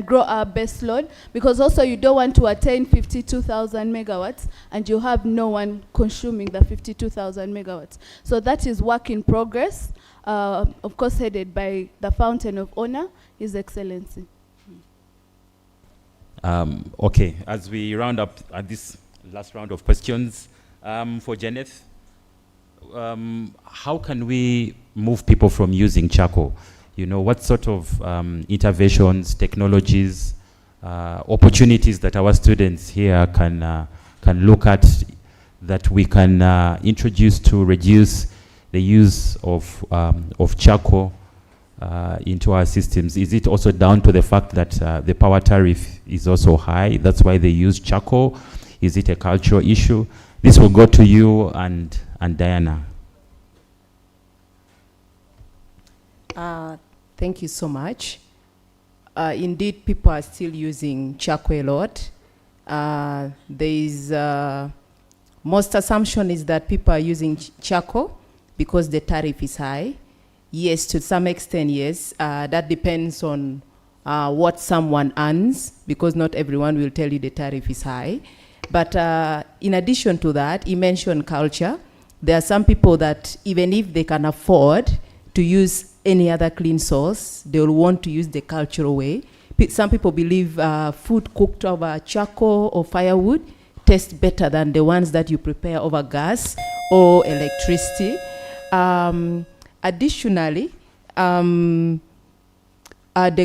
grow our baseload, because also you don't want to attain 52,000 megawatts and you have no one consuming the 52,000 megawatts. So that is work in progress, of course headed by the Fountain of Honor, His Excellency. Okay, as we round up this last round of questions, for Janeth, how can we move people from using charcoal? You know, what sort of interventions, technologies, opportunities that our students here can look at, that we can introduce to reduce the use of charcoal into our systems? Is it also down to the fact that the power tariff is also high, that's why they use charcoal? Is it a cultural issue? This will go to you and Diana. Thank you so much. Indeed, people are still using charcoal a lot. Most assumption is that people are using charcoal because the tariff is high. Yes, to some extent, yes. That depends on what someone earns, because not everyone will tell you the tariff is high. But in addition to that, he mentioned culture. There are some people that even if they can afford to use any other clean source, they will want to use the cultural way. Some people believe food cooked over charcoal or firewood tastes better than the ones that you prepare over gas or electricity. Additionally, the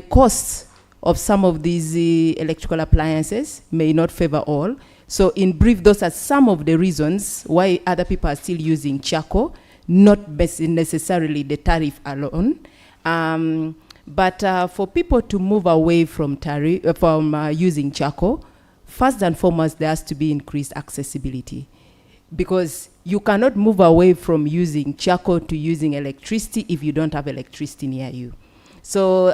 costs of some of these electrical appliances may not favor all. So in brief, those are some of the reasons why other people are still using charcoal, not necessarily the tariff alone. But for people to move away from using charcoal, first and foremost, there has to be increased accessibility, because you cannot move away from using charcoal to using electricity if you don't have electricity near you. So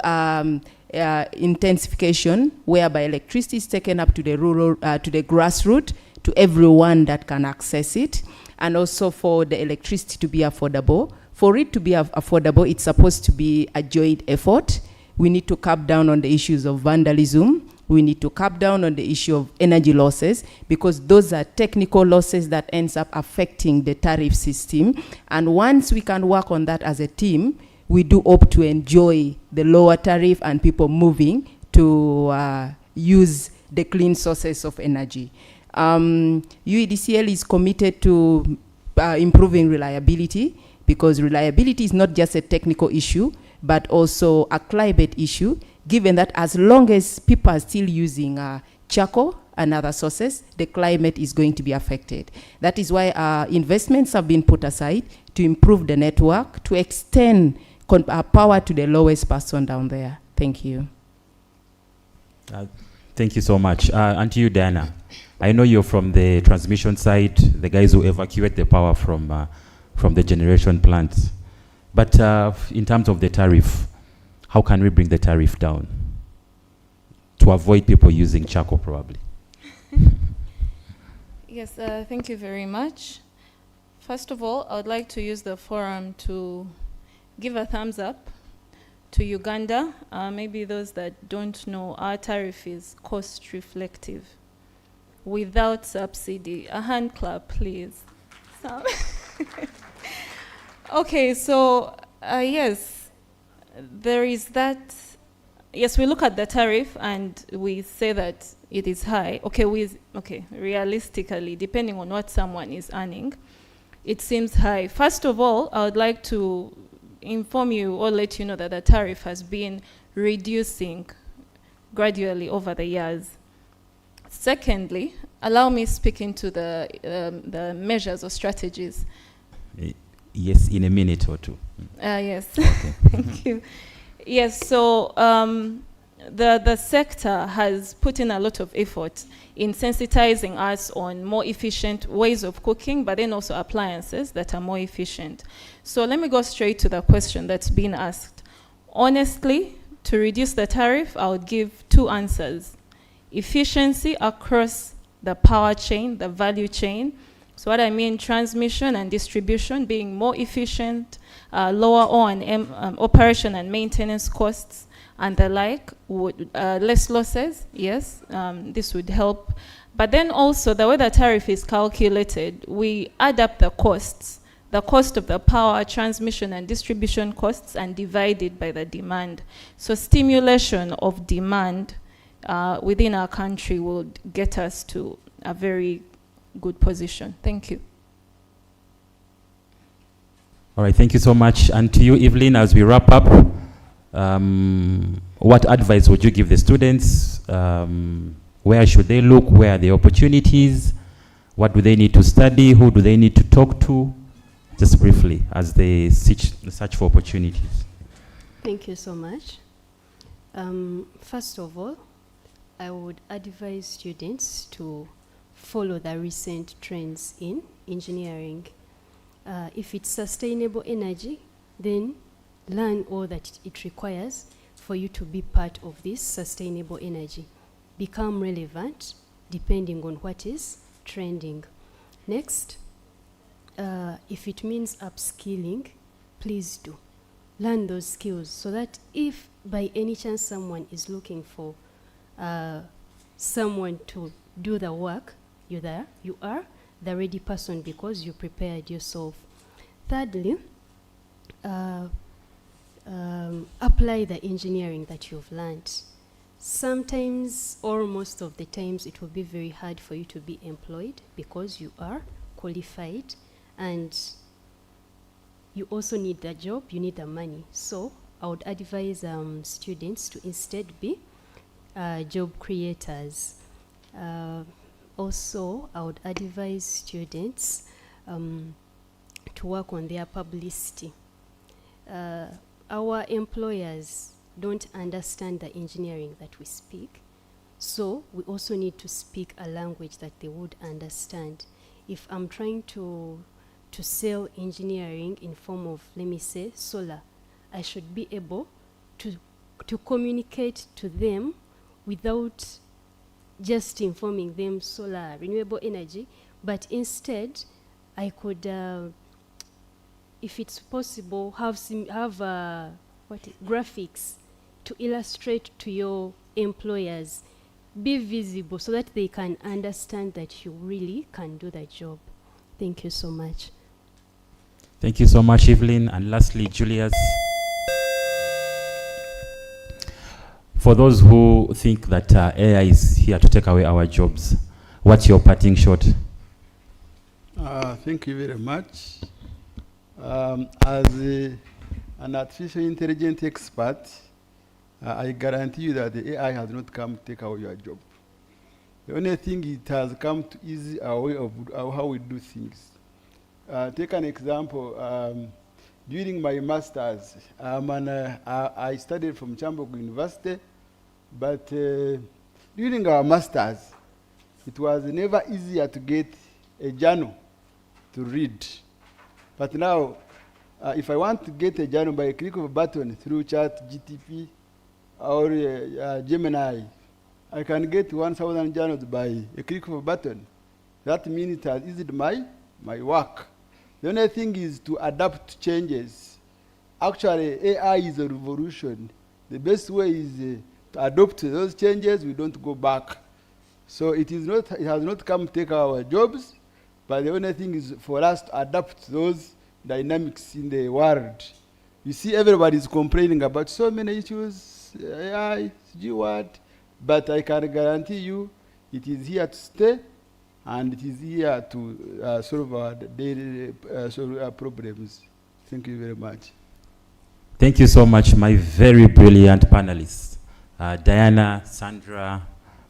intensification, whereby electricity is taken up to the rural, to the grassroots, to everyone that can access it, and also for the electricity to be affordable. For it to be affordable, it's supposed to be a joint effort. We need to cut down on the issues of vandalism. We need to cut down on the issue of energy losses, because those are technical losses that ends up affecting the tariff system. And once we can work on that as a team, we do hope to enjoy the lower tariff and people moving to use the clean sources of energy. UEDCL is committed to improving reliability, because reliability is not just a technical issue, but also a climate issue, given that as long as people are still using charcoal and other sources, the climate is going to be affected. That is why investments have been put aside to improve the network, to extend power to the lowest person down there. Thank you. Thank you so much. And to you, Diana. I know you're from the transmission side, the guys who evacuate the power from the generation plants. But in terms of the tariff, how can we bring the tariff down to avoid people using charcoal, probably? Yes, thank you very much. First of all, I would like to use the forum to give a thumbs up to Uganda. Maybe those that don't know, our tariff is cost reflective, without subsidy. A hand clap, please. Okay, so yes, there is that. Yes, we look at the tariff and we say that it is high. Okay, realistically, depending on what someone is earning, it seems high. First of all, I would like to inform you or let you know that the tariff has been reducing gradually over the years. Secondly, allow me speak into the measures or strategies. Yes, in a minute or two. Yes, Okay. thank you. Yes, so the sector has put in a lot of effort in sensitizing us on more efficient ways of cooking, but then also appliances that are more efficient. So let me go straight to the question that's been asked. Honestly, to reduce the tariff, I would give two answers. Efficiency across the power chain, the value chain. So what I mean, transmission and distribution being more efficient, lower O&M, operation and maintenance costs, and the like, would less losses, yes, this would help. But then also, the way the tariff is calculated, we add up the costs, the cost of the power, transmission and distribution costs, and divide it by the demand. So stimulation of demand within our country will get us to a very good position. Thank you. All right, thank you so much. And to you, Evelyn, as we wrap up, what advice would you give the students? Where should they look? Where are the opportunities? What do they need to study? Who do they need to talk to? Just briefly, as they search for opportunities. Thank you so much. First of all, I would advise students to follow the recent trends in engineering. If it's sustainable energy, then learn all that it requires for you to be part of this sustainable energy. Become relevant depending on what is trending. Next, if it means upskilling, please do. Learn those skills so that if by any chance someone is looking for someone to do the work, you are the ready person because you prepared yourself. Thirdly, apply the engineering that you've learned. Sometimes, or most of the times, it will be very hard for you to be employed because you are qualified and you also need the job, you need the money. So I would advise students to instead be job creators. Also, I would advise students to work on their publicity. Our employers don't understand the engineering that we speak, so we also need to speak a language that they would understand. If I'm trying to sell engineering in form of, let me say, solar, I should be able to communicate to them without just informing them solar, renewable energy, but instead I could, if it's possible, have graphics to illustrate to your employers. Be visible so that they can understand that you really can do the job. Thank you so much. Thank you so much, Evelyn. And lastly, Julius. For those who think that AI is here to take away our jobs, what's your parting shot? Thank you very much. As an artificial intelligence expert, I guarantee you that the AI has not come to take away your job. The only thing it has come to ease our way of how we do things. Take an example. During my master's, I studied from Kyambogo University, but during our master's, it was never easier to get a journal to read. But now, if I want to get a journal by a click of a button through ChatGPT or Gemini, I can get 1,000 journals by a click of a button. That means it has eased my work. The only thing is to adapt to changes. Actually, AI is a revolution. The best way is to adopt those changes. We don't go back. So it has not come to take our jobs, but the only thing is for us to adapt those dynamics in the world. You see, everybody is complaining about so many issues, AI, G-word, but I can guarantee you it is here to stay, and it is here to solve our daily problems. Thank you very much. Thank you so much, my very brilliant panelists, Diana, Sandra,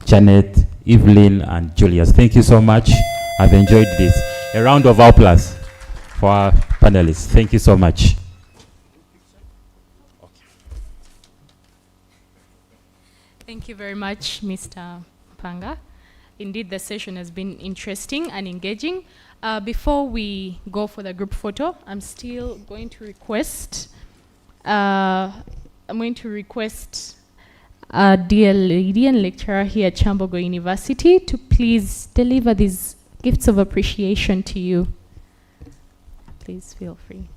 Janet, Evelyn, and Julius. Thank you so much. I've enjoyed this. A round of applause for our panelists. Thank you so much. Thank you very much, Mr. Panga. Indeed, the session has been interesting and engaging. Before we go for the group photo, I'm still going to request a dear lady and lecturer here at Kyambogo University to please deliver these gifts of appreciation to you. Please feel free.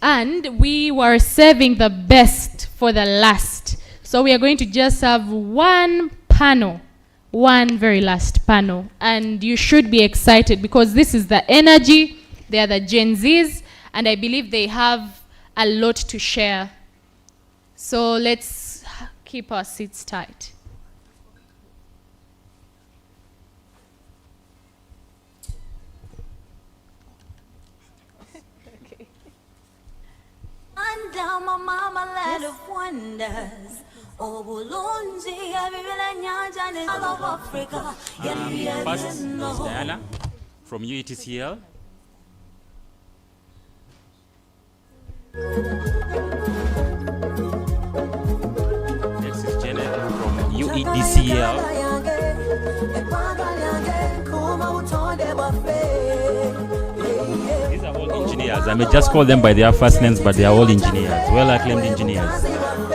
And we were saving the best for the last. So we are going to just have one panel, one very last panel. And you should be excited because this is the energy. They are the Gen Zs, and I believe they have a lot to share. So let's keep our seats tight. And down my mama land of wonders. Oh, Bulunji, all of Africa. First is Diana from UETCL. Next is Janet from UEDCL. These are all engineers. I may just call them by their first names, but they are all engineers, well-acclaimed engineers.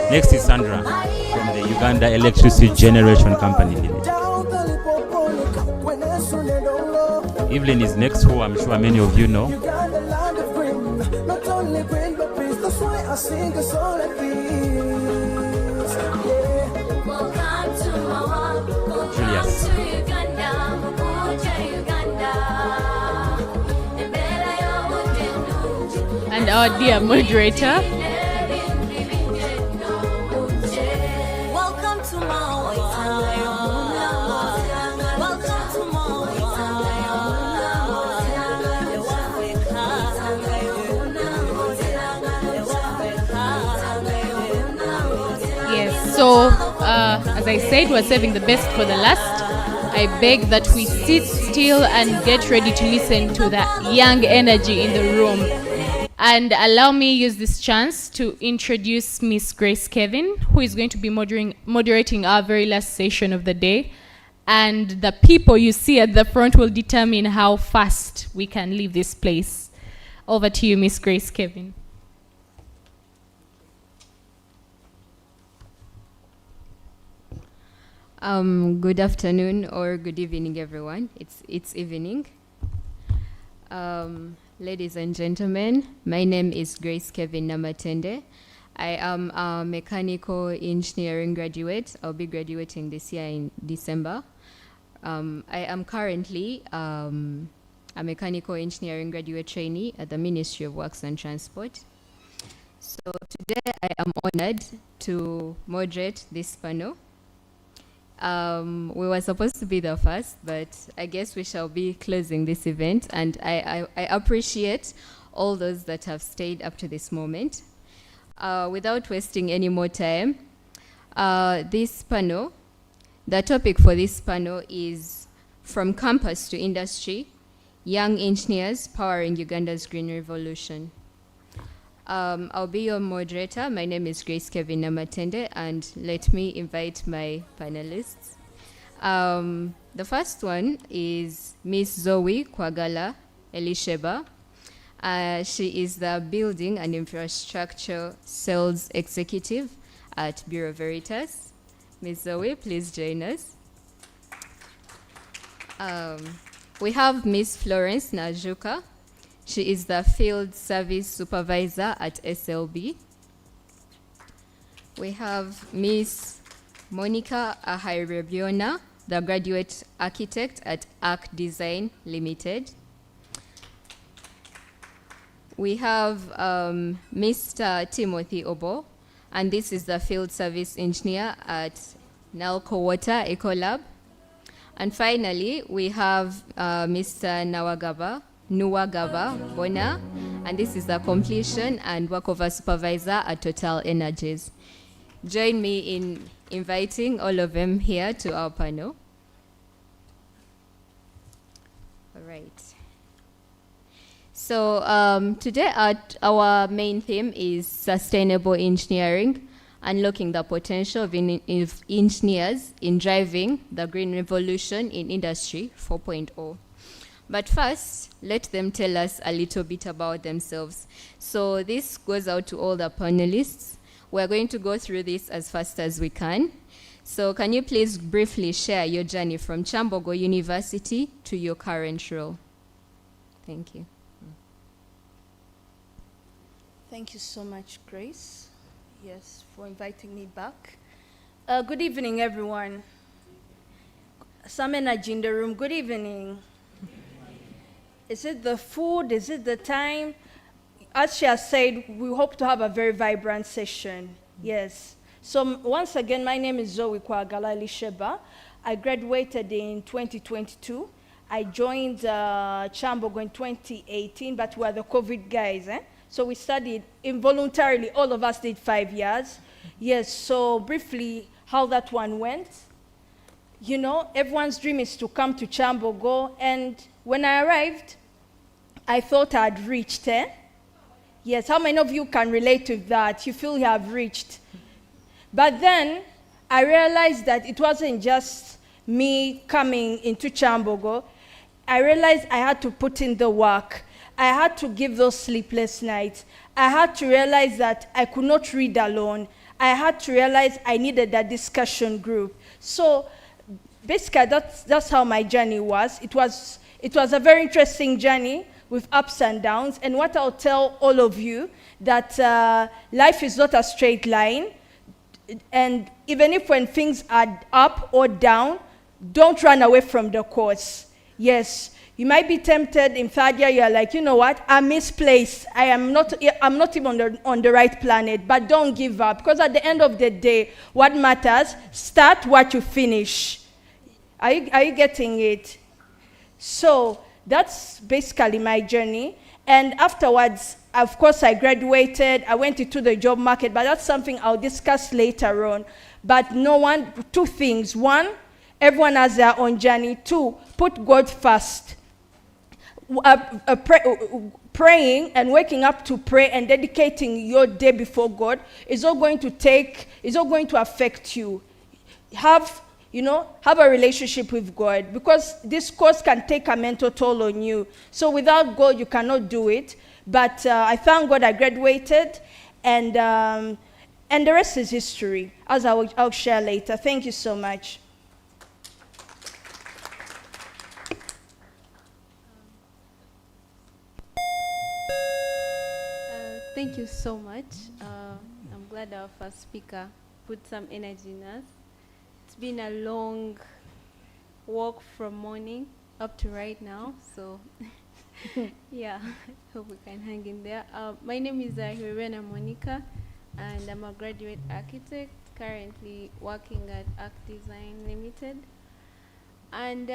Next is Sandra from the Uganda Electricity Generation Company Limited. Evelyn is next, who I'm sure many of you know. Julius. And our dear moderator. Welcome to my Yes, so as I said, we're saving the best for the last. I beg that we sit still and get ready to listen to the young energy in the room. And allow me use this chance to introduce Miss Grace Kevin, who is going to be moderating our very last session of the day. And the people you see at the front will determine how fast we can leave this place. Over to you, Miss Grace Kevin. Good afternoon or good evening, everyone. It's evening. Ladies and gentlemen, my name is Grace Kevin Namatende. I am a mechanical engineering graduate. I'll be graduating this year in December. I am currently a mechanical engineering graduate trainee at the Ministry of Works and Transport. So today I am honored to moderate this panel. We were supposed to be the first, but I guess we shall be closing this event, and I appreciate all those that have stayed up to this moment. Without wasting any more time, this panel, the topic for this panel is From Campus to Industry, Young Engineers Powering Uganda's Green Revolution. I'll be your moderator. My name is Grace Kevin Namatende, and let me invite my panelists. The first one is Miss Zoe Kwagala Elisheba. She is the Building and Infrastructure Sales Executive at Bureau Veritas. Miss Zoe, please join us. We have Miss Florence Najuka. She is the Field Service Supervisor at SLB. We have Miss Monica Ahairebiona, the Graduate Architect at Arc Design Limited. We have Mr. Timothy Obo, and this is the Field Service Engineer at Nalco Water Ecolab. And finally, we have Mr. Nuwagaba Bona, and this is the Completion and Workover Supervisor at Total Energies. Join me in inviting all of them here to our panel. All right. So today our main theme is sustainable engineering, unlocking the potential of engineers in driving the green revolution in Industry 4.0. But first, let them tell us a little bit about themselves. So this goes out to all the panelists. We're going to go through this as fast as we can. So can you please briefly share your journey from Kyambogo University to your current role? Thank you. Thank you so much, Grace. Yes, for inviting me back. Good evening, everyone. Some energy in the room. Good evening. Is it the food? Is it the time? As she has said, we hope to have a very vibrant session. Yes. So once again, my name is Zoe Kwagala Lisheba. I graduated in 2022. I joined Kyambogo in 2018, but we are the COVID guys. So we studied involuntarily. All of us did 5 years. Yes, so briefly, how that one went. You know, everyone's dream is to come to Kyambogo, and when I arrived, I thought I'd reached. Yes, how many of you can relate to that? You feel you have reached. But then I realized that it wasn't just me coming into Kyambogo. I realized I had to put in the work. I had to give those sleepless nights. I had to realize that I could not read alone. I had to realize I needed a discussion group. So basically, that's how my journey was. It was a very interesting journey with ups and downs. And what I'll tell all of you, that life is not a straight line. And even if when things are up or down, don't run away from the course. Yes, you might be tempted in third year, you're like, you know what, I'm misplaced. I'm not even on the right planet, but don't give up. Because at the end of the day, what matters, start what you finish. Are you getting it? So that's basically my journey. And afterwards, of course, I graduated. I went into the job market, but that's something I'll discuss later on. But two things. One, everyone has their own journey. Two, put God first. Praying and waking up to pray and dedicating your day before God is all going to affect you. Have a relationship with God, because this course can take a mental toll on you. So without God, you cannot do it. But I thank God I graduated, and the rest is history, as I'll share later. Thank you so much. Thank you so much. I'm glad our first speaker put some energy in us. It's been a long walk from morning up to right now, so yeah, hope we can hang in there. My name is Hirena Monica, and I'm a graduate architect, currently working at Arc Design Limited. And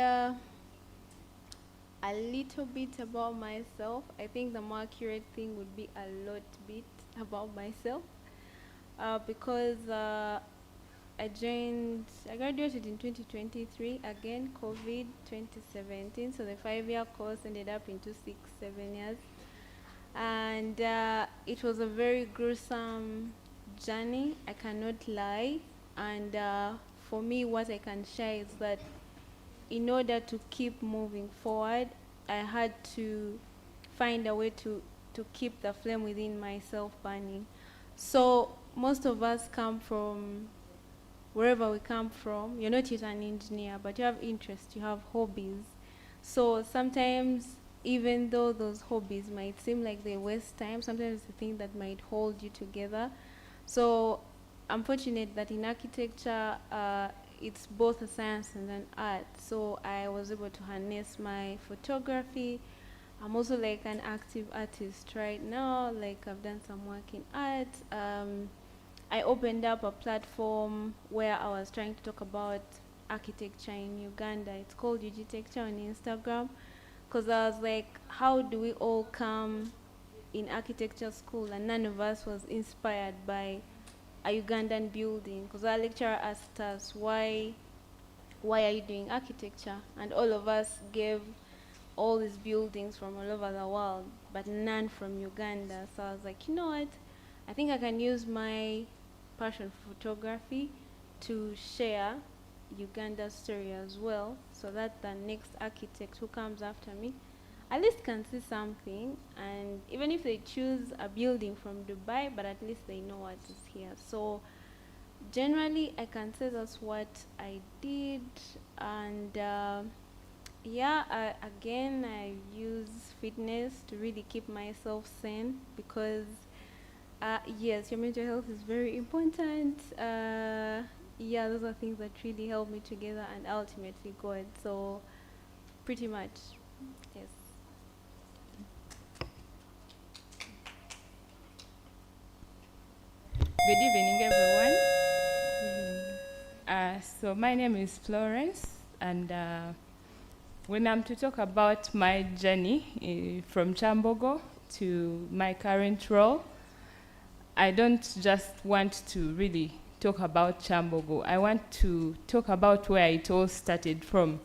a little bit about myself. I think the more accurate thing would be a lot bit about myself, because I graduated in 2023, again, COVID 2017, so the 5-year course ended up into 6-7 years. And it was a very gruesome journey, I cannot lie. And for me, what I can share is that in order to keep moving forward, I had to find a way to keep the flame within myself burning. So most of us come from wherever we come from. You're not yet an engineer, but you have interests, you have hobbies. So sometimes even though those hobbies might seem like they waste time, sometimes it's the thing that might hold you together. So I'm fortunate that in architecture, it's both a science and an art. So I was able to harness my photography. I'm also like an active artist right now. Like I've done some work in art. I opened up a platform where I was trying to talk about architecture in Uganda. It's called Ugitecture on Instagram. Because I was like, how do we all come in architecture school and none of us was inspired by a Ugandan building? Because our lecturer asked us, why are you doing architecture? And all of us gave all these buildings from all over the world, but none from Uganda. So I was like, you know what? I think I can use my passion for photography to share Uganda's story as well, so that the next architect who comes after me at least can see something, and even if they choose a building from Dubai, but at least they know what is here. So generally I can say that's what I did. And again, I use fitness to really keep myself sane, because yes, your mental health is very important. Those are things that really help me together, and ultimately God. So pretty much, yes. Good evening, everyone. So my name is Florence, and when I'm to talk about my journey from Kyambogo to my current role, I don't just want to really talk about Kyambogo. I want to talk about where it all started from.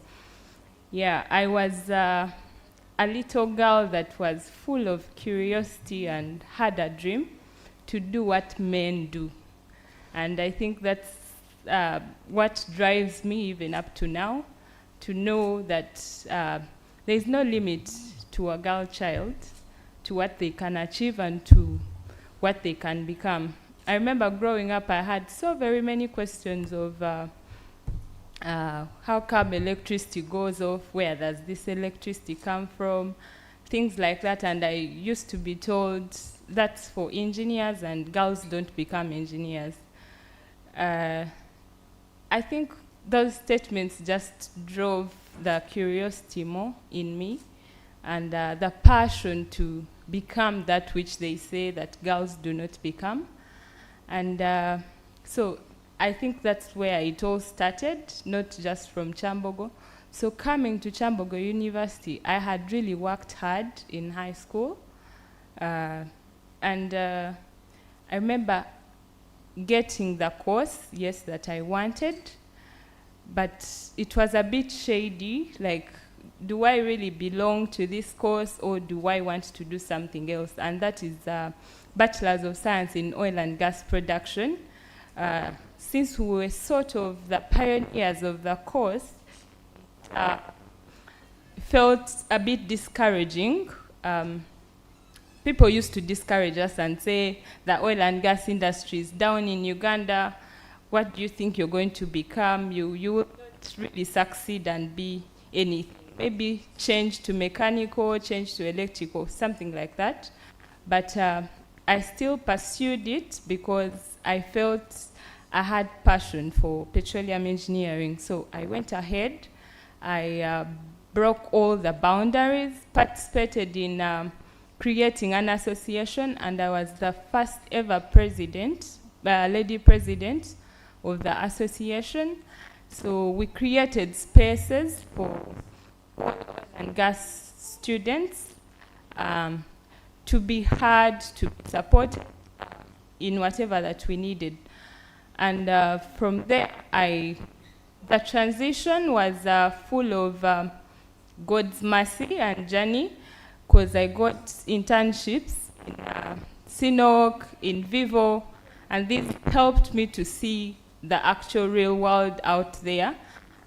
Yeah, I was a little girl that was full of curiosity and had a dream to do what men do. And I think that's what drives me even up to now, to know that there's no limit to a girl child, to what they can achieve and to what they can become. I remember growing up, I had so very many questions of how come electricity goes off, where does this electricity come from, things like that. And I used to be told that's for engineers and girls don't become engineers. I think those statements just drove the curiosity more in me, and the passion to become that which they say that girls do not become. And so I think that's where it all started, not just from Kyambogo. So coming to Kyambogo University, I had really worked hard in high school. And I remember getting the course, yes, that I wanted, but it was a bit shady, like, do I really belong to this course, or do I want to do something else? And that is Bachelor's of Science in Oil and Gas Production. Since we were sort of the pioneers of the course, felt a bit discouraging. People used to discourage us and say the oil and gas industry is down in Uganda. What do you think you're going to become? You will not really succeed and be anything. Maybe change to mechanical, change to electrical, something like that. But I still pursued it because I felt I had passion for petroleum engineering. So I went ahead. I broke all the boundaries, participated in creating an association, and I was the first ever president, lady president of the association. So we created spaces for oil and gas students to be heard, to be supported in whatever that we needed. And from there, the transition was full of God's mercy and journey, because I got internships in CNOC, in Vivo, and this helped me to see the actual real world out there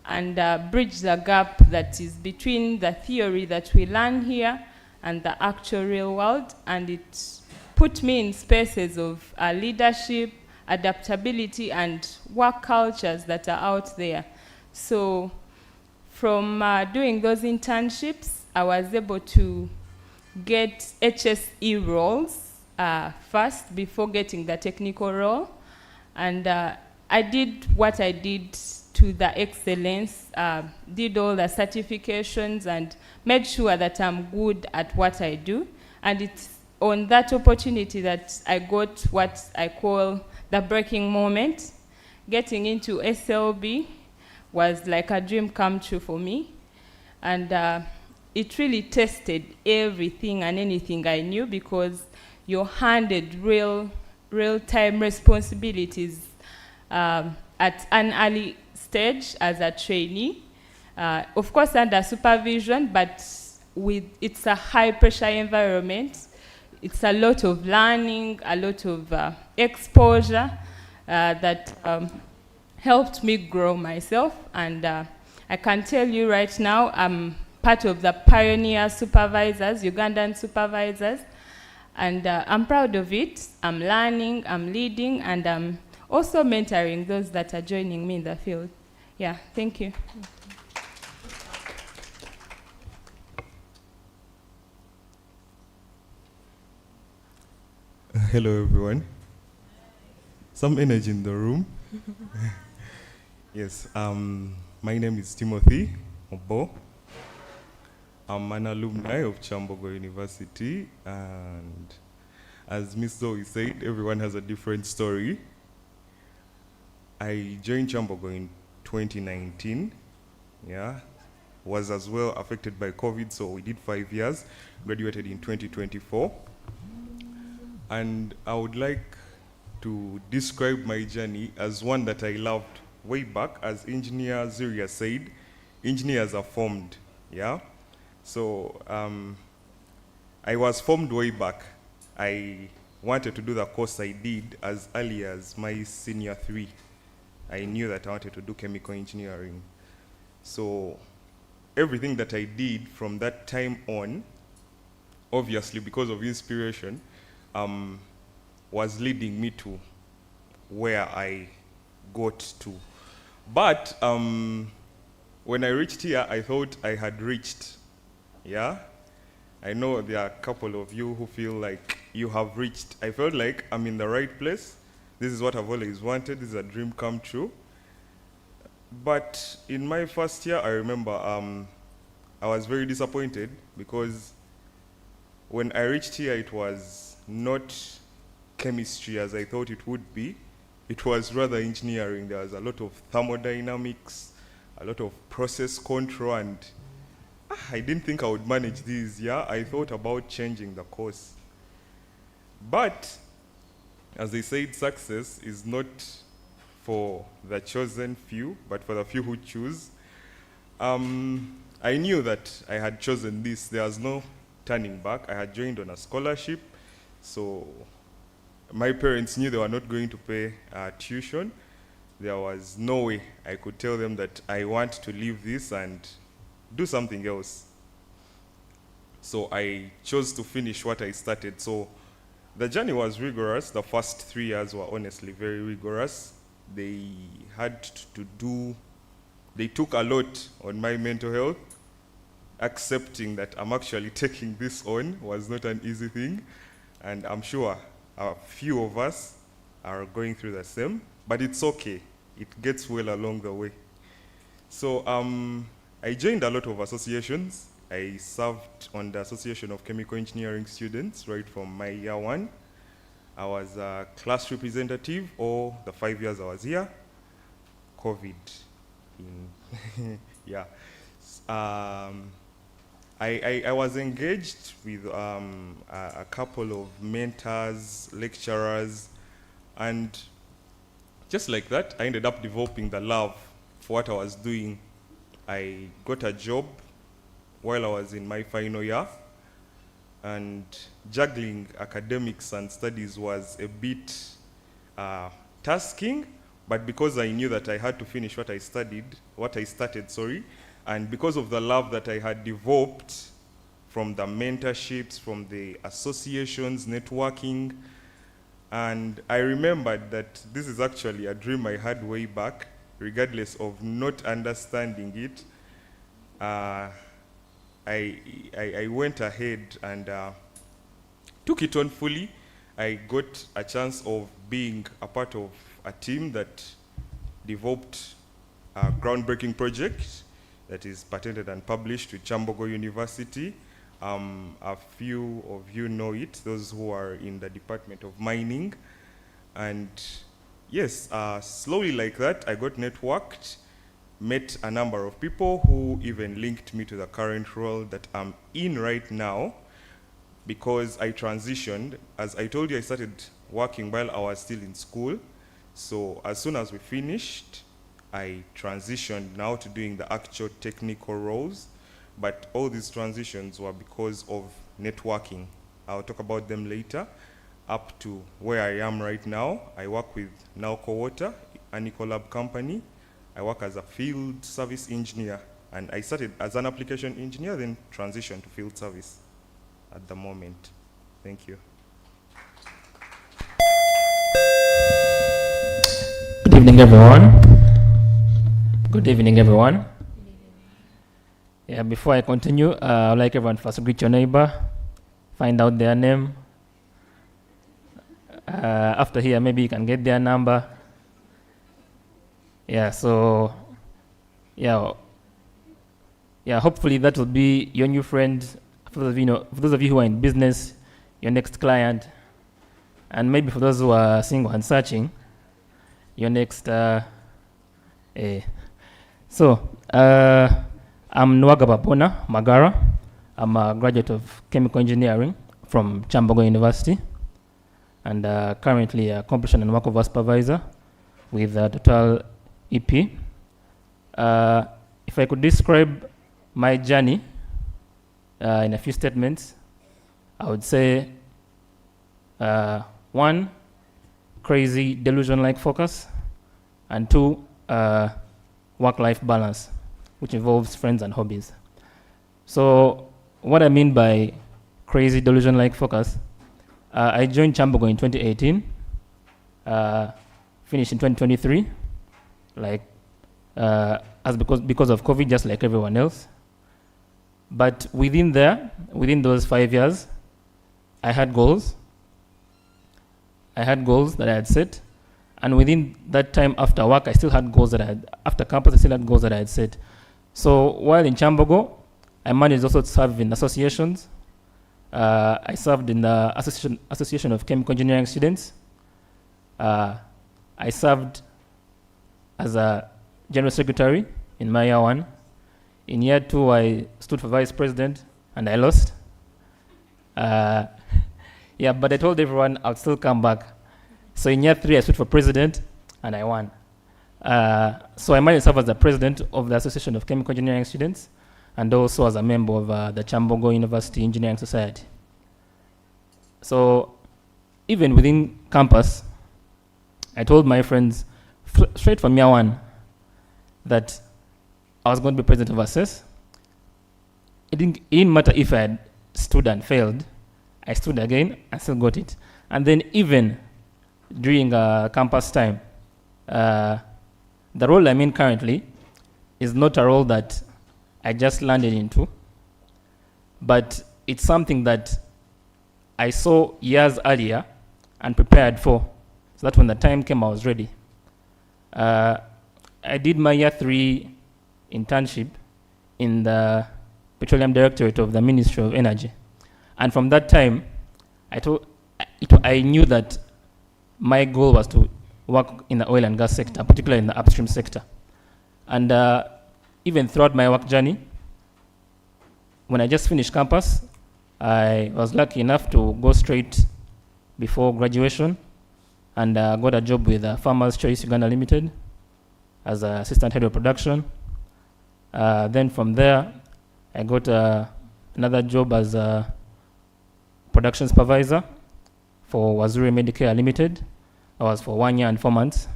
and bridge the gap that is between the theory that we learn here and the actual real world. And it put me in spaces of leadership, adaptability, and work cultures that are out there. So from doing those internships, I was able to get HSE roles first before getting the technical role. And I did what I did to the excellence, did all the certifications and made sure that I'm good at what I do. And it's on that opportunity that I got what I call the breaking moment. Getting into SLB was like a dream come true for me. And it really tested everything and anything I knew, because you're handed real-time responsibilities at an early stage as a trainee. Of course under supervision, but it's a high-pressure environment. It's a lot of learning, a lot of exposure that helped me grow myself. And I can tell you right now, I'm part of the pioneer supervisors, Ugandan supervisors, and I'm proud of it. I'm learning, I'm leading, and I'm also mentoring those that are joining me in the field. Yeah, thank you. Hello, everyone. Some energy in the room. Yes, my name is Timothy Obo. I'm an alumni of Kyambogo University, and as Ms. Zoe said, everyone has a different story. I joined Kyambogo in 2019, yeah. Was as well affected by COVID, so we did 5 years, graduated in 2024. And I would like to describe my journey as one that I loved way back. As Engineer Ziria said, engineers are formed, yeah? So I was formed way back. I wanted to do the course I did as early as my senior 3. I knew that I wanted to do chemical engineering. So everything that I did from that time on, obviously because of inspiration, was leading me to where I got to. But when I reached here, I thought I had reached, yeah? I know there are a couple of you who feel like you have reached. I felt like I'm in the right place. This is what I've always wanted. This is a dream come true. But in my first year, I remember I was very disappointed, because when I reached here, it was not chemistry as I thought it would be. It was rather engineering. There was a lot of thermodynamics, a lot of process control, and I didn't think I would manage these, yeah? I thought about changing the course. But, as they said, success is not for the chosen few, but for the few who choose. I knew that I had chosen this. There was no turning back. I had joined on a scholarship, so my parents knew they were not going to pay tuition. There was no way I could tell them that I want to leave this and do something else. So I chose to finish what I started. So the journey was rigorous. The first 3 years were honestly very rigorous. They took a lot on my mental health. Accepting that I'm actually taking this on was not an easy thing. And I'm sure a few of us are going through the same, but it's okay. It gets well along the way. So I joined a lot of associations. I served on the Association of Chemical Engineering Students right from my year 1. I was a class representative all the 5 years I was here. COVID. Yeah. I was engaged with a couple of mentors, lecturers, and just like that, I ended up developing the love for what I was doing. I got a job while I was in my final year, and juggling academics and studies was a bit tasking, but because I knew that I had to finish what I started, and because of the love that I had developed from the mentorships, from the associations, networking, and I remembered that this is actually a dream I had way back, regardless of not understanding it. I went ahead and took it on fully. I got a chance of being a part of a team that developed a groundbreaking project that is patented and published with Kyambogo University. A few of you know it, those who are in the Department of Mining. And yes, slowly like that, I got networked, met a number of people who even linked me to the current role that I'm in right now, because I transitioned. As I told you, I started working while I was still in school. So as soon as we finished, I transitioned now to doing the actual technical roles. But all these transitions were because of networking. I'll talk about them later. Up to where I am right now, I work with Nalco Water, an Ecolab company. I work as a field service engineer. And I started as an application engineer, then transitioned to field service at the moment. Thank you. Good evening, everyone. Good evening, everyone. Yeah, before I continue, I'd like everyone first to greet your neighbor, find out their name. After here, maybe you can get their number. Yeah, so, yeah, hopefully that will be your new friend. For those of you who are in business, your next client. And maybe for those who are single and searching, your next, So, I'm Nwagaba Bona Magara. I'm a graduate of chemical engineering from Kyambogo University, and currently a completion and workover supervisor with Total EP. If I could describe my journey in a few statements, I would say 1, crazy delusion-like focus, and 2, work-life balance, which involves friends and hobbies. So what I mean by crazy delusion-like focus, I joined Kyambogo in 2018, finished in 2023, because of COVID, just like everyone else. But within those 5 years, I had goals. That I had set. And within that time after work, I still had goals after campus, I still had goals that I had set. So while in Kyambogo, I managed also to serve in associations. I served in the Association of Chemical Engineering Students. I served as a general secretary in my year 1. In year 2, I stood for vice president, and I lost. Yeah, but I told everyone I'll still come back. So in year 3, I stood for president, and I won. So I managed to serve as the president of the Association of Chemical Engineering Students, and also as a member of the Kyambogo University Engineering Society. So even within campus, I told my friends straight from year 1 that I was going to be president of ASSES. It didn't matter if I had stood and failed. I stood again and still got it. And then even during campus time, the role I'm in currently is not a role that I just landed into, but it's something that I saw years earlier and prepared for, so that when the time came, I was ready. I did my year 3 internship in the Petroleum Directorate of the Ministry of Energy. And from that time, I knew that my goal was to work in the oil and gas sector, particularly in the upstream sector. And even throughout my work journey, when I just finished campus, I was lucky enough to go straight before graduation and got a job with Farmers Choice Uganda Limited as an assistant head of production. Then from there, I got another job as a production supervisor for Wazuri Medicare Limited. I was for 1 year and 4 months.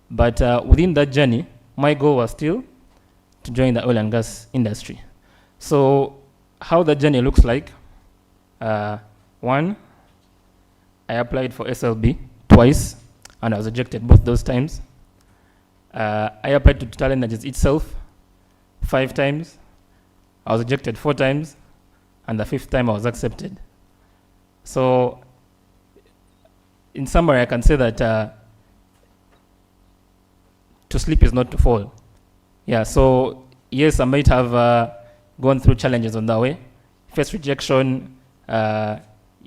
But within that journey, my goal was still to join the oil and gas industry. So how the journey looks like, 1, I applied for SLB twice, and I was rejected both those times. I applied to Total Energies itself 5 times. I was rejected 4 times, and the 5th time I was accepted. So, in summary, I can say that to sleep is not to fall. Yeah, so yes, I might have gone through challenges on that way. First rejection,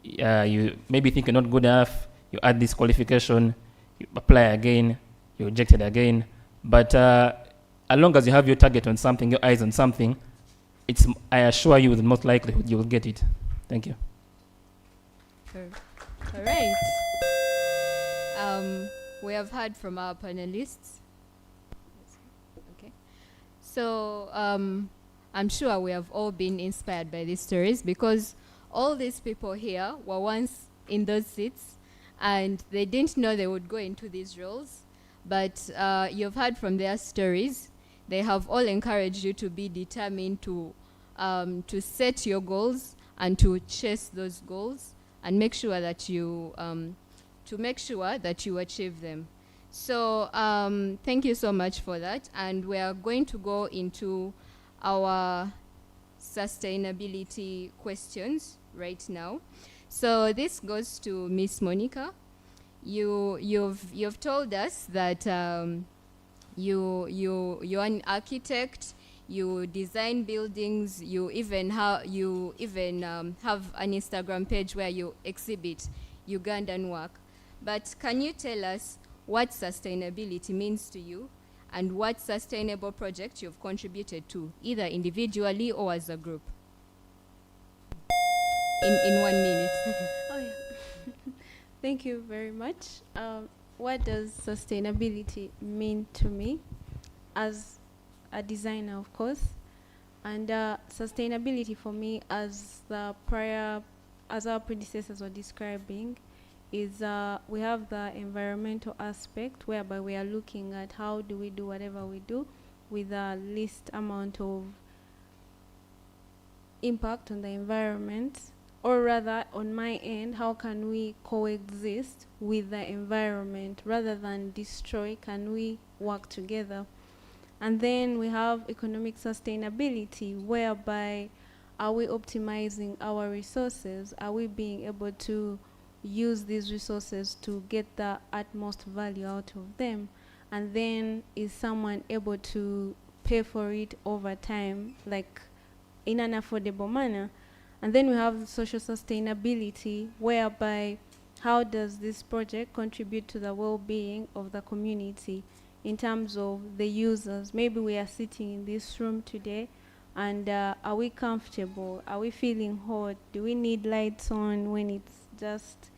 you maybe think you're not good enough, you add this qualification, you apply again, you're rejected again. But as long as you have your target on something, your eyes on something, I assure you with most likelihood you will get it. Thank you. All right. We have heard from our panelists. Okay. So I'm sure we have all been inspired by these stories, because all these people here were once in those seats and they didn't know they would go into these roles. But you've heard from their stories. They have all encouraged you to be determined to set your goals and to chase those goals and make sure that you achieve them. So thank you so much for that. And we are going to go into our sustainability questions right now. So this goes to Miss Monica. You've told us that you're an architect. You design buildings. You even have an Instagram page where you exhibit Ugandan work. But can you tell us what sustainability means to you and what sustainable project you've contributed to, either individually or as a group? In 1 minute. Oh, yeah. Thank you very much. What does sustainability mean to me as a designer, of course? And sustainability for me, as our predecessors were describing, is we have the environmental aspect, whereby we are looking at how do we do whatever we do with the least amount of impact on the environment, or rather on my end, how can we coexist with the environment rather than destroy? Can we work together? And then we have economic sustainability, whereby are we optimizing our resources? Are we being able to use these resources to get the utmost value out of them? And then is someone able to pay for it over time, like in an affordable manner? And then we have social sustainability, whereby how does this project contribute to the well-being of the community in terms of the users? Maybe we are sitting in this room today, and are we comfortable? Are we feeling hot? Do we need lights on when it's just,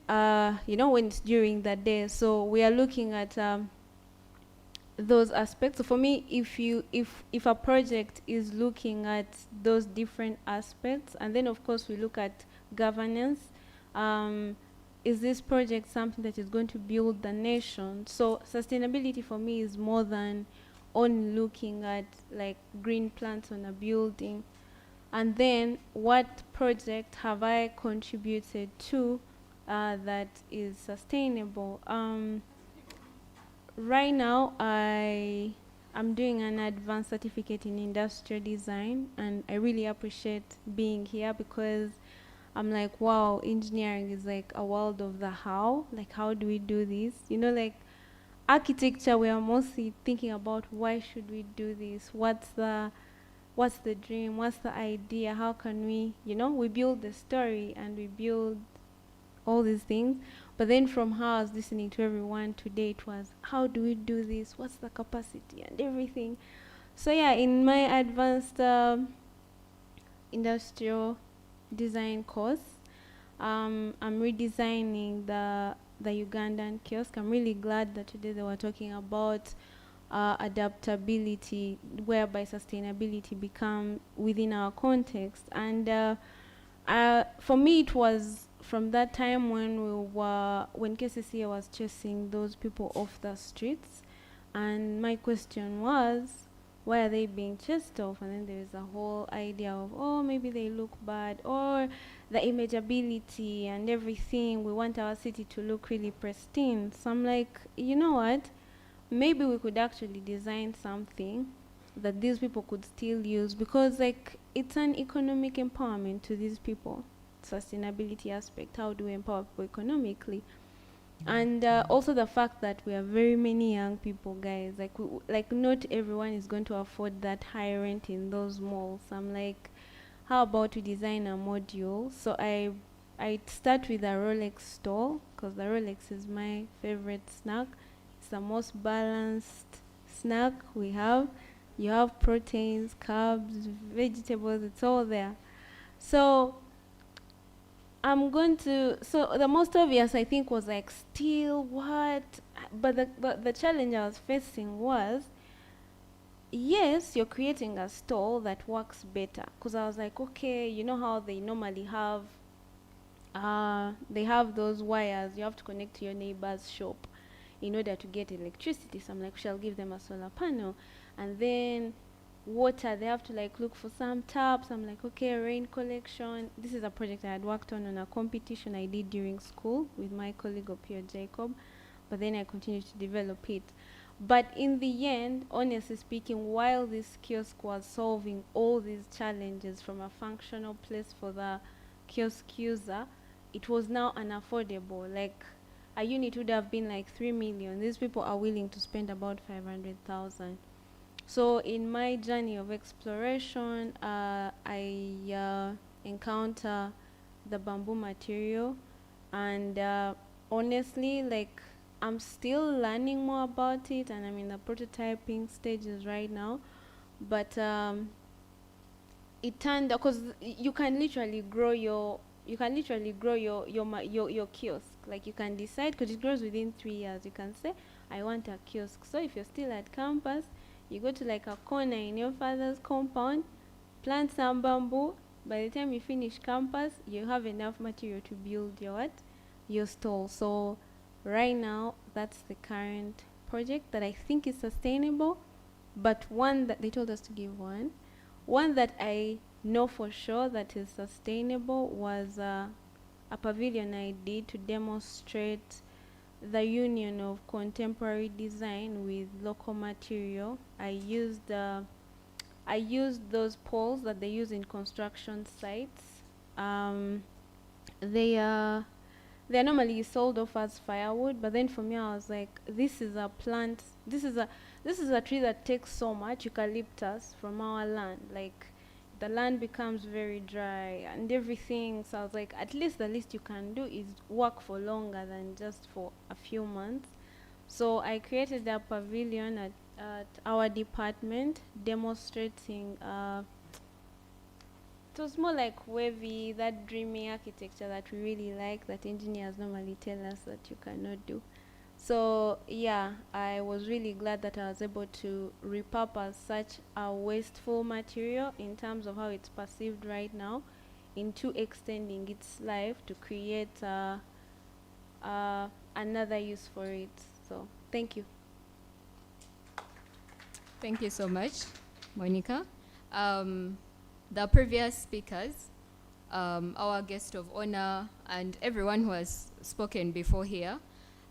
when it's during the day? So we are looking at those aspects. So for me, if a project is looking at those different aspects, and then of course we look at governance, is this project something that is going to build the nation? So sustainability for me is more than only looking at like green plants on a building. And then what project have I contributed to that is sustainable? Right now, I'm doing an advanced certificate in industrial design, and I really appreciate being here because I'm like, wow, engineering is like a world of the how. Like, how do we do this? Like architecture, we are mostly thinking about why should we do this? What's the dream? What's the idea? How can we, we build the story and we build all these things. But then from how I was listening to everyone today, it was, how do we do this? What's the capacity and everything? So yeah, in my advanced industrial design course, I'm redesigning the Ugandan kiosk. I'm really glad that today they were talking about adaptability, whereby sustainability become within our context. And for me, it was from that time when KCCA was chasing those people off the streets, and my question was, why are they being chased off? And then there is a whole idea of, oh, maybe they look bad, or the imageability and everything. We want our city to look really pristine. So I'm like, you know what? Maybe we could actually design something that these people could still use, because like it's an economic empowerment to these people. Sustainability aspect, how do we empower people economically? And also the fact that we have very many young people, guys. Like not everyone is going to afford that high rent in those malls. I'm like, how about we design a module? So I start with a Rolex stall, because the Rolex is my favorite snack. It's the most balanced snack we have. You have proteins, carbs, vegetables, it's all there. So so the most obvious I think was like still what, but the challenge I was facing was, yes, you're creating a stall that works better, because I was like, okay, you know how they normally have, they have those wires you have to connect to your neighbor's shop in order to get electricity. So I'm like, we shall give them a solar panel. And then water, they have to like look for some taps. I'm like, okay, rain collection. This is a project I had worked on a competition I did during school with my colleague Opio Jacob, but then I continued to develop it. But in the end, honestly speaking, while this kiosk was solving all these challenges from a functional place for the kiosk user, it was now unaffordable. Like a unit would have been like 3 million. These people are willing to spend about 500,000. So in my journey of exploration, I encounter the bamboo material, and honestly, like I'm still learning more about it, and I'm in the prototyping stages right now. But it turned, because you can literally grow your kiosk. Like you can decide, because it grows within 3 years. You can say, I want a kiosk. So if you're still at campus, you go to like a corner in your father's compound, plant some bamboo. By the time you finish campus, you have enough material to build your stall. So right now, that's the current project that I think is sustainable, but one that they told us to give one. One that I know for sure that is sustainable was a pavilion I did to demonstrate the union of contemporary design with local material. I used those poles that they use in construction sites. They're normally sold off as firewood, but then for me I was like, this is a plant, this is a tree that takes so much eucalyptus from our land. Like the land becomes very dry and everything. So I was like, at least the least you can do is work for longer than just for a few months. So I created a pavilion at our department, demonstrating it was more like wavy, that dreamy architecture that we really like, that engineers normally tell us that you cannot do. So yeah, I was really glad that I was able to repurpose such a wasteful material in terms of how it's perceived right now into extending its life to create another use for it. So thank you. Thank you so much, Monica. The previous speakers, our guest of honor, and everyone who has spoken before here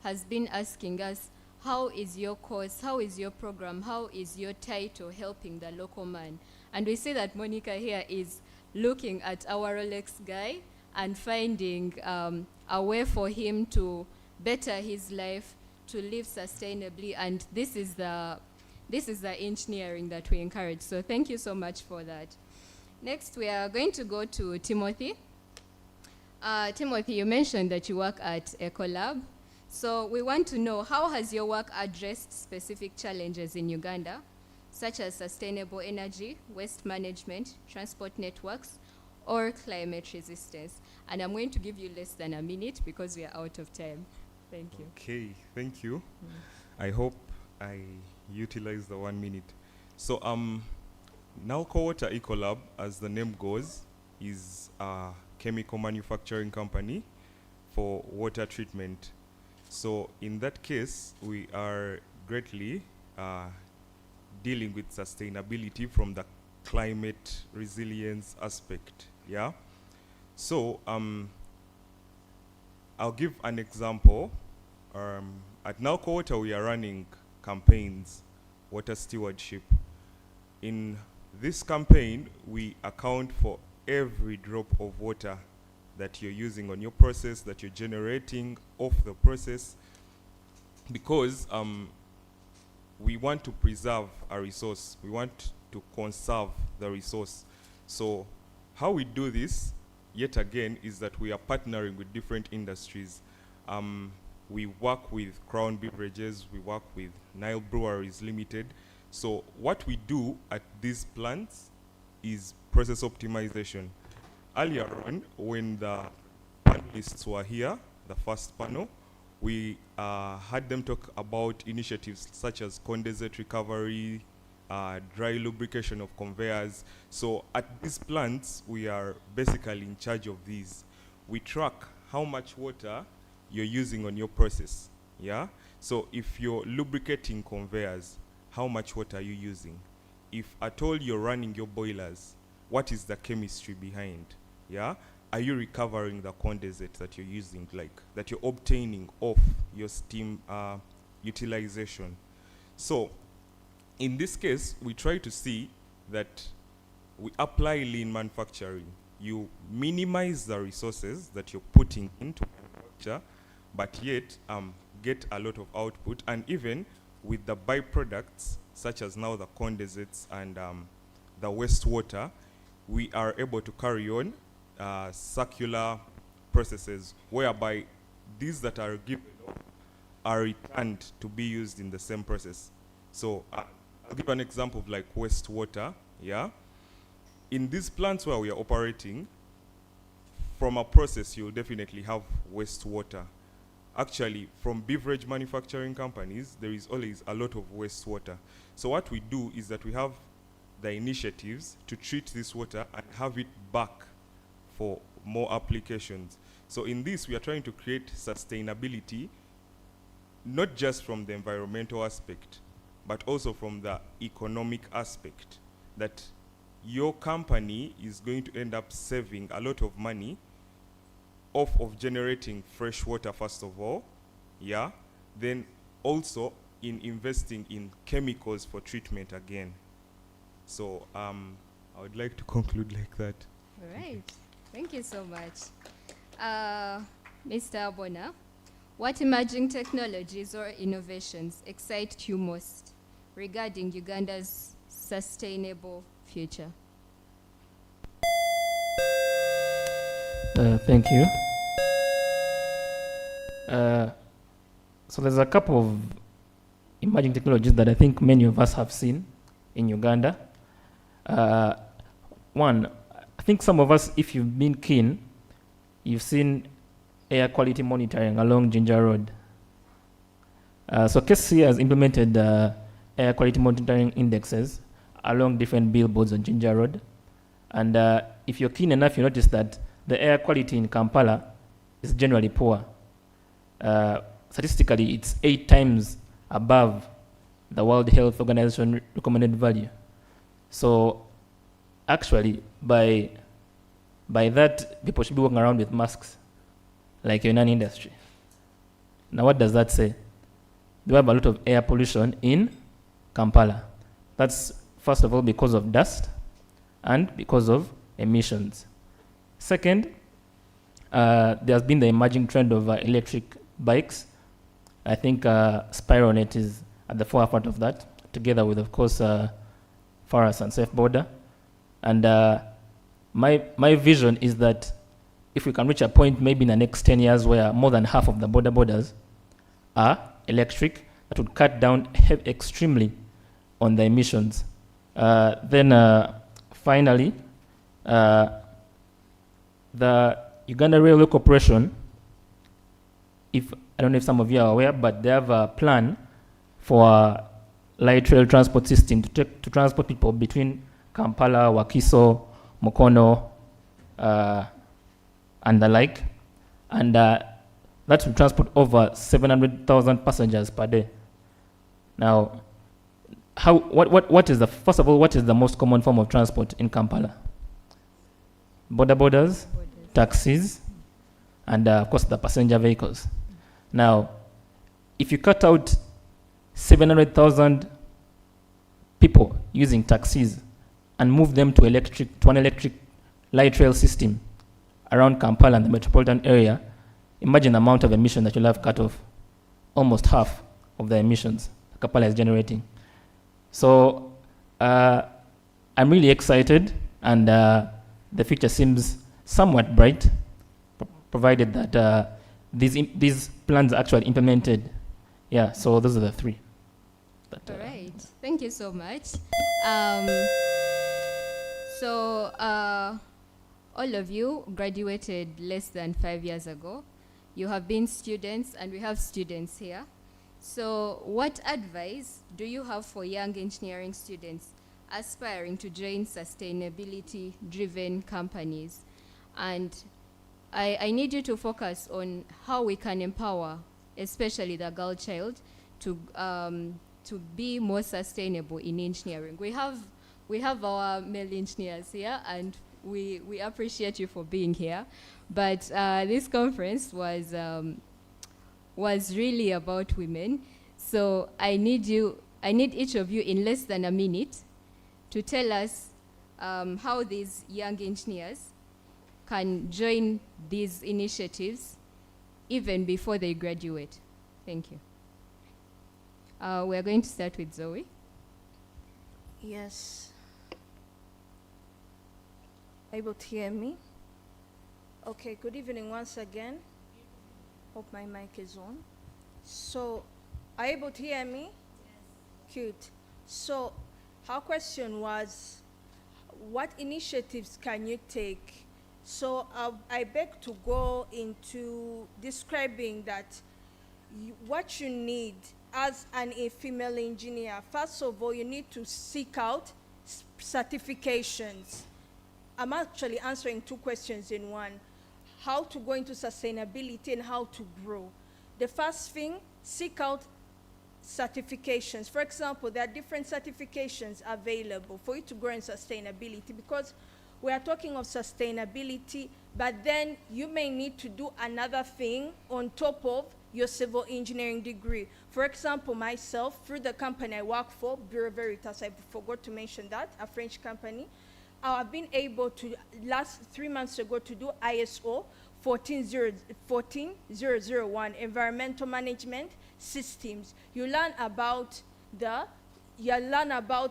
has been asking us, how is your course, how is your program, how is your title helping the local man? And we see that Monica here is looking at our Rolex guy and finding a way for him to better his life, to live sustainably, and this is the engineering that we encourage. So thank you so much for that. Next, we are going to go to Timothy. Timothy, you mentioned that you work at Ecolab. So we want to know, how has your work addressed specific challenges in Uganda, such as sustainable energy, waste management, transport networks, or climate resistance? And I'm going to give you less than a minute because we are out of time. Thank you. Okay, thank you. I hope I utilize the 1 minute. So Nalco Water Ecolab, as the name goes, is a chemical manufacturing company for water treatment. So in that case, we are greatly dealing with sustainability from the climate resilience aspect. Yeah. So I'll give an example. At Nalco Water, we are running campaigns, water stewardship. in this campaign, we account for every drop of water that you're using on your process, that you're generating off the process, because we want to preserve a resource. We want to conserve the resource. So how we do this, yet again, is that we are partnering with different industries. We work with Crown Beverages, we work with Nile Breweries Limited. So what we do at these plants is process optimization. Earlier on, when the panelists were here, the first panel, we had them talk about initiatives such as condensate recovery, dry lubrication of conveyors. So at these plants, we are basically in charge of these. We track how much water you're using on your process, yeah? So if you're lubricating conveyors, how much water are you using? If at all you're running your boilers, what is the chemistry behind, yeah? Are you recovering the condensate that you're using, like that you're obtaining off your steam utilization? So in this case, we try to see that we apply lean manufacturing. You minimize the resources that you're putting into manufacture, but yet get a lot of output. And even with the byproducts, such as now the condensates and the wastewater, we are able to carry on circular processes, whereby these that are given are returned to be used in the same process. So I'll give an example of like wastewater, yeah? In these plants where we are operating, from a process, you'll definitely have wastewater. Actually, from beverage manufacturing companies, there is always a lot of wastewater. So what we do is that we have the initiatives to treat this water and have it back for more applications. So in this, we are trying to create sustainability, not just from the environmental aspect, but also from the economic aspect, that your company is going to end up saving a lot of money off of generating fresh water, first of all, yeah, then also in investing in chemicals for treatment again. So I would like to conclude like that. All right. Thank you so much. Mr. Abona, what emerging technologies or innovations excite you most regarding Uganda's sustainable future? Thank you. So there's a couple of emerging technologies that I think many of us have seen in Uganda. One, I think some of us, if you've been keen, you've seen air quality monitoring along Ginger Road. So KCC has implemented air quality monitoring indexes along different billboards on Ginger Road. And if you're keen enough, you notice that the air quality in Kampala is generally poor. Statistically, it's 8 times above the World Health Organization recommended value. So actually, by that, people should be walking around with masks, like you're in an industry. Now, what does that say? We have a lot of air pollution in Kampala. That's, first of all, because of dust and because of emissions. Second, there's been the emerging trend of electric bikes. I think Spironet is at the forefront of that, together with, of course, Faras and Safe Border. And my vision is that if we can reach a point maybe in the next 10 years where more than half of the border borders are electric, that would cut down extremely on the emissions. Then finally, the Uganda Railway Corporation, I don't know if some of you are aware, but they have a plan for a light rail transport system to transport people between Kampala, Wakiso, Mukono, and the like. And that will transport over 700,000 passengers per day. Now, what is first of all, what is the most common form of transport in Kampala? Borders, taxis, and of course the passenger vehicles. Now, if you cut out 700,000 people using taxis and move them to an electric light rail system around Kampala and the metropolitan area, imagine the amount of emission that you'll have cut off. Almost half of the emissions Kampala is generating. So I'm really excited, and the future seems somewhat bright, provided that these plans are actually implemented. Yeah, so those are the three. All right, thank you so much. All of you graduated less than 5 years ago. You have been students, and we have students here. So what advice do you have for young engineering students aspiring to join sustainability-driven companies? And I need you to focus on how we can empower, especially the girl child, to be more sustainable in engineering. We have our male engineers here, and we appreciate you for being here. But this conference was really about women. So I need each of you in less than a minute to tell us how these young engineers can join these initiatives even before they graduate. Thank you. We're going to start with Zoe. Yes. Able to hear me? Okay, good evening once again. Hope my mic is on. So, are you able to hear me? Yes. Cute. So, our question was, what initiatives can you take? So, I beg to go into describing that what you need as a female engineer. First of all, you need to seek out certifications. I'm actually answering two questions in one. How to go into sustainability and how to grow. The first thing, seek out certifications. For example, there are different certifications available for you to grow in sustainability, because we are talking of sustainability, but then you may need to do another thing on top of your civil engineering degree. For example, myself, through the company I work for, Bureau Veritas, I forgot to mention that, a French company, I've been able to, 3 months ago, to do ISO 14001, environmental management systems. You learn about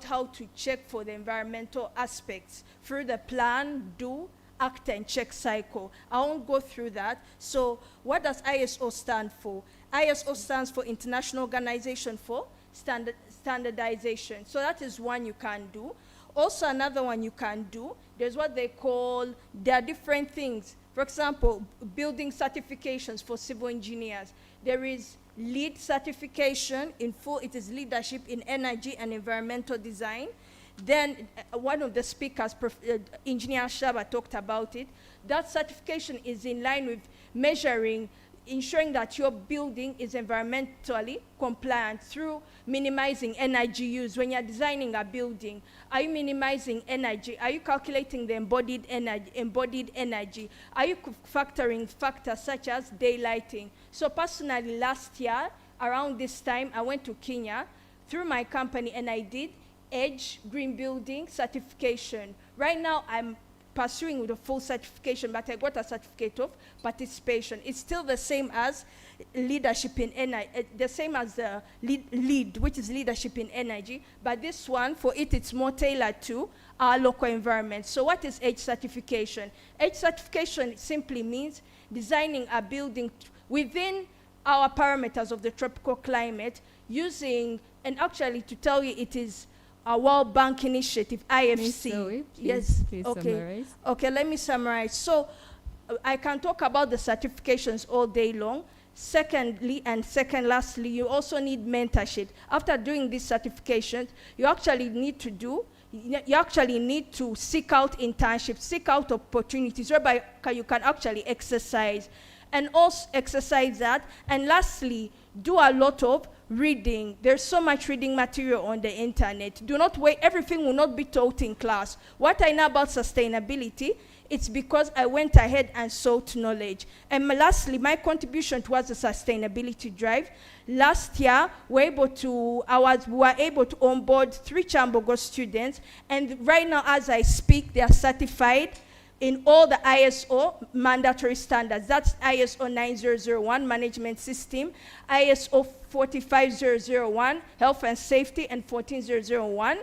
how to check for the environmental aspects through the plan, do, act, and check cycle. I won't go through that. So what does ISO stand for? ISO stands for International Organization for Standardization. So that is one you can do. Also, another one you can do, there's what they call, there are different things. For example, building certifications for civil engineers. There is LEED certification in full, it is leadership in energy and environmental design. Then one of the speakers, Engineer Shaba, talked about it. That certification is in line with measuring, ensuring that your building is environmentally compliant through minimizing energy use. When you're designing a building, are you minimizing energy? Are you calculating the embodied energy? Are you factoring factors such as daylighting? So personally, last year, around this time, I went to Kenya through my company, and I did EDGE Green Building certification. Right now, I'm pursuing with a full certification, but I got a certificate of participation. It's still the same as leadership in energy, the same as the LEED, which is leadership in energy, but this one, for it, it's more tailored to our local environment. So what is EDGE certification? EDGE certification simply means designing a building within our parameters of the tropical climate, using, and actually to tell you, it is a World Bank initiative, IFC. Zoe, please okay. Summarize. Okay, let me summarize. So I can talk about the certifications all day long. Secondly, and lastly, you also need mentorship. After doing these certifications, you actually need to seek out internships, seek out opportunities whereby you can actually exercise, and also exercise that. And lastly, do a lot of reading. There's so much reading material on the internet. Do not wait. Everything will not be taught in class. What I know about sustainability It's because I went ahead and sought knowledge. And lastly, my contribution towards the sustainability drive. Last year, we were able to onboard 3 Kyambogo students, and right now, as I speak, they are certified in all the ISO mandatory standards. That's ISO 9001 management system, ISO 45001 health and safety, and 14001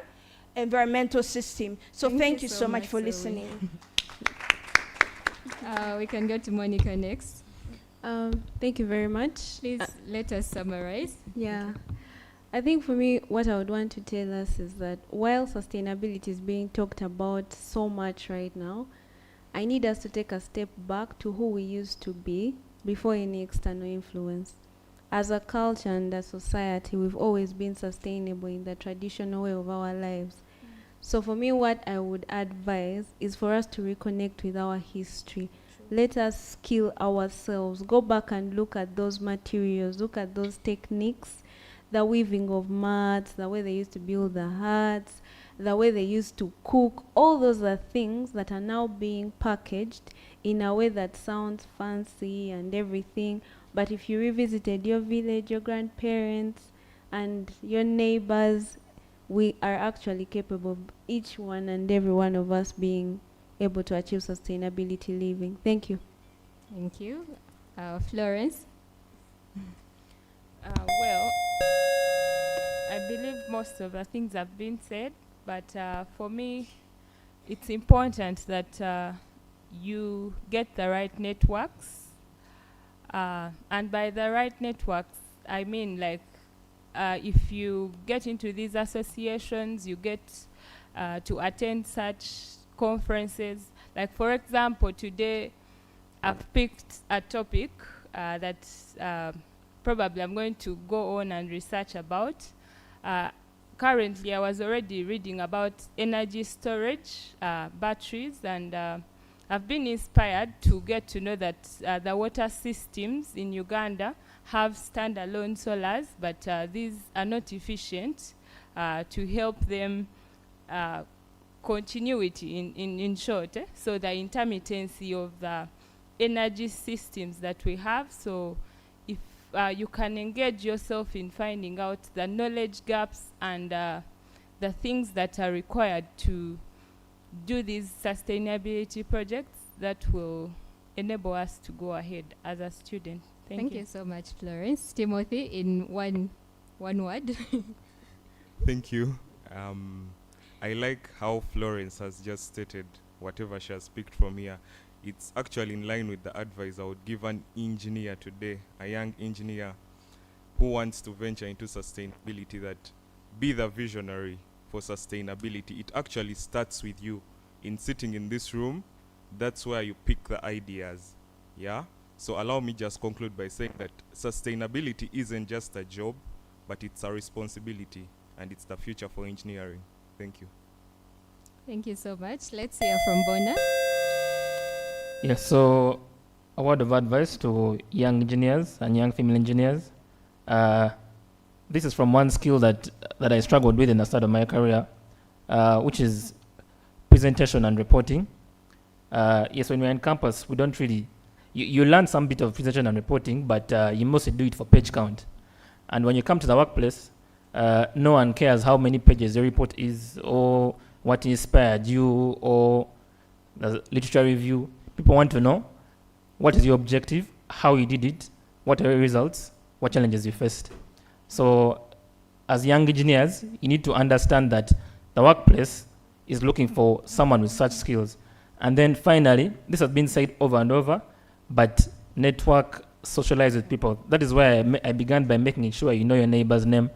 environmental system. So thank you so much for listening. We can go to Monica next. Thank you very much. Please let us summarize. Yeah. I think for me, what I would want to tell us is that while sustainability is being talked about so much right now, I need us to take a step back to who we used to be before any external influence. As a culture and a society, we've always been sustainable in the traditional way of our lives. So for me, what I would advise is for us to reconnect with our history. Let us skill ourselves. Go back and look at those materials, look at those techniques, the weaving of mats, the way they used to build the huts, the way they used to cook. All those are things that are now being packaged in a way that sounds fancy and everything. But if you revisited your village, your grandparents, and your neighbors, we are actually capable of each one and every one of us being able to achieve sustainability living. Thank you. Thank you. Florence? Well, I believe most of the things have been said, but for me, it's important that you get the right networks. And by the right networks, I mean like if you get into these associations, you get to attend such conferences. Like for example, today I've picked a topic that probably I'm going to go on and research about. Currently, I was already reading about energy storage, batteries, and I've been inspired to get to know that the water systems in Uganda have standalone solars, but these are not efficient to help them continuity in short. So the intermittency of the energy systems that we have. So if you can engage yourself in finding out the knowledge gaps and the things that are required to do these sustainability projects, that will enable us to go ahead as a student. Thank you so much, Florence. Timothy, in one word. Thank you. I like how Florence has just stated whatever she has picked from here. It's actually in line with the advice I would give an engineer today, a young engineer who wants to venture into sustainability, that be the visionary for sustainability. It actually starts with you. In sitting in this room, that's where you pick the ideas. Yeah? So allow me just conclude by saying that sustainability isn't just a job, but it's a responsibility, and it's the future for engineering. Thank you. Thank you so much. Let's hear from Bona. Yes, so a word of advice to young engineers and young female engineers. This is from one skill that I struggled with in the start of my career, which is presentation and reporting. Yes, when we're in campus, we don't really, you learn some bit of presentation and reporting, but you mostly do it for page count. And when you come to the workplace, no one cares how many pages the report is, or what inspired you, or the literature review. People want to know what is your objective, how you did it, what are your results, what challenges you faced. So as young engineers, you need to understand that the workplace is looking for someone with such skills. And then finally, this has been said over and over, but network, socialize with people. That is why I began by making sure you know your neighbor's name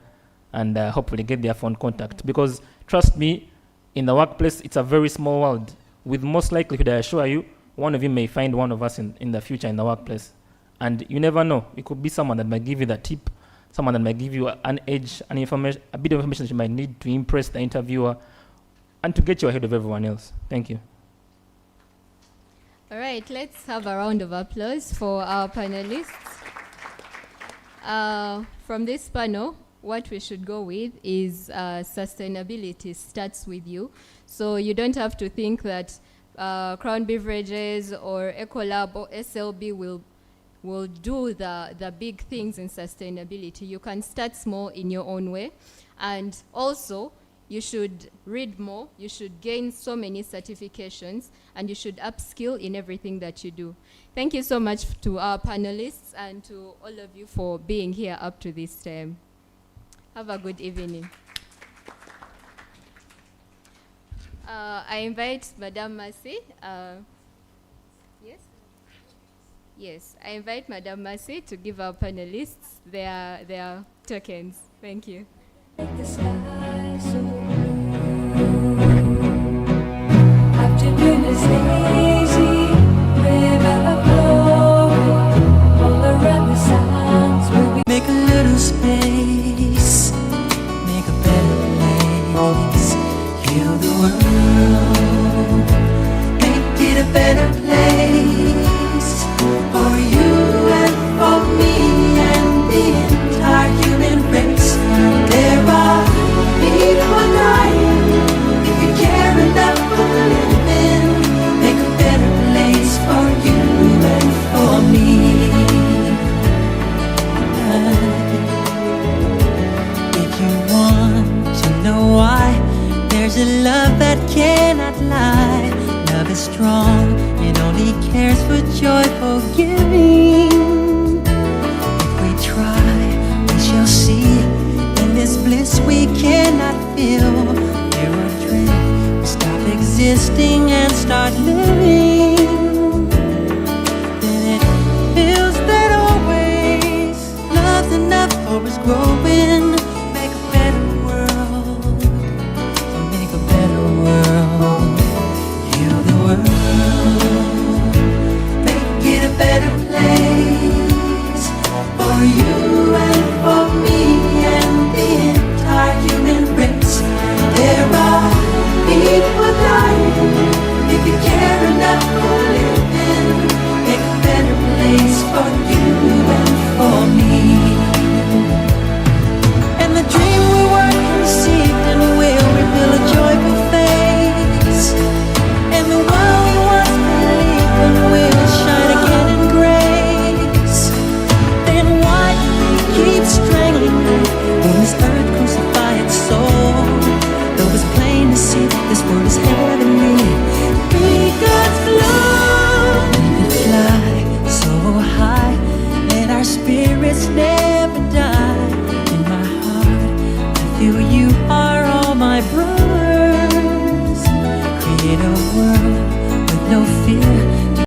and hopefully get their phone contact. Because trust me, in the workplace, it's a very small world. With most likelihood, I assure you, one of you may find one of us in the future in the workplace. And you never know. It could be someone that might give you the tip, someone that might give you an edge, a bit of information that you might need to impress the interviewer and to get you ahead of everyone else. Thank you. All right, let's have a round of applause for our panelists. From this panel, what we should go with is sustainability starts with you. So you don't have to think that Crown Beverages or Ecolab or SLB will do the big things in sustainability. You can start small in your own way. And also, you should read more, you should gain so many certifications, and you should upskill in everything that you do. Thank you so much to our panelists and to all of you for being here up to this time. Have a good evening. I invite Madame Massey. Yes? Yes, I invite Madame Massey to give our panelists their tokens. Thank you. The sky so blue. Afternoon is lazy, river flowing, all around the sounds will be. Make a little space, make a better place. Heal the world, make it a better place for you and for me and the entire human race. There are people dying. If you care enough for living, make a better place for you and for me. If you want to know why, there's a love that cannot lie. Love is strong, it only cares for joyful giving. If we try, we shall see. In this bliss we cannot feel. There are dreams, we stop existing and start living. Then it feels that always love's enough for us growing. Make a better world, make a better world. Heal the world, make it a better place for you and for me and the entire human race. There are people dying. If you care enough for living, make a better place for you and for me. And the dream we work conceived and will reveal a joyful face. And the world we once believed in will shine again in grace. Then why do we keep strangling life when this earth crucify its soul? Though it's plain to see that this world is heavenly, be God's love. We could fly so high, let our spirits never die. In my heart, I feel you are all my brothers. Create a world with no